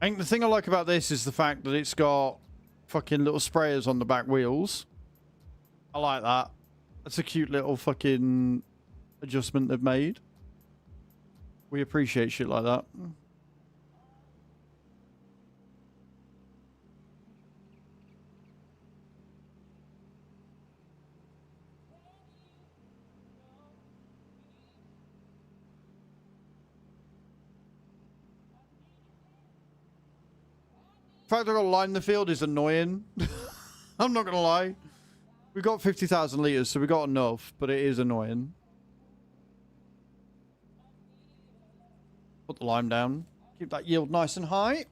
I think the thing I like about this is the fact that it's got fucking little sprayers on the back wheels. I like that. That's a cute little fucking adjustment they've made. We appreciate shit like that. The fact I've got to line the field is annoying. I'm not going to lie. We got 50,000 litres, so we got enough, but it is annoying. Put the lime down. Keep that yield nice and high.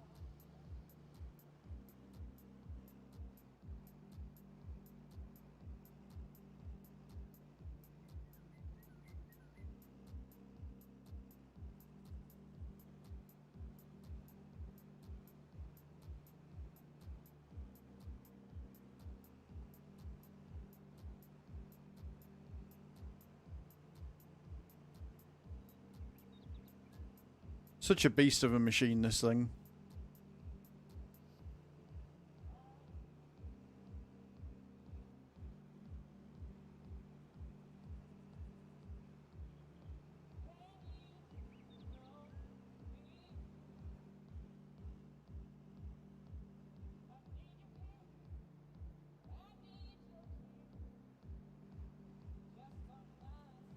Such a beast of a machine, this thing.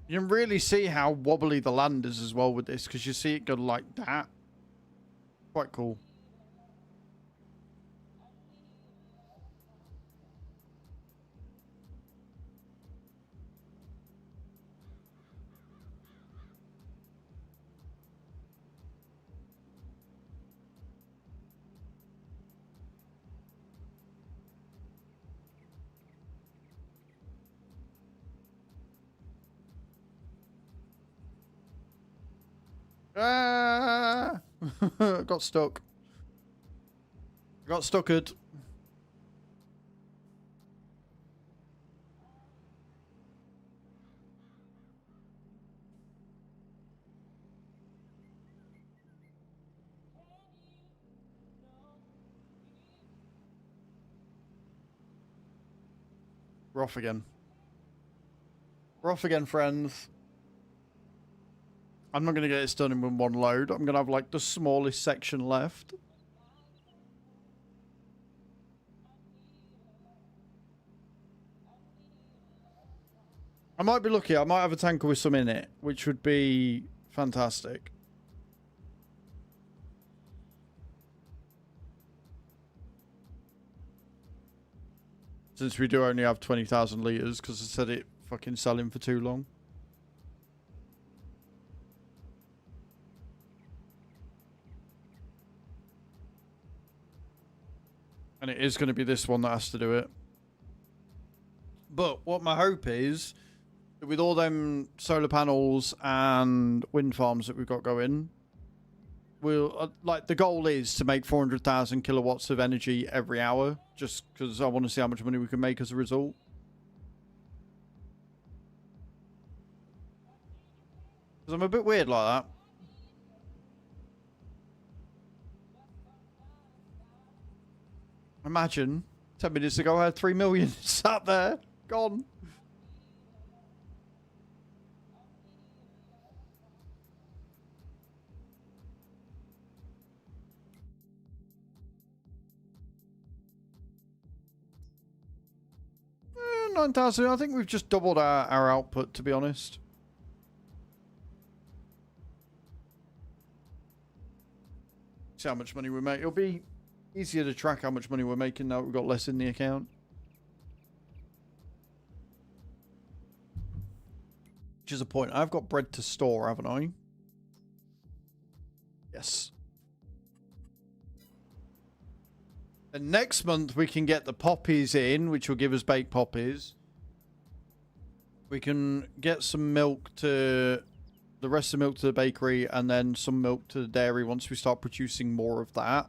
You can really see how wobbly the land is as well with this, because you see it go like that. Quite cool. Ah! Got stuck. Got stuckered. We're off again. We're off again, friends. I'm not going to get this done in one load. I'm going to have, like, the smallest section left. I might be lucky. I might have a tanker with some in it, which would be fantastic. Since we do only have 20,000 litres, because I said it fucking selling for too long. And it is going to be this one that has to do it. But what my hope is, that with all them solar panels and wind farms that we've got going, we'll, like, the goal is to make 400,000 kilowatts of energy every hour, just because I want to see how much money we can make as a result. Because I'm a bit weird like that. Imagine 10 minutes ago I had 3 million sat there, gone. 9,000. I think we've just doubled our output, to be honest. See how much money we make. It'll be easier to track how much money we're making now that we've got less in the account. Which is a point. I've got bread to store, haven't I? Yes. And next month we can get the poppies in, which will give us baked poppies. We can get some milk to... the rest of the milk to the bakery, and then some milk to the dairy once we start producing more of that.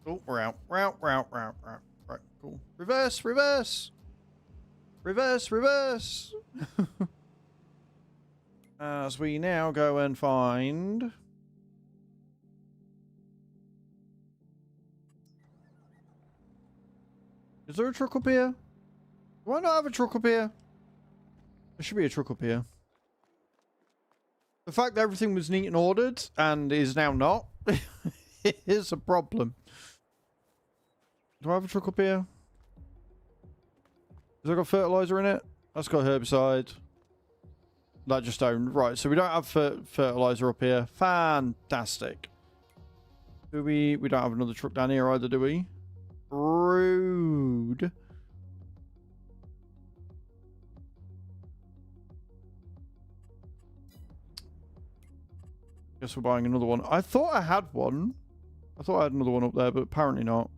Oh, we're out. We're out. We're out. We're out. We're out. Right, cool. Reverse, reverse. Reverse, reverse. As we now go and find... Is there a truck up here? Do I not have a truck up here? There should be a truck up here. The fact that everything was neat and ordered and is now not is a problem. Do I have a truck up here? Has it got fertilizer in it? That's got herbicide. That just don't. Right, so we don't have fertilizer up here. Fantastic. Do we? We don't have another truck down here either, do we? Rude. Guess we're buying another one. I thought I had one. I thought I had another one up there, but apparently not.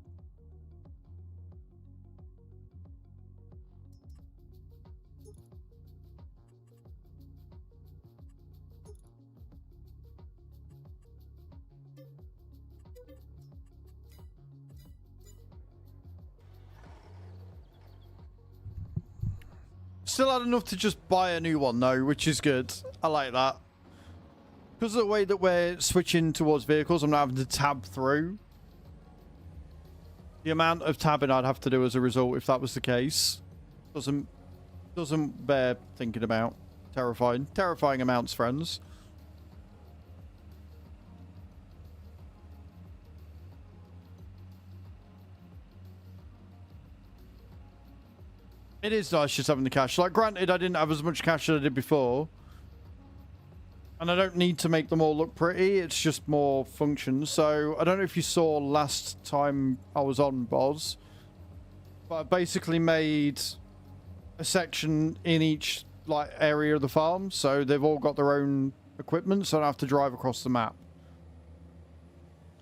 Still had enough to just buy a new one though, which is good. I like that. Because of the way that we're switching towards vehicles, I'm not having to tab through. The amount of tabbing I'd have to do as a result if that was the case doesn't bear thinking about. Terrifying. Terrifying amounts, friends. It is nice just having the cash. Like, granted, I didn't have as much cash as I did before. And I don't need to make them all look pretty. It's just more functions. So, I don't know if you saw last time I was on Boz. But I basically made a section in each, like, area of the farm. So, they've all got their own equipment. So, I don't have to drive across the map.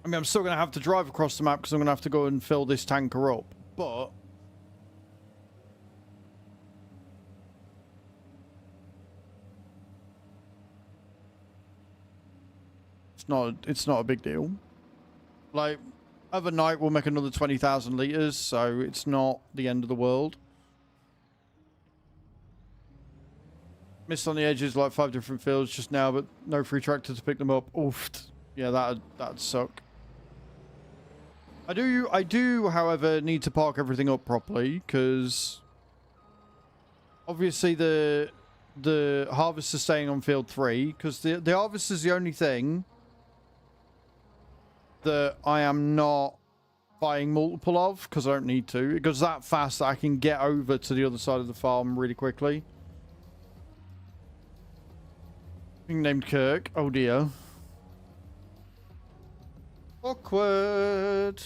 I mean, I'm still going to have to drive across the map because I'm going to have to go and fill this tanker up. But... It's not a big deal. Like, overnight we'll make another 20,000 litres, so it's not the end of the world. Missed on the edges like 5 different fields just now, but no free tractor to pick them up. Oof. Yeah, that'd suck. I do, however, need to park everything up properly, because obviously the harvest is staying on field 3, because the harvest is the only thing that I am not buying multiple of, because I don't need to. It goes that fast that I can get over to the other side of the farm really quickly. Being named Kirk. Oh dear. Awkward.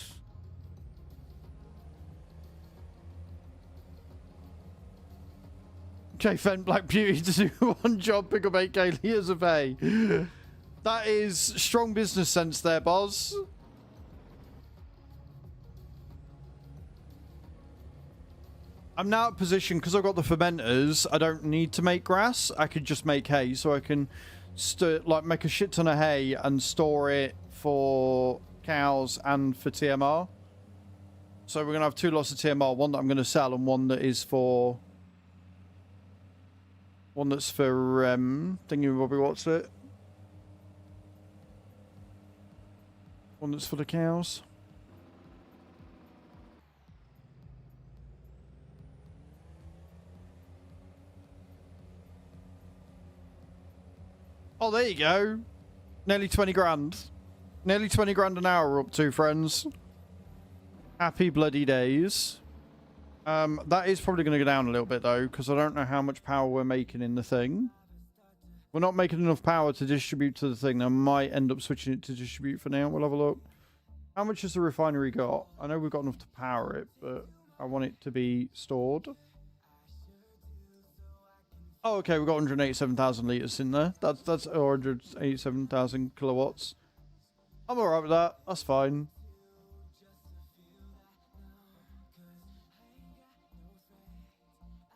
Okay, Fen Black Beauty to do one job, pick up 8k years of pay. That is strong business sense there, boss. I'm now at a position, because I've got the fermenters, I don't need to make grass. I could just make hay, so I can make a shit ton of hay and store it for cows and for TMR. So we're going to have 2 lots of TMR, one that I'm going to sell and one that is for... One that's for, thingy-bobby, what's it? One that's for the cows. Oh, there you go. Nearly 20 grand. Nearly 20 grand an hour we're up to, friends. Happy bloody days. That is probably going to go down a little bit, though, because I don't know how much power we're making in the thing. We're not making enough power to distribute to the thing. I might end up switching it to distribute for now. We'll have a look. How much has the refinery got? I know we've got enough to power it, but I want it to be stored. Oh, okay, we've got 187,000 litres in there. That's 187,000 kilowatts. I'm alright with that. That's fine.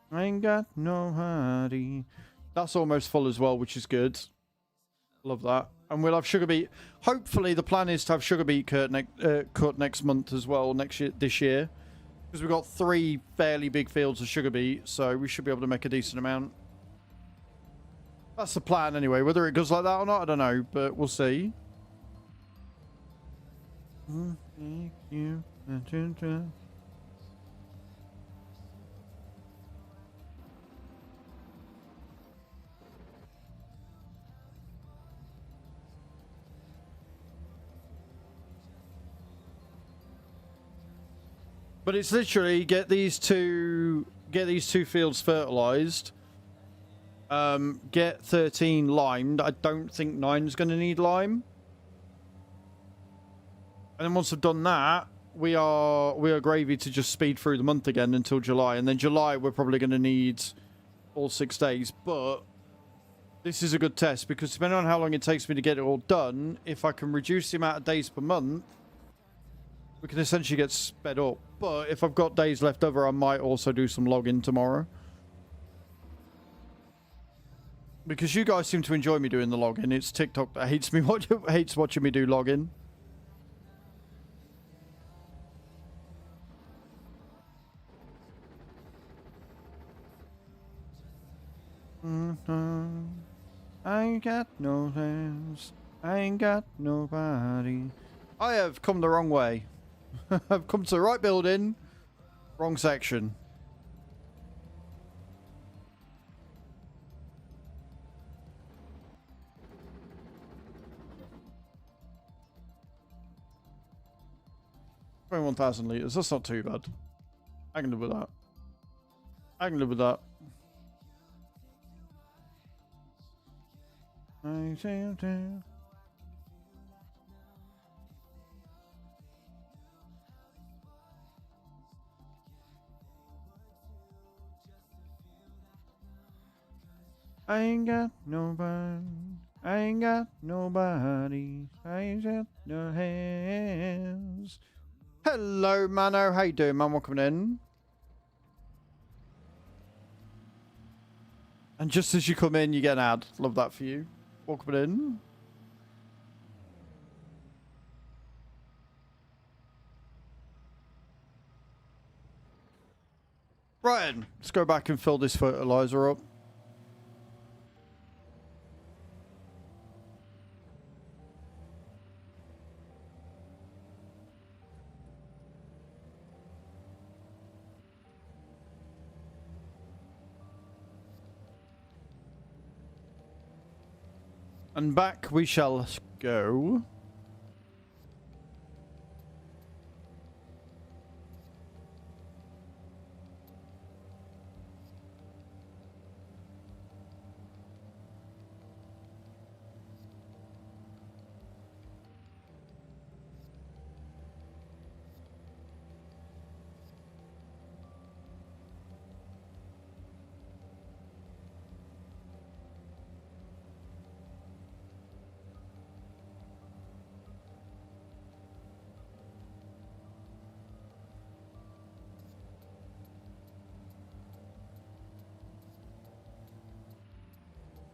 I ain't got nobody. That's almost full as well, which is good. Love that. And we'll have sugar beet. Hopefully, the plan is to have sugar beet cut next month as well, this year. Because we've got 3 fairly big fields of sugar beet, so we should be able to make a decent amount. That's the plan anyway. Whether it goes like that or not, I don't know, but we'll see. But it's literally get these two fields fertilized. Get 13 limed. I don't think 9's going to need lime. And then once I've done that, we are gravy to just speed through the month again until July. And then July we're probably going to need all 6 days. But this is a good test because depending on how long it takes me to get it all done, if I can reduce the amount of days per month, we can essentially get sped up. But if I've got days left over, I might also do some logging tomorrow. Because you guys seem to enjoy me doing the logging. It's TikTok that hates watching me do logging. I ain't got no hands. I ain't got nobody. I have come the wrong way. I've come to the right building, wrong section. $21,000 litres. That's not too bad. I can live with that. I can live with that. I ain't got nobody. I ain't got nobody. I ain't got no hands. Hello, Mano. How you doing, man? Welcome in. And just as you come in, you get an ad. Love that for you. Welcome in. Right, let's go back and fill this fertilizer up. And back we shall go.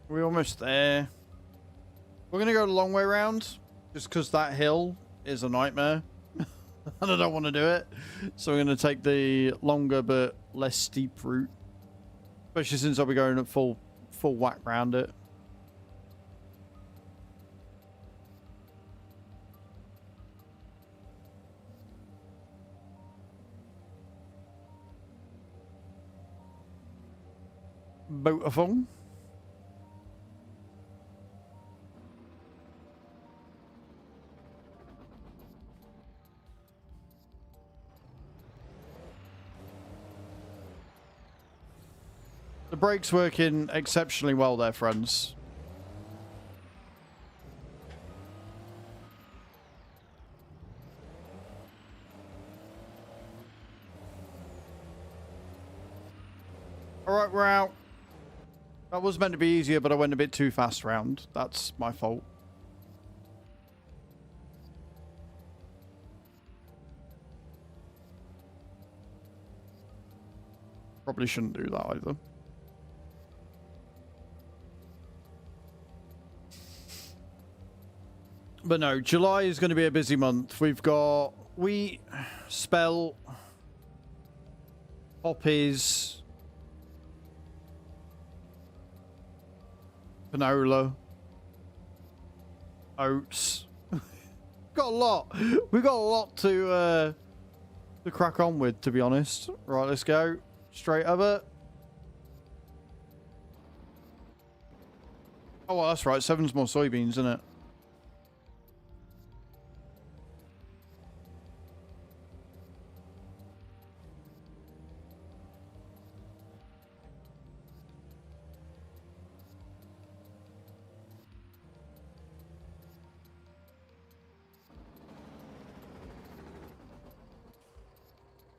We're almost there. We're going to go the long way around, just because that hill is a nightmare. And I don't want to do it. So we're going to take the longer but less steep route. Especially since I'll be going at full whack round it. Beautiful. The brake's working exceptionally well there, friends. Alright, we're out. That was meant to be easier, but I went a bit too fast round. That's my fault. Probably shouldn't do that either. But no, July is going to be a busy month. We've got wheat, spelt, poppies, canola, oats. Got a lot. We've got a lot to crack on with, to be honest. Right, let's go. Straight over. Oh, well, that's right. 7's more soybeans, isn't it?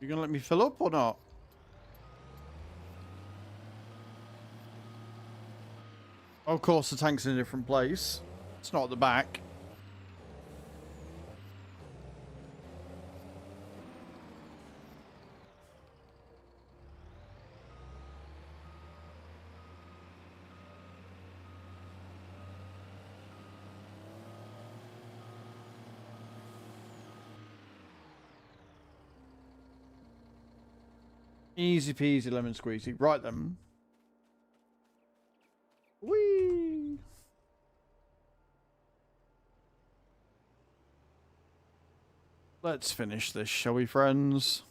You gonna let me fill up or not? Of course, the tank's in a different place. It's not at the back. Easy peasy lemon squeezy. Right then. Whee! Let's finish this, shall we, friends?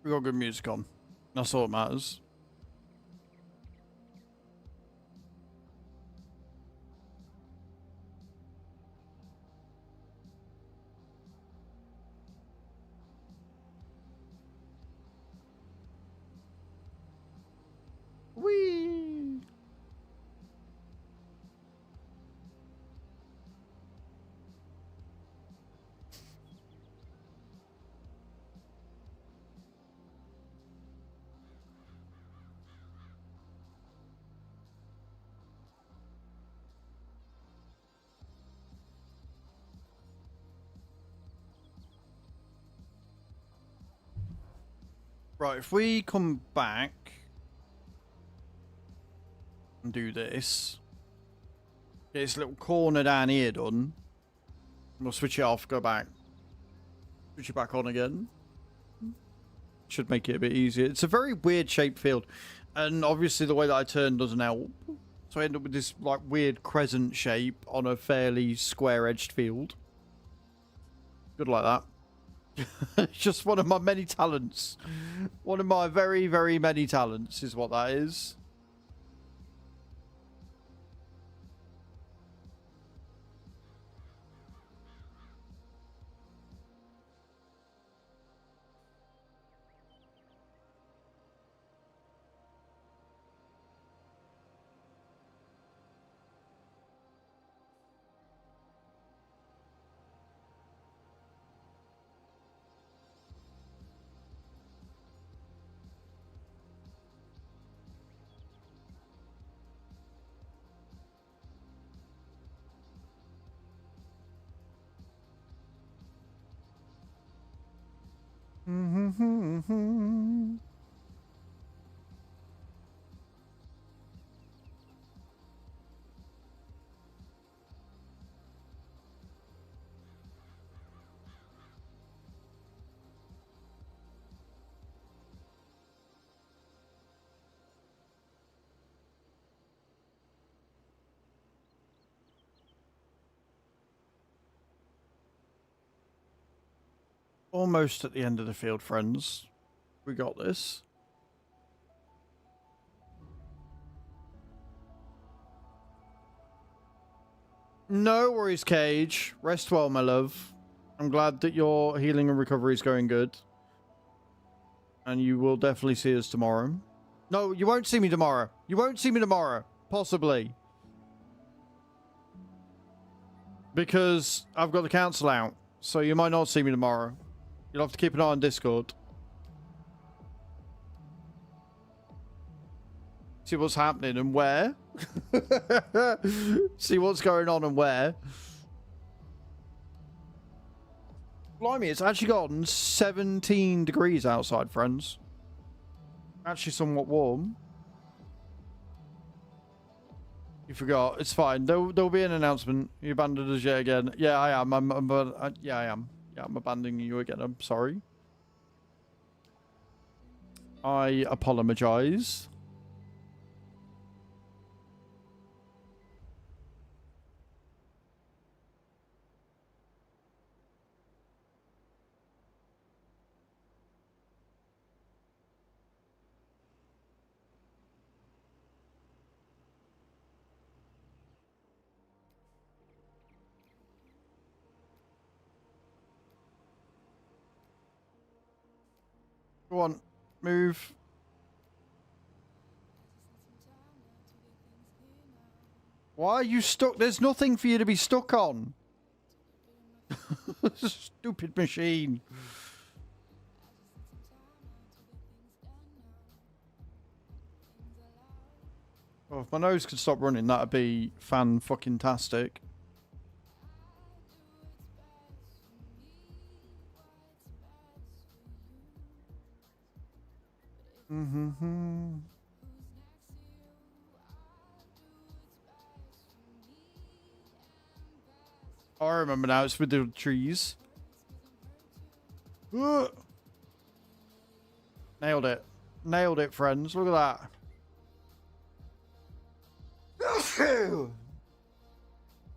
We got good music on. That's all that matters. Whee! Right, if we come back and do this, get this little corner down here done, we'll switch it off, go back, switch it back on again. Should make it a bit easier. It's a very weird shaped field, and obviously the way that I turn doesn't help. So I end up with this like weird crescent shape on a fairly square-edged field. Good like that. It's just one of my many talents. One of my very, very many talents is what that is. Almost at the end of the field, friends. We got this. No worries, Cage. Rest well, my love. I'm glad that your healing and recovery is going good. And you will definitely see us tomorrow. No, you won't see me tomorrow. You won't see me tomorrow. Possibly. Because I've got the council out. So you might not see me tomorrow. You'll have to keep an eye on Discord. See what's happening and where. See what's going on and where. Blimey, it's actually gotten 17 degrees outside, friends. Actually somewhat warm. You forgot. It's fine. There'll be an announcement. You abandoned us yet again. Yeah, I am. Yeah, I am. Yeah, I'm abandoning you again. I'm sorry. I apologize. Go on, move. Why are you stuck? There's nothing for you to be stuck on. Stupid machine. Oh, if my nose could stop running, that'd be fan-fucking-tastic. Mm-hmm. I remember now, it's with the trees. Ugh. Nailed it. Nailed it, friends. Look at that.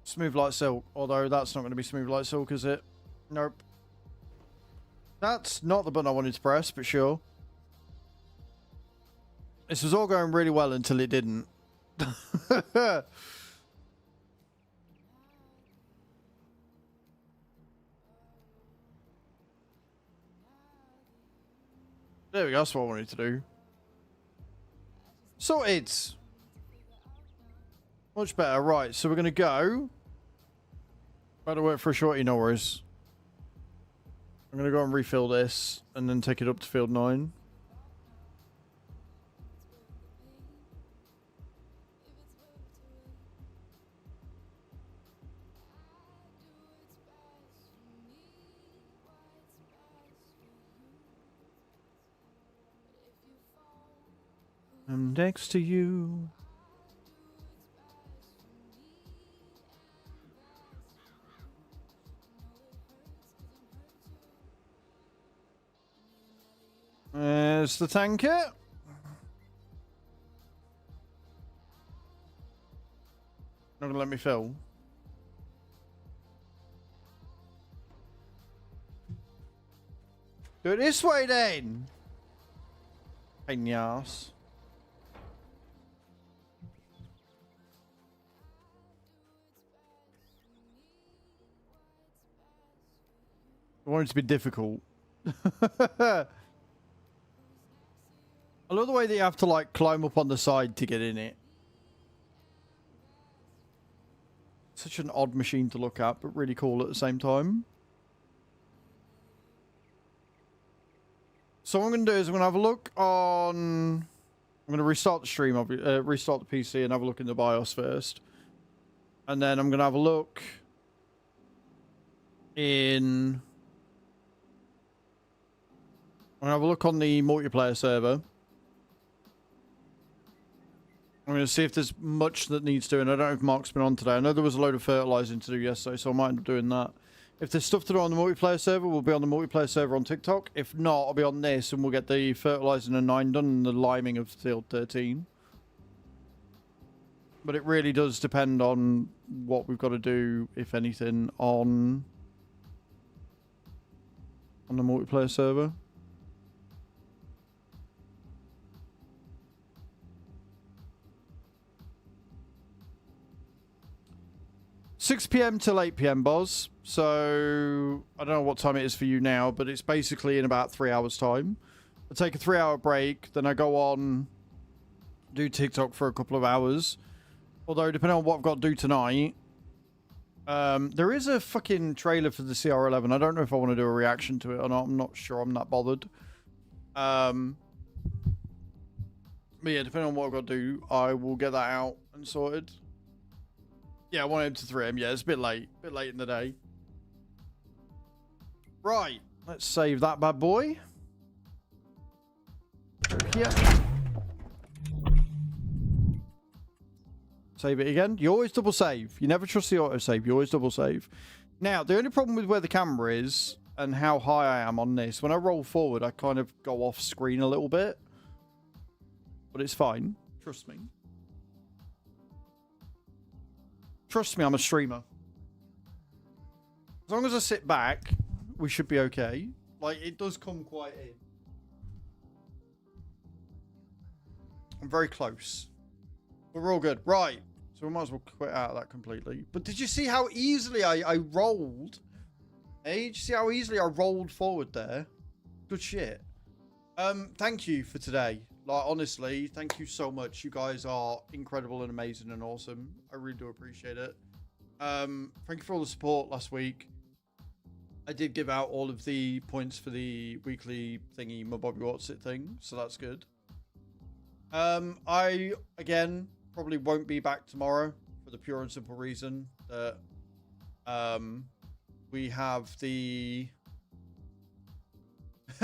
Smooth like silk. Although that's not going to be smooth like silk, is it? Nope. That's not the button I wanted to press, but sure. This was all going really well until it didn't. There we go, that's what I wanted to do. Sorted. Much better. Right, so we're going to go. By the way, for a shorty, no worries. I'm going to go and refill this and then take it up to field 9. I'm next to you. There's the tanker. Not gonna let me fill. Do it this way then. Pain in the ass. I want it to be difficult. I love the way that you have to like climb up on the side to get in it. Such an odd machine to look at, but really cool at the same time. So what I'm going to do is I'm going to have a look on... I'm going to restart the stream, restart the PC and have a look in the BIOS first. And then I'm going to have a look in... I'm going to have a look on the multiplayer server. I'm going to see if there's much that needs doing. I don't know if Mark's been on today. I know there was a load of fertilizing to do yesterday, so I might end up doing that. If there's stuff to do on the multiplayer server, we'll be on the multiplayer server on TikTok. If not, I'll be on this and we'll get the fertilizing and 9 done and the liming of field 13. But it really does depend on what we've got to do, if anything, on the multiplayer server. $6 PM till 8 PM, Boz. So, I don't know what time it is for you now, but it's basically in about 3 hours' time. I take a 3-hour break, then I go on, do TikTok for a couple of hours. Although, depending on what I've got to do tonight, there is a fucking trailer for the CR11. I don't know if I want to do a reaction to it or not. I'm not sure I'm that bothered. But yeah, depending on what I've got to do, I will get that out and sorted. Yeah, 1 AM to 3 AM. Yeah, it's a bit late. A bit late in the day. Right. Let's save that bad boy. Yeah. Save it again. You always double save. You never trust the autosave. You always double save. Now, the only problem with where the camera is and how high I am on this, when I roll forward, I kind of go off screen a little bit. But it's fine. Trust me. Trust me, I'm a streamer. As long as I sit back, we should be okay. Like, it does come quite in. I'm very close. But we're all good. Right. So we might as well quit out of that completely. But did you see how easily I rolled? Hey, did you see how easily I rolled forward there? Good shit. Thank you for today. Like, honestly, thank you so much. You guys are incredible and amazing and awesome. I really do appreciate it. Thank you for all the support last week. I did give out all of the points for the weekly thingy, my Bobby What's It thing, so that's good. I, again, probably won't be back tomorrow for the pure and simple reason that we have the...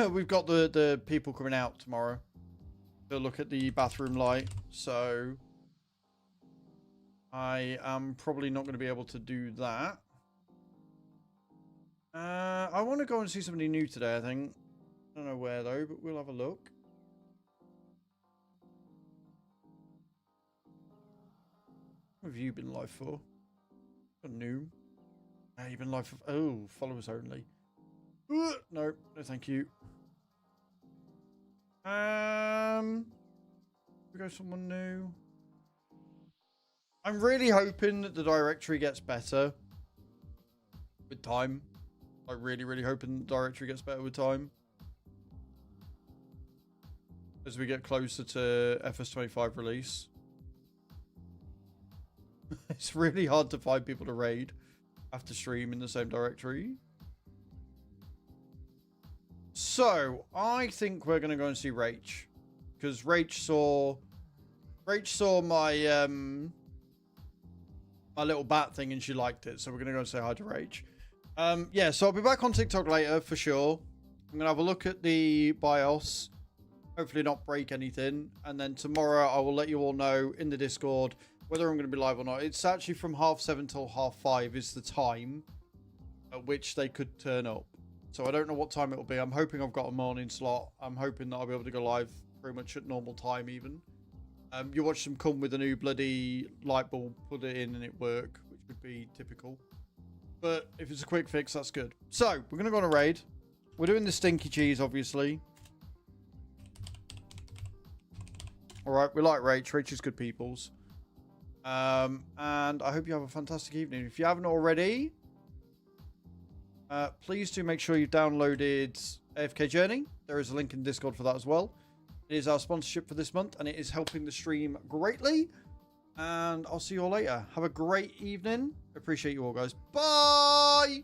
we've got the people coming out tomorrow to look at the bathroom light, so I am probably not going to be able to do that. I want to go and see somebody new today, I think. I don't know where though, but we'll have a look. What have you been live for? New. You've been live for... Oh, followers only. No, no thank you. We go someone new. I'm really hoping that the directory gets better with time. I'm really, really hoping the directory gets better with time. As we get closer to FS25 release. It's really hard to find people to raid after stream in the same directory. So, I think we're going to go and see Rach. Because Rach saw my my little bat thing and she liked it. So we're going to go and say hi to Rach. Yeah, so I'll be back on TikTok later for sure. I'm going to have a look at the BIOS. Hopefully not break anything. And then tomorrow I will let you all know in the Discord whether I'm going to be live or not. It's actually from 7:30 till 5:30 is the time at which they could turn up. So I don't know what time it'll be. I'm hoping I've got a morning slot. I'm hoping that I'll be able to go live pretty much at normal time even. You watch them come with a new bloody light bulb, put it in and it work, which would be typical. But if it's a quick fix, that's good. So, we're going to go on a raid. We're doing the stinky cheese, obviously. Alright, we like Rach. Rach is good peoples. And I hope you have a fantastic evening. If you haven't already, please do make sure you've downloaded AFK Journey. There is a link in Discord for that as well. It is our sponsorship for this month, and it is helping the stream greatly. And I'll see you all later. Have a great evening. Appreciate you all, guys. Bye!